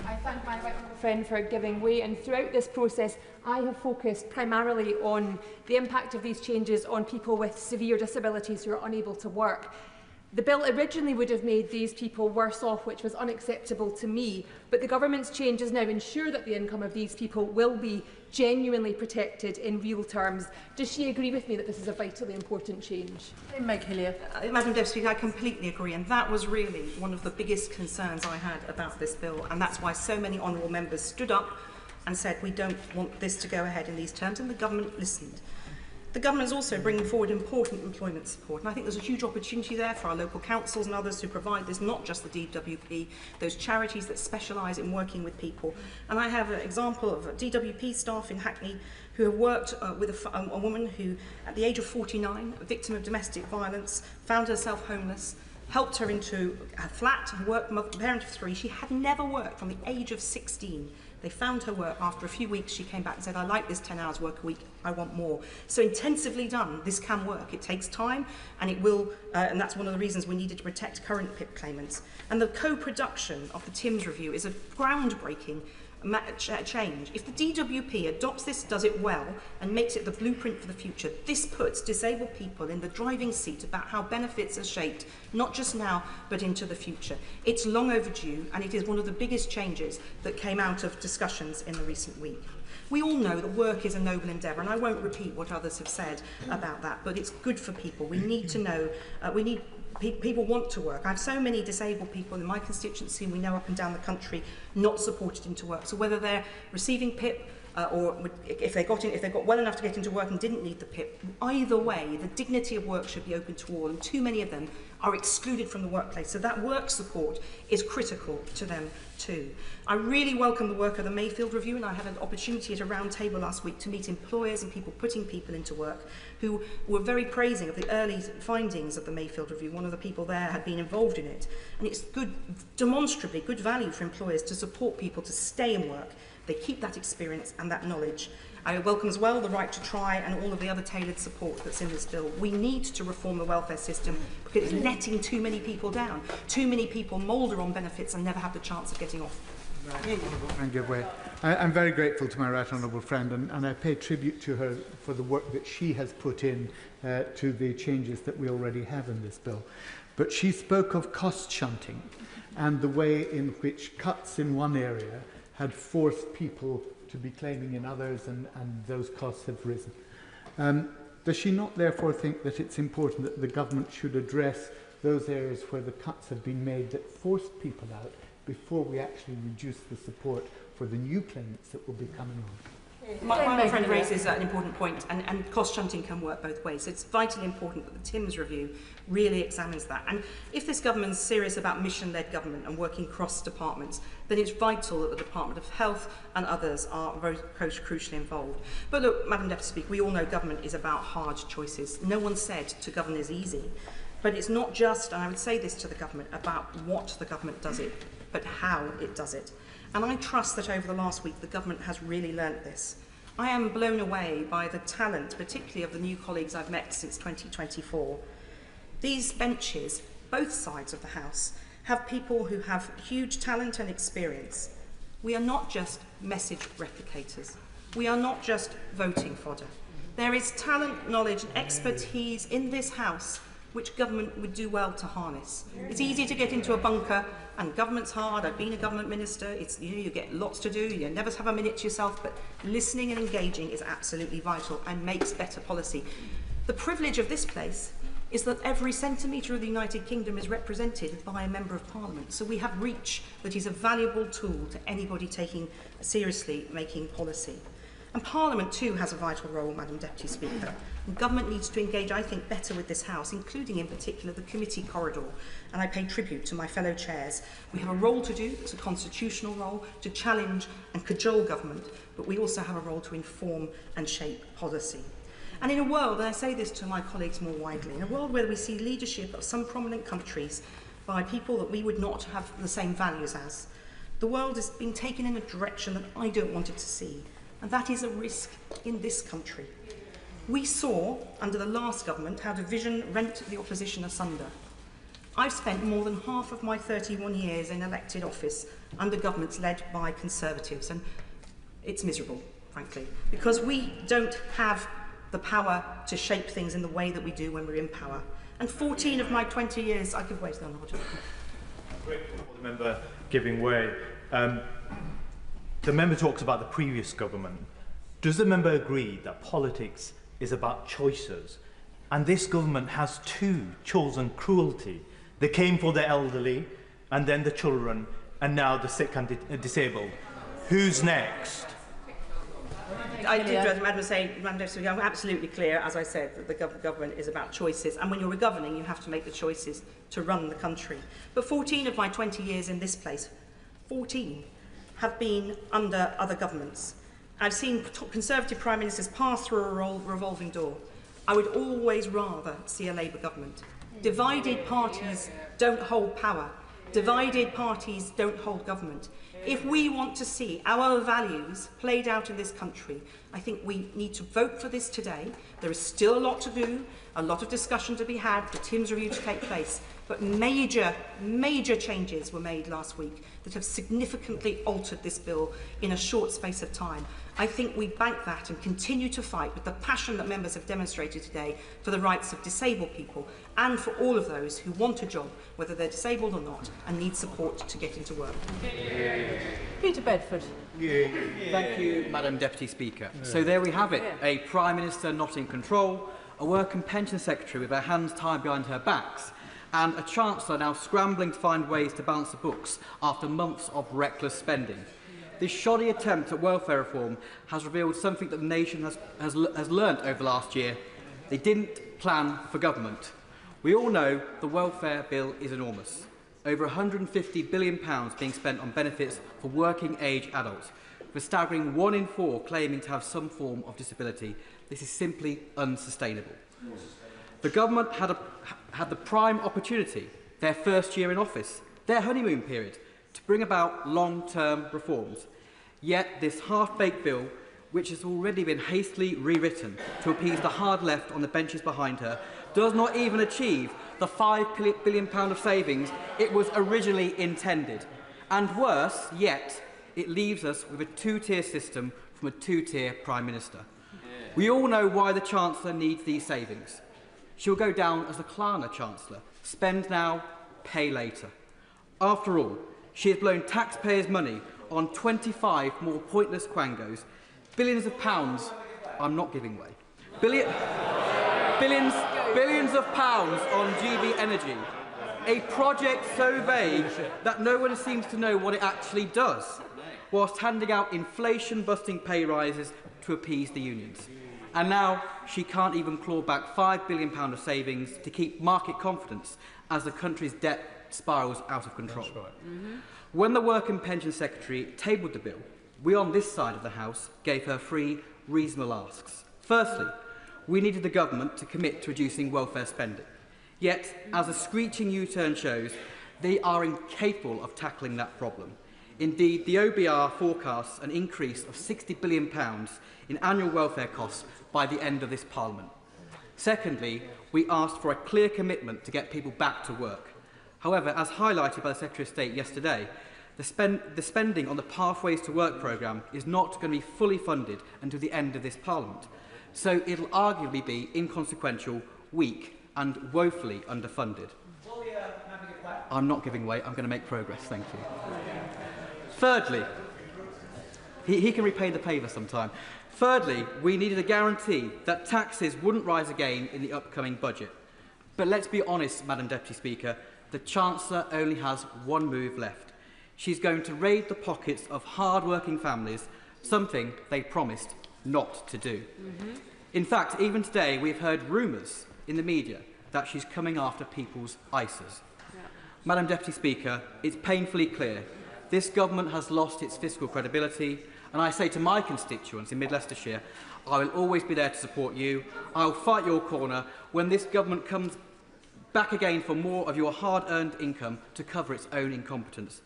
I thank my right honourable friend for giving way, and throughout this process I have focused primarily on the impact of these changes on people with severe disabilities who are unable to work. The bill originally would have made these people worse off, which was unacceptable to me, but the government's changes now ensure that the income of these people will be genuinely protected in real terms. Does she agree with me that this is a vitally important change?
Madam Deputy Speaker, I completely agree, and that was really one of the biggest concerns I had about this bill, and that's why so many honourable members stood up and said we don't want this to go ahead in these terms, and the government listened. The government is also bringing forward important employment support, and I think there's a huge opportunity there for our local councils and others who provide this, not just the DWP, those charities that specialise in working with people. And I have an example of DWP staff in Hackney who have worked with a woman who, at the age of 49, a victim of domestic violence, found herself homeless, helped her into a flat, worked, parent of 3. She had never worked from the age of 16. They found her work. After a few weeks, she came back and said, I like this 10 hours work a week, I want more. So intensively done, this can work. It takes time, and it will, and that's one of the reasons we needed to protect current PIP claimants. And the co-production of the Timms review is a groundbreaking change. If the DWP adopts this, does it well, and makes it the blueprint for the future, this puts disabled people in the driving seat about how benefits are shaped, not just now, but into the future. It's long overdue, and it is one of the biggest changes that came out of discussions in the recent week. We all know that work is a noble endeavour, and I won't repeat what others have said about that, but it's good for people. We need to know, people want to work. I have so many disabled people in my constituency, and we know up and down the country, not supported into work. So whether they're receiving PIP or if they got well enough to get into work and didn't need the PIP, either way, the dignity of work should be open to all, and too many of them are excluded from the workplace. So that work support is critical to them too. I really welcome the work of the Mayfield Review, and I had an opportunity at a round table last week to meet employers and people putting people into work who were very praising of the early findings of the Mayfield Review. One of the people there had been involved in it, and it's good, demonstrably good value for employers to support people to stay in work. They keep that experience and that knowledge. I welcome as well the right to try and all of the other tailored support that's in this bill. We need to reform the welfare system because it's letting too many people down. Too many people moulder on benefits and never have the chance of getting off.
I'm very grateful to my right honourable friend, and I pay tribute to her for the work that she has put in to the changes that we already have in this bill. But she spoke of cost shunting and the way in which cuts in one area had forced people to be claiming in others, and those costs have risen. Does she not therefore think that it's important that the government should address those areas where the cuts have been made that forced people out before we actually reduce the support for the new claimants that will be coming on?
My friend raises an important point, and cost shunting can work both ways. It's vitally important that the Timms review really examines that. And if this government is serious about mission-led government and working cross departments, then it's vital that the Department of Health and others are very crucially involved. But look, Madam Deputy Speaker, we all know government is about hard choices. No one said to govern is easy. But it's not just, and I would say this to the government, about what the government does it, but how it does it. And I trust that over the last week the government has really learnt this. I am blown away by the talent, particularly of the new colleagues I've met since 2024. These benches, both sides of the House, have people who have huge talent and experience. We are not just message replicators. We are not just voting fodder. There is talent, knowledge and expertise in this House which government would do well to harness. It's easy to get into a bunker, and government's hard. I've been a government minister. It's, you get lots to do. You never have a minute to yourself, but listening and engaging is absolutely vital and makes better policy. The privilege of this place is that every centimetre of the United Kingdom is represented by a Member of Parliament. So we have reach that is a valuable tool to anybody taking seriously making policy. And Parliament too has a vital role, Madam Deputy Speaker. And government needs to engage, I think, better with this House, including in particular the committee corridor. And I pay tribute to my fellow chairs. We have a role to do, it's a constitutional role, to challenge and cajole government, but we also have a role to inform and shape policy. And in a world, and I say this to my colleagues more widely, in a world where we see leadership of some prominent countries by people that we would not have the same values as, the world is being taken in a direction that I don't want it to see. And that is a risk in this country. We saw, under the last government, how division rent the opposition asunder. I've spent more than half of my 31 years in elected office under governments led by Conservatives, and it's miserable, frankly, because we don't have the power to shape things in the way that we do when we're in power. And 14 of my 20 years, I give way to the Honourable
The member giving way. The member talks about the previous government. Does the member agree that politics is about choices? And this government has too chosen cruelty. They came for the elderly, and then the children, and now the sick and disabled. Who's next?
I did, Madam Deputy, I'm absolutely clear, as I said, that the government is about choices. And when you're governing, you have to make the choices to run the country. But 14 of my 20 years in this place, 14, have been under other governments. I've seen Conservative Prime Ministers pass through a revolving door. I would always rather see a Labour government. Divided parties don't hold power. Divided parties don't hold government. If we want to see our values played out in this country, I think we need to vote for this today. There is still a lot to do, a lot of discussion to be had, the Timms review to take place, but major changes were made last week that have significantly altered this bill in a short space of time. I think we bank that and continue to fight with the passion that members have demonstrated today for the rights of disabled people and for all of those who want a job, whether they're disabled or not, and need support to get into work.
Peter Bedford.
Thank you, Madam Deputy Speaker. So there we have it, a Prime Minister not in control, a Work and Pension Secretary with her hands tied behind her backs, and a Chancellor now scrambling to find ways to balance the books after months of reckless spending. This shoddy attempt at welfare reform has revealed something that the nation has learnt over the last year. They didn't plan for government. We all know the welfare bill is enormous. Over £150 billion being spent on benefits for working-age adults, with a staggering 1 in 4 claiming to have some form of disability. This is simply unsustainable. The government had the prime opportunity, their first year in office, their honeymoon period, to bring about long-term reforms. Yet this half-baked bill, which has already been hastily rewritten to appease the hard left on the benches behind her, does not even achieve the £5 billion of savings it was originally intended. And worse yet, it leaves us with a two-tier system from a two-tier Prime Minister. We all know why the Chancellor needs these savings. She'll go down as the Klarna Chancellor. Spend now, pay later. After all, she has blown taxpayers' money on 25 more pointless quangos. Billions of pounds, I'm not giving way. Billions of pounds on GB Energy. A project so vague that no one seems to know what it actually does, whilst handing out inflation-busting pay rises, to appease the unions. And now she can't even claw back £5 billion of savings to keep market confidence as the country's debt spirals out of control.
That's right.
When the Work and Pension Secretary tabled the bill, we on this side of the House gave her 3 reasonable asks. Firstly, we needed the government to commit to reducing welfare spending. Yet, as a screeching U-turn shows, they are incapable of tackling that problem. Indeed, the OBR forecasts an increase of £60 billion in annual welfare costs by the end of this Parliament. Secondly, we asked for a clear commitment to get people back to work. However, as highlighted by the Secretary of State yesterday, the spending on the Pathways to Work programme is not going to be fully funded until the end of this Parliament. So it'll arguably be inconsequential, weak and woefully underfunded. I'm not giving way. I'm going to make progress. Thank you. Thirdly, he can repay the paver sometime. Thirdly, we needed a guarantee that taxes wouldn't rise again in the upcoming budget. But let's be honest, Madam Deputy Speaker, the Chancellor only has one move left. She's going to raid the pockets of hard-working families, something they promised not to do. In fact, even today we've heard rumours in the media that she's coming after people's ISAs. Madam Deputy Speaker, it's painfully clear this government has lost its fiscal credibility, and I say to my constituents in Mid Leicestershire, I will always be there to support you. I will fight your corner when this government comes back again for more of your hard-earned income to cover its own incompetence.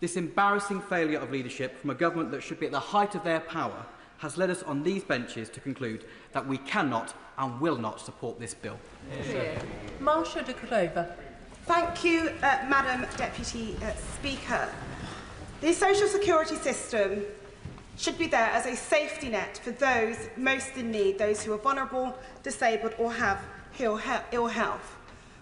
This embarrassing failure of leadership from a government that should be at the height of their power has led us on these benches to conclude that we cannot and will not support this bill.
Marsha de Cordova.
Thank you, Madam Deputy Speaker. The social security system should be there as a safety net for those most in need, those who are vulnerable, disabled or have ill health.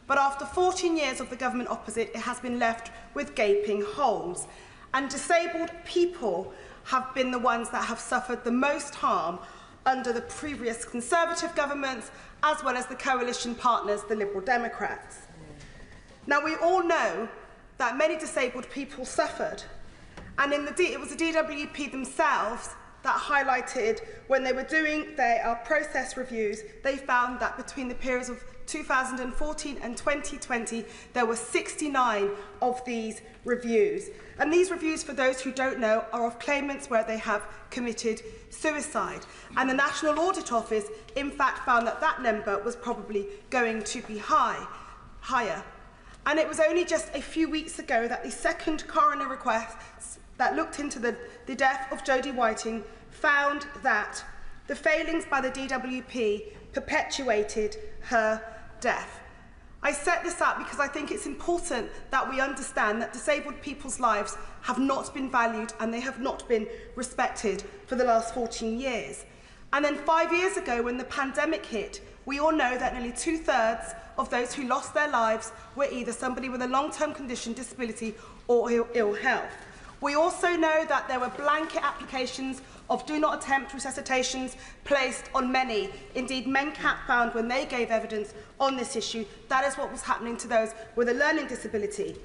But after 14 years of the government opposite, it has been left with gaping holes. And disabled people have been the ones that have suffered the most harm under the previous Conservative governments, as well as the coalition partners, the Liberal Democrats. Now, we all know that many disabled people suffered, and it was the DWP themselves that highlighted when they were doing their process reviews, they found that between the periods of 2014 and 2020, there were 69 of these reviews. And these reviews, for those who don't know, are of claimants where they have committed suicide. And the National Audit Office, in fact, found that that number was probably going to be higher. And it was only just a few weeks ago that the second coroner request that looked into the death of Jodie Whiting found that the failings by the DWP perpetuated her death. I set this up because I think it's important that we understand that disabled people's lives have not been valued and they have not been respected for the last 14 years. And then 5 years ago, when the pandemic hit, we all know that nearly 2/3 of those who lost their lives were either somebody with a long-term condition, disability or ill health. We also know that there were blanket applications of do not attempt resuscitations placed on many. Indeed, MenCat found when they gave evidence on this issue, that is what was happening to those with a learning disability.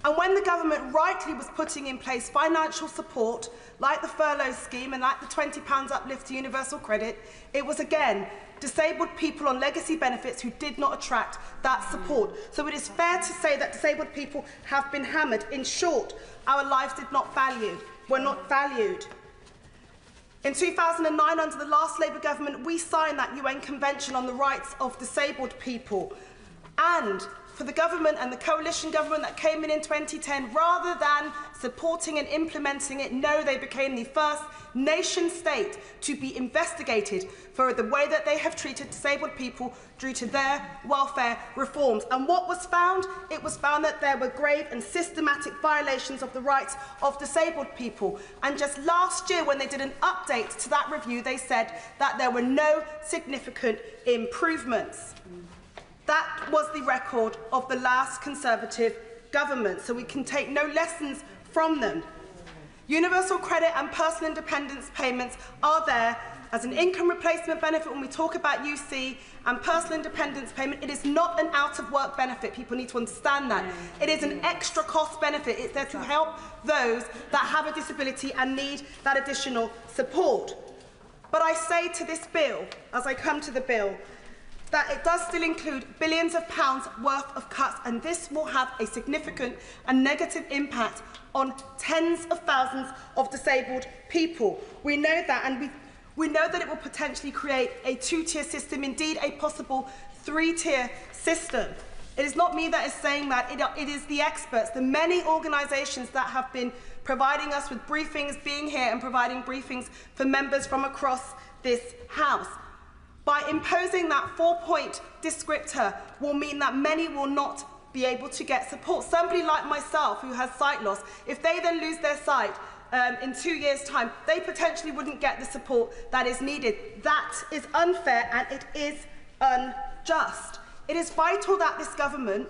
And when the government rightly was putting in place financial support, like the furlough scheme and like the £20 uplift to universal credit, it was again disabled people on legacy benefits who did not attract that support. So it is fair to say that disabled people have been hammered. In short, our lives were not valued. In 2009, under the last Labour government, we signed that UN Convention on the Rights of Disabled People. And for the government and the coalition government that came in 2010, rather than supporting and implementing it, no, they became the first nation state to be investigated for the way that they have treated disabled people due to their welfare reforms. And what was found? It was found that there were grave and systematic violations of the rights of disabled people. And just last year, when they did an update to that review, they said that there were no significant improvements. That was the record of the last Conservative government, so we can take no lessons from them. Universal credit and personal independence payments are there as an income replacement benefit when we talk about UC and personal independence payment. It is not an out-of-work benefit. People need to understand that. It is an extra cost benefit. It's there to help those that have a disability and need that additional support. But I say to this bill, as I come to the bill, that it does still include billions of pounds worth of cuts, and this will have a significant and negative impact on tens of thousands of disabled people. We know that, and we know that it will potentially create a two-tier system, indeed a possible three-tier system. It is not me that is saying that, it is the experts, the many organisations that have been providing us with briefings, being here and providing briefings for members from across this House. By imposing that 4-point descriptor will mean that many will not be able to get support. Somebody like myself who has sight loss, if they then lose their sight in 2 years' time, they potentially wouldn't get the support that is needed. That is unfair and it is unjust. It is vital that this government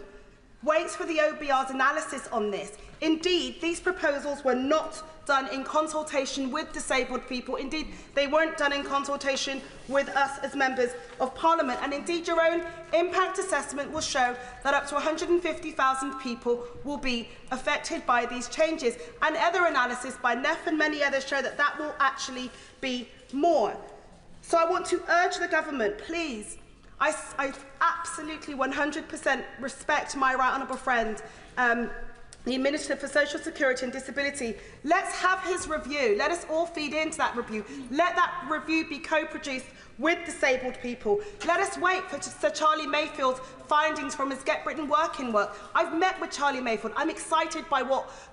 waits for the OBR's analysis on this. Indeed, these proposals were not done in consultation with disabled people. Indeed, they weren't done in consultation with us as members of Parliament. And indeed, your own impact assessment will show that up to 150,000 people will be affected by these changes. And other analysis by NEF and many others show that that will actually be more. So I want to urge the government, please, I absolutely 100% respect my right honourable friend, the Minister for Social Security and Disability. Let's have his review. Let us all feed into that review. Let that review be co-produced with disabled people. Let us wait for Sir Charlie Mayfield's findings from his Get Britain Working work. I've met with Charlie Mayfield. I'm excited by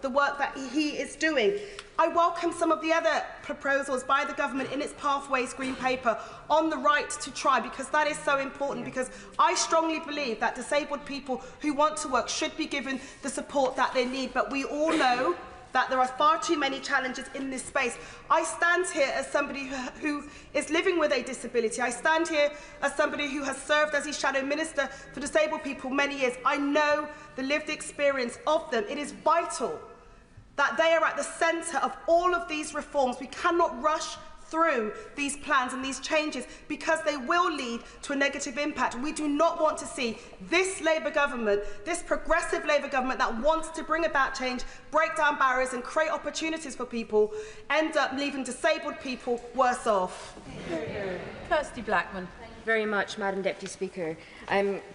the work that he is doing. I welcome some of the other proposals by the government in its Pathways Green Paper on the right to try, because that is so important, because I strongly believe that disabled people who want to work should be given the support that they need. But we all know that there are far too many challenges in this space. I stand here as somebody who is living with a disability. I stand here as somebody who has served as the Shadow Minister for Disabled People many years. I know the lived experience of them. It is vital that they are at the centre of all of these reforms. We cannot rush through these plans and these changes because they will lead to a negative impact. We do not want to see this Labour government, this progressive Labour government that wants to bring about change, break down barriers and create opportunities for people, end up leaving disabled people worse off.
Kirsty Blackman.
Very much, Madam Deputy Speaker.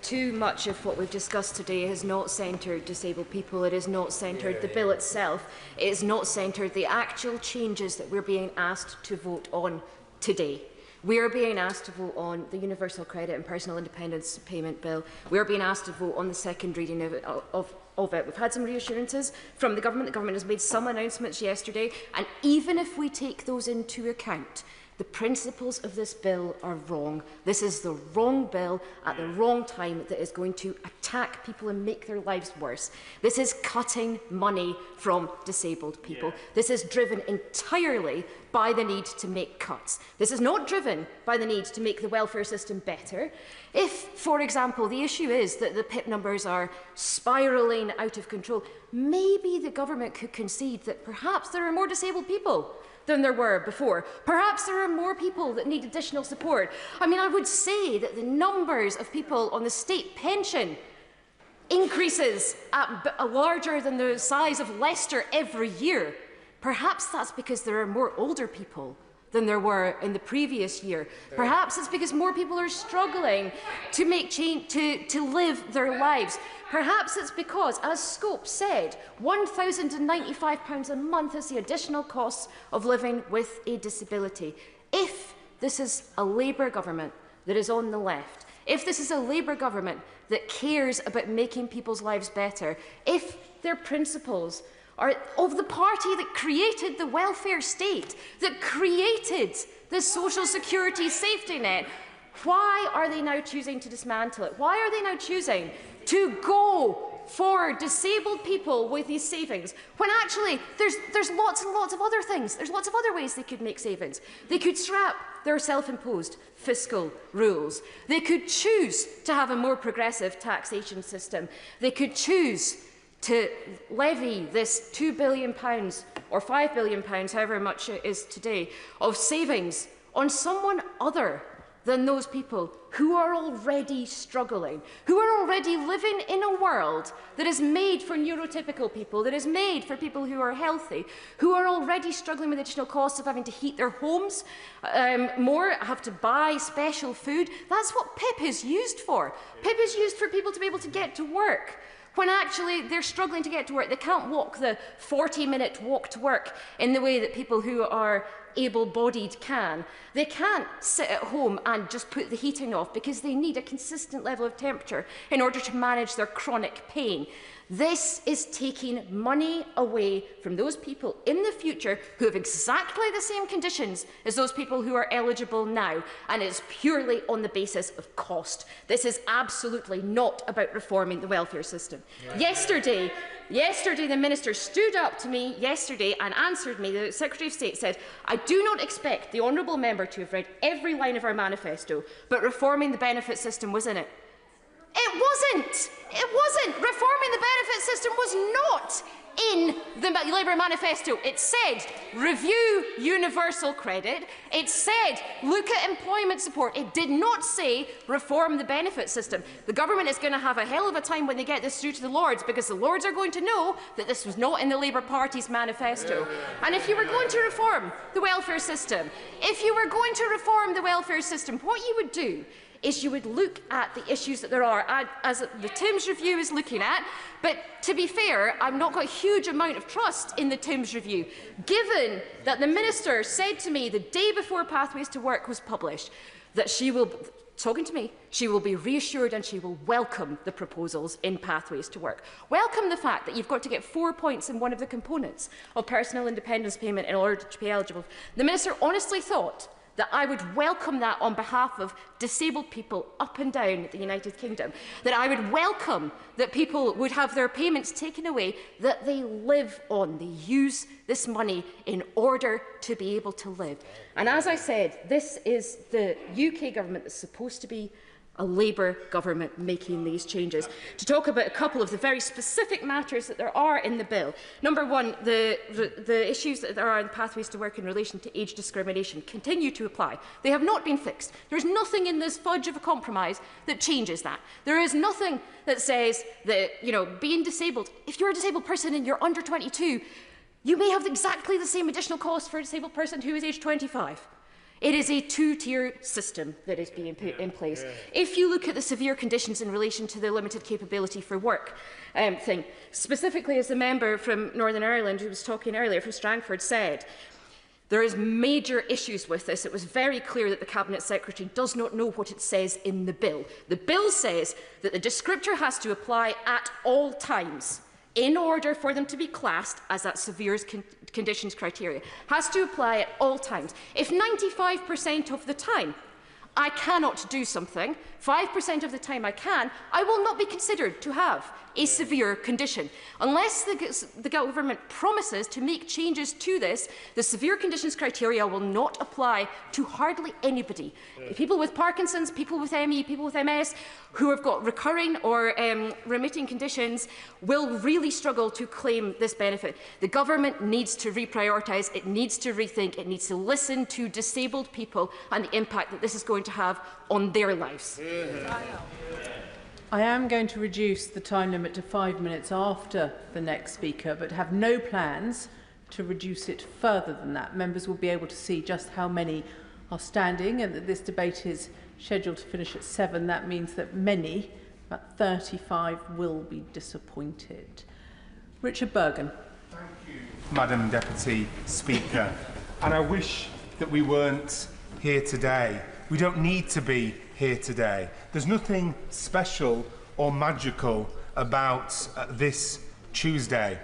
Too much of what we've discussed today has not centred disabled people. It has not centred the bill itself. It has not centred the actual changes that we're being asked to vote on today. We are being asked to vote on the Universal Credit and Personal Independence Payment Bill. We are being asked to vote on the second reading of it. We've had some reassurances from the government. The government has made some announcements yesterday, and even if we take those into account, the principles of this bill are wrong. This is the wrong bill at the wrong time that is going to attack people and make their lives worse. This is cutting money from disabled people. This is driven entirely by the need to make cuts. This is not driven by the need to make the welfare system better. If, for example, the issue is that the PIP numbers are spiralling out of control, maybe the government could concede that perhaps there are more disabled people than there were before. Perhaps there are more people that need additional support. I mean, I would say that the numbers of people on the state pension increases at larger than the size of Leicester every year. Perhaps that's because there are more older people than there were in the previous year. Perhaps it's because more people are struggling to make change, to live their lives. Perhaps it's because, as Scope said, £1,095 a month is the additional cost of living with a disability. If this is a Labour government that is on the left, if this is a Labour government that cares about making people's lives better, if their principles are of the party that created the welfare state, that created the social security safety net, why are they now choosing to dismantle it? Why are they now choosing to go for disabled people with these savings, when actually there's lots and lots of other things. There's lots of other ways they could make savings. They could scrap their self-imposed fiscal rules. They could choose to have a more progressive taxation system. They could choose to levy this £2 billion or £5 billion, however much it is today, of savings on someone other than those people who are already struggling, who are already living in a world that is made for neurotypical people, that is made for people who are healthy, who are already struggling with additional costs of having to heat their homes more, have to buy special food. That's what PIP is used for. PIP is used for people to be able to get to work, when actually they're struggling to get to work. They can't walk the 40-minute walk to work in the way that people who are able-bodied can. They can't sit at home and just put the heating off because they need a consistent level of temperature in order to manage their chronic pain. This is taking money away from those people in the future who have exactly the same conditions as those people who are eligible now, and it's purely on the basis of cost. This is absolutely not about reforming the welfare system. Yesterday, the Minister stood up to me and answered me. The Secretary of State said, "I do not expect the honourable member to have read every line of our manifesto, but reforming the benefit system was in it." It wasn't. It wasn't. Reforming the benefit system was not in the Labour manifesto. It said review universal credit. It said look at employment support. It did not say reform the benefit system. The government is going to have a hell of a time when they get this through to the Lords, because the Lords are going to know that this was not in the Labour Party's manifesto. And if you were going to reform the welfare system, what you would do is you would look at the issues that there are, as the Timms review is looking at. But to be fair, I've not got a huge amount of trust in the Timms review, given that the Minister said to me the day before Pathways to Work was published that she will, talking to me, she will be reassured and she will welcome the proposals in Pathways to Work. Welcome the fact that you've got to get 4 points in one of the components of personal independence payment in order to be eligible. The Minister honestly thought that I would welcome that on behalf of disabled people up and down the United Kingdom, that I would welcome that people would have their payments taken away that they live on. They use this money in order to be able to live. And as I said, this is the UK government that's supposed to be a Labour government making these changes. To talk about a couple of the very specific matters that there are in the bill. Number one, the issues that there are in Pathways to Work in relation to age discrimination continue to apply. They have not been fixed. There is nothing in this fudge of a compromise that changes that. There is nothing that says that, being disabled, if you're a disabled person and you're under 22, you may have exactly the same additional cost for a disabled person who is aged 25. It is a two-tier system that is being put in place. If you look at the severe conditions in relation to the limited capability for work thing, specifically as the member from Northern Ireland who was talking earlier from Strangford said, there is major issues with this. It was very clear that the Cabinet Secretary does not know what it says in the bill. The bill says that the descriptor has to apply at all times in order for them to be classed as that severe conditions criteria. Has to apply at all times. If 95% of the time I cannot do something, 5% of the time I can, I will not be considered to have a severe condition. Unless the government promises to make changes to this, the severe conditions criteria will not apply to hardly anybody. People with Parkinson's, people with ME, people with MS, who have got recurring or remitting conditions will really struggle to claim this benefit. The government needs to reprioritise, it needs to rethink, it needs to listen to disabled people and the impact that this is going to have on their lives.
I am going to reduce the time limit to 5 minutes after the next speaker, but have no plans to reduce it further than that. Members will be able to see just how many are standing, and that this debate is scheduled to finish at 7. That means that many, about 35, will be disappointed. Richard Bergen.
Thank you, Madam Deputy Speaker. And I wish that we weren't here today. We don't need to be here today. There's nothing special or magical about this Tuesday.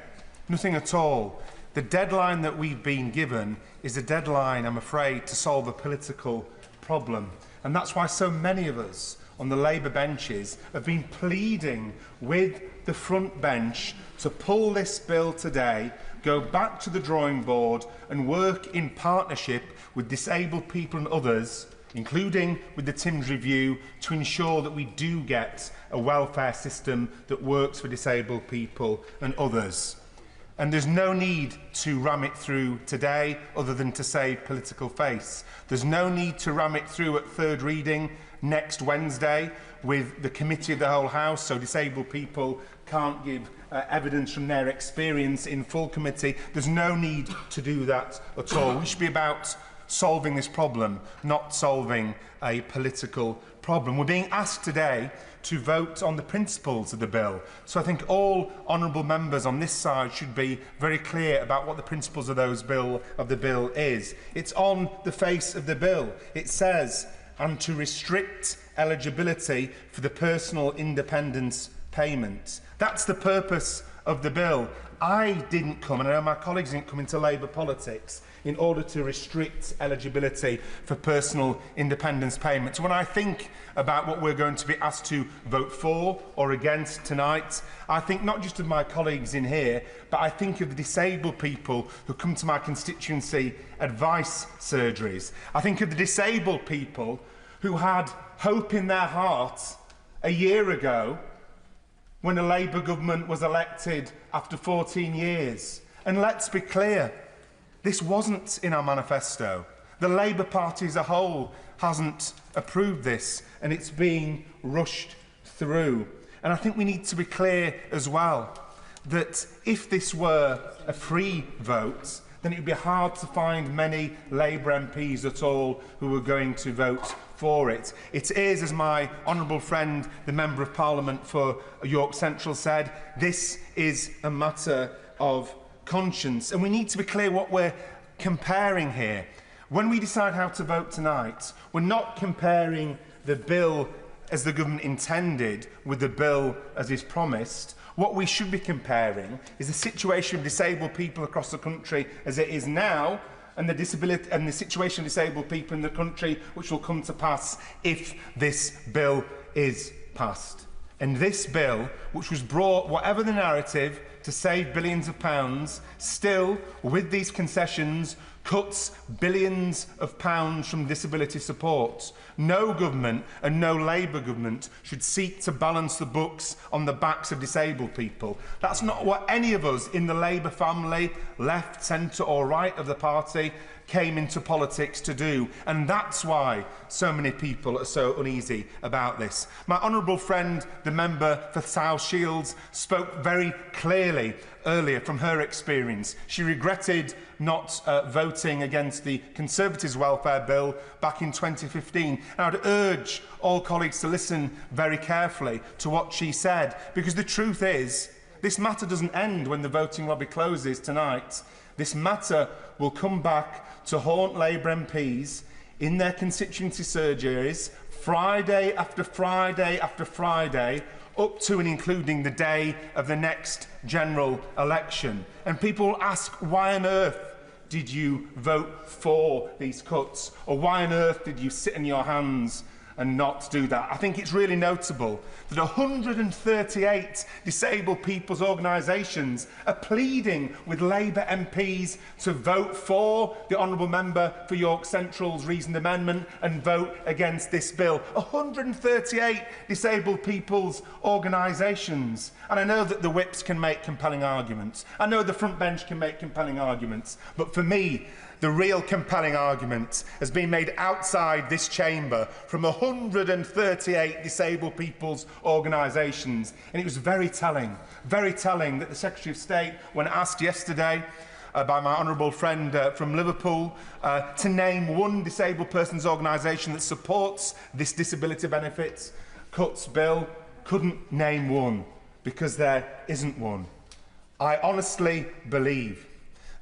Nothing at all. The deadline that we've been given is a deadline, I'm afraid, to solve a political problem. And that's why so many of us on the Labour benches have been pleading with the front bench to pull this bill today, go back to the drawing board and work in partnership with disabled people and others, including with the Timms review, to ensure that we do get a welfare system that works for disabled people and others. And there's no need to ram it through today other than to save political face. There's no need to ram it through at third reading next Wednesday with the committee of the whole House, so disabled people can't give evidence from their experience in full committee. There's no need to do that at all. We should be about solving this problem, not solving a political problem. We're being asked today to vote on the principles of the bill. So I think all honourable members on this side should be very clear about what the principles of the bill is. It's on the face of the bill. It says, and to restrict eligibility for the personal independence payment. That's the purpose of the bill. I didn't come, and I know my colleagues didn't come into Labour politics in order to restrict eligibility for personal independence payments. When I think about what we're going to be asked to vote for or against tonight, I think not just of my colleagues in here, but I think of the disabled people who come to my constituency advice surgeries. I think of the disabled people who had hope in their hearts a year ago when a Labour government was elected after 14 years. And let's be clear, this wasn't in our manifesto. The Labour Party as a whole hasn't approved this, and it's being rushed through. And I think we need to be clear as well that if this were a free vote, then it would be hard to find many Labour MPs at all who were going to vote for it. It is, as my honourable friend, the Member of Parliament for York Central said, this is a matter of conscience. And we need to be clear what we're comparing here. When we decide how to vote tonight, we're not comparing the bill as the government intended with the bill as is promised. What we should be comparing is the situation of disabled people across the country as it is now, and the situation of disabled people in the country which will come to pass if this bill is passed. And this bill, which was brought, whatever the narrative, to save billions of pounds, still, with these concessions, cuts billions of pounds from disability support. No government, and no Labour government, should seek to balance the books on the backs of disabled people. That's not what any of us in the Labour family, left, centre or right of the party, came into politics to do. And that's why so many people are so uneasy about this. My honourable friend, the member for South Shields, spoke very clearly earlier from her experience. She regretted not voting against the Conservatives' welfare bill back in 2015. And I'd urge all colleagues to listen very carefully to what she said, because the truth is, this matter doesn't end when the voting lobby closes tonight. This matter will come back to haunt Labour MPs in their constituency surgeries Friday after Friday after Friday, up to and including the day of the next general election. And people will ask, why on earth did you vote for these cuts? Or why on earth did you sit in your hands and not do that? I think it's really notable that 138 disabled people's organisations are pleading with Labour MPs to vote for the honourable member for York Central's reasoned amendment and vote against this bill. 138 disabled people's organisations. And I know that the whips can make compelling arguments. I know the front bench can make compelling arguments. But for me, the real compelling argument has been made outside this chamber from 138 disabled people's organisations. And it was very telling that the Secretary of State, when asked yesterday by my honourable friend from Liverpool to name one disabled person's organisation that supports this disability benefits cuts bill, couldn't name one, because there isn't one. I honestly believe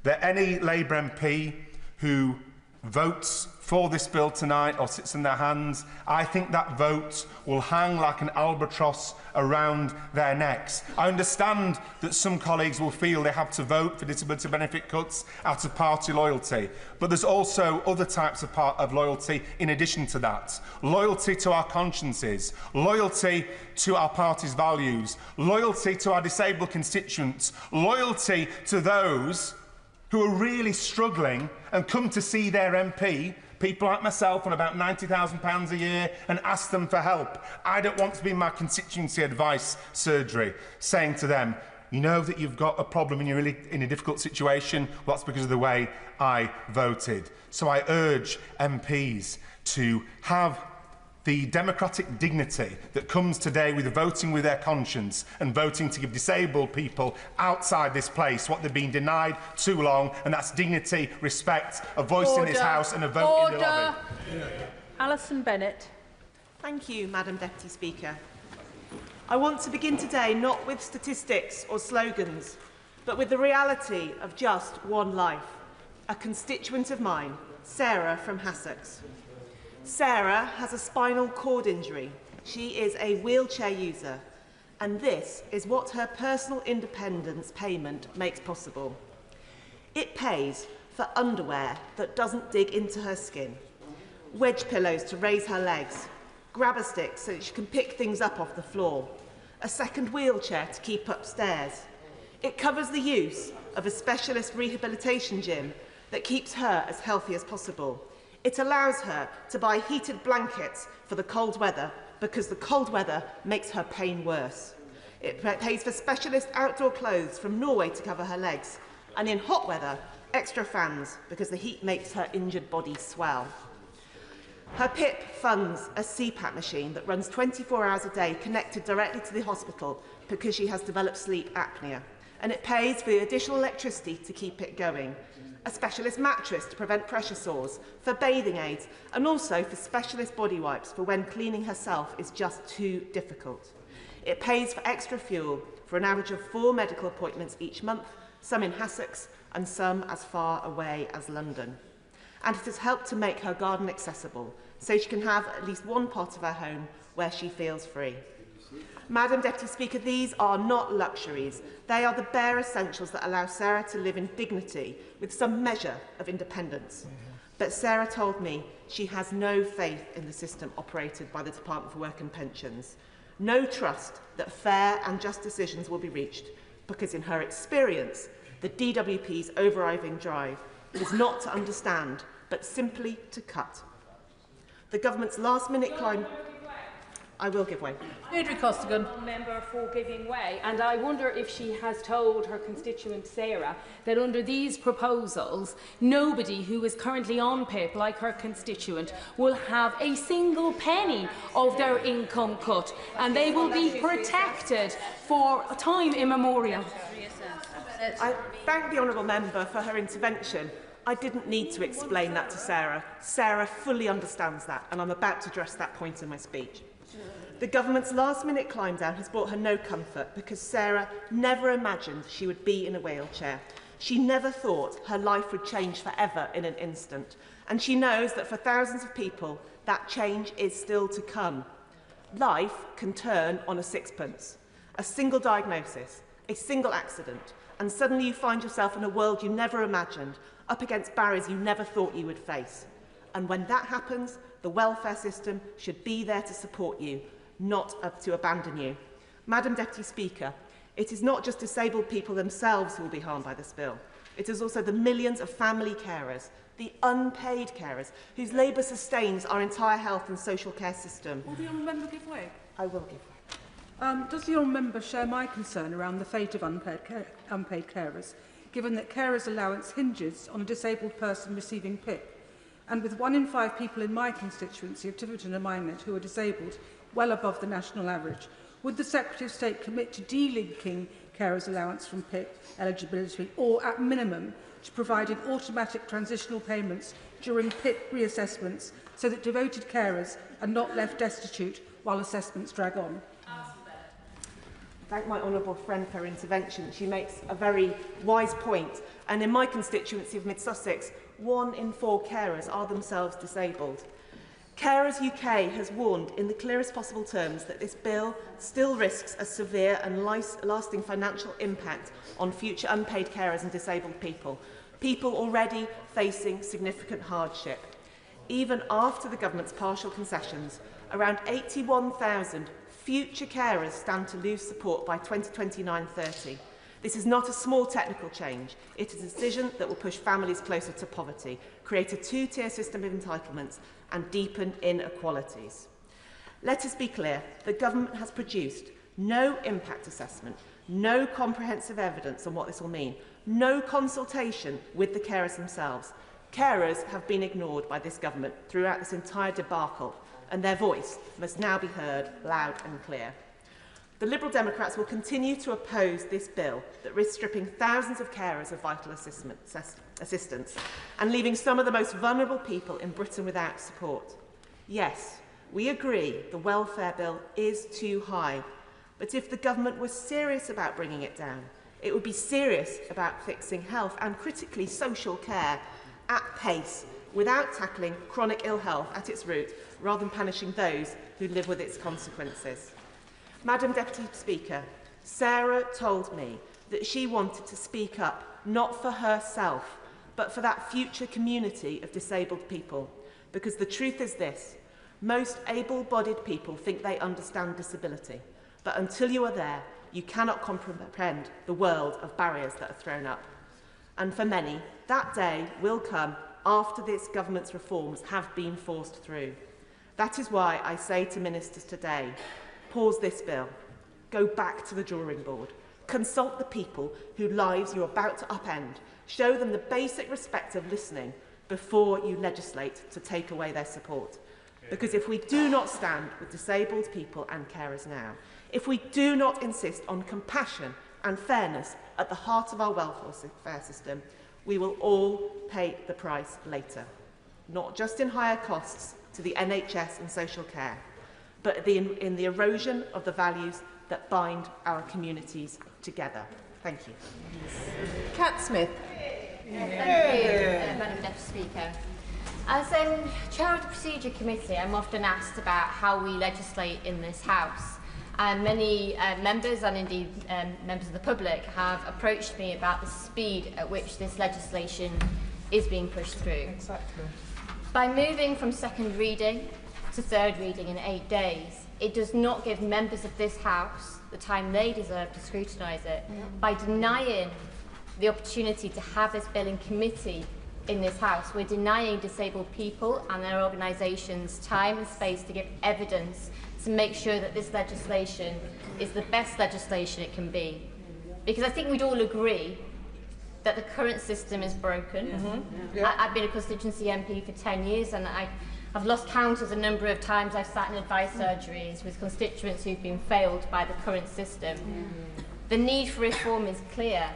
that any Labour MP who votes for this bill tonight or sits in their hands, I think that vote will hang like an albatross around their necks. I understand that some colleagues will feel they have to vote for disability benefit cuts out of party loyalty, but there's also other types of loyalty in addition to that. Loyalty to our consciences, loyalty to our party's values, loyalty to our disabled constituents, loyalty to those who are really struggling and come to see their MP, people like myself on about £90,000 a year, and ask them for help. I don't want to be in my constituency advice surgery saying to them, You know that you've got a problem and you're really in a difficult situation. Well, that's because of the way I voted. So I urge MPs to have the democratic dignity that comes today with voting with their conscience and voting to give disabled people outside this place what they've been denied too long, and that's dignity, respect, a voice in this House and a vote in the lobby.
Alison Bennett.
Thank you, Madam Deputy Speaker. I want to begin today not with statistics or slogans, but with the reality of just one life, a constituent of mine, Sarah from Hassocks. Sarah has a spinal cord injury. She is a wheelchair user, and this is what her personal independence payment makes possible. It pays for underwear that doesn't dig into her skin, wedge pillows to raise her legs, grabber sticks so that she can pick things up off the floor, a second wheelchair to keep upstairs. It covers the use of a specialist rehabilitation gym that keeps her as healthy as possible. It allows her to buy heated blankets for the cold weather because the cold weather makes her pain worse. It pays for specialist outdoor clothes from Norway to cover her legs, and in hot weather, extra fans because the heat makes her injured body swell. Her PIP funds a CPAP machine that runs 24 hours a day connected directly to the hospital because she has developed sleep apnea. And it pays for the additional electricity to keep it going. A specialist mattress to prevent pressure sores, for bathing aids, and also for specialist body wipes for when cleaning herself is just too difficult. It pays for extra fuel for an average of 4 medical appointments each month, some in Hassocks and some as far away as London. And it has helped to make her garden accessible, so she can have at least one part of her home where she feels free. Madam Deputy Speaker, these are not luxuries. They are the bare essentials that allow Sarah to live in dignity with some measure of independence. But Sarah told me she has no faith in the system operated by the Department for Work and Pensions. No trust that fair and just decisions will be reached, because in her experience, the DWP's overriding drive is not to understand, but simply to cut. The government's last-minute climb... I will give way.
Deirdre Costigan.
Member for giving way, and I wonder if she has told her constituent Sarah that under these proposals, nobody who is currently on PIP, like her constituent, will have a single penny of their income cut, and they will be protected for time immemorial.
I thank the honourable member for her intervention. I didn't need to explain that to Sarah. Sarah fully understands that, and I'm about to address that point in my speech. The government's last-minute climb down has brought her no comfort because Sarah never imagined she would be in a wheelchair. She never thought her life would change forever in an instant. And she knows that for thousands of people, that change is still to come. Life can turn on a sixpence. A single diagnosis, a single accident, and suddenly you find yourself in a world you never imagined, up against barriers you never thought you would face. And when that happens, the welfare system should be there to support you, not to abandon you. Madam Deputy Speaker, it is not just disabled people themselves who will be harmed by this bill. It is also the millions of family carers, the unpaid carers, whose labour sustains our entire health and social care system.
Will the honourable member give way?
I will give way.
Does the honourable member share my concern around the fate of unpaid carers, given that carers' allowance hinges on a disabled person receiving PIP? And with 1 in 5 people in my constituency of Tiverton and Minehead who are disabled, well above the national average, would the Secretary of State commit to delinking carers' allowance from PIP eligibility, or at minimum to providing automatic transitional payments during PIP reassessments so that devoted carers are not left destitute while assessments drag on?
Thank my honourable friend for her intervention. She makes a very wise point. And in my constituency of Mid-Sussex, 1 in 4 carers are themselves disabled. Carers UK has warned in the clearest possible terms that this bill still risks a severe and lasting financial impact on future unpaid carers and disabled people, people already facing significant hardship. Even after the government's partial concessions, around 81,000 future carers stand to lose support by 2029-30. This is not a small technical change. It is a decision that will push families closer to poverty, create a 2-tier system of entitlements and deepen inequalities. Let us be clear, the government has produced no impact assessment No comprehensive evidence on what this will mean. No consultation with the carers themselves. Carers have been ignored by this government throughout this entire debacle, and their voice must now be heard loud and clear. The Liberal Democrats will continue to oppose this bill that risks stripping thousands of carers of vital assistance and leaving some of the most vulnerable people in Britain without support. Yes, we agree the welfare bill is too high, but if the government was serious about bringing it down, it would be serious about fixing health and, critically, social care at pace without tackling chronic ill health at its root, rather than punishing those who live with its consequences. Madam Deputy Speaker, Sarah told me that she wanted to speak up not for herself, but for that future community of disabled people. Because the truth is this: most able-bodied people think they understand disability, but until you are there, you cannot comprehend the world of barriers that are thrown up. And for many, that day will come after this government's reforms have been forced through. That is why I say to ministers today, pause this bill, go back to the drawing board, consult the people whose lives you're about to upend, show them the basic respect of listening before you legislate to take away their support. Because if we do not stand with disabled people and carers now, if we do not insist on compassion and fairness at the heart of our welfare system, we will all pay the price later, not just in higher costs to the NHS and social care, but in the erosion of the values that bind our communities together. Thank you.
Cat Smith.
Thank you, Madam Deputy Speaker. As Chair of the Procedure Committee, I'm often asked about how we legislate in this House. And many members, and indeed members of the public, have approached me about the speed at which this legislation is being pushed through.
Exactly.
By moving from second reading to third reading in 8 days, it does not give members of this House the time they deserve to scrutinise it. By denying the opportunity to have this bill in committee in this House, we're denying disabled people and their organisations time and space to give evidence to make sure that this legislation is the best legislation it can be. Because I think we'd all agree that the current system is broken. I've been a constituency MP for 10 years and I've lost count of the number of times I've sat in advice surgeries with constituents who've been failed by the current system. The need for reform is clear,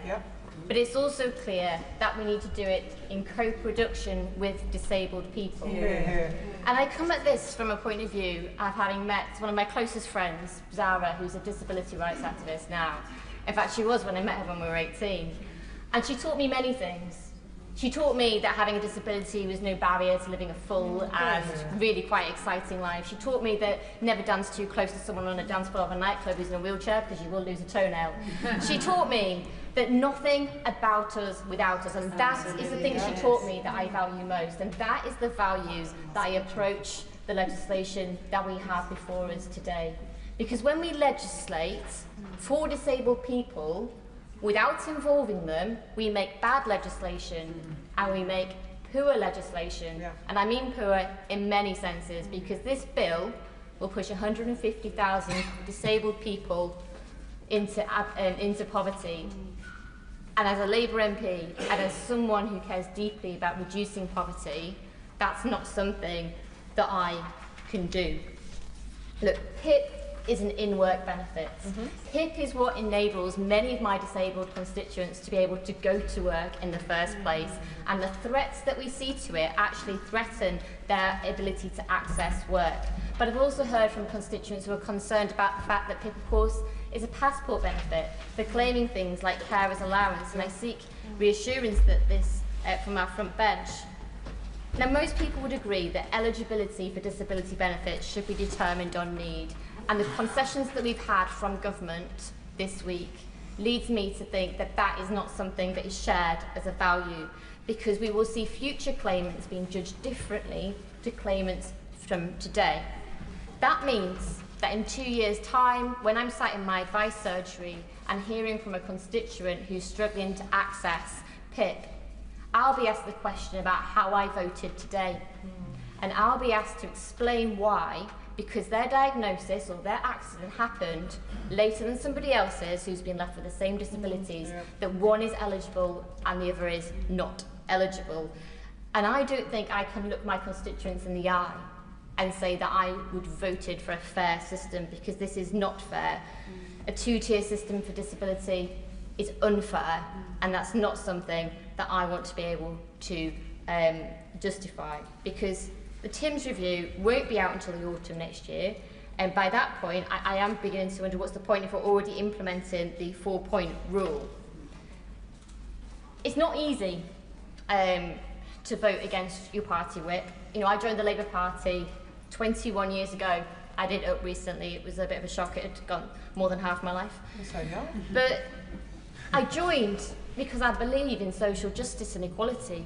but it's also clear that we need to do it in co-production with disabled people. And I come at this from a point of view of having met one of my closest friends, Zara, who's a disability rights activist now. In fact, she was when I met her when we were 18. And she taught me many things. She taught me that having a disability was no barrier to living a full and really quite exciting life. She taught me that never dance too close to someone on a dance floor of a nightclub who's in a wheelchair because you will lose a toenail. She taught me that nothing about us without us, and that is the thing she taught me that I value most, and that is the value that I approach the legislation that we have before us today. Because when we legislate for disabled people, without involving them, we make bad legislation and we make poor legislation. And I mean poor in many senses, because this bill will push 150,000 disabled people into poverty. And as a Labour MP and as someone who cares deeply about reducing poverty, that's not something that I can do. Look, PIP is an in-work benefit. PIP is what enables many of my disabled constituents to be able to go to work in the first place, and the threats that we see to it actually threaten their ability to access work. But I've also heard from constituents who are concerned about the fact that PIP, of course, is a passport benefit for claiming things like carer's allowance, and I seek reassurance that this from our front bench. Now, most people would agree that eligibility for disability benefits should be determined on need, and the concessions that we've had from government this week leads me to think that that is not something that is shared as a value, because we will see future claimants being judged differently to claimants from today. That means that in 2 years' time, when I'm sat in my advice surgery and hearing from a constituent who's struggling to access PIP, I'll be asked the question about how I voted today. And I'll be asked to explain why because their diagnosis or their accident happened later than somebody else's who's been left with the same disabilities, that one is eligible and the other is not eligible. And I don't think I can look my constituents in the eye and say that I would have voted for a fair system, because this is not fair. A two-tier system for disability is unfair, and that's not something that I want to be able to justify, because the Timms review won't be out until the autumn next year, and by that point I am beginning to wonder what's the point if we're already implementing the 4-point rule. It's not easy to vote against your party whip. You know, I joined the Labour Party 21 years ago. I did it up recently. It was a bit of a shock. It had gone more than half my life.
So young.
But I joined because I believe in social justice and equality.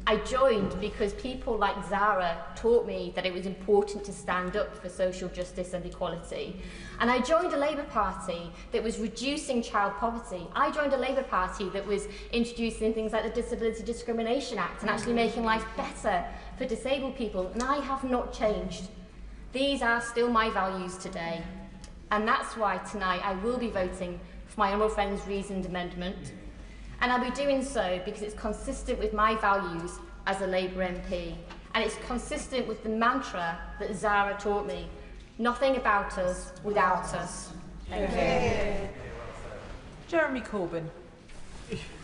I joined because people like Zara taught me that it was important to stand up for social justice and equality. And I joined a Labour Party that was reducing child poverty. I joined a Labour Party that was introducing things like the Disability Discrimination Act and actually making life better for disabled people. And I have not changed. These are still my values today. And that's why tonight I will be voting for my honourable friend's reasoned amendment. And I'll be doing so because it's consistent with my values as a Labour MP. And it's consistent with the mantra that Zara taught me. Nothing about us without us. Thank you.
Jeremy Corbyn.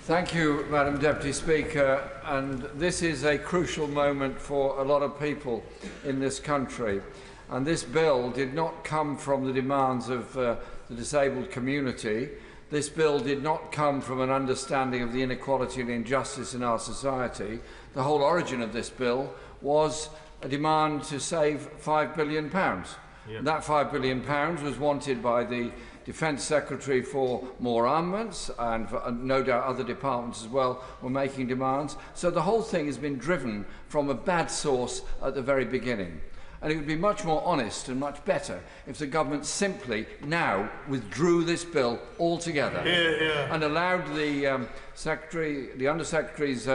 Thank you, Madam Deputy Speaker. And this is a crucial moment for a lot of people in this country. And this bill did not come from the demands of the disabled community. This bill did not come from an understanding of the inequality and injustice in our society. The whole origin of this bill was a demand to save £5 billion. Yep. That £5 billion was wanted by the Defence Secretary for more armaments, and no doubt other departments as well were making demands. So the whole thing has been driven from a bad source at the very beginning. And it would be much more honest and much better if the government simply now withdrew this bill altogether and allowed the Undersecretary's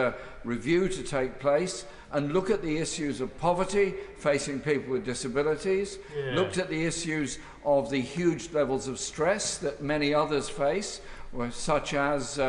review to take place and look at the issues of poverty facing people with disabilities, looked at the issues of the huge levels of stress that many others face, such as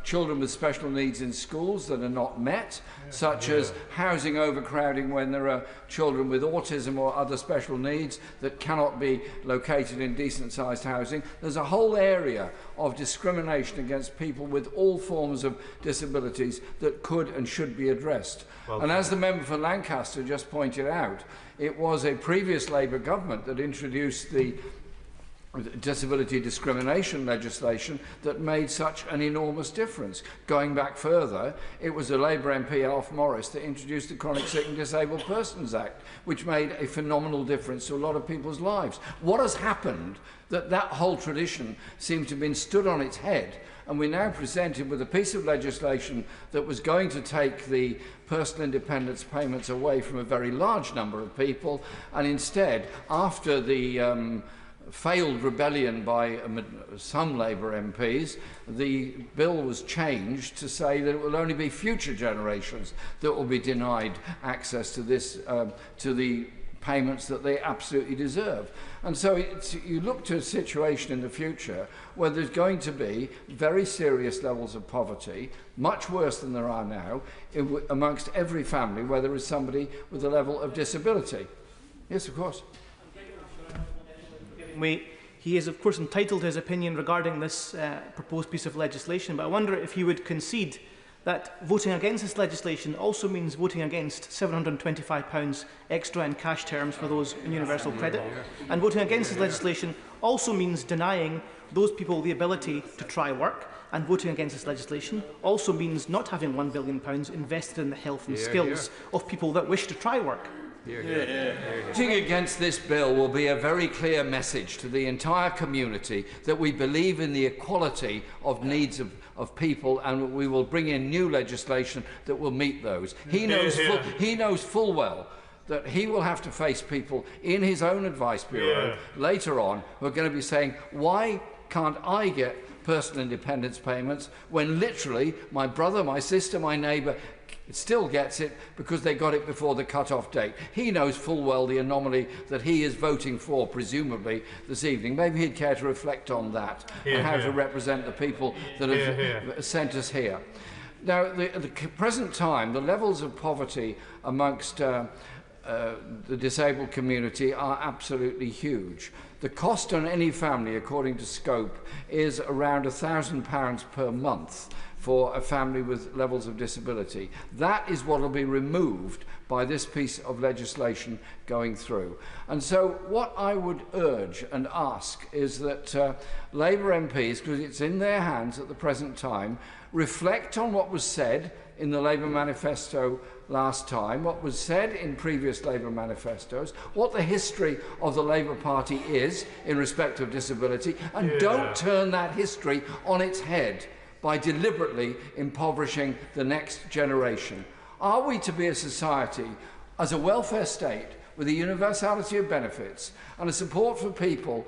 children with special needs in schools that are not met, such as housing overcrowding when there are children with autism or other special needs that cannot be located in decent-sized housing. There's a whole area of discrimination against people with all forms of disabilities that could and should be addressed. And as the member for Lancaster just pointed out, it was a previous Labour government that introduced the disability discrimination legislation that made such an enormous difference. Going back further, it was a Labour MP, Alf Morris, that introduced the Chronic Sick and Disabled Persons Act, which made a phenomenal difference to a lot of people's lives. What has happened that whole tradition seems to have been stood on its head, and we're now presented with a piece of legislation that was going to take the personal independence payments away from a very large number of people, and instead, after the failed rebellion by some Labour MPs, the bill was changed to say that it will only be future generations that will be denied access to this, to the payments that they absolutely deserve. And so you look to a situation in the future where there's going to be very serious levels of poverty, much worse than there are now, amongst every family where there is somebody with a level of disability. Yes, of course.
He is, of course, entitled to his opinion regarding this proposed piece of legislation, but I wonder if he would concede that voting against this legislation also means voting against £725 extra in cash terms for those in universal credit, and voting against this legislation also means denying those people the ability to try work, and voting against this legislation also means not having £1 billion invested in the health and skills of people that wish to try work.
Voting against this bill will be a very clear message to the entire community that we believe in the equality of needs of people, and we will bring in new legislation that will meet those. He knows full well that he will have to face people in his own advice bureau later on who are going to be saying, why can't I get personal independence payments, when literally my brother, my sister, my neighbour still gets it because they got it before the cut-off date. He knows full well the anomaly that he is voting for, presumably, this evening. Maybe he'd care to reflect on that and how to represent the people that have sent us here. Now, at the present time, the levels of poverty amongst the disabled community are absolutely huge. The cost on any family, according to Scope, is around £1,000 per month for a family with levels of disability. That is what will be removed by this piece of legislation going through. And so what I would urge and ask is that Labour MPs, because it's in their hands at the present time, reflect on what was said in the Labour manifesto last time, what was said in previous Labour manifestos, what the history of the Labour Party is in respect of disability, and don't turn that history on its head by deliberately impoverishing the next generation. Are we to be a society, as a welfare state, with a universality of benefits and a support for people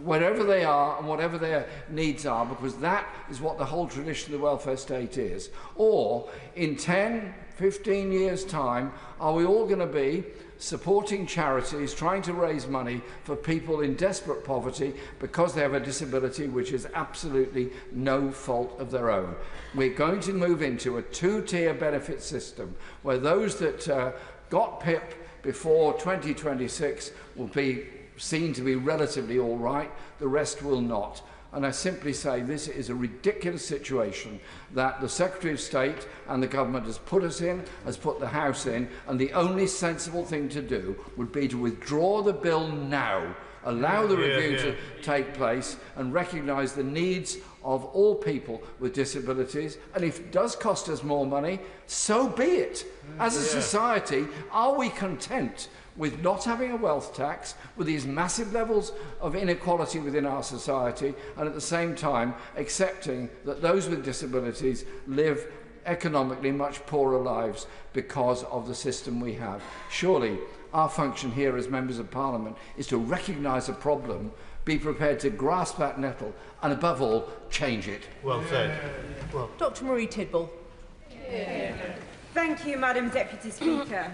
wherever they are and whatever their needs are, because that is what the whole tradition of the welfare state is? Or in 10, 15 years' time, are we all going to be supporting charities, trying to raise money for people in desperate poverty because they have a disability which is absolutely no fault of their own? We're going to move into a two-tier benefit system where those that got PIP before 2026 will be seen to be relatively all right, the rest will not. And I simply say this is a ridiculous situation that the Secretary of State and the government has put us in, has put the House in, and the only sensible thing to do would be to withdraw the bill now, allow the review to take place, and recognise the needs of all people with disabilities. And if it does cost us more money, so be it. As a society, are we content with not having a wealth tax, with these massive levels of inequality within our society, and at the same time accepting that those with disabilities live economically much poorer lives because of the system we have? Surely our function here as members of Parliament is to recognise a problem, be prepared to grasp that nettle, and above all, change it.
Well said.
Well. Dr. Marie Tidball.
Thank you, Madam Deputy Speaker.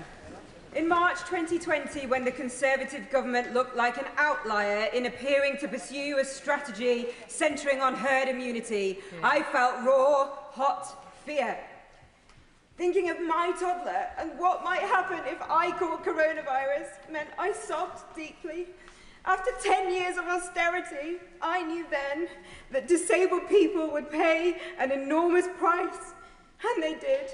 In March 2020, when the Conservative government looked like an outlier in appearing to pursue a strategy centring on herd immunity, I felt raw, hot fear. Thinking of my toddler and what might happen if I caught coronavirus meant I sobbed deeply. After 10 years of austerity, I knew then that disabled people would pay an enormous price, and they did.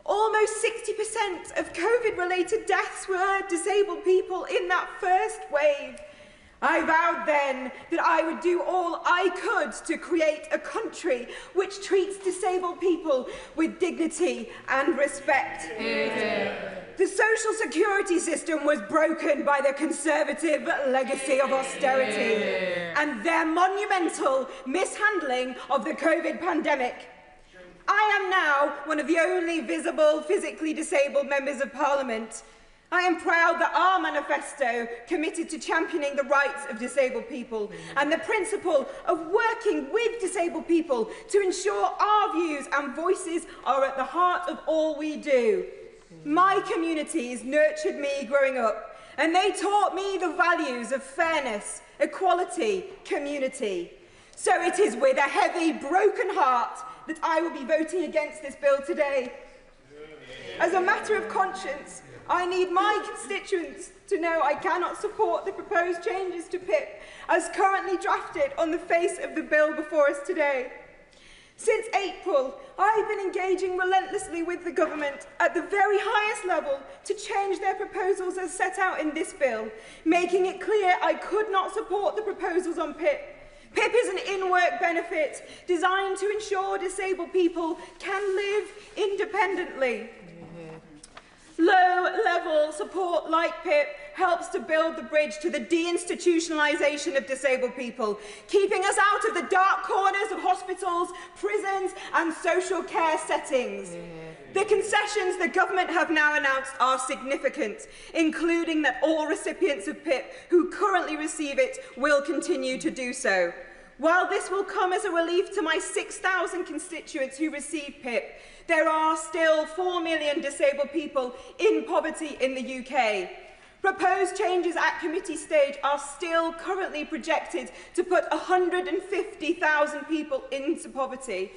Almost 60% of COVID-related deaths were disabled people in that first wave. I vowed then that I would do all I could to create a country which treats disabled people with dignity and respect. The social security system was broken by the Conservative legacy of austerity and their monumental mishandling of the COVID pandemic. I am now one of the only visible physically disabled members of Parliament. I am proud that our manifesto committed to championing the rights of disabled people and the principle of working with disabled people to ensure our views and voices are at the heart of all we do. My communities nurtured me growing up, and they taught me the values of fairness, equality, community. So it is with a heavy, broken heart that I will be voting against this bill today. As a matter of conscience, I need my constituents to know I cannot support the proposed changes to PIP as currently drafted on the face of the bill before us today. Since April, I've been engaging relentlessly with the government at the very highest level to change their proposals as set out in this bill, making it clear I could not support the proposals on PIP. PIP is an in-work benefit designed to ensure disabled people can live independently. Low-level support like PIP helps to build the bridge to the deinstitutionalisation of disabled people, keeping us out of the dark corners of hospitals, prisons and social care settings. The concessions the government have now announced are significant, including that all recipients of PIP who currently receive it will continue to do so. While this will come as a relief to my 6,000 constituents who receive PIP, there are still 4 million disabled people in poverty in the UK. Proposed changes at committee stage are still currently projected to put 150,000 people into poverty.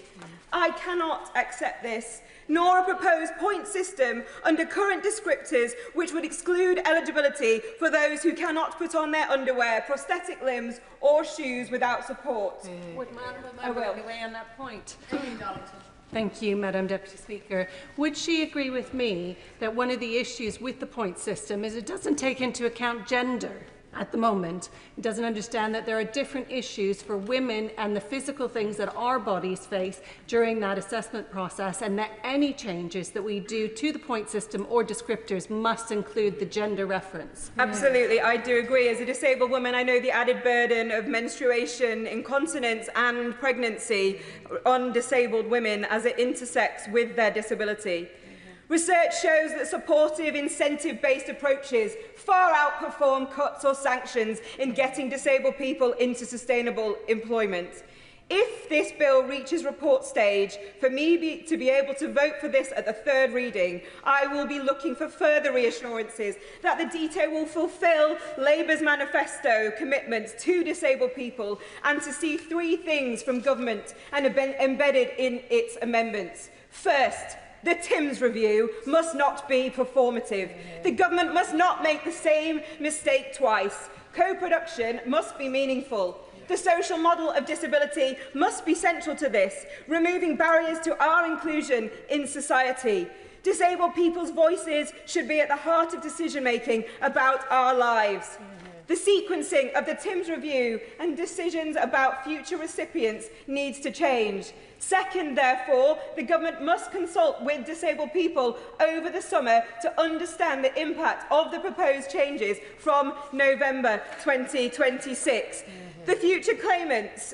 I cannot accept this, nor a proposed point system under current descriptors which would exclude eligibility for those who cannot put on their underwear, prosthetic limbs or shoes without support.
Would I will anyway on that point. Thank you, Madam Deputy Speaker. Would she agree with me that one of the issues with the point system is it doesn't take into account gender at the moment? It doesn't understand that there are different issues for women and the physical things that our bodies face during that assessment process, and that any changes that we do to the point system or descriptors must include the gender reference.
Absolutely, I do agree. As a disabled woman, I know the added burden of menstruation, incontinence and pregnancy on disabled women as it intersects with their disability. Research shows that supportive, incentive-based approaches far outperform cuts or sanctions in getting disabled people into sustainable employment. If this bill reaches report stage, for me to be able to vote for this at the third reading, I will be looking for further reassurances that the detail will fulfil Labour's manifesto commitments to disabled people, and to see 3 things from government and embedded in its amendments. First, the Timms review must not be performative. The government must not make the same mistake twice. Co-production must be meaningful. The social model of disability must be central to this, removing barriers to our inclusion in society. Disabled people's voices should be at the heart of decision-making about our lives. The sequencing of the Timms review and decisions about future recipients needs to change. Second, therefore, the government must consult with disabled people over the summer to understand the impact of the proposed changes from November 2026. The future claimants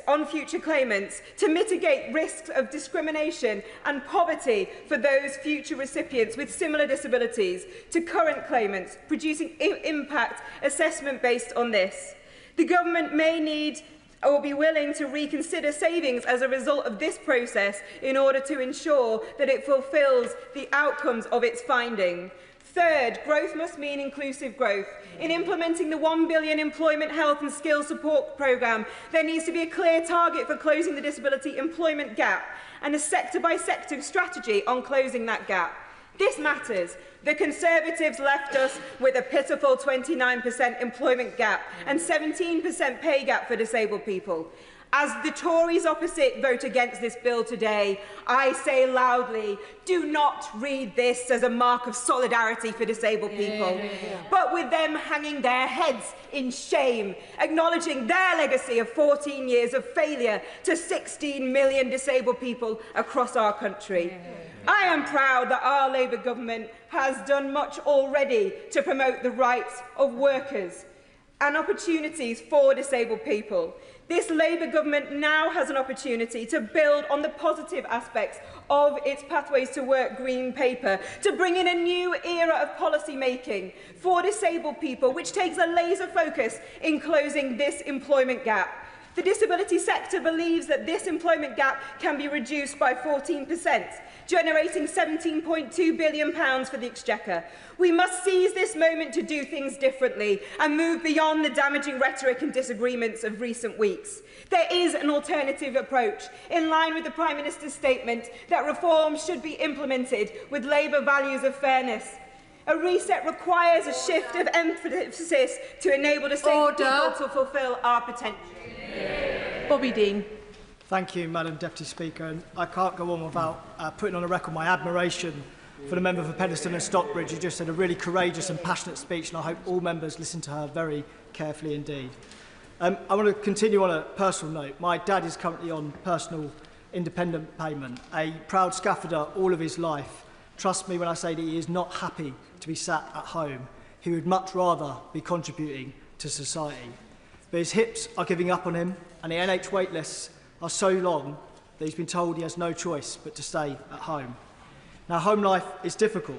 to mitigate risks of discrimination and poverty for those future recipients with similar disabilities to current claimants, producing impact assessment based on this. The government may need or be willing to reconsider savings as a result of this process in order to ensure that it fulfils the outcomes of its finding. Third, growth must mean inclusive growth. In implementing the £1 billion Employment, Health and Skills Support Programme, there needs to be a clear target for closing the disability employment gap and a sector-by-sector strategy on closing that gap. This matters. The Conservatives left us with a pitiful 29% employment gap and 17% pay gap for disabled people. As the Tories opposite vote against this bill today, I say loudly, do not read this as a mark of solidarity for disabled people, but with them hanging their heads in shame, acknowledging their legacy of 14 years of failure to 16 million disabled people across our country. I am proud that our Labour government has done much already to promote the rights of workers and opportunities for disabled people. This Labour government now has an opportunity to build on the positive aspects of its Pathways to Work Green Paper, to bring in a new era of policy making for disabled people, which takes a laser focus in closing this employment gap. The disability sector believes that this employment gap can be reduced by 14%, generating £17.2 billion for the Exchequer. We must seize this moment to do things differently and move beyond the damaging rhetoric and disagreements of recent weeks. There is an alternative approach, in line with the Prime Minister's statement that reforms should be implemented with Labour values of fairness. A reset requires a shift of emphasis to enable disabled people to fulfil our potential.
Bobby Dean.
Thank you, Madam Deputy Speaker. And I can't go on without putting on a record my admiration for the member for Penistone and Stockbridge, who just said a really courageous and passionate speech, and I hope all members listen to her very carefully indeed. I want to continue on a personal note. My dad is currently on personal independent payment, a proud scaffolder all of his life. Trust me when I say that he is not happy to be sat at home. He would much rather be contributing to society. But his hips are giving up on him, and the NH wait lists are so long that he's been told he has no choice but to stay at home. Now, home life is difficult.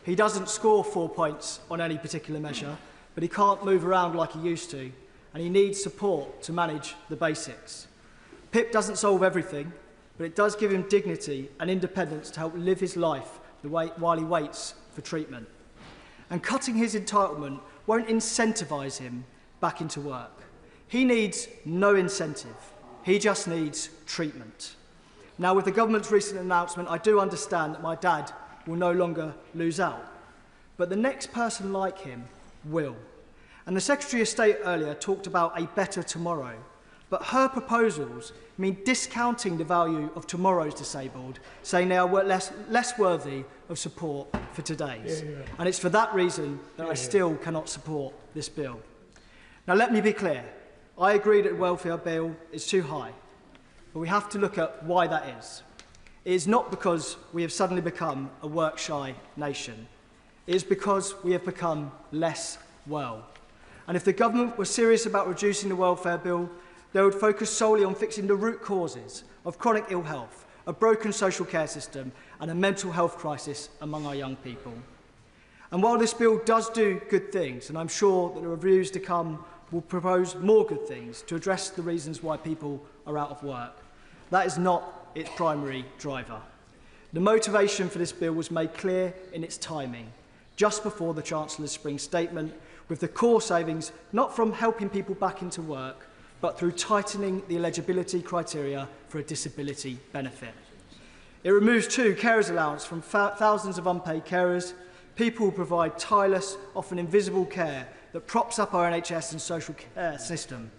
He doesn't score 4 points on any particular measure, but he can't move around like he used to, and he needs support to manage the basics. PIP doesn't solve everything, but it does give him dignity and independence to help live his life while he waits for treatment. And cutting his entitlement won't incentivise him back into work. He needs no incentive. He just needs treatment. Now, with the government's recent announcement, I do understand that my dad will no longer lose out. But the next person like him will. And the Secretary of State earlier talked about a better tomorrow. But her proposals mean discounting the value of tomorrow's disabled, saying they are less worthy of support for today's. And it's for that reason that I still cannot support this bill. Now, let me be clear. I agree that the welfare bill is too high, but we have to look at why that is. It is not because we have suddenly become a work-shy nation. It is because we have become less well. And if the government were serious about reducing the welfare bill, they would focus solely on fixing the root causes of chronic ill health, a broken social care system, and a mental health crisis among our young people. And while this bill does do good things, and I'm sure that the reviews to come will propose more good things to address the reasons why people are out of work, that is not its primary driver. The motivation for this bill was made clear in its timing, just before the Chancellor's spring statement, with the core savings not from helping people back into work, but through tightening the eligibility criteria for a disability benefit. It removes too carers' allowance from thousands of unpaid carers, people who provide tireless, often invisible care that props up our NHS and social care system.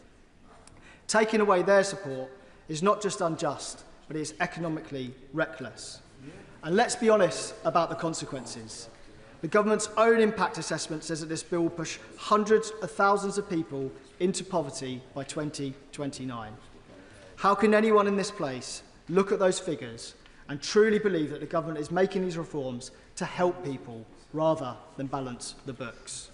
Taking away their support is not just unjust, but it is economically reckless. And let's be honest about the consequences. The government's own impact assessment says that this bill will push hundreds of thousands of people into poverty by 2029. How can anyone in this place look at those figures and truly believe that the government is making these reforms to help people rather than balance the books?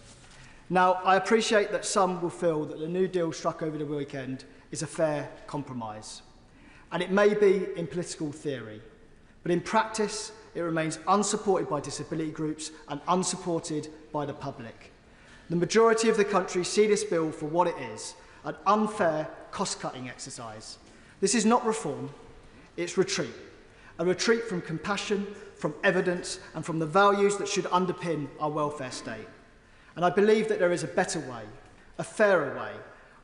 Now, I appreciate that some will feel that the new deal struck over the weekend is a fair compromise. And it may be in political theory, but in practice, it remains unsupported by disability groups and unsupported by the public. The majority of the country see this bill for what it is, an unfair cost-cutting exercise. This is not reform, it's retreat. A retreat from compassion, from evidence, and from the values that should underpin our welfare state. And I believe that there is a better way, a fairer way,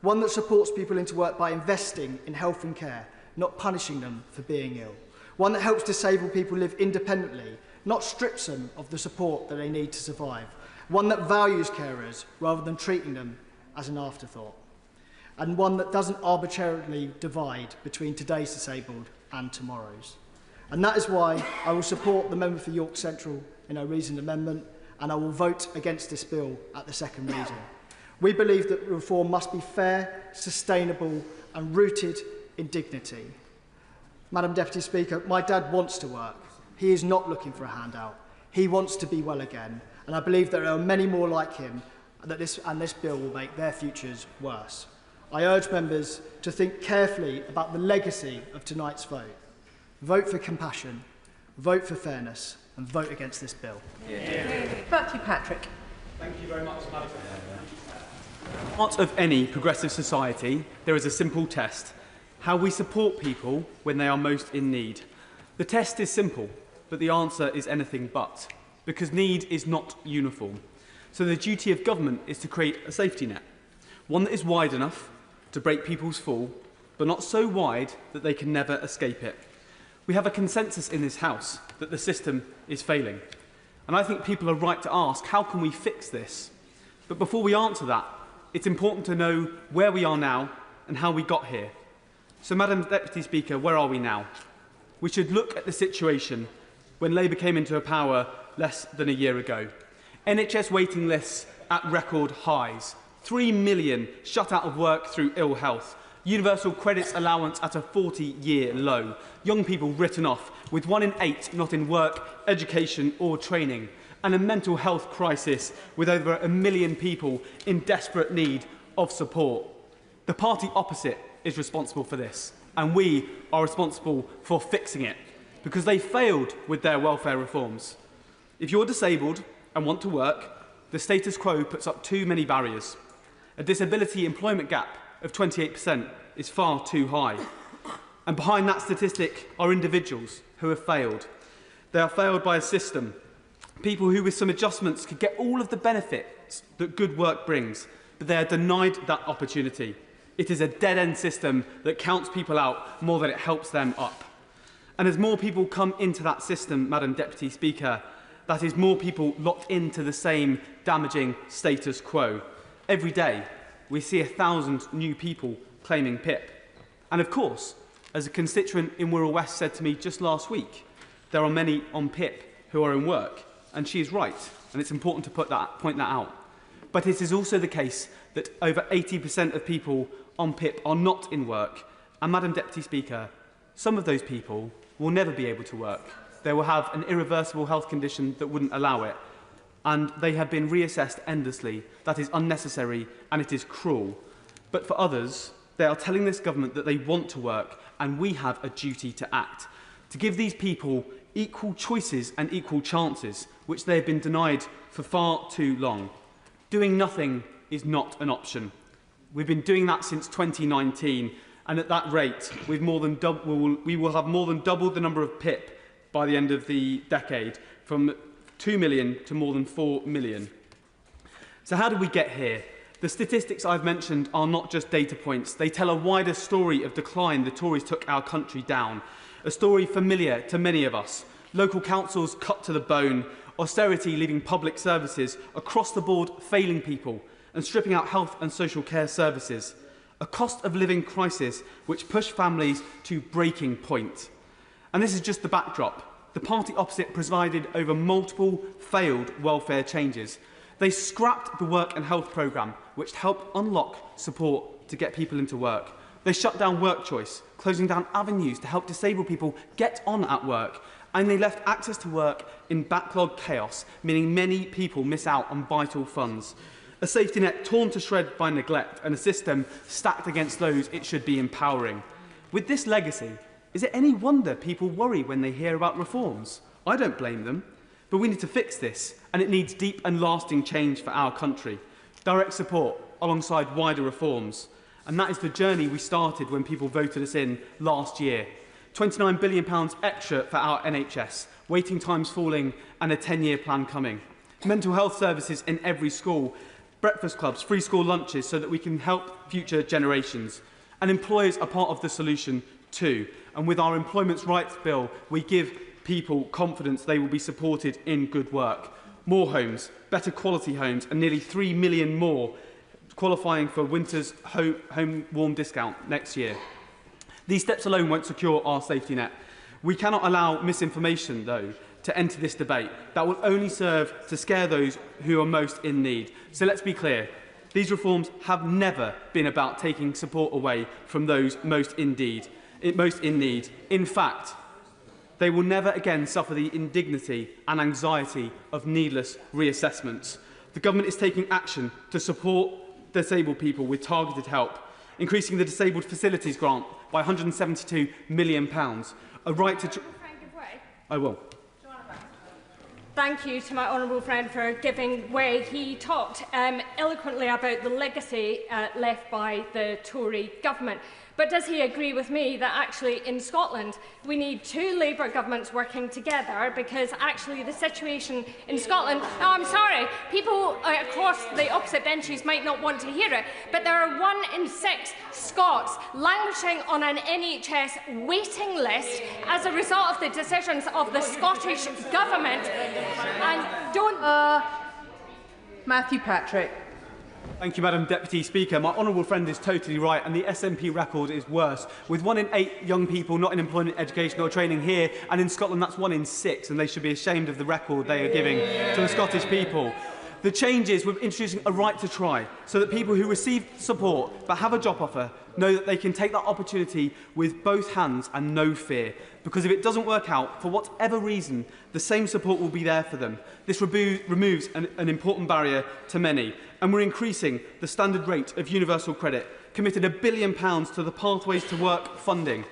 one that supports people into work by investing in health and care, not punishing them for being ill. One that helps disabled people live independently, not strips them of the support that they need to survive. One that values carers rather than treating them as an afterthought. And one that doesn't arbitrarily divide between today's disabled and tomorrow's. And that is why I will support the member for York Central in her reasoned amendment, and I will vote against this bill at the second reading. We believe that reform must be fair, sustainable and rooted in dignity. Madam Deputy Speaker, my dad wants to work. He is not looking for a handout. He wants to be well again, and I believe there are many more like him that this bill will make their futures worse. I urge members to think carefully about the legacy of tonight's vote. Vote for compassion, vote for fairness, and vote against this bill.
Back to you, Patrick.
Thank you very much, Madam. Part of any progressive society, there is a simple test: how we support people when they are most in need. The test is simple, but the answer is anything but, because need is not uniform. So the duty of government is to create a safety net, one that is wide enough to break people's fall, but not so wide that they can never escape it. We have a consensus in this House that the system is failing. And I think people are right to ask, how can we fix this? But before we answer that, it's important to know where we are now and how we got here. So, Madam Deputy Speaker, where are we now? We should look at the situation when Labour came into power less than a year ago. NHS waiting lists at record highs, 3 million shut out of work through ill health, universal credits allowance at a 40-year low, young people written off, with 1 in 8 not in work, education or training, and a mental health crisis with over 1 million people in desperate need of support. The party opposite is responsible for this, and we are responsible for fixing it, because they failed with their welfare reforms. If you're disabled and want to work, the status quo puts up too many barriers. A disability employment gap of 28% is far too high. And behind that statistic are individuals who have failed. They are failed by a system. People who, with some adjustments, could get all of the benefits that good work brings, but they are denied that opportunity. It is a dead-end system that counts people out more than it helps them up. And as more people come into that system, Madam Deputy Speaker, that is more people locked into the same damaging status quo. Every day, we see 1,000 new people claiming PIP. And of course, as a constituent in Wirral West said to me just last week, there are many on PIP who are in work, and she is right, and it's important to point that out. But it is also the case that over 80% of people on PIP are not in work, and Madam Deputy Speaker, some of those people will never be able to work. They will have an irreversible health condition that wouldn't allow it, and they have been reassessed endlessly. That is unnecessary and it is cruel. But for others, they are telling this government that they want to work, and we have a duty to act, to give these people equal choices and equal chances, which they have been denied for far too long. Doing nothing is not an option. We've been doing that since 2019, and at that rate, we will have more than doubled the number of PIP by the end of the decade, from 2 million to more than 4 million. So how did we get here? The statistics I've mentioned are not just data points. They tell a wider story of decline the Tories took our country down, a story familiar to many of us. Local councils cut to the bone, austerity leaving public services across the board failing people and stripping out health and social care services, a cost of living crisis which pushed families to breaking point. And this is just the backdrop. The party opposite presided over multiple failed welfare changes. They scrapped the work and health programme, which helped unlock support to get people into work. They shut down work choice, closing down avenues to help disabled people get on at work. And they left access to work in backlog chaos, meaning many people miss out on vital funds. A safety net torn to shreds by neglect and a system stacked against those it should be empowering. With this legacy, is it any wonder people worry when they hear about reforms? I don't blame them. But we need to fix this, and it needs deep and lasting change for our country. Direct support alongside wider reforms. And that is the journey we started when people voted us in last year. £29 billion extra for our NHS, waiting times falling and a 10-year plan coming. Mental health services in every school, breakfast clubs, free school lunches so that we can help future generations. And employers are part of the solution too. And with our Employment Rights Bill, we give people confidence they will be supported in good work. More homes, better quality homes, and nearly 3 million more qualifying for winter's home warm discount next year. These steps alone won't secure our safety net. We cannot allow misinformation, though, to enter this debate. That will only serve to scare those who are most in need. So let's be clear. These reforms have never been about taking support away from those most in need. In fact, they will never again suffer the indignity and anxiety of needless reassessments. The government is taking action to support disabled people with targeted help, increasing the Disabled Facilities Grant by £172 million. A right to... I will.
Thank you to my honourable friend for giving way. He talked eloquently about the legacy left by the Tory government. But does he agree with me that actually in Scotland we need two Labour governments working together, because actually the situation in Scotland... No, I'm sorry, people across the opposite benches might not want to hear it, but there are 1 in 6 Scots languishing on an NHS waiting list as a result of the decisions of the Scottish Government. And don't...
Matthew Patrick.
Thank you, Madam Deputy Speaker. My honourable friend is totally right, and the SNP record is worse. With 1 in 8 young people not in employment, education or training here, and in Scotland that's 1 in 6, and they should be ashamed of the record they are giving to the Scottish people. The change is we're introducing a right to try, so that people who receive support but have a job offer know that they can take that opportunity with both hands and no fear. Because if it doesn't work out, for whatever reason, the same support will be there for them. This removes an important barrier to many. And we're increasing the standard rate of universal credit, committed £1 billion to the Pathways to Work funding.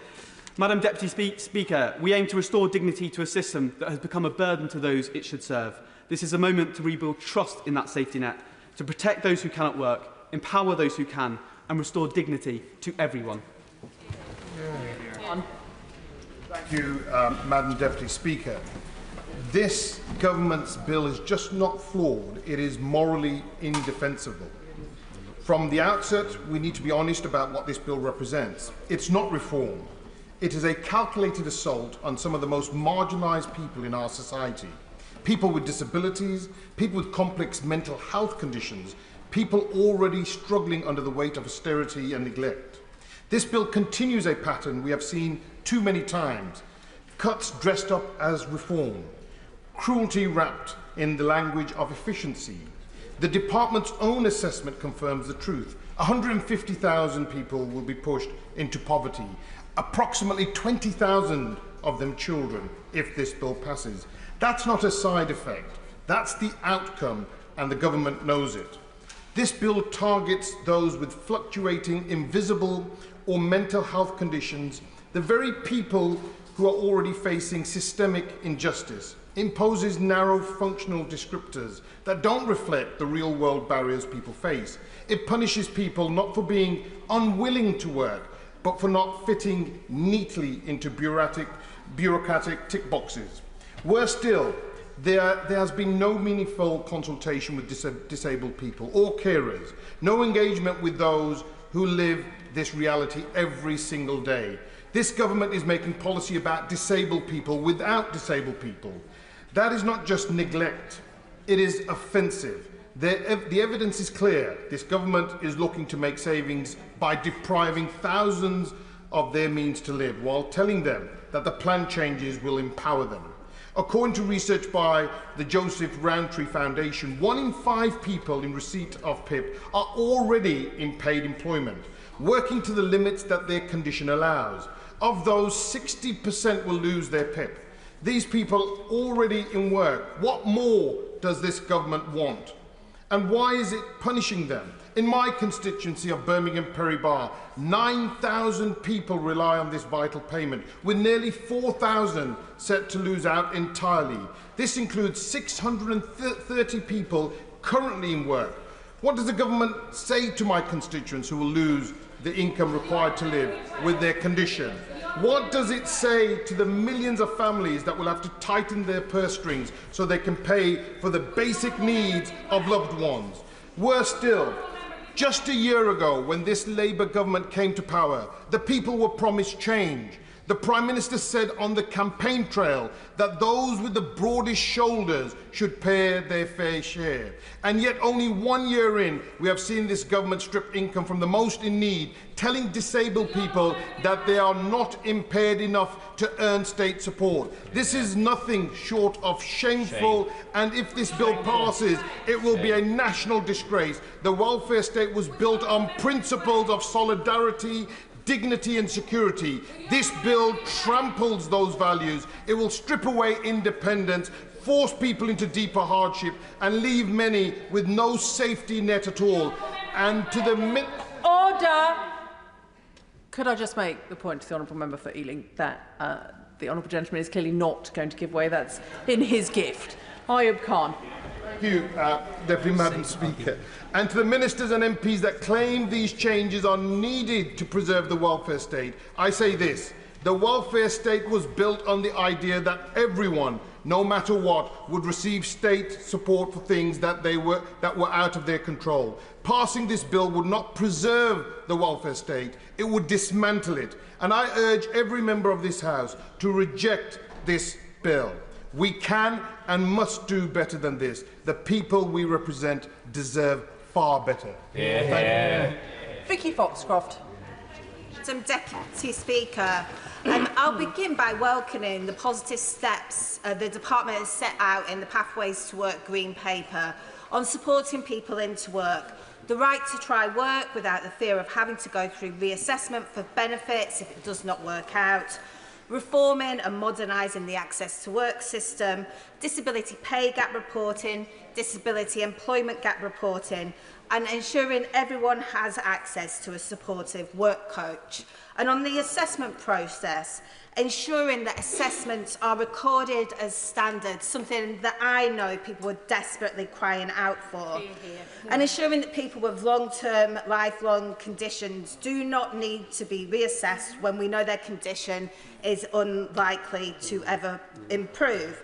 Madam Deputy Speaker, we aim to restore dignity to a system that has become a burden to those it should serve. This is a moment to rebuild trust in that safety net, to protect those who cannot work, empower those who can, and restore dignity to everyone.
Thank you, Madam Deputy Speaker. This government's bill is just not flawed, it is morally indefensible. From the outset, we need to be honest about what this bill represents. It's not reform. It is a calculated assault on some of the most marginalised people in our society. People with disabilities, people with complex mental health conditions, people already struggling under the weight of austerity and neglect. This bill continues a pattern we have seen too many times. Cuts dressed up as reform. Cruelty wrapped in the language of efficiency. The department's own assessment confirms the truth. 150,000 people will be pushed into poverty. Approximately 20,000 of them children if this bill passes. That's not a side effect. That's the outcome, and the government knows it. This bill targets those with fluctuating, invisible or mental health conditions, the very people who are already facing systemic injustice. Imposes narrow functional descriptors that don't reflect the real-world barriers people face. It punishes people not for being unwilling to work, but for not fitting neatly into bureaucratic tick boxes. Worse still, there has been no meaningful consultation with disabled people or carers, no engagement with those who live this reality every single day. This government is making policy about disabled people without disabled people. That is not just neglect, it is offensive. The evidence is clear. This government is looking to make savings by depriving thousands of their means to live, while telling them that the plan changes will empower them. According to research by the Joseph Rowntree Foundation, 1 in 5 people in receipt of PIP are already in paid employment, working to the limits that their condition allows. Of those, 60% will lose their PIP. These people already in work. What more does this government want? And why is it punishing them? In my constituency of Birmingham Perry-Barr, 9,000 people rely on this vital payment, with nearly 4,000 set to lose out entirely. This includes 630 people currently in work. What does the government say to my constituents who will lose the income required to live with their condition? What does it say to the millions of families that will have to tighten their purse strings so they can pay for the basic needs of loved ones? Worse still, just a year ago, when this Labour government came to power, the people were promised change. The Prime Minister said on the campaign trail that those with the broadest shoulders should pay their fair share. And yet only 1 year in, we have seen this government strip income from the most in need, telling disabled people that they are not impaired enough to earn state support. This is nothing short of shameful, and if this bill passes, it will be a national disgrace. The welfare state was built on principles of solidarity, dignity and security. This bill tramples those values. It will strip away independence, force people into deeper hardship, and leave many with no safety net at all. And to the
Order! Could I just make the point to the honourable member for Ealing that the honourable gentleman is clearly not going to give way. That's in his gift. Ayub Khan.
Thank you, Deputy Madam Speaker. And to the ministers and MPs that claim these changes are needed to preserve the welfare state, I say this. The welfare state was built on the idea that everyone, no matter what, would receive state support for things that were out of their control. Passing this bill would not preserve the welfare state, it would dismantle it. And I urge every member of this House to reject this bill. We can and must do better than this. The people we represent deserve far better.
Yeah. Vicky Foxcroft.
Madam Deputy Speaker, I'll begin by welcoming the positive steps the Department has set out in the Pathways to Work Green Paper on supporting people into work, the right to try work without the fear of having to go through reassessment for benefits if it does not work out, reforming and modernising the access to work system, disability pay gap reporting, disability employment gap reporting, and ensuring everyone has access to a supportive work coach. And on the assessment process, ensuring that assessments are recorded as standard, something that I know people are desperately crying out for, and ensuring that people with long-term, lifelong conditions do not need to be reassessed when we know their condition is unlikely to ever improve.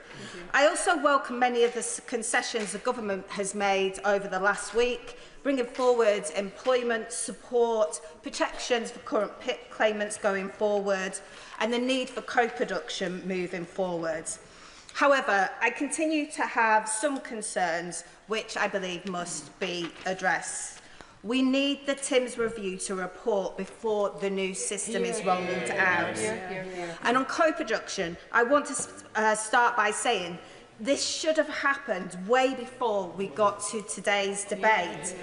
I also welcome many of the concessions the government has made over the last week, bringing forward employment support, protections for current PIP claimants going forward, and the need for co-production moving forward. However, I continue to have some concerns which I believe must be addressed. We need the TIMS review to report before the new system is rolled out. And on co-production, I want to start by saying this should have happened way before we got to today's debate.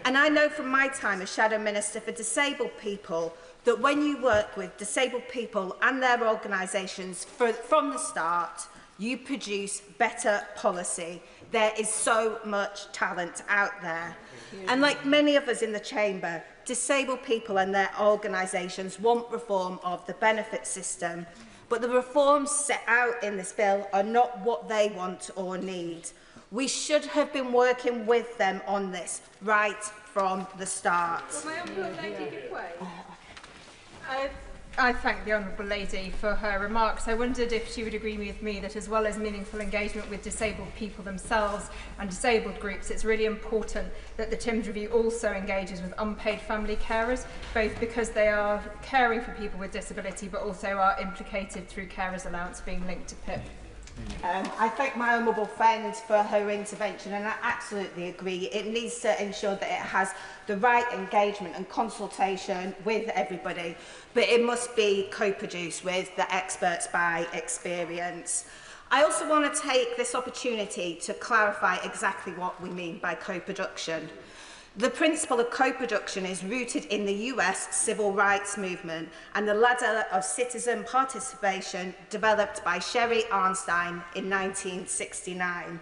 And I know from my time as Shadow Minister for Disabled People that when you work with disabled people and their organisations from the start, you produce better policy. There is so much talent out there. And like many of us in the Chamber, disabled people and their organisations want reform of the benefit system. But the reforms set out in this bill are not what they want or need. We should have been working with them on this right from the start.
I thank the Honourable Lady for her remarks. I wondered if she would agree with me that as well as meaningful engagement with disabled people themselves and disabled groups, it's really important that the TIMS review also engages with unpaid family carers, both because they are caring for people with disability but also are implicated through carers allowance being linked to PIP.
I thank my honourable friend for her intervention, and I absolutely agree. It needs to ensure that it has the right engagement and consultation with everybody, but it must be co-produced with the experts by experience. I also want to take this opportunity to clarify exactly what we mean by co-production. The principle of co-production is rooted in the US civil rights movement and the ladder of citizen participation developed by Sherry Arnstein in 1969.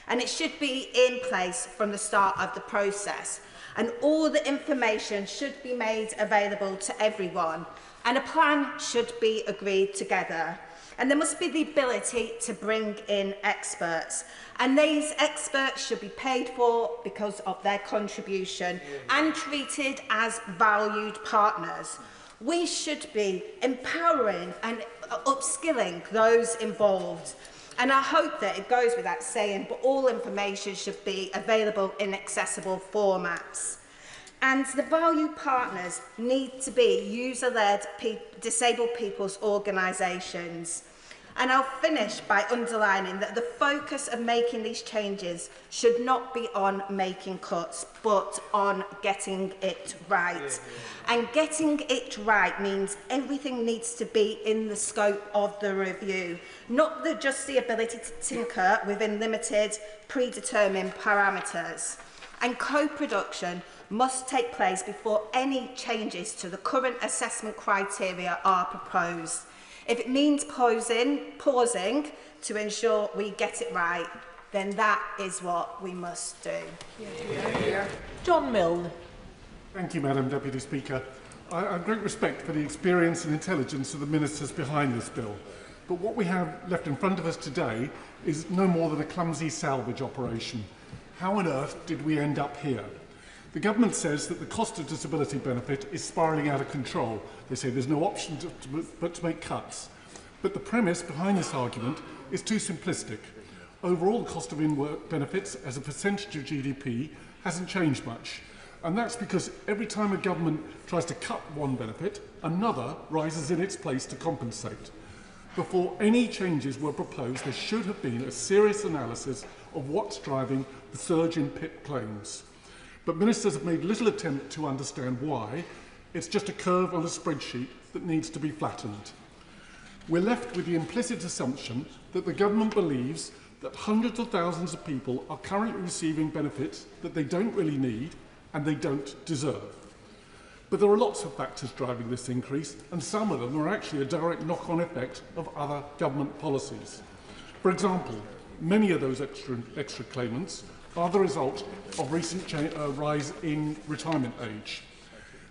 And it should be in place from the start of the process. And all the information should be made available to everyone. And a plan should be agreed together. And there must be the ability to bring in experts. And these experts should be paid for because of their contribution and treated as valued partners. We should be empowering and upskilling those involved. And I hope that it goes without saying, but all information should be available in accessible formats. And the valued partners need to be user-led disabled people's organisations. And I'll finish by underlining that the focus of making these changes should not be on making cuts, but on getting it right. And getting it right means everything needs to be in the scope of the review, not just the ability to tinker within limited, predetermined parameters. And co-production must take place before any changes to the current assessment criteria are proposed. If it means pausing to ensure we get it right, then that is what we must do.
John Milne.
Thank you, Madam Deputy Speaker. I have great respect for the experience and intelligence of the ministers behind this bill. But what we have left in front of us today is no more than a clumsy salvage operation. How on earth did we end up here? The government says that the cost of disability benefit is spiralling out of control. They say there's no option but to make cuts. But the premise behind this argument is too simplistic. Overall, the cost of in-work benefits as a percentage of GDP hasn't changed much. And that's because every time a government tries to cut one benefit, another rises in its place to compensate. Before any changes were proposed, there should have been a serious analysis of what's driving the surge in PIP claims. But ministers have made little attempt to understand why. It's just a curve on a spreadsheet that needs to be flattened. We're left with the implicit assumption that the government believes that hundreds of thousands of people are currently receiving benefits that they don't really need and they don't deserve. But there are lots of factors driving this increase, and some of them are actually a direct knock-on effect of other government policies. For example, many of those extra claimants are the result of recent rise in retirement age.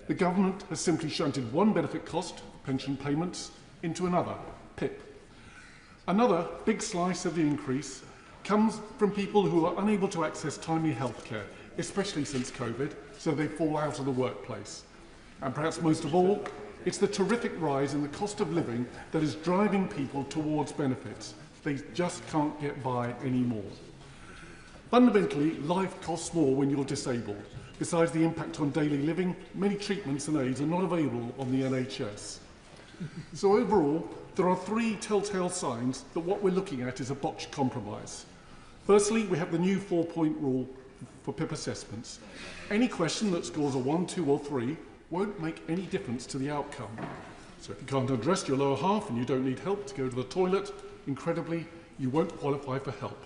The government has simply shunted one benefit cost, pension payments, into another.
PIP. Another big slice of the increase comes from people who are unable to access timely healthcare, especially since COVID, so they fall out of the workplace. And perhaps most of all, it's the terrific rise in the cost of living that is driving people towards benefits. They just can't get by anymore. Fundamentally, life costs more when you're disabled. Besides the impact on daily living, many treatments and aids are not available on the NHS. So overall, there are three telltale signs that what we're looking at is a botched compromise. Firstly, we have the new 4-point rule for PIP assessments. Any question that scores a 1, 2 or 3 won't make any difference to the outcome. So if you can't undress your lower half and you don't need help to go to the toilet, incredibly, you won't qualify for help.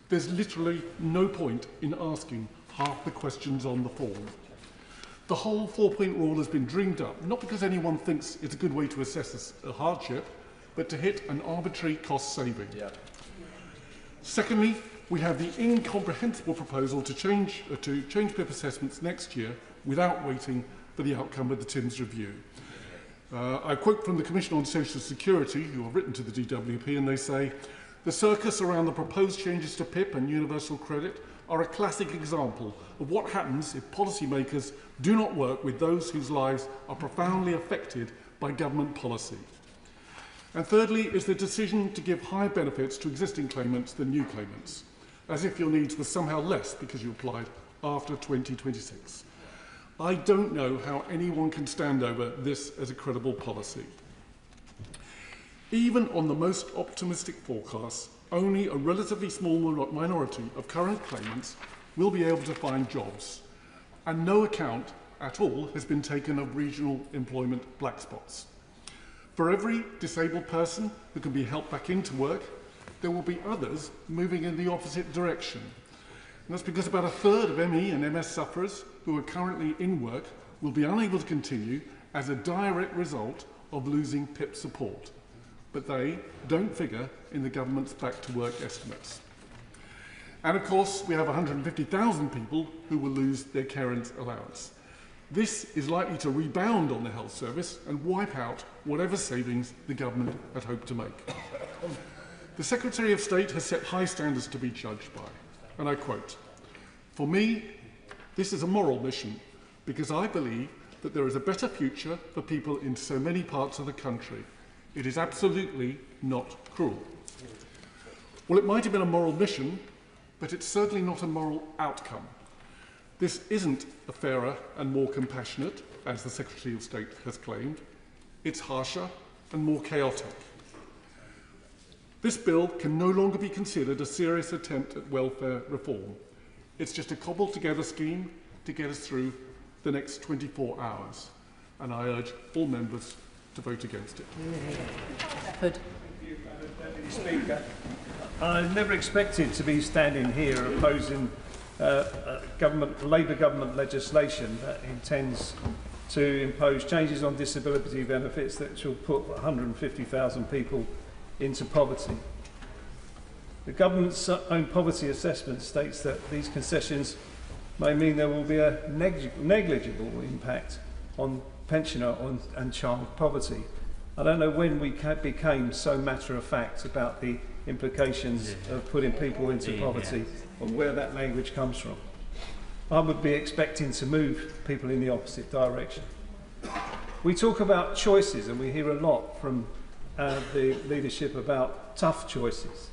There's literally no point in asking half the questions on the form. The whole 4-point rule has been dreamed up, not because anyone thinks it's a good way to assess a hardship, but to hit an arbitrary cost saving. Yeah. Secondly, we have the incomprehensible proposal to change PIP assessments next year without waiting for the outcome of the TIMS review. I quote from the Commission on Social Security, who have written to the DWP, and they say, "The circus around the proposed changes to PIP and universal credit are a classic example of what happens if policymakers do not work with those whose lives are profoundly affected by government policy." And thirdly is the decision to give higher benefits to existing claimants than new claimants, as if your needs were somehow less because you applied after 2026. I don't know how anyone can stand over this as a credible policy. Even on the most optimistic forecasts, only a relatively small minority of current claimants will be able to find jobs, and no account at all has been taken of regional employment black spots. For every disabled person who can be helped back into work, there will be others moving in the opposite direction. And that's because about a third of ME and MS sufferers who are currently in work will be unable to continue as a direct result of losing PIP support. But they don't figure in the government's back to work estimates. And of course, we have 150,000 people who will lose their carers allowance. This is likely to rebound on the health service and wipe out whatever savings the government had hoped to make. The Secretary of State has set high standards to be judged by, and I quote, "For me, this is a moral mission because I believe that there is a better future for people in so many parts of the country. It is absolutely not cruel." Well, it might have been a moral mission, but it's certainly not a moral outcome. This isn't a fairer and more compassionate, as the Secretary of State has claimed. It's harsher and more chaotic. This bill can no longer be considered a serious attempt at welfare reform. It's just a cobbled-together scheme to get us through the next 24 hours. And I urge all members to vote against it.
Thank you, Madam Deputy Speaker. I never expected to be standing here opposing Labour government legislation that intends to impose changes on disability benefits that will put 150,000 people into poverty. The government's own poverty assessment states that these concessions may mean there will be a negligible impact on pensioner and child poverty. I don't know when we became so matter-of-fact about the implications of putting people into poverty or where that language comes from. I would be expecting to move people in the opposite direction. We talk about choices and we hear a lot from the leadership about tough choices.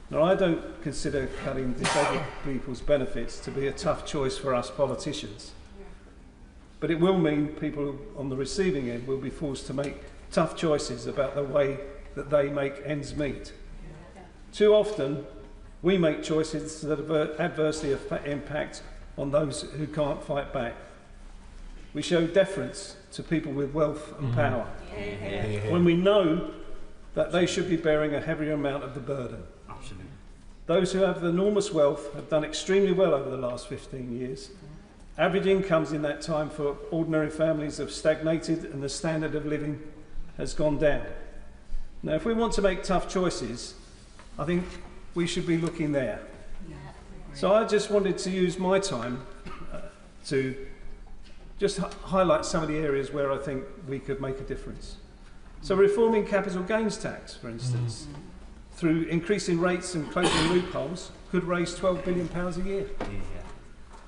Now, I don't consider cutting disabled people's benefits to be a tough choice for us politicians. But it will mean people on the receiving end will be forced to make tough choices about the way that they make ends meet. Too often, we make choices that adversely impact on those who can't fight back. We show deference to people with wealth and power when we know that they should be bearing a heavier amount of the burden. Absolutely. Those who have enormous wealth have done extremely well over the last 15 years. Average incomes in that time for ordinary families have stagnated and the standard of living has gone down. Now, if we want to make tough choices, I think we should be looking there. So I just wanted to use my time to just highlight some of the areas where I think we could make a difference. So reforming capital gains tax, for instance, through increasing rates and closing loopholes, could raise £12 billion a year.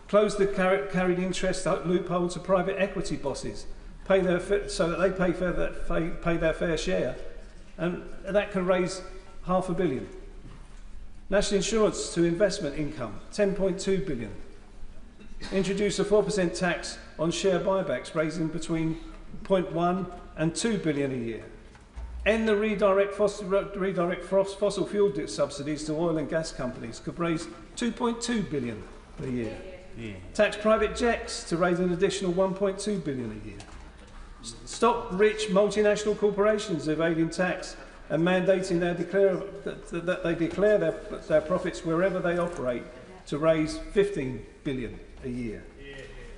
Close the carried interest loophole to private equity bosses, so that they pay their fair share, and that can raise £500 million. National insurance to investment income, £10.2 billion. Introduce a 4% tax on share buybacks, raising between 0.1 and 2 billion a year. End the redirect fossil fuel subsidies to oil and gas companies, could raise 2.2 billion a year. Tax private jets to raise an additional 1.2 billion a year. Stop rich multinational corporations evading tax and mandating that they declare their profits wherever they operate, to raise 15 billion a year.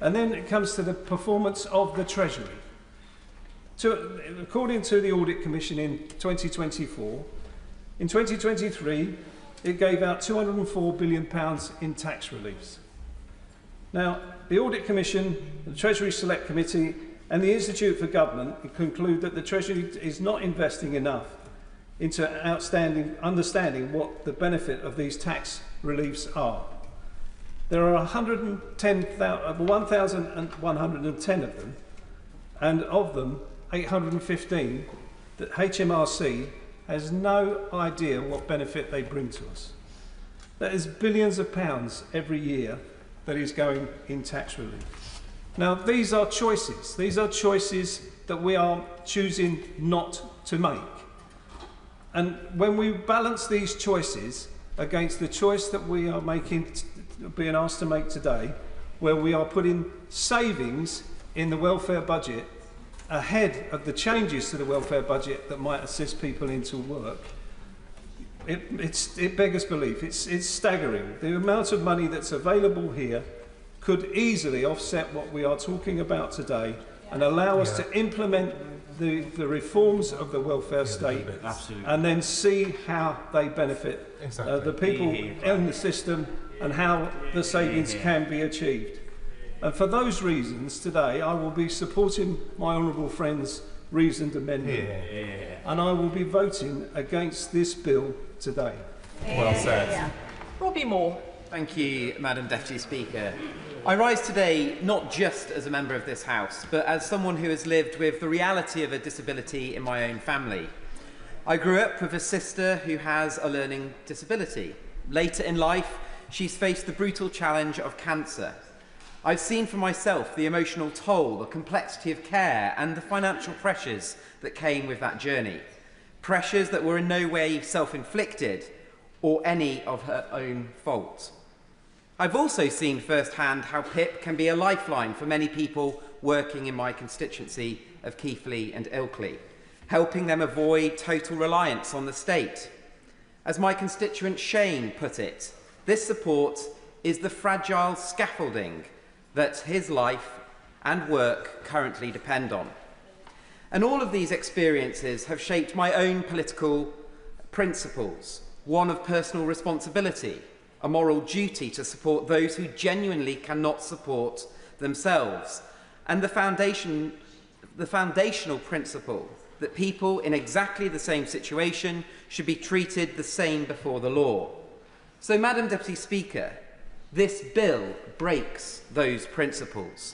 And then it comes to the performance of the Treasury. According to the Audit Commission in 2024, in 2023 it gave out £204 billion in tax reliefs. Now, the Audit Commission, the Treasury Select Committee and the Institute for Government conclude that the Treasury is not investing enough into understanding what the benefit of these tax reliefs are. There are 1,110 of them, and of them 815 that HMRC has no idea what benefit they bring to us. That is billions of pounds every year that is going in tax relief. Now, these are choices. These are choices that we are choosing not to make. And when we balance these choices against the choice that we are being asked to make today, where we are putting savings in the welfare budget ahead of the changes to the welfare budget that might assist people into work, it beggars belief. It's staggering. The amount of money that's available here could easily offset what we are talking about today and allow us to implement the reforms of the welfare state, and then see how they benefit the people in the system and how the savings can be achieved. And for those reasons, today I will be supporting my honourable friend's reasoned amendment, and I will be voting against this bill today.
Well said.
Robbie Moore. Thank you, Madam Deputy Speaker. I rise today not just as a member of this House, but as someone who has lived with the reality of a disability in my own family. I grew up with a sister who has a learning disability. Later in life, she's faced the brutal challenge of cancer. I've seen for myself the emotional toll, the complexity of care, and the financial pressures that came with that journey. Pressures that were in no way self-inflicted or any of her own fault. I've also seen firsthand how PIP can be a lifeline for many people working in my constituency of Keighley and Ilkley, helping them avoid total reliance on the state. As my constituent Shane put it, this support is the fragile scaffolding that his life and work currently depend on. And all of these experiences have shaped my own political principles, one of personal responsibility, a moral duty to support those who genuinely cannot support themselves, and the foundational principle that people in exactly the same situation should be treated the same before the law. So, Madam Deputy Speaker, this bill breaks those principles.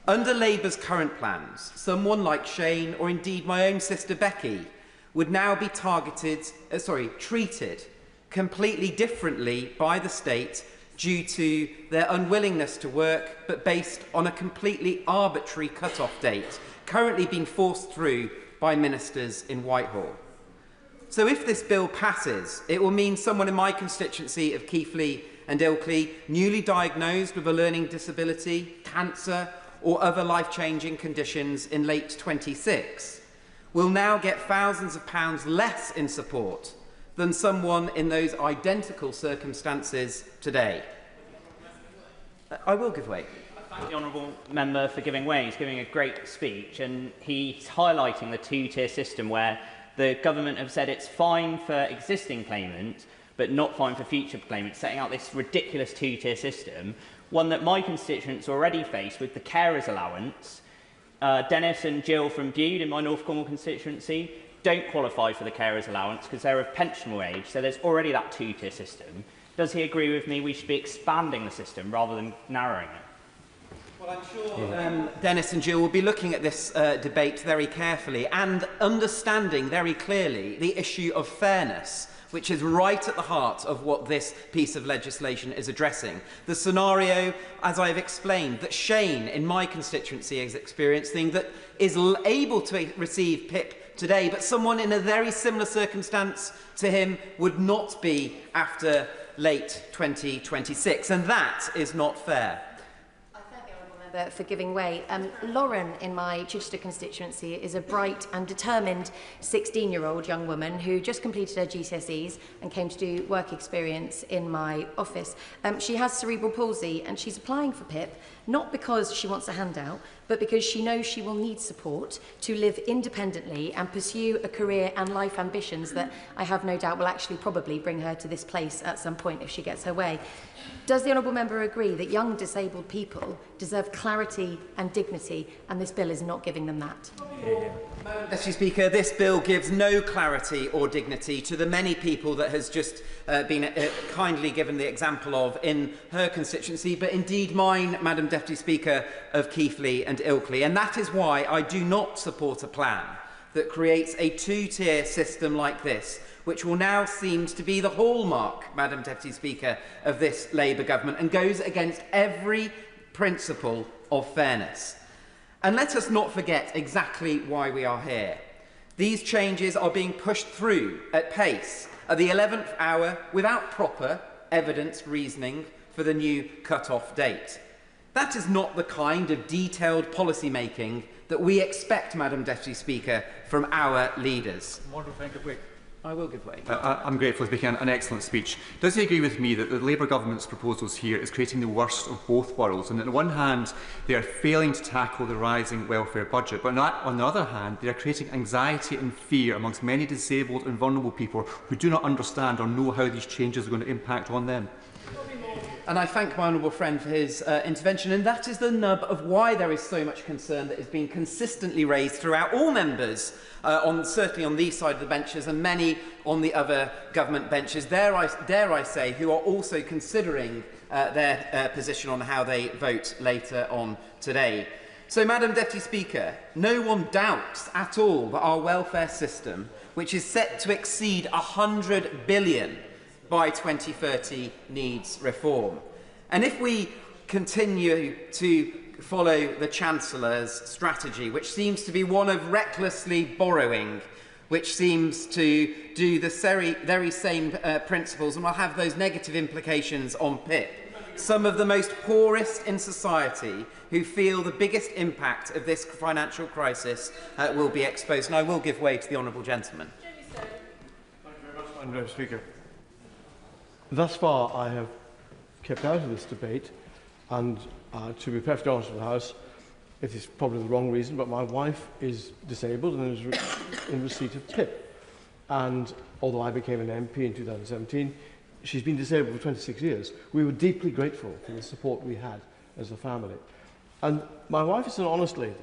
Under Labour's current plans, someone like Shane, or indeed my own sister Becky, would now be treated completely differently by the state due to their unwillingness to work, but based on a completely arbitrary cut-off date currently being forced through by ministers in Whitehall. So if this bill passes, it will mean someone in my constituency of Keighley and Ilkley, newly diagnosed with a learning disability, cancer, or other life-changing conditions in late 26, will now get thousands of pounds less in support than someone in those identical circumstances today. I will give way.
Thank the honourable member for giving way. He's giving a great speech, and he's highlighting the two-tier system where the government have said it's fine for existing claimants, but not fine for future claimants, setting out this ridiculous two-tier system, one that my constituents already face with the carers allowance, Dennis and Jill from Bude in my North Cornwall constituency don't qualify for the carers allowance because they're of pension wage, so there's already that two-tier system. Does he agree with me we should be expanding the system rather than narrowing it?
Well, I'm sure Dennis and Jill will be looking at this debate very carefully and understanding very clearly the issue of fairness, which is right at the heart of what this piece of legislation is addressing. The scenario, as I've explained, that Shane in my constituency is experiencing, that is able to receive PIP today, but someone in a very similar circumstance to him would not be after late 2026, and that is not fair.
For giving way. Lauren in my Chichester constituency is a bright and determined 16-year-old young woman who just completed her GCSEs and came to do work experience in my office. She has cerebral palsy and she's applying for PIP not because she wants a handout, but because she knows she will need support to live independently and pursue a career and life ambitions that I have no doubt will actually probably bring her to this place at some point if she gets her way. Does the honourable member agree that young disabled people deserve clarity and dignity, and this bill is not giving them that?
Mr. Speaker, this bill gives no clarity or dignity to the many people that has just been kindly given the example of in her constituency, but indeed mine, Madam Deputy Speaker, of Keighley and Ilkley. And that is why I do not support a plan that creates a two-tier system like this, which will now seem to be the hallmark, Madam Deputy Speaker, of this Labour government and goes against every principle of fairness. And let us not forget exactly why we are here. These changes are being pushed through at pace at the 11th hour without proper evidence reasoning for the new cut-off date. That is not the kind of detailed policy making that we expect, Madam Deputy Speaker, from our leaders. I will give way.
I'm grateful for making an excellent speech. Does he agree with me that the Labour government's proposals here is creating the worst of both worlds? And on the one hand, they are failing to tackle the rising welfare budget, but on the other hand, they are creating anxiety and fear amongst many disabled and vulnerable people who do not understand or know how these changes are going to impact on them.
And I thank my honourable friend for his intervention, and that is the nub of why there is so much concern that is being consistently raised throughout all members, certainly on these side of the benches and many on the other government benches, dare I say, who are also considering their position on how they vote later on today. So, Madam Deputy Speaker, no one doubts at all that our welfare system, which is set to exceed £100 billion by 2030, needs reform. And if we continue to follow the Chancellor's strategy, which seems to be one of recklessly borrowing, which seems to do the very same principles and will have those negative implications on PIP, some of the most poorest in society who feel the biggest impact of this financial crisis will be exposed. And I will give way to the honourable gentleman.
Thank you very much, Madam Speaker. Thus far, I have kept out of this debate, and to be perfectly honest with the House, it is probably the wrong reason, but my wife is disabled and is in receipt of PIP. And although I became an MP in 2017, she's been disabled for 26 years. We were deeply grateful for the support we had as a family. And my wife is an honest lady,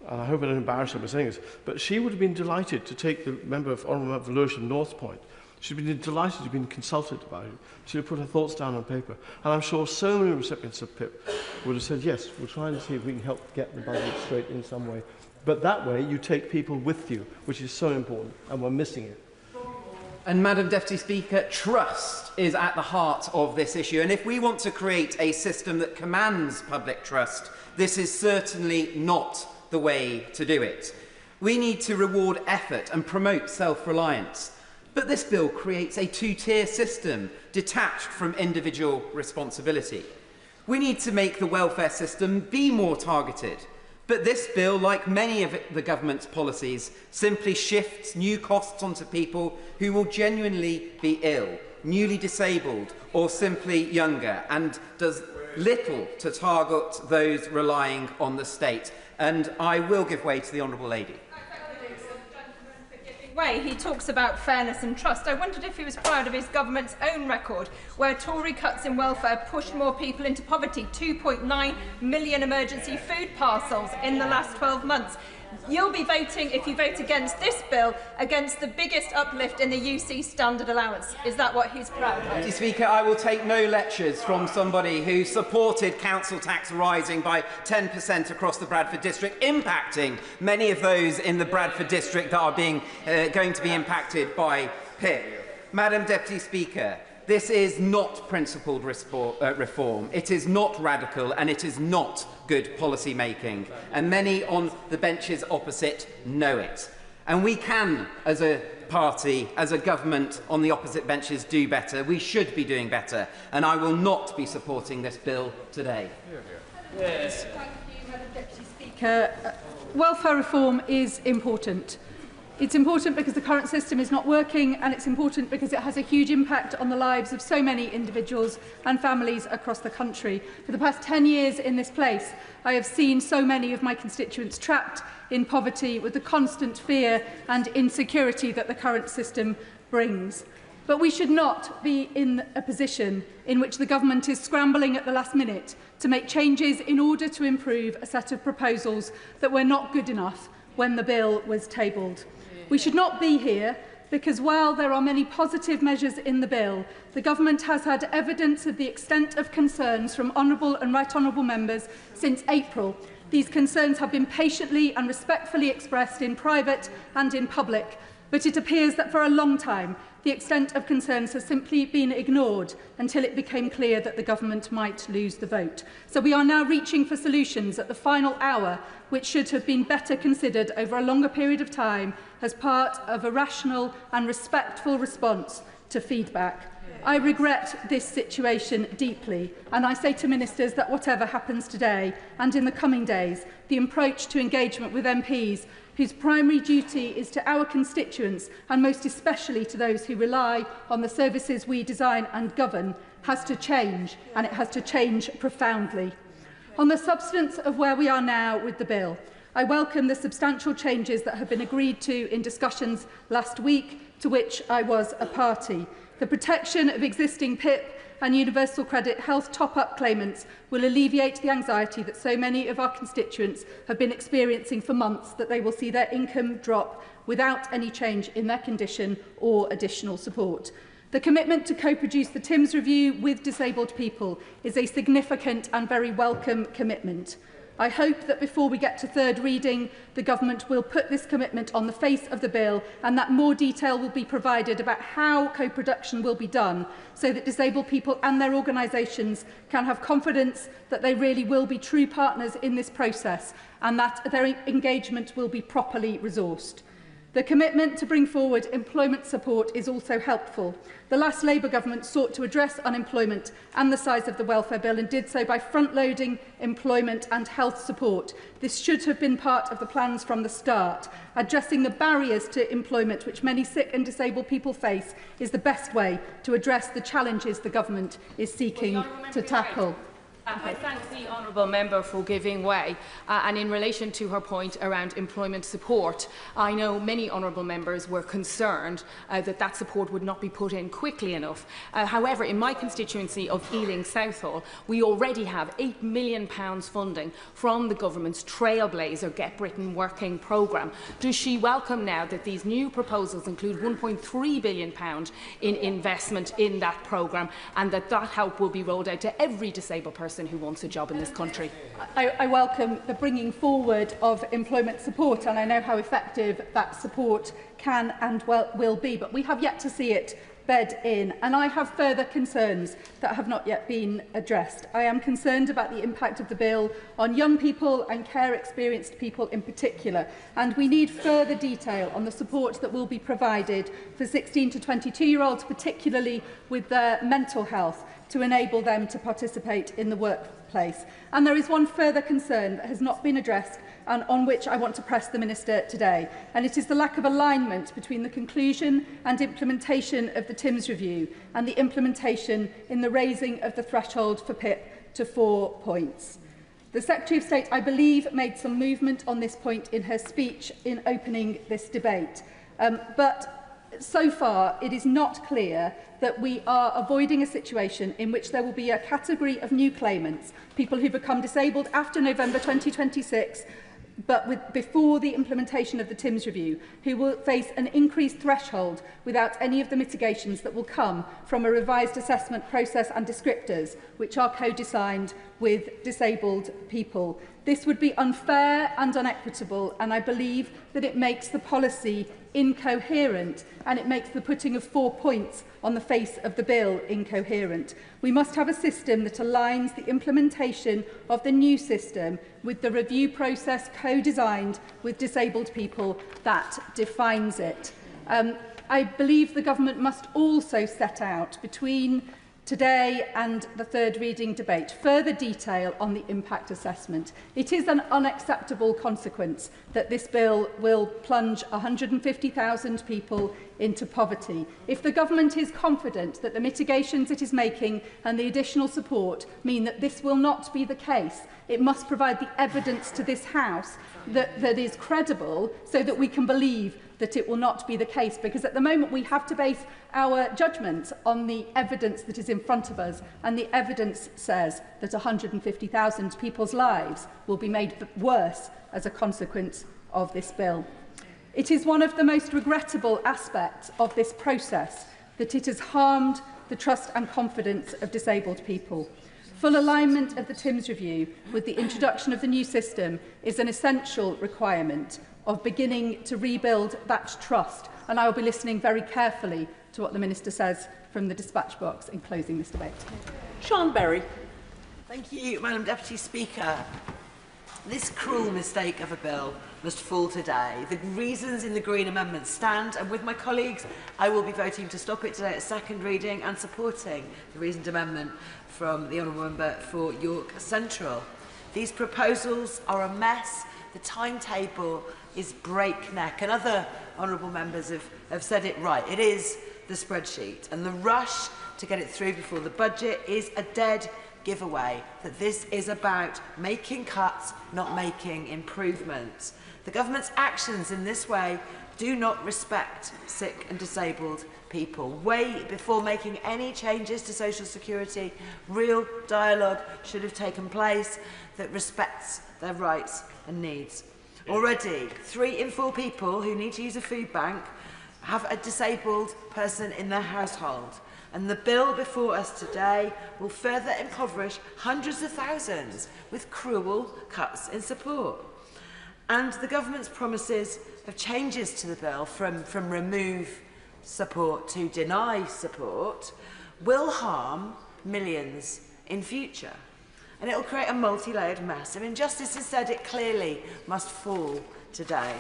and I hope I don't embarrass her by saying this, but she would have been delighted to take the Honourable Member Lewisham North Point. She'd been delighted to have been consulted about it. She'd have put her thoughts down on paper. And I'm sure so many recipients of PIP would have said, yes, we'll try and see if we can help get the budget straight in some way. But that way, you take people with you, which is so important, and we're missing it.
And Madam Deputy Speaker, trust is at the heart of this issue. And if we want to create a system that commands public trust, this is certainly not the way to do it. We need to reward effort and promote self-reliance. But this bill creates a two-tier system detached from individual responsibility. We need to make the welfare system be more targeted. But this bill, like many of the government's policies, simply shifts new costs onto people who will genuinely be ill, newly disabled, or simply younger, and does little to target those relying on the state. And I will give way to the honourable lady.
Way, he talks about fairness and trust. I wondered if he was proud of his government's own record, where Tory cuts in welfare pushed more people into poverty, 2.9 million emergency food parcels in the last 12 months. You'll be voting, if you vote against this bill, against the biggest uplift in the UC standard allowance. Is that what he's proud of?
Deputy Speaker, I will take no lectures from somebody who supported council tax rising by 10% across the Bradford district, impacting many of those in the Bradford district that are going to be impacted by PIP. Madam Deputy Speaker, this is not principled reform. It is not radical, and it is not good policy making. And many on the benches opposite know it. And we can, as a party, as a government on the opposite benches, do better. We should be doing better. And I will not be supporting this bill today.
Yes. Thank you, Madam Deputy Speaker. Welfare reform is important. It's important because the current system is not working, and it's important because it has a huge impact on the lives of so many individuals and families across the country. For the past 10 years in this place, I have seen so many of my constituents trapped in poverty with the constant fear and insecurity that the current system brings. But we should not be in a position in which the government is scrambling at the last minute to make changes in order to improve a set of proposals that were not good enough when the bill was tabled. We should not be here because while there are many positive measures in the bill, the government has had evidence of the extent of concerns from honourable and right honourable members since April. These concerns have been patiently and respectfully expressed in private and in public, but it appears that for a long time the extent of concerns has simply been ignored until it became clear that the government might lose the vote. So we are now reaching for solutions at the final hour, which should have been better considered over a longer period of time as part of a rational and respectful response to feedback. I regret this situation deeply, and I say to ministers that whatever happens today and in the coming days, the approach to engagement with MPs whose primary duty is to our constituents, and most especially to those who rely on the services we design and govern, has to change, and it has to change profoundly. On the substance of where we are now with the bill, I welcome the substantial changes that have been agreed to in discussions last week, to which I was a party. The protection of existing PIP and universal credit health top-up claimants will alleviate the anxiety that so many of our constituents have been experiencing for months, that they will see their income drop without any change in their condition or additional support. The commitment to co-produce the TIMS review with disabled people is a significant and very welcome commitment. I hope that before we get to third reading, the government will put this commitment on the face of the bill, and that more detail will be provided about how co-production will be done, so that disabled people and their organisations can have confidence that they really will be true partners in this process, and that their engagement will be properly resourced. The commitment to bring forward employment support is also helpful. The last Labour government sought to address unemployment and the size of the welfare bill, and did so by front-loading employment and health support. This should have been part of the plans from the start. Addressing the barriers to employment which many sick and disabled people face is the best way to address the challenges the government is seeking to tackle.
I thank the honourable member for giving way, and in relation to her point around employment support, I know many honourable members were concerned that that support would not be put in quickly enough. However, in my constituency of Ealing Southall, we already have £8 million funding from the government's Trailblazer Get Britain Working programme. Does she welcome now that these new proposals include £1.3 billion in investment in that programme, and that that help will be rolled out to every disabled person who wants a job in this country?
I welcome the bringing forward of employment support, and I know how effective that support can and will be, but we have yet to see it bed in, and I have further concerns that have not yet been addressed. I am concerned about the impact of the bill on young people and care-experienced people in particular, and we need further detail on the support that will be provided for 16 to 22-year-olds, particularly with their mental health, to enable them to participate in the workplace. And there is one further concern that has not been addressed and on which I want to press the Minister today, and it is the lack of alignment between the conclusion and implementation of the TIMS review and the implementation in the raising of the threshold for PIP to 4 points. The Secretary of State, I believe, made some movement on this point in her speech in opening this debate. But so far, it is not clear that we are avoiding a situation in which there will be a category of new claimants, people who become disabled after November 2026, but before the implementation of the TIMS review, who will face an increased threshold without any of the mitigations that will come from a revised assessment process and descriptors, which are co-designed with disabled people. This would be unfair and unequitable, and I believe that it makes the policy incoherent, and it makes the putting of 4 points on the face of the bill incoherent. We must have a system that aligns the implementation of the new system with the review process co-designed with disabled people that defines it. I believe the government must also set out between today and the third reading debate further detail on the impact assessment. It is an unacceptable consequence that this bill will plunge 150,000 people into poverty. If the government is confident that the mitigations it is making and the additional support mean that this will not be the case, it must provide the evidence to this House that is credible so that we can believe that it will not be the case, because at the moment we have to base our judgment on the evidence that is in front of us, and the evidence says that 150,000 people's lives will be made worse as a consequence of this bill. It is one of the most regrettable aspects of this process that it has harmed the trust and confidence of disabled people. Full alignment of the TIMS review with the introduction of the new system is an essential requirement of beginning to rebuild that trust, and I will be listening very carefully to what the Minister says from the dispatch box in closing this debate.
Sean Berry. Thank you, Madam Deputy Speaker. This cruel mistake of a bill must fall today. The reasons in the Green Amendment stand, and with my colleagues, I will be voting to stop it today at second reading and supporting the reasoned amendment from the Honourable Member for York Central. These proposals are a mess. The timetable is breakneck, and other honourable members have said it right. It is the spreadsheet, and the rush to get it through before the budget is a dead giveaway that this is about making cuts, not making improvements. The government's actions in this way do not respect sick and disabled people. Way before making any changes to social security, real dialogue should have taken place that respects their rights and needs. Already, 3 in 4 people who need to use a food bank have a disabled person in their household. And the bill before us today will further impoverish hundreds of thousands with cruel cuts in support. And the government's promises of changes to the bill from remove support to deny support will harm millions in future. And it will create a multi-layered mess of injustice. Instead, it clearly must fall today.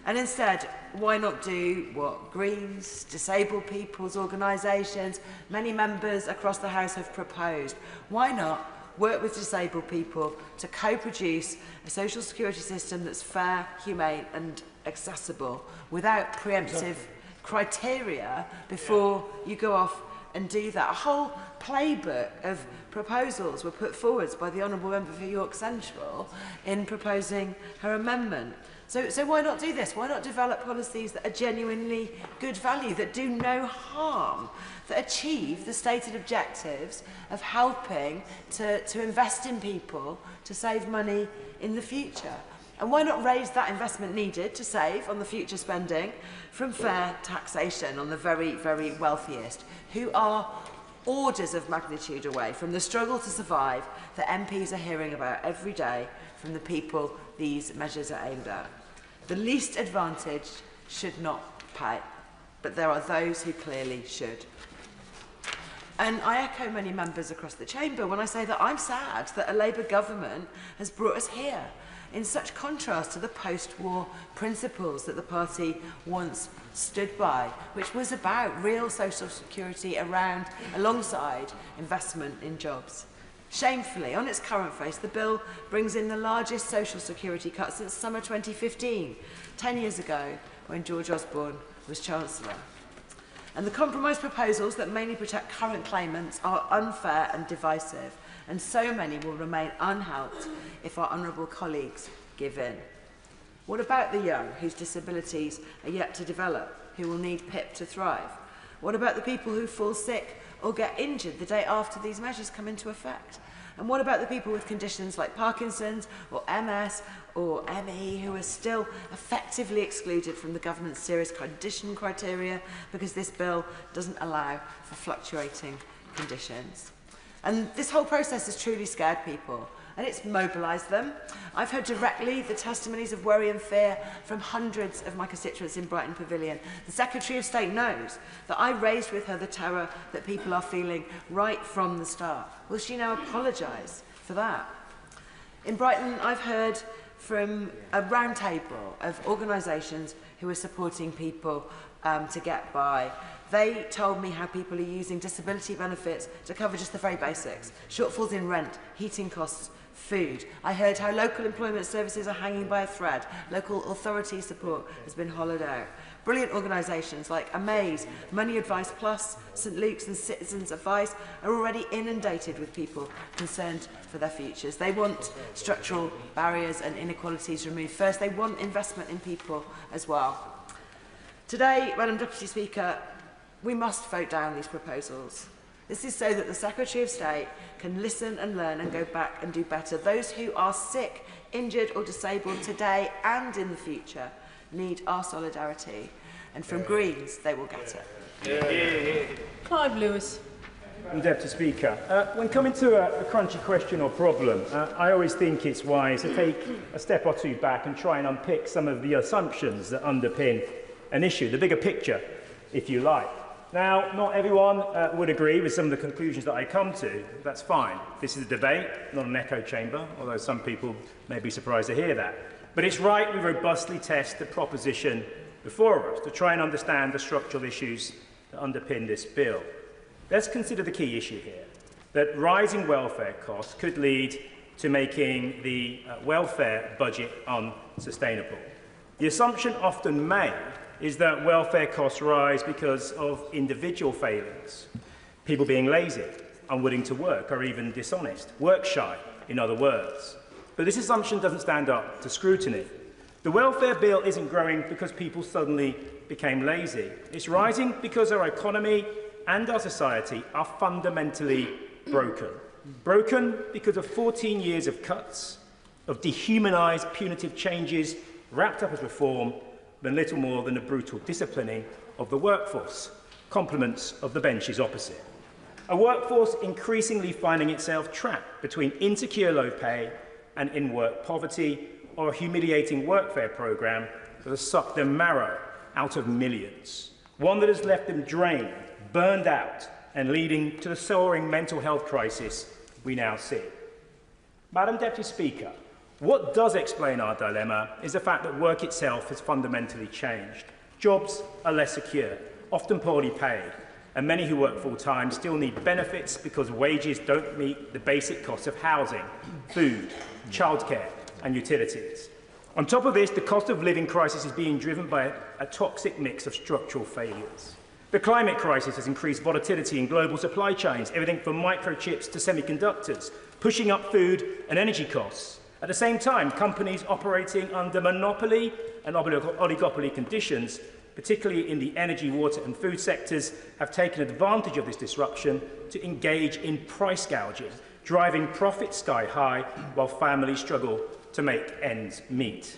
And instead, why not do what Greens, disabled people's organisations, many members across the House have proposed? Why not work with disabled people to co-produce a social security system that's fair, humane and accessible without preemptive criteria before you go off and do that? A whole playbook of proposals were put forward by the Honourable Member for York Central in proposing her amendment. So why not do this? Why not develop policies that are genuinely good value, that do no harm, that achieve the stated objectives of helping to invest in people, to save money in the future? And why not raise that investment needed to save on the future spending from fair taxation on the very, very wealthiest, who are orders of magnitude away from the struggle to survive that MPs are hearing about every day from the people these measures are aimed at? The least advantaged should not pay, but there are those who clearly should. And I echo many members across the chamber when I say that I'm sad that a Labour government has brought us here, in such contrast to the post-war principles that the party once stood by, which was about real social security alongside investment in jobs. Shamefully, on its current face, the bill brings in the largest social security cut since summer 2015, 10 years ago, when George Osborne was Chancellor. And the compromise proposals that mainly protect current claimants are unfair and divisive, and so many will remain unhelped if our honourable colleagues give in. What about the young whose disabilities are yet to develop, who will need PIP to thrive? What about the people who fall sick or get injured the day after these measures come into effect? And what about the people with conditions like Parkinson's or MS or ME who are still effectively excluded from the government's serious condition criteria because this bill doesn't allow for fluctuating conditions? And this whole process has truly scared people, and it's mobilised them. I've heard directly the testimonies of worry and fear from hundreds of my constituents in Brighton Pavilion. The Secretary of State knows that I raised with her the terror that people are feeling right from the start. Will she now apologise for that? In Brighton, I've heard from a round table of organisations who are supporting people to get by. They told me how people are using disability benefits to cover just the very basics: shortfalls in rent, heating costs, food. I heard how local employment services are hanging by a thread. Local authority support has been hollowed out. Brilliant organisations like Amaze, Money Advice Plus, St Luke's and Citizens Advice are already inundated with people concerned for their futures. They want structural barriers and inequalities removed first. They want investment in people as well. Today, Madam Deputy Speaker, we must vote down these proposals. This is so that the Secretary of State can listen and learn and go back and do better. Those who are sick, injured or disabled today and in the future need our solidarity. And from Greens, they will get it.
Clive Lewis.
Deputy Speaker, when coming to a crunchy question or problem, I always think it's wise to take a step or two back and try and unpick some of the assumptions that underpin an issue, the bigger picture, if you like. Now, not everyone would agree with some of the conclusions that I come to. That's fine. This is a debate, not an echo chamber, although some people may be surprised to hear that. But it's right we robustly test the proposition before us to try and understand the structural issues that underpin this bill. Let's consider the key issue here, that rising welfare costs could lead to making the welfare budget unsustainable. The assumption often made is that welfare costs rise because of individual failings, people being lazy, unwilling to work, or even dishonest, work shy, in other words. But this assumption doesn't stand up to scrutiny. The welfare bill isn't growing because people suddenly became lazy. It's rising because our economy and our society are fundamentally broken. Broken because of 14 years of cuts, of dehumanised punitive changes wrapped up as reform, than little more than a brutal disciplining of the workforce, compliments of the benches opposite. A workforce increasingly finding itself trapped between insecure low pay and in-work poverty, or a humiliating workfare programme that has sucked the marrow out of millions. One that has left them drained, burned out, and leading to the soaring mental health crisis we now see. Madam Deputy Speaker, what does explain our dilemma is the fact that work itself has fundamentally changed. Jobs are less secure, often poorly paid, and many who work full-time still need benefits because wages don't meet the basic costs of housing, food, childcare and utilities. On top of this, the cost of living crisis is being driven by a toxic mix of structural failures. The climate crisis has increased volatility in global supply chains, everything from microchips to semiconductors, pushing up food and energy costs. At the same time, companies operating under monopoly and oligopoly conditions, particularly in the energy, water and food sectors, have taken advantage of this disruption to engage in price gouging, driving profits sky high while families struggle to make ends meet.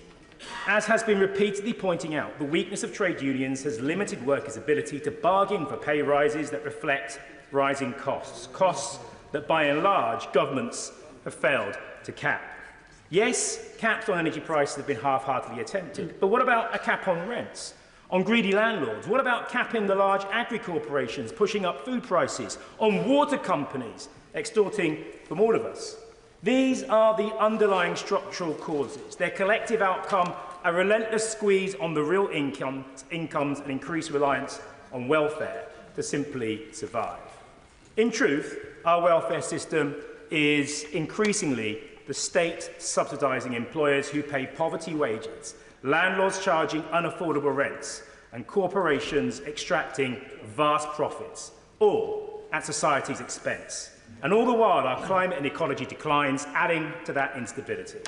As has been repeatedly pointing out, the weakness of trade unions has limited workers' ability to bargain for pay rises that reflect rising costs, costs that by and large governments have failed to cap. Yes, caps on energy prices have been half-heartedly attempted, but what about a cap on rents, on greedy landlords? What about capping the large agri-corporations pushing up food prices, on water companies extorting from all of us? These are the underlying structural causes. Their collective outcome, a relentless squeeze on the real incomes and increased reliance on welfare to simply survive. In truth, our welfare system is increasingly the state subsidising employers who pay poverty wages, landlords charging unaffordable rents, and corporations extracting vast profits, all at society's expense. And all the while, our climate and ecology declines, adding to that instability.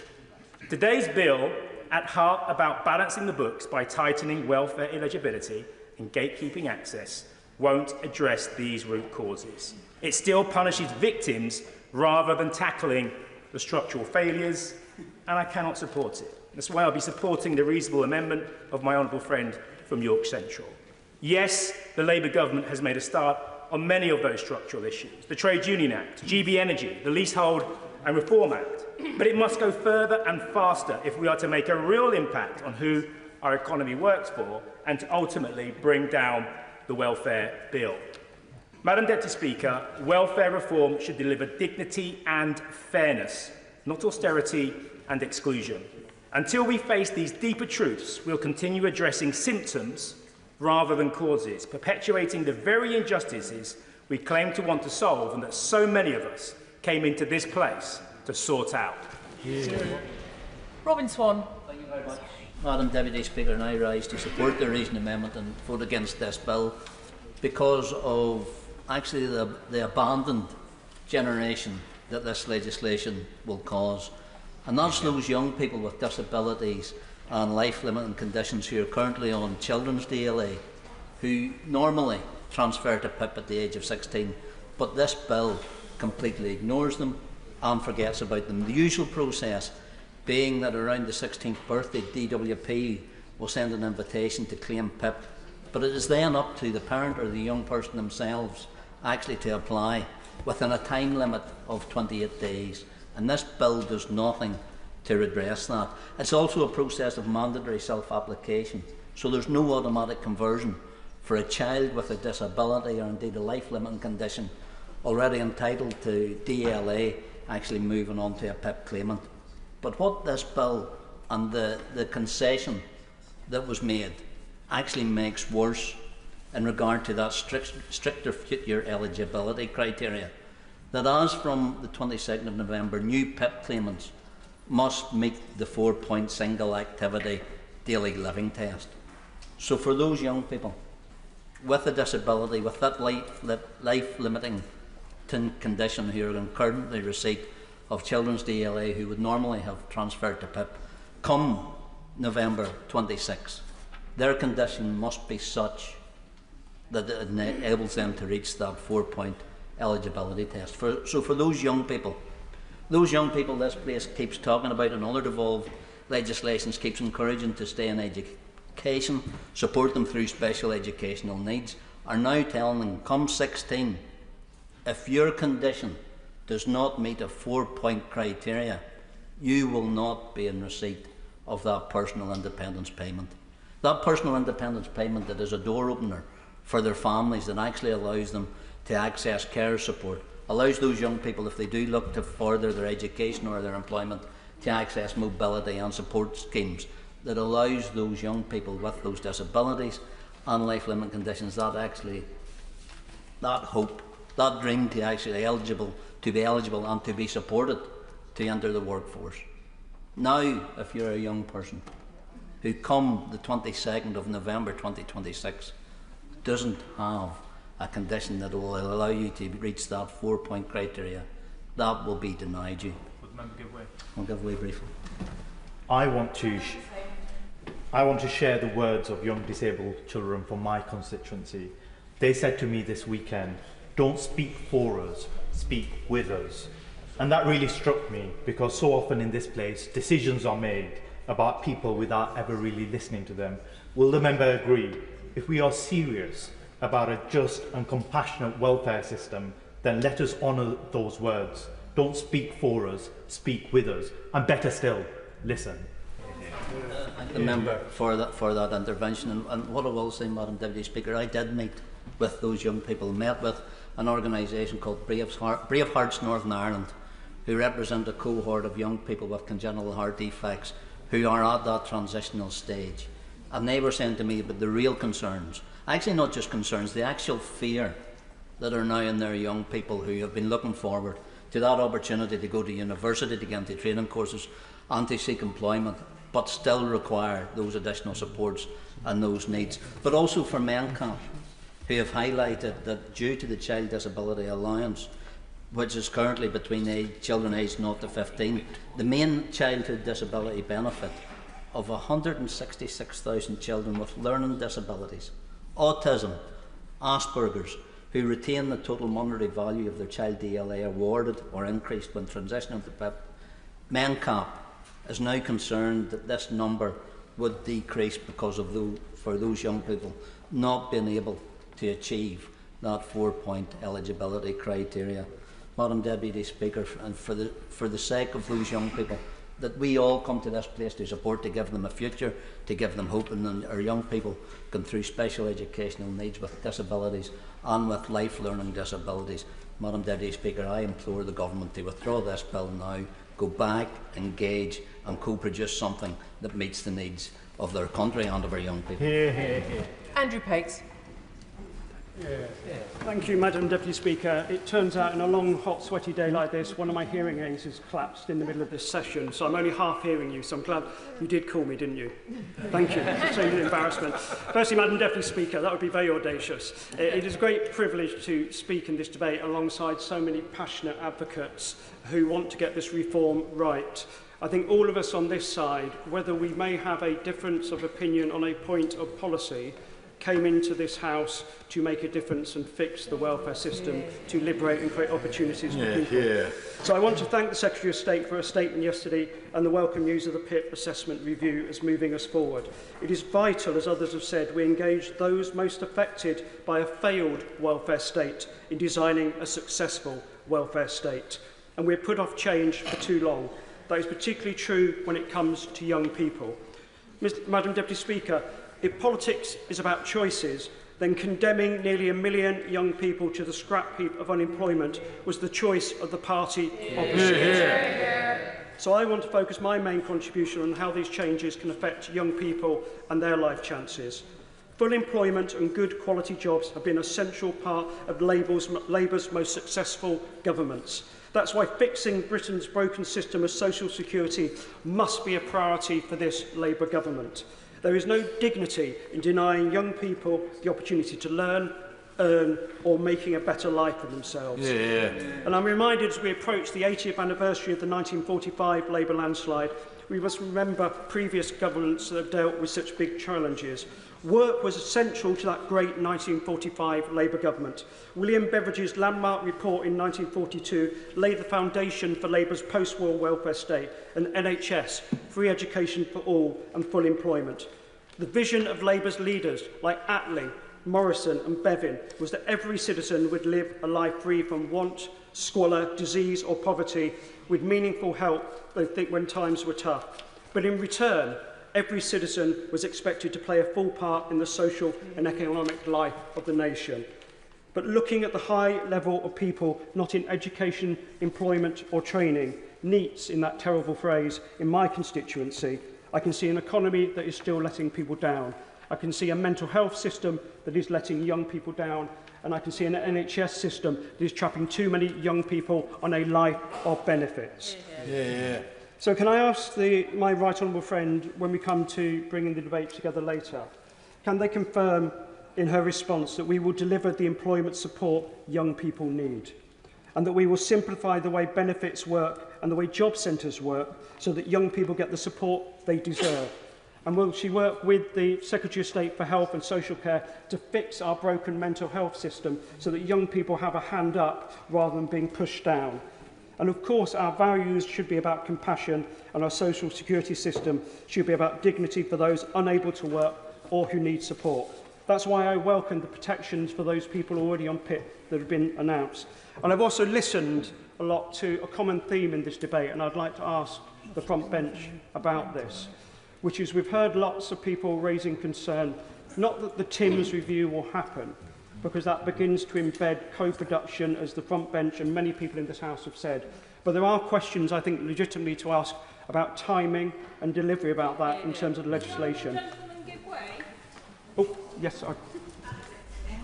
Today's bill at heart about balancing the books by tightening welfare eligibility and gatekeeping access, won't address these root causes. It still punishes victims rather than tackling the structural failures, and I cannot support it. That's why I'll be supporting the reasonable amendment of my honourable friend from York Central. Yes, the Labour government has made a start on many of those structural issues, the Trade Union Act, GB Energy, the Leasehold and Reform Act, but it must go further and faster if we are to make a real impact on who our economy works for and to ultimately bring down the welfare bill. Madam Deputy Speaker, welfare reform should deliver dignity and fairness, not austerity and exclusion. Until we face these deeper truths, we'll continue addressing symptoms rather than causes, perpetuating the very injustices we claim to want to solve and that so many of us came into this place to sort out.
Robin Swan.
Thank you very much. Madam Deputy Speaker, and I rise to support the reasoned amendment and vote against this bill because of actually the abandoned generation that this legislation will cause. And that's those young people with disabilities and life-limiting conditions who are currently on children's DLA, who normally transfer to PIP at the age of 16, but this bill completely ignores them and forgets about them. The usual process being that around the 16th birthday, DWP will send an invitation to claim PIP, but it is then up to the parent or the young person themselves actually to apply within a time limit of 28 days. And this bill does nothing to redress that. It's also a process of mandatory self-application, so there's no automatic conversion for a child with a disability or indeed a life-limiting condition already entitled to DLA actually moving on to a PIP claimant. But what this bill and the concession that was made actually makes worse in regard to that stricter future eligibility criteria, that as from the 22nd of November, new PIP claimants must meet the 4-point single activity daily living test. So for those young people with a disability, with that life-limiting condition who are in currently receipt of children's DLA who would normally have transferred to PIP, come November 26, their condition must be such that it enables them to reach that 4-point eligibility test. So for those young people this place keeps talking about and other devolved legislations keeps encouraging to stay in education, support them through special educational needs, are now telling them, come 16, if your condition does not meet a 4-point criteria, you will not be in receipt of that personal independence payment. That personal independence payment that is a door opener for their families, that actually allows them to access care support, allows those young people, if they do look to further their education or their employment, to access mobility and support schemes, that allows those young people with those disabilities and life-limiting conditions that hope, that dream to actually be eligible and to be supported to enter the workforce. Now, if you're a young person who come the 22nd of November 2026 doesn't have a condition that will allow you to reach that 4-point criteria, that will be denied you.
Will the member give way?
I'll give way briefly.
I want to share the words of young disabled children from my constituency. They said to me this weekend, "Don't speak for us, speak with us." And that really struck me, because so often in this place decisions are made about people without ever really listening to them. Will the member agree, if we are serious about a just and compassionate welfare system, then let us honour those words. Don't speak for us, speak with us, and better still, listen.
Thank the member for that intervention. And what I will say, Madam Deputy Speaker, I did meet with those young people, met with an organisation called Brave Hearts Northern Ireland, who represent a cohort of young people with congenital heart defects who are at that transitional stage. And they were saying to me about the real concerns, actually not just concerns, the actual fear that are now in their young people who have been looking forward to that opportunity to go to university, to get into training courses and to seek employment, but still require those additional supports and those needs. But also for MENCAP, who have highlighted that due to the Child Disability Allowance, which is currently between children aged 0 to 15, the main childhood disability benefit of 166,000 children with learning disabilities, autism, Asperger's, who retain the total monetary value of their child DLA awarded or increased when transitioning to PIP. MENCAP is now concerned that this number would decrease because of for those young people not being able to achieve that 4-point eligibility criteria. Madam Deputy Speaker, and for the sake of those young people, that we all come to this place to support, to give them a future, to give them hope, and our young people going through special educational needs with disabilities and with life learning disabilities. Madam Deputy Speaker, I implore the Government to withdraw this bill now, go back, engage and co-produce something that meets the needs of their country and of our young people.
Andrew Pates.
Thank you, Madam Deputy Speaker. It turns out in a long, hot, sweaty day like this, one of my hearing aids has collapsed in the middle of this session, so I'm only half hearing you, so I'm glad you did call me, didn't you? Thank you. It's an embarrassment. Firstly, Madam Deputy Speaker, that would be very audacious. It is a great privilege to speak in this debate alongside so many passionate advocates who want to get this reform right. I think all of us on this side, whether we may have a difference of opinion on a point of policy, came into this House to make a difference and fix the welfare system, to liberate and create opportunities for people. So I want to thank the Secretary of State for her statement yesterday and the welcome news of the PIP assessment review as moving us forward. It is vital, as others have said, we engage those most affected by a failed welfare state in designing a successful welfare state. And we've put off change for too long. That is particularly true when it comes to young people. Madam Deputy Speaker, if politics is about choices, then condemning nearly 1 million young people to the scrap heap of unemployment was the choice of the party opposite. So I want to focus my main contribution on how these changes can affect young people and their life chances. Full employment and good quality jobs have been a central part of Labour's most successful governments. That's why fixing Britain's broken system of social security must be a priority for this Labour government. There is no dignity in denying young people the opportunity to learn, earn or making a better life for themselves. And I'm reminded as we approach the 80th anniversary of the 1945 Labour landslide, we must remember previous governments that have dealt with such big challenges. Work was essential to that great 1945 Labour government. William Beveridge's landmark report in 1942 laid the foundation for Labour's post-war welfare state and NHS, free education for all and full employment. The vision of Labour's leaders like Attlee, Morrison and Bevin was that every citizen would live a life free from want, squalor, disease or poverty with meaningful help when times were tough. But in return, every citizen was expected to play a full part in the social and economic life of the nation. But looking at the high level of people not in education, employment or training, NEETs in that terrible phrase, in my constituency, I can see an economy that is still letting people down. I can see a mental health system that is letting young people down, and I can see an NHS system that is trapping too many young people on a life of benefits. So can I ask my right honourable friend, when we come to bringing the debate together later, can they confirm in her response that we will deliver the employment support young people need, and that we will simplify the way benefits work and the way job centres work so that young people get the support they deserve? And will she work with the Secretary of State for Health and Social Care to fix our broken mental health system so that young people have a hand up rather than being pushed down? And of course, our values should be about compassion, and our social security system should be about dignity for those unable to work or who need support. That's why I welcome the protections for those people already on PIP that have been announced. And I've also listened a lot to a common theme in this debate, and I'd like to ask the front bench about this, which is we've heard lots of people raising concern, not that the TIMS review will happen, because that begins to embed co-production, as the front bench and many people in this House have said. But there are questions, I think, legitimately to ask about timing and delivery about that in terms of the legislation. Oh, yes,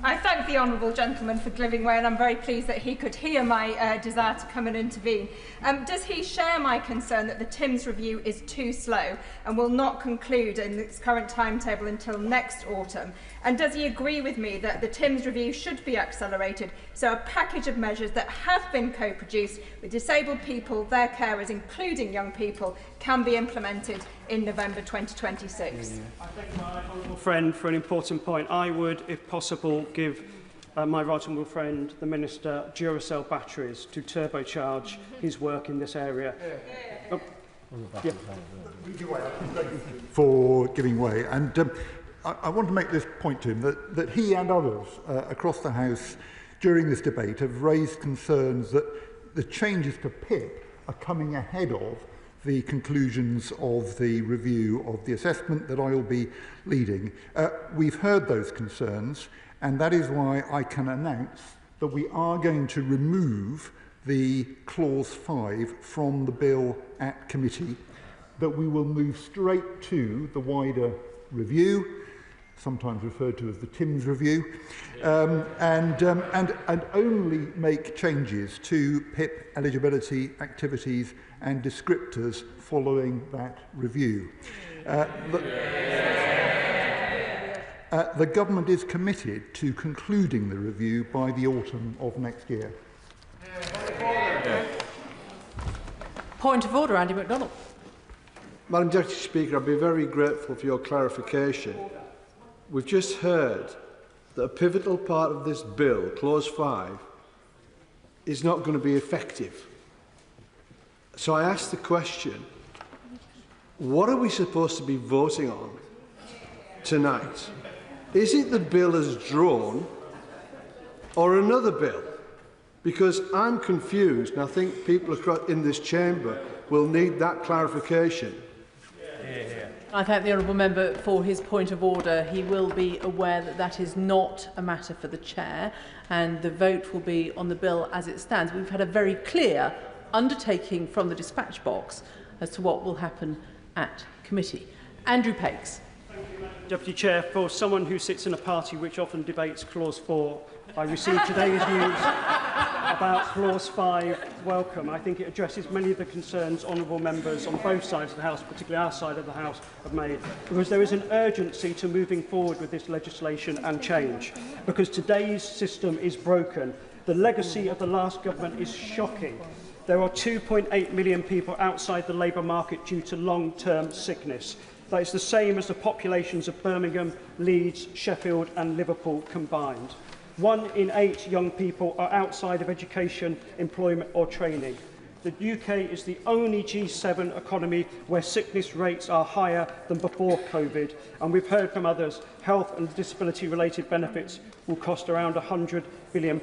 I thank the honourable gentleman for giving way, and I'm very pleased that he could hear my desire to come and intervene. Does he share my concern that the TIMS review is too slow and will not conclude in its current timetable until next autumn? And does he agree with me that the Timms review should be accelerated so a package of measures that have been co-produced with disabled people, their carers, including young people, can be implemented in November 2026?
I thank my honourable friend for an important point. I would, if possible, give my right honourable friend, the Minister, Duracell batteries to turbocharge his work in this area. Yeah.
For giving way. And I want to make this point to him that he and others across the House during this debate have raised concerns that the changes to PIP are coming ahead of the conclusions of the review of the assessment that I will be leading. We've heard those concerns, and that is why I can announce that we are going to remove the clause 5 from the bill at committee, that we will move straight to the wider review, sometimes referred to as the Timms review, and only make changes to PIP eligibility activities and descriptors following that review. The government is committed to concluding the review by the autumn of next year.
Point of order, Andy MacDonald.
Madam Deputy Speaker, I'd be very grateful for your clarification. We've just heard that a pivotal part of this bill, Clause 5, is not going to be effective. So I ask the question, what are we supposed to be voting on tonight? Is it the bill as drawn or another bill? Because I'm confused, and I think people in this chamber will need that clarification.
I thank the honourable member for his point of order. He will be aware that that is not a matter for the chair, and the vote will be on the bill as it stands. We've had a very clear undertaking from the dispatch box as to what will happen at committee. Andrew Pakes.
Thank you, Madam Deputy Chair. For someone who sits in a party which often debates Clause 4, I received today's news about Clause 5 welcome. I think it addresses many of the concerns honourable members on both sides of the House, particularly our side of the House, have made, because there is an urgency to moving forward with this legislation and change, because today's system is broken. The legacy of the last government is shocking. There are 2.8 million people outside the labour market due to long-term sickness. That is the same as the populations of Birmingham, Leeds, Sheffield and Liverpool combined. 1 in 8 young people are outside of education, employment or training. The UK is the only G7 economy where sickness rates are higher than before COVID, and we've heard from others, health and disability-related benefits will cost around £100 billion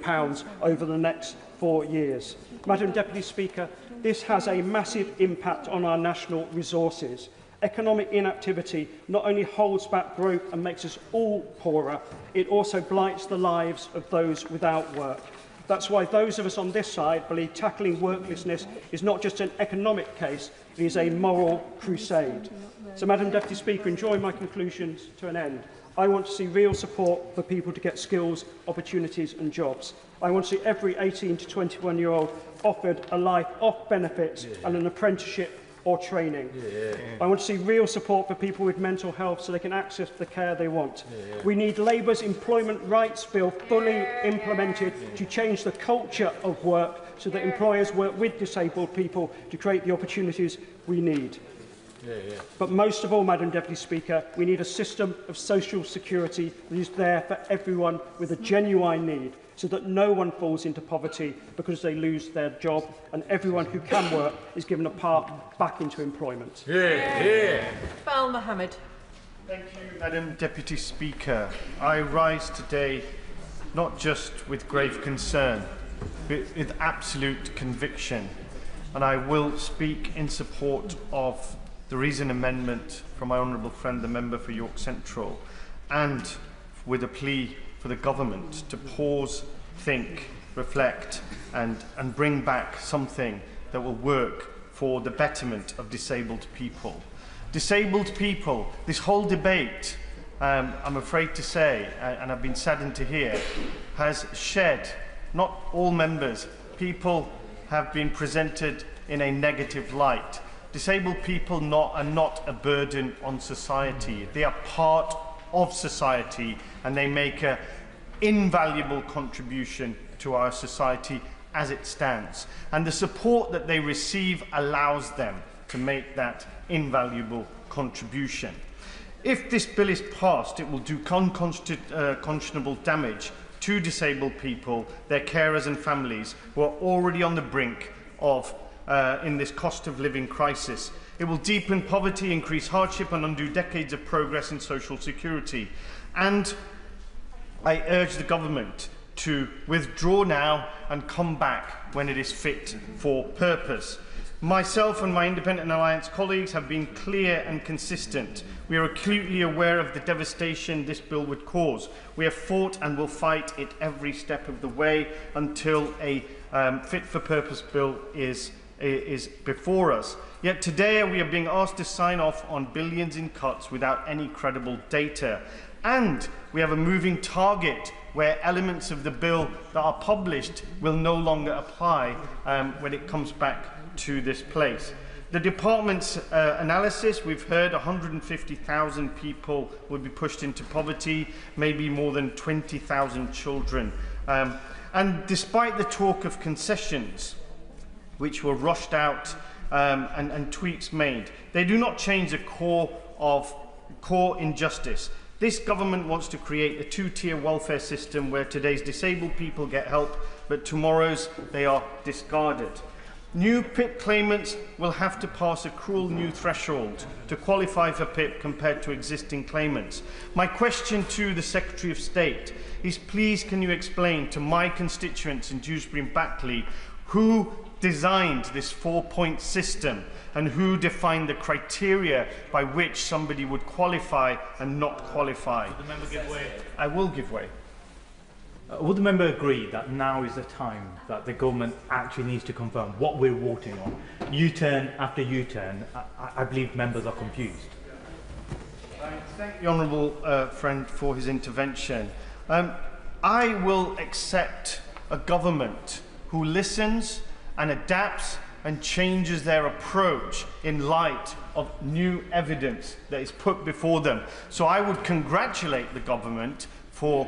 over the next 4 years. Madam Deputy Speaker, this has a massive impact on our national resources. Economic inactivity not only holds back growth and makes us all poorer, it also blights the lives of those without work. That's why those of us on this side believe tackling worklessness is not just an economic case, it is a moral crusade. So, Madam Deputy Speaker, in drawing my conclusions to an end, I want to see real support for people to get skills, opportunities and jobs. I want to see every 18 to 21-year-old offered a life off benefits and an apprenticeship or training. I want to see real support for people with mental health so they can access the care they want. We need Labour's employment rights bill fully implemented to change the culture of work so that employers work with disabled people to create the opportunities we need. But most of all, Madam Deputy Speaker, we need a system of social security that is there for everyone with a genuine need, so that no one falls into poverty because they lose their job, and everyone who can work is given a path back into employment.
Bal Mohammed.
Thank you, Madam Deputy Speaker. I rise today not just with grave concern, but with absolute conviction, and I will speak in support of the reason amendment from my honourable friend, the member for York Central, and with a plea for the government to pause, think, reflect and bring back something that will work for the betterment of disabled people. Disabled people, this whole debate, I'm afraid to say, and I've been saddened to hear, has shed, not all members, people have been presented in a negative light. Disabled people are not a burden on society. They are part of society, and they make an invaluable contribution to our society as it stands. And the support that they receive allows them to make that invaluable contribution. If this bill is passed, it will do unconscionable damage to disabled people, their carers and families who are already on the brink of in this cost of living crisis. It will deepen poverty, increase hardship and undo decades of progress in social security. And I urge the government to withdraw now and come back when it is fit for purpose. Myself and my Independent Alliance colleagues have been clear and consistent. We are acutely aware of the devastation this bill would cause. We have fought and will fight it every step of the way until a fit-for-purpose bill is before us. Yet today we are being asked to sign off on billions in cuts without any credible data. And we have a moving target where elements of the bill that are published will no longer apply when it comes back to this place. The department's analysis, we've heard 150,000 people would be pushed into poverty, maybe more than 20,000 children. And despite the talk of concessions, which were rushed out and tweaks made, they do not change the core injustice. This government wants to create a two-tier welfare system where today's disabled people get help, but tomorrow's they are discarded. New PIP claimants will have to pass a cruel new threshold to qualify for PIP compared to existing claimants. My question to the Secretary of State is, please can you explain to my constituents in Dewsbury and Backley who designed this four-point system and who defined the criteria by which somebody would qualify and not qualify?
Would the member give way?
I will give way.
Would the member agree that now is the time that the government actually needs to confirm what we're voting on? U-turn after U-turn, I believe members are confused.
I thank the honourable friend for his intervention. I will accept a government who listens and adapts and changes their approach in light of new evidence that is put before them. So I would congratulate the government for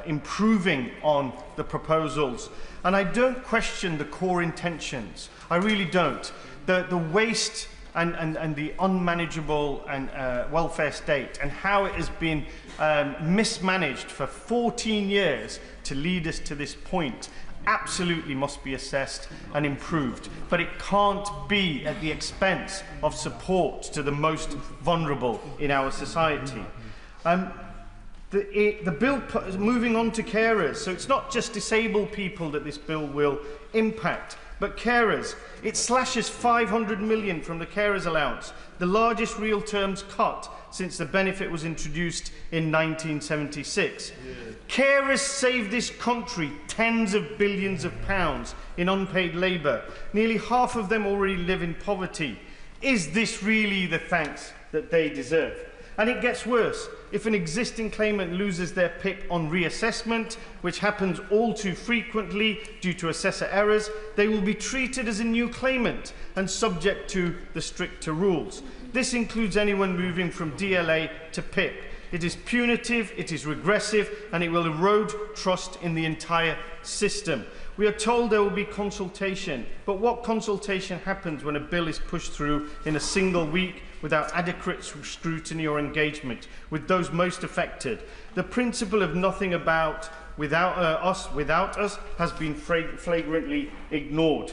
improving on the proposals. And I don't question the core intentions. I really don't. The waste and the unmanageable and welfare state and how it has been mismanaged for 14 years to lead us to this point absolutely must be assessed and improved. But it can't be at the expense of support to the most vulnerable in our society. The bill is moving on to carers, so it's not just disabled people that this bill will impact, but carers. It slashes 500 million from the carers allowance, the largest real terms cut since the benefit was introduced in 1976. Carers save this country tens of billions of pounds in unpaid labour. Nearly half of them already live in poverty. Is this really the thanks that they deserve? And it gets worse. If an existing claimant loses their PIP on reassessment, which happens all too frequently due to assessor errors, they will be treated as a new claimant and subject to the stricter rules. This includes anyone moving from DLA to PIP. It is punitive, it is regressive, and it will erode trust in the entire system. We are told there will be consultation, but what consultation happens when a bill is pushed through in a single week without adequate scrutiny or engagement with those most affected? The principle of nothing without us has been flagrantly ignored.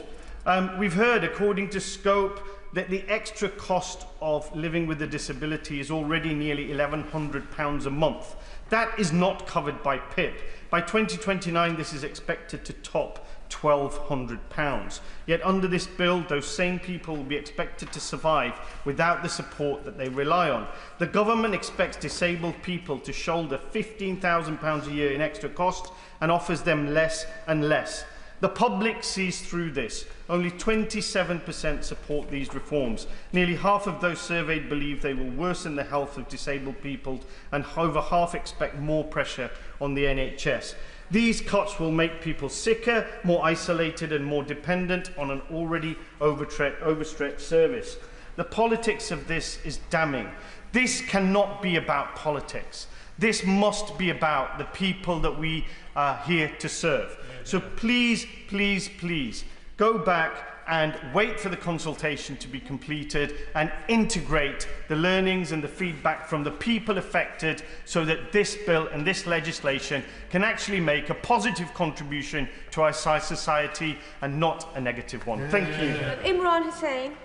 We've heard, according to Scope, that the extra cost of living with a disability is already nearly £1,100 a month. That is not covered by PIP. By 2029, this is expected to top £1,200. Yet under this bill, those same people will be expected to survive without the support that they rely on. The government expects disabled people to shoulder £15,000 a year in extra cost and offers them less and less. The public sees through this. Only 27% support these reforms. Nearly half of those surveyed believe they will worsen the health of disabled people, and over half expect more pressure on the NHS. These cuts will make people sicker, more isolated and more dependent on an already overstretched service. The politics of this is damning. This cannot be about politics. This must be about the people that we are here to serve. So please, please, please, go back and wait for the consultation to be completed and integrate the learnings and the feedback from the people affected so that this bill and this legislation can actually make a positive contribution to our society and not a negative one. Thank you.
Imran Hussain.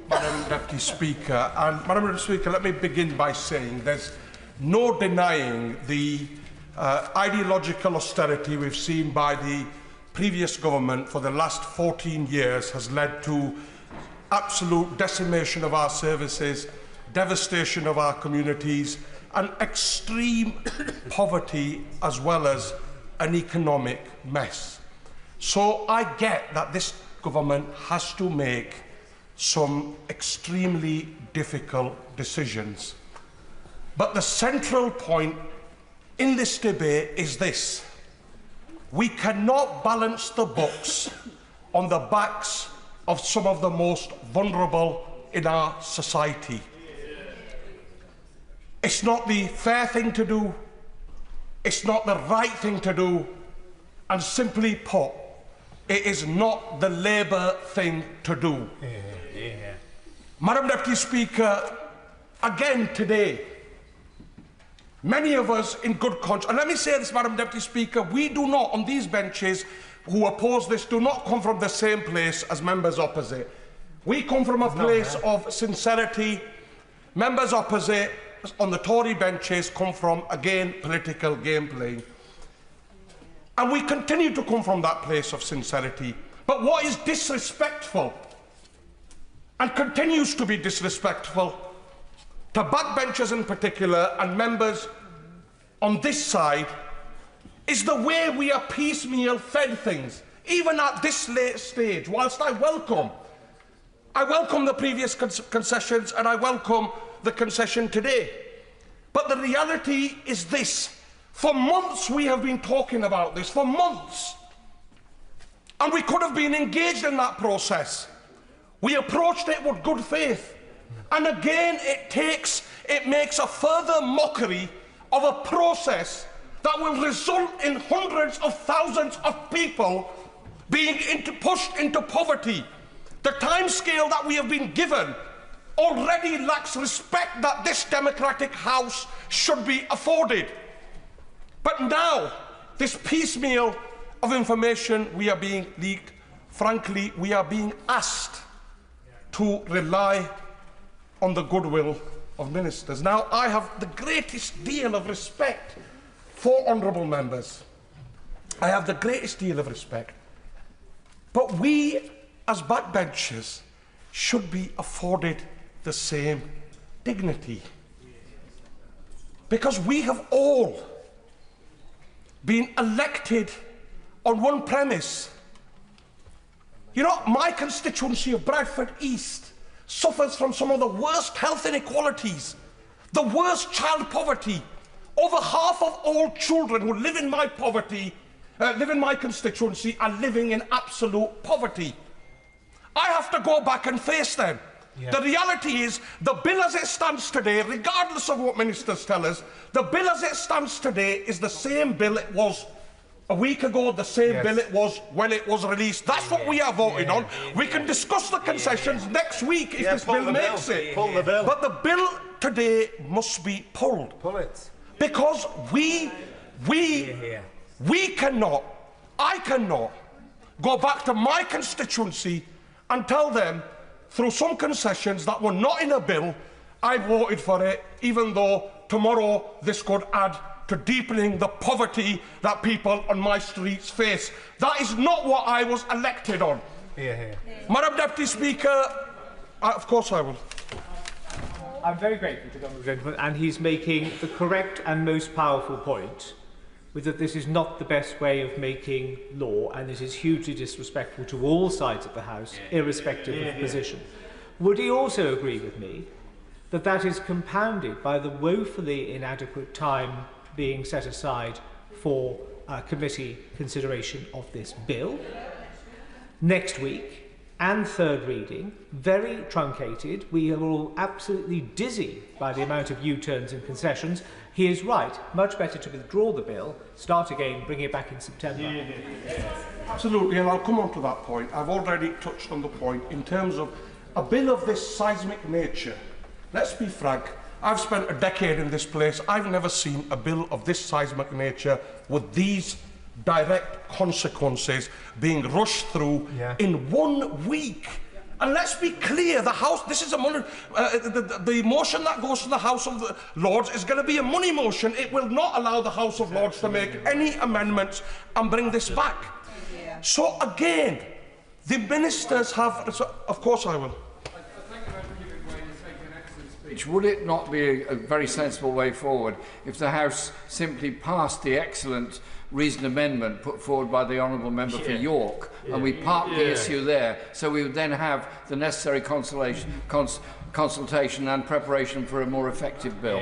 Madam Deputy Speaker. And Madam Deputy Speaker, let me begin by saying there's no denying the ideological austerity we've seen by the previous government for the last 14 years has led to absolute decimation of our services, devastation of our communities, and extreme poverty as well as an economic mess. So I get that this government has to make some extremely difficult decisions. But the central point in this debate is this. We cannot balance the books on the backs of some of the most vulnerable in our society. It's not the fair thing to do, it's not the right thing to do, and simply put, it is not the Labour thing to do. Madam Deputy Speaker, again today, many of us in good conscience, and let me say this, Madam Deputy Speaker, we do not, on these benches, who oppose this, do not come from the same place as members opposite. We come from a place of sincerity. Members opposite on the Tory benches come from, again, political game playing. And we continue to come from that place of sincerity. But what is disrespectful, and continues to be disrespectful, to backbenchers in particular and members on this side, is the way we are piecemeal fed things. Even at this late stage, whilst I welcome the previous concessions and I welcome the concession today. But the reality is this. For months we have been talking about this, for months. And we could have been engaged in that process. We approached it with good faith. And again, it makes a further mockery of a process that will result in hundreds of thousands of people being pushed into poverty. The timescale that we have been given already lacks respect that this democratic House should be afforded. But now, this piecemeal of information we are being leaked, frankly, we are being asked to rely on the goodwill of ministers. Now, I have the greatest deal of respect for honourable members. I have the greatest deal of respect. But we, as backbenchers, should be afforded the same dignity. Because we have all been elected on one premise. You know, my constituency of Bradford East suffers from some of the worst health inequalities, the worst child poverty. Over half of all children who live in my constituency are living in absolute poverty. I have to go back and face them. Yeah. The reality is, the bill as it stands today, regardless of what ministers tell us, the bill as it stands today is the same bill it was a week ago, the same bill it was when it was released. That's what we are voting on. We can discuss the concessions next week if this bill makes it.
Pull the bill.
But the bill today must be pulled.
Pull it.
Because I cannot go back to my constituency and tell them, through some concessions that were not in a bill, I voted for it, even though tomorrow this could add to deepening the poverty that people on my streets face. That is not what I was elected on. Madam Deputy Speaker, of course I will.
I'm very grateful to the Honourable Gentleman, and he's making the correct and most powerful point, with that this is not the best way of making law, and it is hugely disrespectful to all sides of the House, irrespective of position. Would he also agree with me that that is compounded by the woefully inadequate time being set aside for committee consideration of this bill? Next week, and third reading, very truncated. We are all absolutely dizzy by the amount of U-turns and concessions. He is right. Much better to withdraw the bill, start again, bring it back in September.
Absolutely, and I'll come on to that point. I've already touched on the point in terms of a bill of this seismic nature. Let's be frank, I've spent a decade in this place. I've never seen a bill of this seismic nature with these direct consequences being rushed through in 1 week. And let's be clear, the House, this is a money, the motion that goes to the House of the Lords is going to be a money motion. It will not allow the House of Lords to make any amendments and bring this back. So again, the ministers have, of course I will.
Would it not be a very sensible way forward if the House simply passed the excellent reasoned amendment put forward by the Honourable Member for York, and we parked the issue there, so we would then have the necessary consultation and preparation for a more effective bill?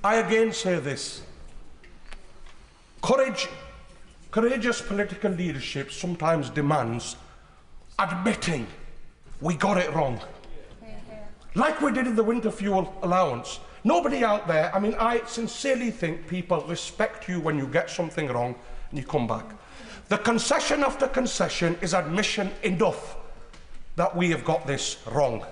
I again say this. Courageous political leadership sometimes demands admitting we got it wrong. Like we did in the winter fuel allowance. Nobody out there, I mean, I sincerely think people respect you when you get something wrong and you come back. The concession after concession is admission enough that we have got this wrong.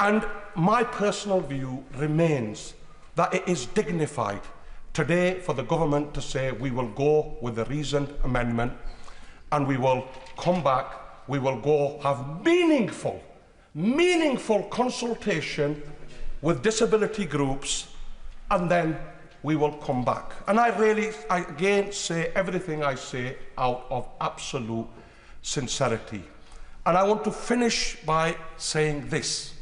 And my personal view remains that it is dignified today for the government to say we will go with the reasoned amendment and we will come back, we will go have meaningful consultation with disability groups, and then we will come back. And I again say everything I say out of absolute sincerity. And I want to finish by saying this,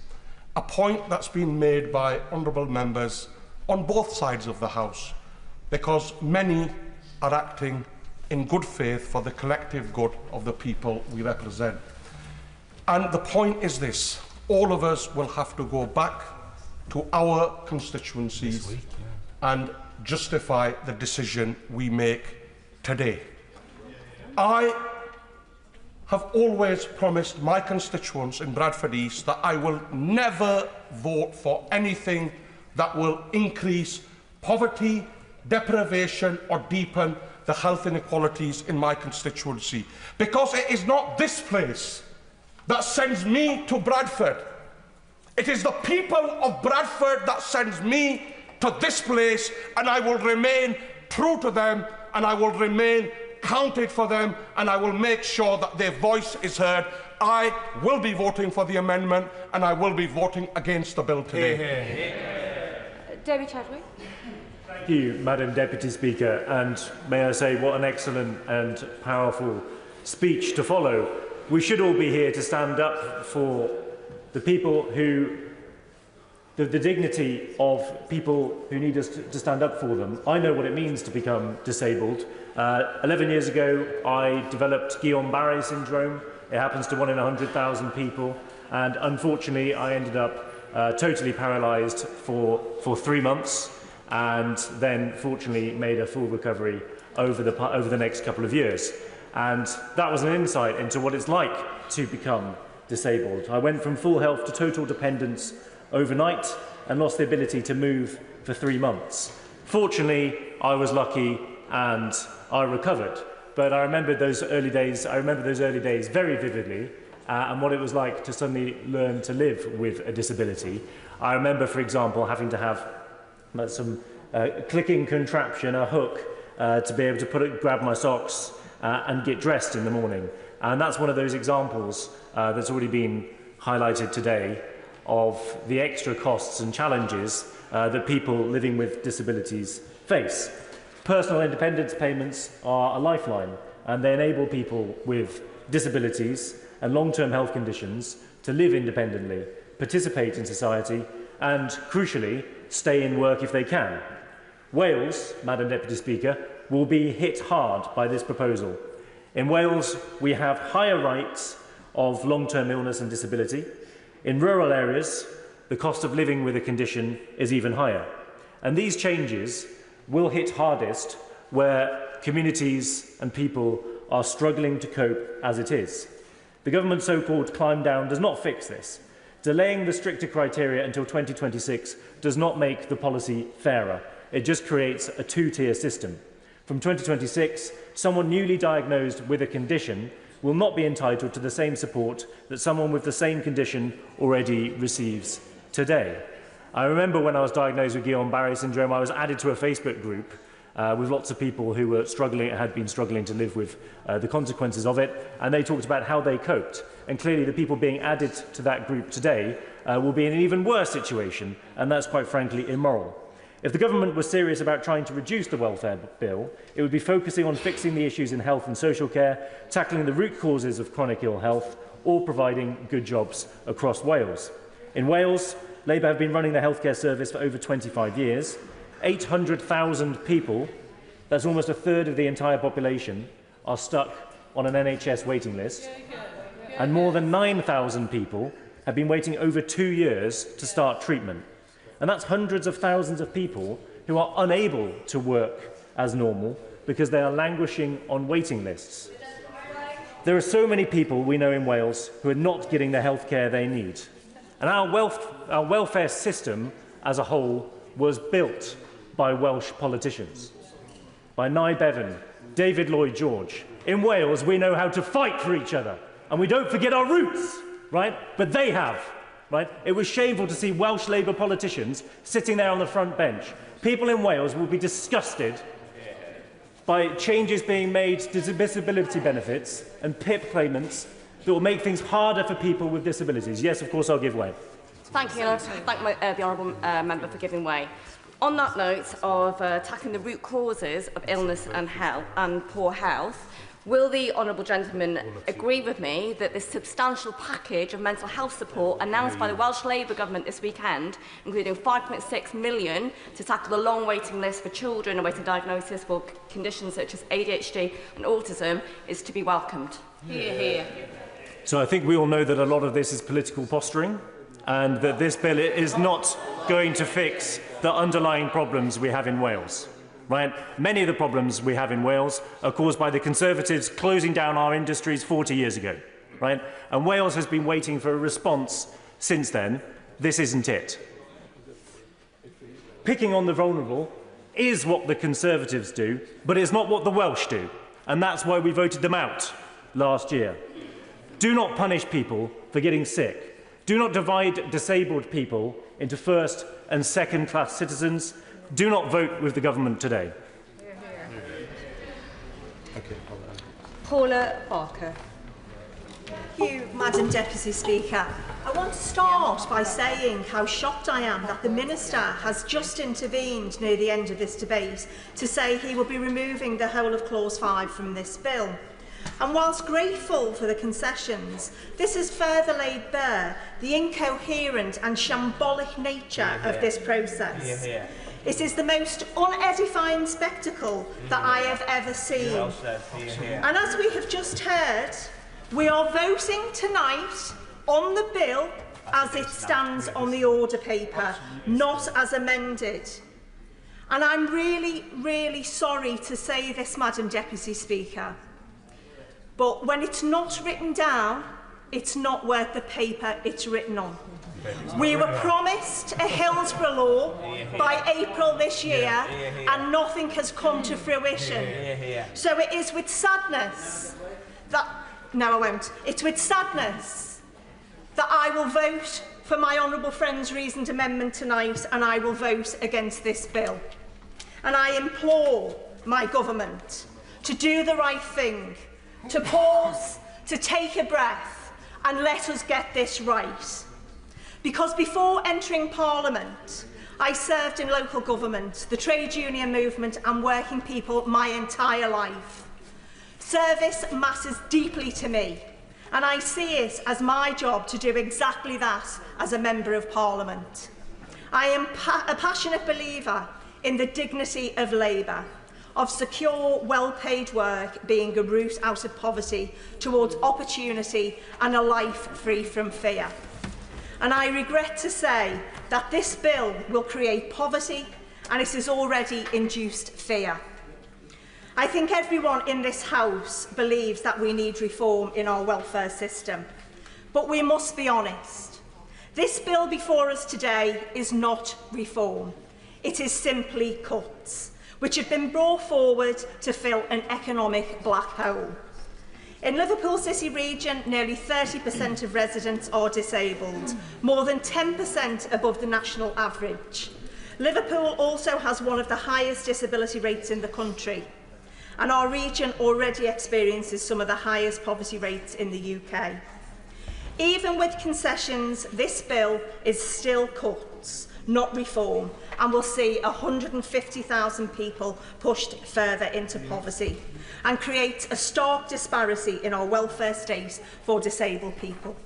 a point that's been made by honourable members on both sides of the House, because many are acting in good faith for the collective good of the people we represent. And the point is this: all of us will have to go back to our constituencies and justify the decision we make today. I have always promised my constituents in Bradford East that I will never vote for anything that will increase poverty, deprivation or deepen the health inequalities in my constituency, because it is not this place that sends me to Bradford. It is the people of Bradford that sends me to this place, and I will remain true to them, and I will remain counted for them, and I will make sure that their voice is heard. I will be voting for the amendment, and I will be voting against the bill today.
David Chadwick.
Thank you, Madam Deputy Speaker, and may I say what an excellent and powerful speech to follow. We should all be here to stand up for the people who, the dignity of people who need us to stand up for them. I know what it means to become disabled. 11 years ago, I developed Guillain-Barré syndrome. It happens to 1 in 100,000 people, and unfortunately, I ended up totally paralysed for 3 months, and then fortunately made a full recovery over the next couple of years. And that was an insight into what it's like to become disabled. I went from full health to total dependence overnight and lost the ability to move for 3 months. Fortunately, I was lucky and I recovered. But I remember those early days very vividly, and what it was like to suddenly learn to live with a disability. I remember, for example, having to have some clicking contraption, a hook, to be able to grab my socks and get dressed in the morning. And that's one of those examples that's already been highlighted today of the extra costs and challenges that people living with disabilities face. Personal independence payments are a lifeline, and they enable people with disabilities and long-term health conditions to live independently, participate in society, and, crucially, stay in work if they can. Wales, Madam Deputy Speaker, will be hit hard by this proposal. In Wales, we have higher rates of long-term illness and disability. In rural areas, the cost of living with a condition is even higher. And these changes will hit hardest where communities and people are struggling to cope as it is. The government's so-called climb down does not fix this. Delaying the stricter criteria until 2026 does not make the policy fairer. It just creates a two-tier system. From 2026, someone newly diagnosed with a condition will not be entitled to the same support that someone with the same condition already receives today. I remember when I was diagnosed with Guillain-Barré syndrome, I was added to a Facebook group with lots of people who were had been struggling to live with the consequences of it, and they talked about how they coped. And clearly the people being added to that group today will be in an even worse situation, and that's quite frankly immoral. If the government was serious about trying to reduce the welfare bill, it would be focusing on fixing the issues in health and social care, tackling the root causes of chronic ill health, or providing good jobs across Wales. In Wales, Labour have been running the healthcare service for over 25 years. 800,000 people, that's almost a third of the entire population, are stuck on an NHS waiting list. And more than 9,000 people have been waiting over 2 years to start treatment. And that's hundreds of thousands of people who are unable to work as normal because they are languishing on waiting lists. There are so many people we know in Wales who are not getting the health care they need. And our welfare system as a whole was built by Welsh politicians, by Nye Bevan, David Lloyd George. In Wales, we know how to fight for each other, and we don't forget our roots, right? But they have. Right? It was shameful to see Welsh Labour politicians sitting there on the front bench. People in Wales will be disgusted by changes being made to disability benefits and PIP claimants that will make things harder for people with disabilities. Yes, of course, I'll give way.
Thank you, and I thank the honourable member for giving way. On that note of tackling the root causes of illness and poor health, will the honourable gentleman agree with me that this substantial package of mental health support announced by the Welsh Labour government this weekend, including £5.6 million to tackle the long waiting list for children awaiting diagnosis for conditions such as ADHD and autism, is to be welcomed? Hear, hear.
So I think we all know that a lot of this is political posturing, and that this bill is not going to fix the underlying problems we have in Wales. Right? Many of the problems we have in Wales are caused by the Conservatives closing down our industries 40 years ago. Right? And Wales has been waiting for a response since then. This isn't it. Picking on the vulnerable is what the Conservatives do, but it's not what the Welsh do. And that's why we voted them out last year. Do not punish people for getting sick. Do not divide disabled people into first and second-class citizens. Do not vote with the government today.
Paula Barker.
Thank you, Madam Deputy Speaker. I want to start by saying how shocked I am that the Minister has just intervened near the end of this debate to say he will be removing the whole of Clause 5 from this bill. And whilst grateful for the concessions, this has further laid bare the incoherent and shambolic nature of this process. It is the most unedifying spectacle that I have ever seen. And as we have just heard, we are voting tonight on the bill as it stands on the order paper, not as amended. And I'm really, really sorry to say this, Madam Deputy Speaker, but when it's not written down, it's not worth the paper it's written on. We were promised a Hillsborough law by April this year, and nothing has come to fruition. So it is with sadness that... No, I won't. It's with sadness that I will vote for my honourable friend's reasoned amendment tonight, and I will vote against this bill. And I implore my government to do the right thing, to pause, to take a breath, and let us get this right. Because before entering Parliament, I served in local government, the trade union movement and working people my entire life. Service matters deeply to me, and I see it as my job to do exactly that as a Member of Parliament. I am a passionate believer in the dignity of labour, of secure, well-paid work being a route out of poverty towards opportunity and a life free from fear. And I regret to say that this bill will create poverty, and it has already induced fear. I think everyone in this House believes that we need reform in our welfare system. But we must be honest. This bill before us today is not reform. It is simply cuts, which have been brought forward to fill an economic black hole. In Liverpool City region, nearly 30% of residents are disabled, more than 10% above the national average. Liverpool also has one of the highest disability rates in the country, and our region already experiences some of the highest poverty rates in the UK. Even with concessions, this bill is still cuts, not reform, and will see 150,000 people pushed further into poverty and create a stark disparity in our welfare state for disabled people.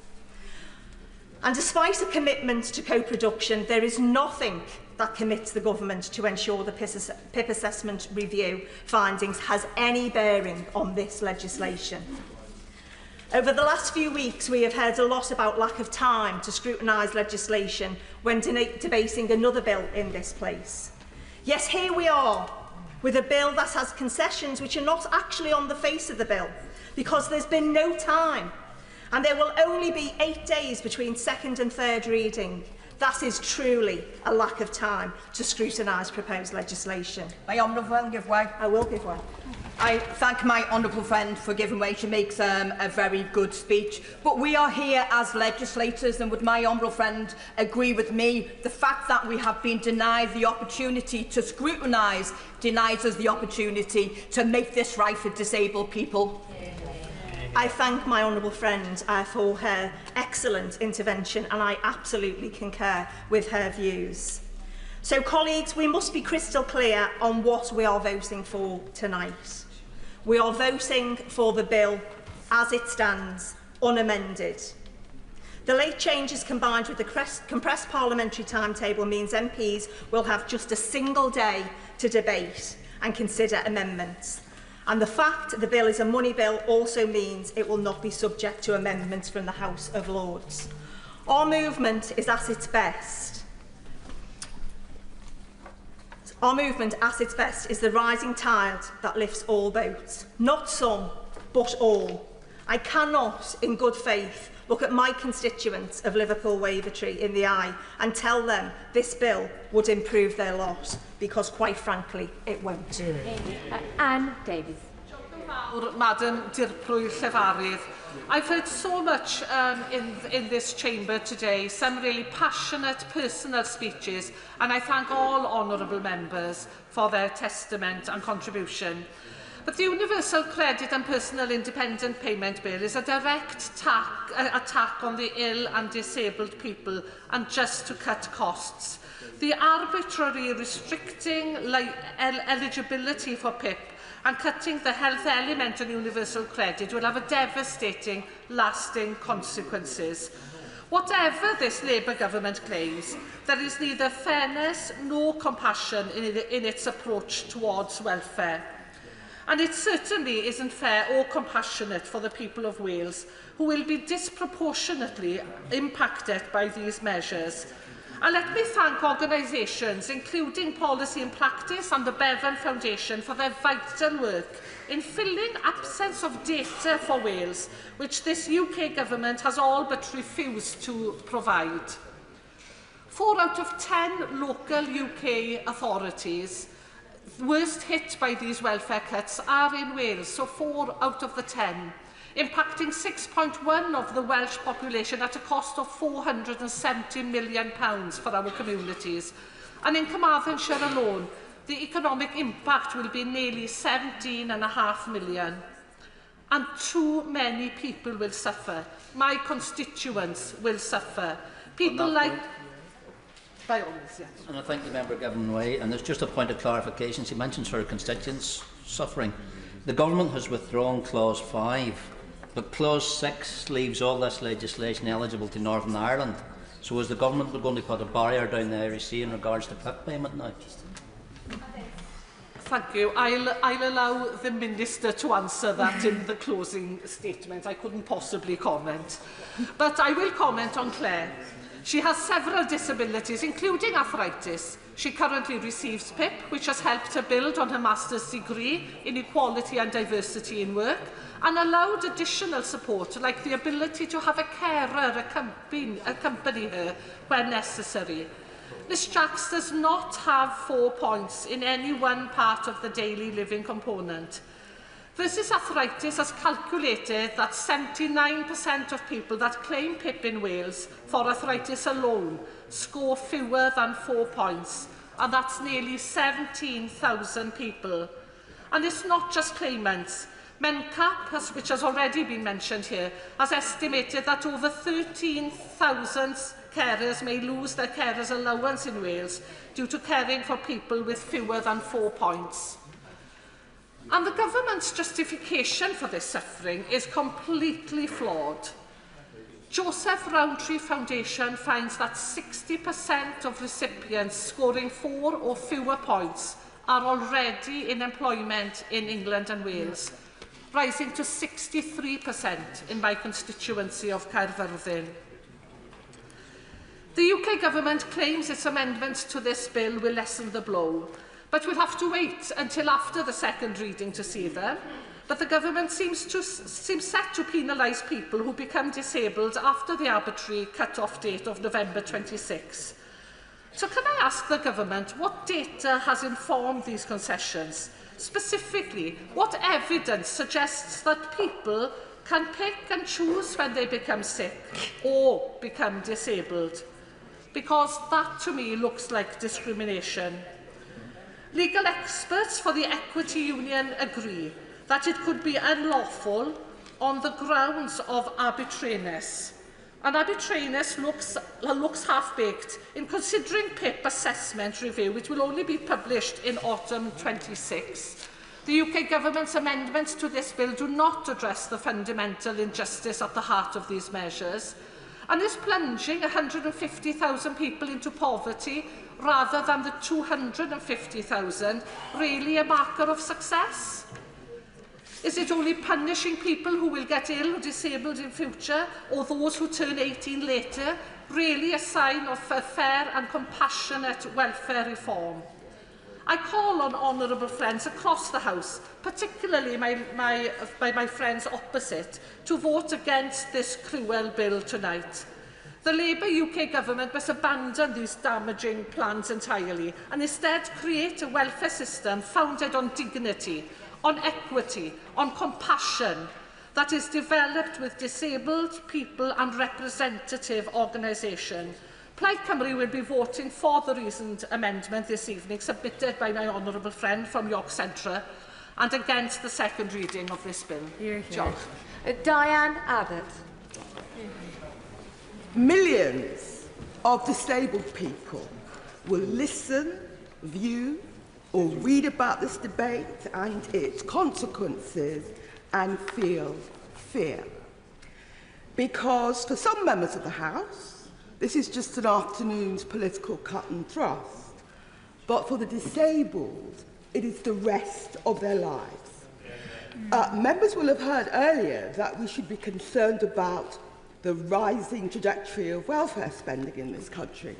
And despite a commitment to co-production, there is nothing that commits the government to ensure the PIP assessment review findings has any bearing on this legislation. Over the last few weeks, we have heard a lot about lack of time to scrutinise legislation when debating another bill in this place. Yes, here we are, with a bill that has concessions which are not actually on the face of the bill, because there's been no time, and there will only be 8 days between second and third reading. That is truly a lack of time to scrutinise proposed legislation.
My honourable friend give way.
I will give way.
I thank my honourable friend for giving way. She makes a very good speech. But we are here as legislators, and would my honourable friend agree with me? The fact that we have been denied the opportunity to scrutinise denies us the opportunity to make this right for disabled people.
I thank my honourable friend for her excellent intervention, and I absolutely concur with her views. So, colleagues, we must be crystal clear on what we are voting for tonight. We are voting for the bill as it stands, unamended. The late changes combined with the compressed parliamentary timetable means MPs will have just a single day to debate and consider amendments. And the fact the bill is a money bill also means it will not be subject to amendments from the House of Lords. Our movement is at its best. Our movement at its best is the rising tide that lifts all boats. Not some, but all. I cannot, in good faith, look at my constituents of Liverpool Wavertree in the eye and tell them this bill would improve their lot, because quite frankly, it won't.
Anne Davies.
Madam Dirprwy Llefarydd. I've heard so much in this chamber today, some really passionate personal speeches, and I thank all honourable members for their testament and contribution. But the Universal Credit and Personal Independent Payment Bill is a direct attack on the ill and disabled people, and just to cut costs. The arbitrary restricting eligibility for PIP and cutting the health element on universal credit will have a devastating, lasting consequences. Whatever this Labour government claims, there is neither fairness nor compassion in its approach towards welfare. And it certainly isn't fair or compassionate for the people of Wales, who will be disproportionately impacted by these measures. And let me thank organisations, including Policy and Practice and the Bevan Foundation, for their vital work in filling absence of data for Wales, which this UK government has all but refused to provide. 4 out of 10 local UK authorities worst hit by these welfare cuts are in Wales, so 4 out of the 10. Impacting 6.1% of the Welsh population at a cost of £470 million for our communities. And in Carmarthenshire alone, the economic impact will be nearly £17.5 million. And too many people will suffer. My constituents will suffer. People like... By all means, yes.
And I thank the member Gavin Way. And there's just a point of clarification. She mentions her constituents suffering. The government has withdrawn Clause 5. But Clause 6 leaves all this legislation eligible to Northern Ireland. So is the government going to put a barrier down the Irish Sea in regards to PIP payment now?
Thank you. I'll allow the Minister to answer that in the closing statement. I couldn't possibly comment. But I will comment on Claire. She has several disabilities, including arthritis. She currently receives PIP, which has helped her build on her master's degree in equality and diversity in work, and allowed additional support, like the ability to have a carer accompany her when necessary. Ms Jacks does not have 4 points in any one part of the daily living component. Versus Arthritis has calculated that 79% of people that claim PIP in Wales for arthritis alone score fewer than 4 points, and that's nearly 17,000 people. And it's not just claimants. MENCAP, which has already been mentioned here, has estimated that over 13,000 carers may lose their carers allowance in Wales due to caring for people with fewer than 4 points. And the government's justification for this suffering is completely flawed. Joseph Rowntree Foundation finds that 60% of recipients scoring 4 or fewer points are already in employment in England and Wales, rising to 63% in my constituency of Caerfyrddin. The UK government claims its amendments to this bill will lessen the blow, but we'll have to wait until after the second reading to see them. But the government seems set to penalise people who become disabled after the arbitrary cut-off date of November 26. So can I ask the government what data has informed these concessions? Specifically, what evidence suggests that people can pick and choose when they become sick or become disabled? Because that, to me, looks like discrimination. Legal experts for the Equity Union agree that it could be unlawful on the grounds of arbitrariness. And arbitrariness looks half-baked in considering PIP assessment review, which will only be published in autumn 26. The UK government's amendments to this bill do not address the fundamental injustice at the heart of these measures, and is plunging 150,000 people into poverty rather than the 250,000 really a marker of success? Is it only punishing people who will get ill or disabled in future, or those who turn 18 later, really a sign of a fair and compassionate welfare reform? I call on honourable friends across the House, particularly my friends opposite, to vote against this cruel bill tonight. The Labour UK government must abandon these damaging plans entirely and instead create a welfare system founded on dignity, on equity, on compassion, that is developed with disabled people and representative organisations. Plaid Cymru will be voting for the reasoned amendment this evening submitted by my honourable friend from York Central and against the second reading of this bill. John.
Diane Abbott.
Millions of disabled people will listen, view or read about this debate and its consequences and feel fear. Because for some members of the House, this is just an afternoon's political cut and thrust. But for the disabled, it is the rest of their lives. Members will have heard earlier that we should be concerned about the rising trajectory of welfare spending in this country.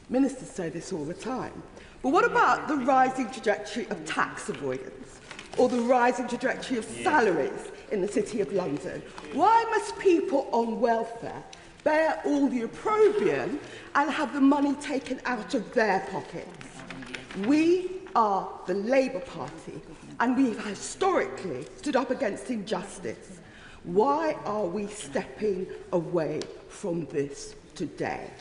Ministers say this all the time. But what about the rising trajectory of tax avoidance or the rising trajectory of salaries in the City of London? Why must people on welfare bear all the opprobrium and have the money taken out of their pockets? We are the Labour Party, and we have historically stood up against injustice. Why are we stepping away from this today?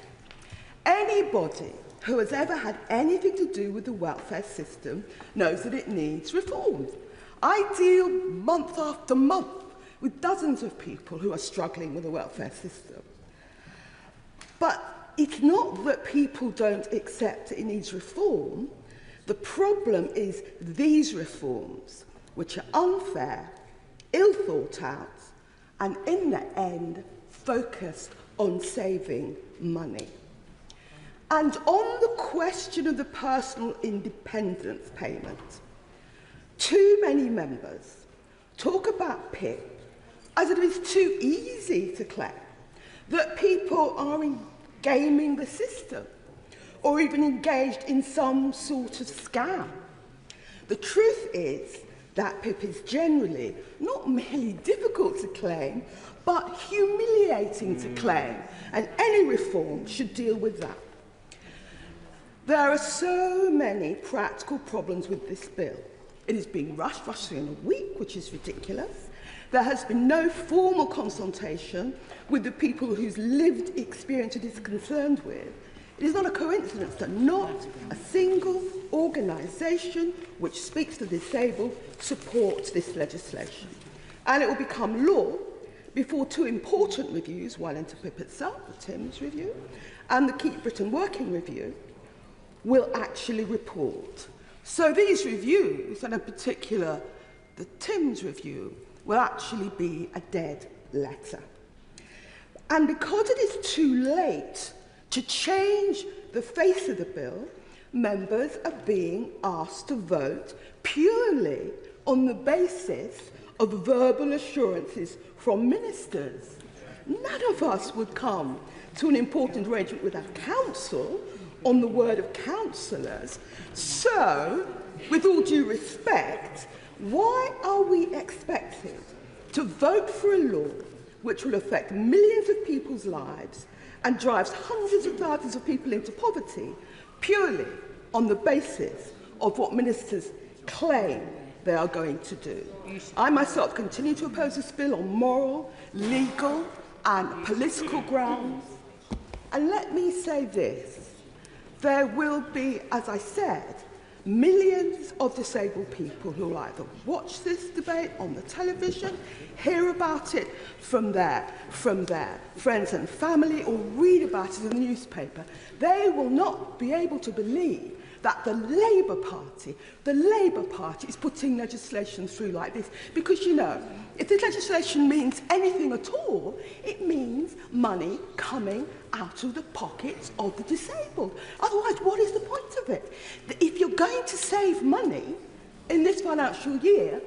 Anybody who has ever had anything to do with the welfare system knows that it needs reform. I deal month after month with dozens of people who are struggling with the welfare system. But it's not that people don't accept it needs reform. The problem is these reforms, which are unfair, ill thought out, and in the end, focused on saving money. And on the question of the personal independence payment, Too many members talk about PIP as if it's too easy to claim, that people are gaming the system or even engaged in some sort of scam. The truth is that PIP is generally not merely difficult to claim, but humiliating to claim, and any reform should deal with that. There are so many practical problems with this bill. It is being rushed through in a week, which is ridiculous. There has been no formal consultation with the people whose lived experience it is concerned with. It is not a coincidence that not a single organisation which speaks to the disabled supports this legislation. And it will become law before two important reviews, one into PIP itself, the Timms review, and the Keep Britain Working review, will actually report. So these reviews, and in particular the Timms review, will actually be a dead letter. And because it is too late to change the face of the bill, members are being asked to vote purely on the basis of verbal assurances from ministers. None of us would come to an important arrangement with our council on the word of councillors. So, with all due respect, why are we expected to vote for a law which will affect millions of people's lives and drives hundreds of thousands of people into poverty purely on the basis of what ministers claim they are going to do? I myself continue to oppose this bill on moral, legal and political grounds. And let me say this, there will be, as I said, millions of disabled people who will either watch this debate on the television, hear about it from their friends and family, or read about it in the newspaper. They will not be able to believe that the Labour Party is putting legislation through like this. Because, you know, if this legislation means anything at all, it means money coming out of the pockets of the disabled. Otherwise, what is the point of it? If you're going to save money in this financial year,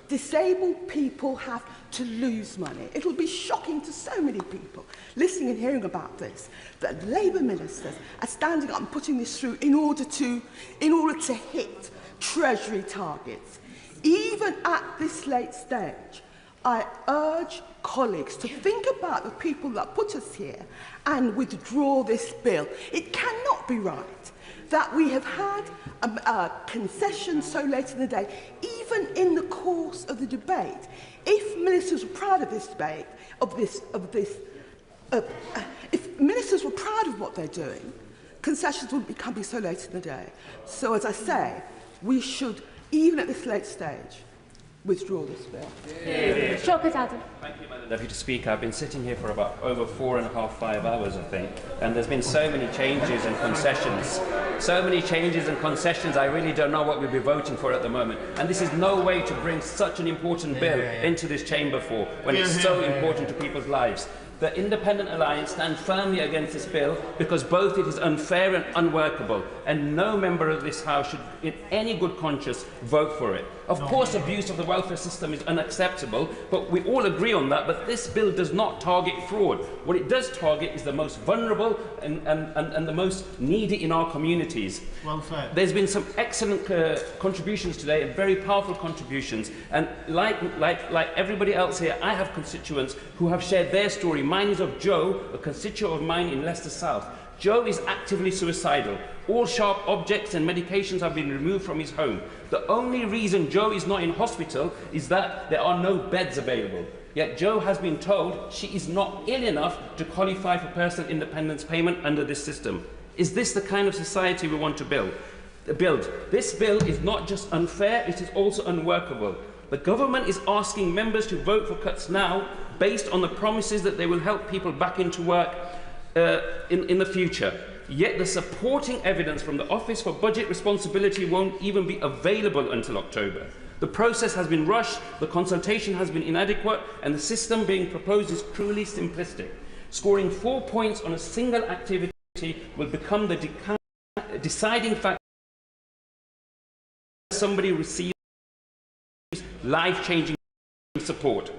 disabled people have to lose money. It will be shocking to so many people listening and hearing about this, that Labour ministers are standing up and putting this through in order to hit Treasury targets. Even at this late stage, I urge colleagues to think about the people that put us here and withdraw this bill. It cannot be right that we have had a concession so late in the day, even in the course of the debate. If ministers were proud of this debate, if ministers were proud of what they're doing, concessions wouldn't be coming so late in the day. So, as I say, we should, even at this late stage, withdraw this bill.
Thank you, Madam Deputy Speaker. I've been sitting here for about over 5 hours, I think, and there's been so many changes and concessions. So many changes and concessions, I really don't know what we'll be voting for at the moment. And this is no way to bring such an important bill into this chamber for, when it's so important to people's lives. The Independent Alliance stand firmly against this bill because both it is unfair and unworkable, and no member of this House should, in any good conscience, vote for it. Of course, abuse of the welfare system is unacceptable, but we all agree on that. But this bill does not target fraud. What it does target is the most vulnerable and the most needy in our communities.
Welfare.
There's been some excellent contributions today, and very powerful contributions. And like everybody else here, I have constituents who have shared their story. Mine is of Joe, a constituent of mine in Leicester South. Joe is actively suicidal. All sharp objects and medications have been removed from his home. The only reason Joe is not in hospital is that there are no beds available. Yet Joe has been told she is not ill enough to qualify for personal independence payment under this system. Is this the kind of society we want to build? This bill is not just unfair, it is also unworkable. The government is asking members to vote for cuts now based on the promises that they will help people back into work in the future. Yet the supporting evidence from the Office for Budget Responsibility won't even be available until October. The process has been rushed, the consultation has been inadequate, and the system being proposed is truly simplistic. Scoring 4 points on a single activity will become the deciding factor somebody receives life-changing support.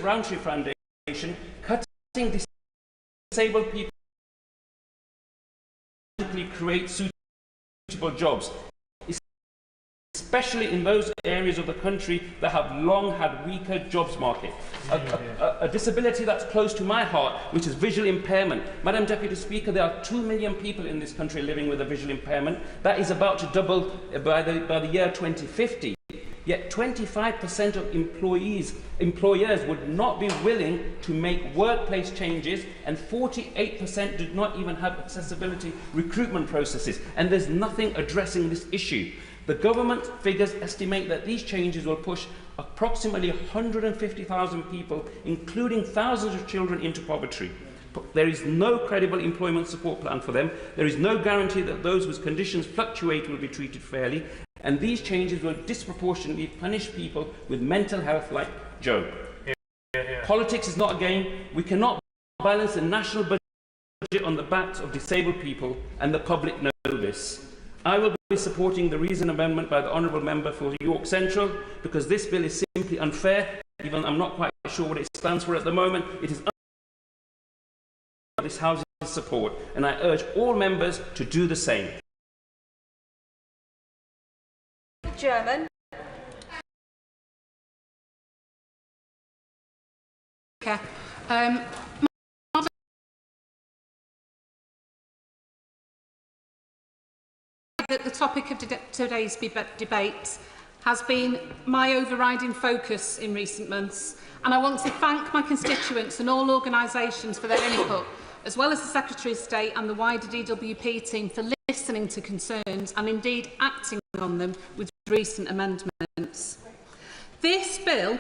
Roundtree Foundation, cutting disabled people create suitable jobs, especially in those areas of the country that have long had weaker jobs market. A disability that's close to my heart, which is visual impairment. Madam Deputy Speaker, there are 2 million people in this country living with a visual impairment. That is about to double by the year 2050. Yet 25% of employers would not be willing to make workplace changes, and 48% did not even have accessibility recruitment processes. And there's nothing addressing this issue. The government figures estimate that these changes will push approximately 150,000 people, including thousands of children, into poverty. There is no credible employment support plan for them. There is no guarantee that those whose conditions fluctuate will be treated fairly. And these changes will disproportionately punish people with mental health like Joe. Politics is not a game. We cannot balance the national budget on the backs of disabled people, and the public know this. I will be supporting the reasoned amendment by the Honourable Member for York Central, because this bill is simply unfair. Even I'm not quite sure what it stands for at the moment. It is this House's support, and I urge all members to do the same.
German.
That the topic of today's debate has been my overriding focus in recent months, and I want to thank my constituents and all organisations for their input, as well as the Secretary of State and the wider DWP team for listening to concerns and indeed acting on them with recent amendments. This bill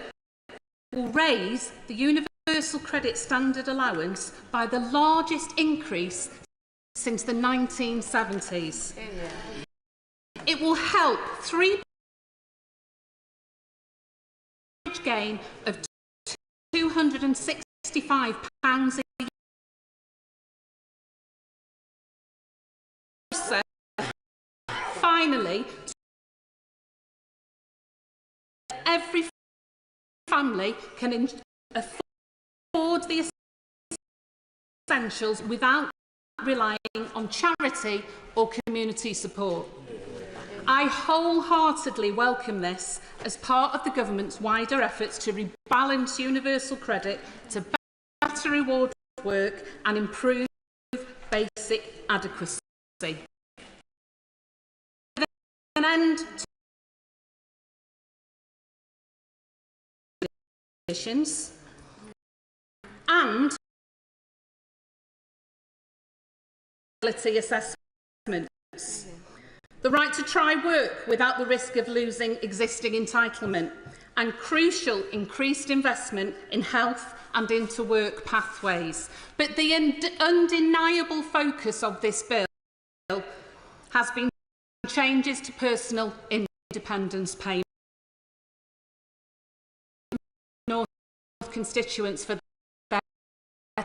will raise the Universal Credit Standard allowance by the largest increase since the 1970s. It will help gain of £265 a year. Finally, every family can afford the essentials without relying on charity or community support. I wholeheartedly welcome this as part of the government's wider efforts to rebalance universal credit to better reward work and improve basic adequacy. An end to conditions and ability assessments. The right to try work without the risk of losing existing entitlement, and crucial increased investment in health and into work pathways. But the undeniable focus of this bill has been changes to personal independence payment. North constituents for their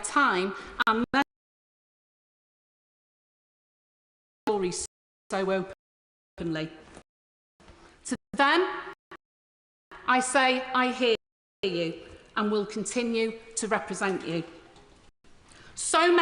time and their stories so openly. To them, I say I hear you and will continue to represent you. So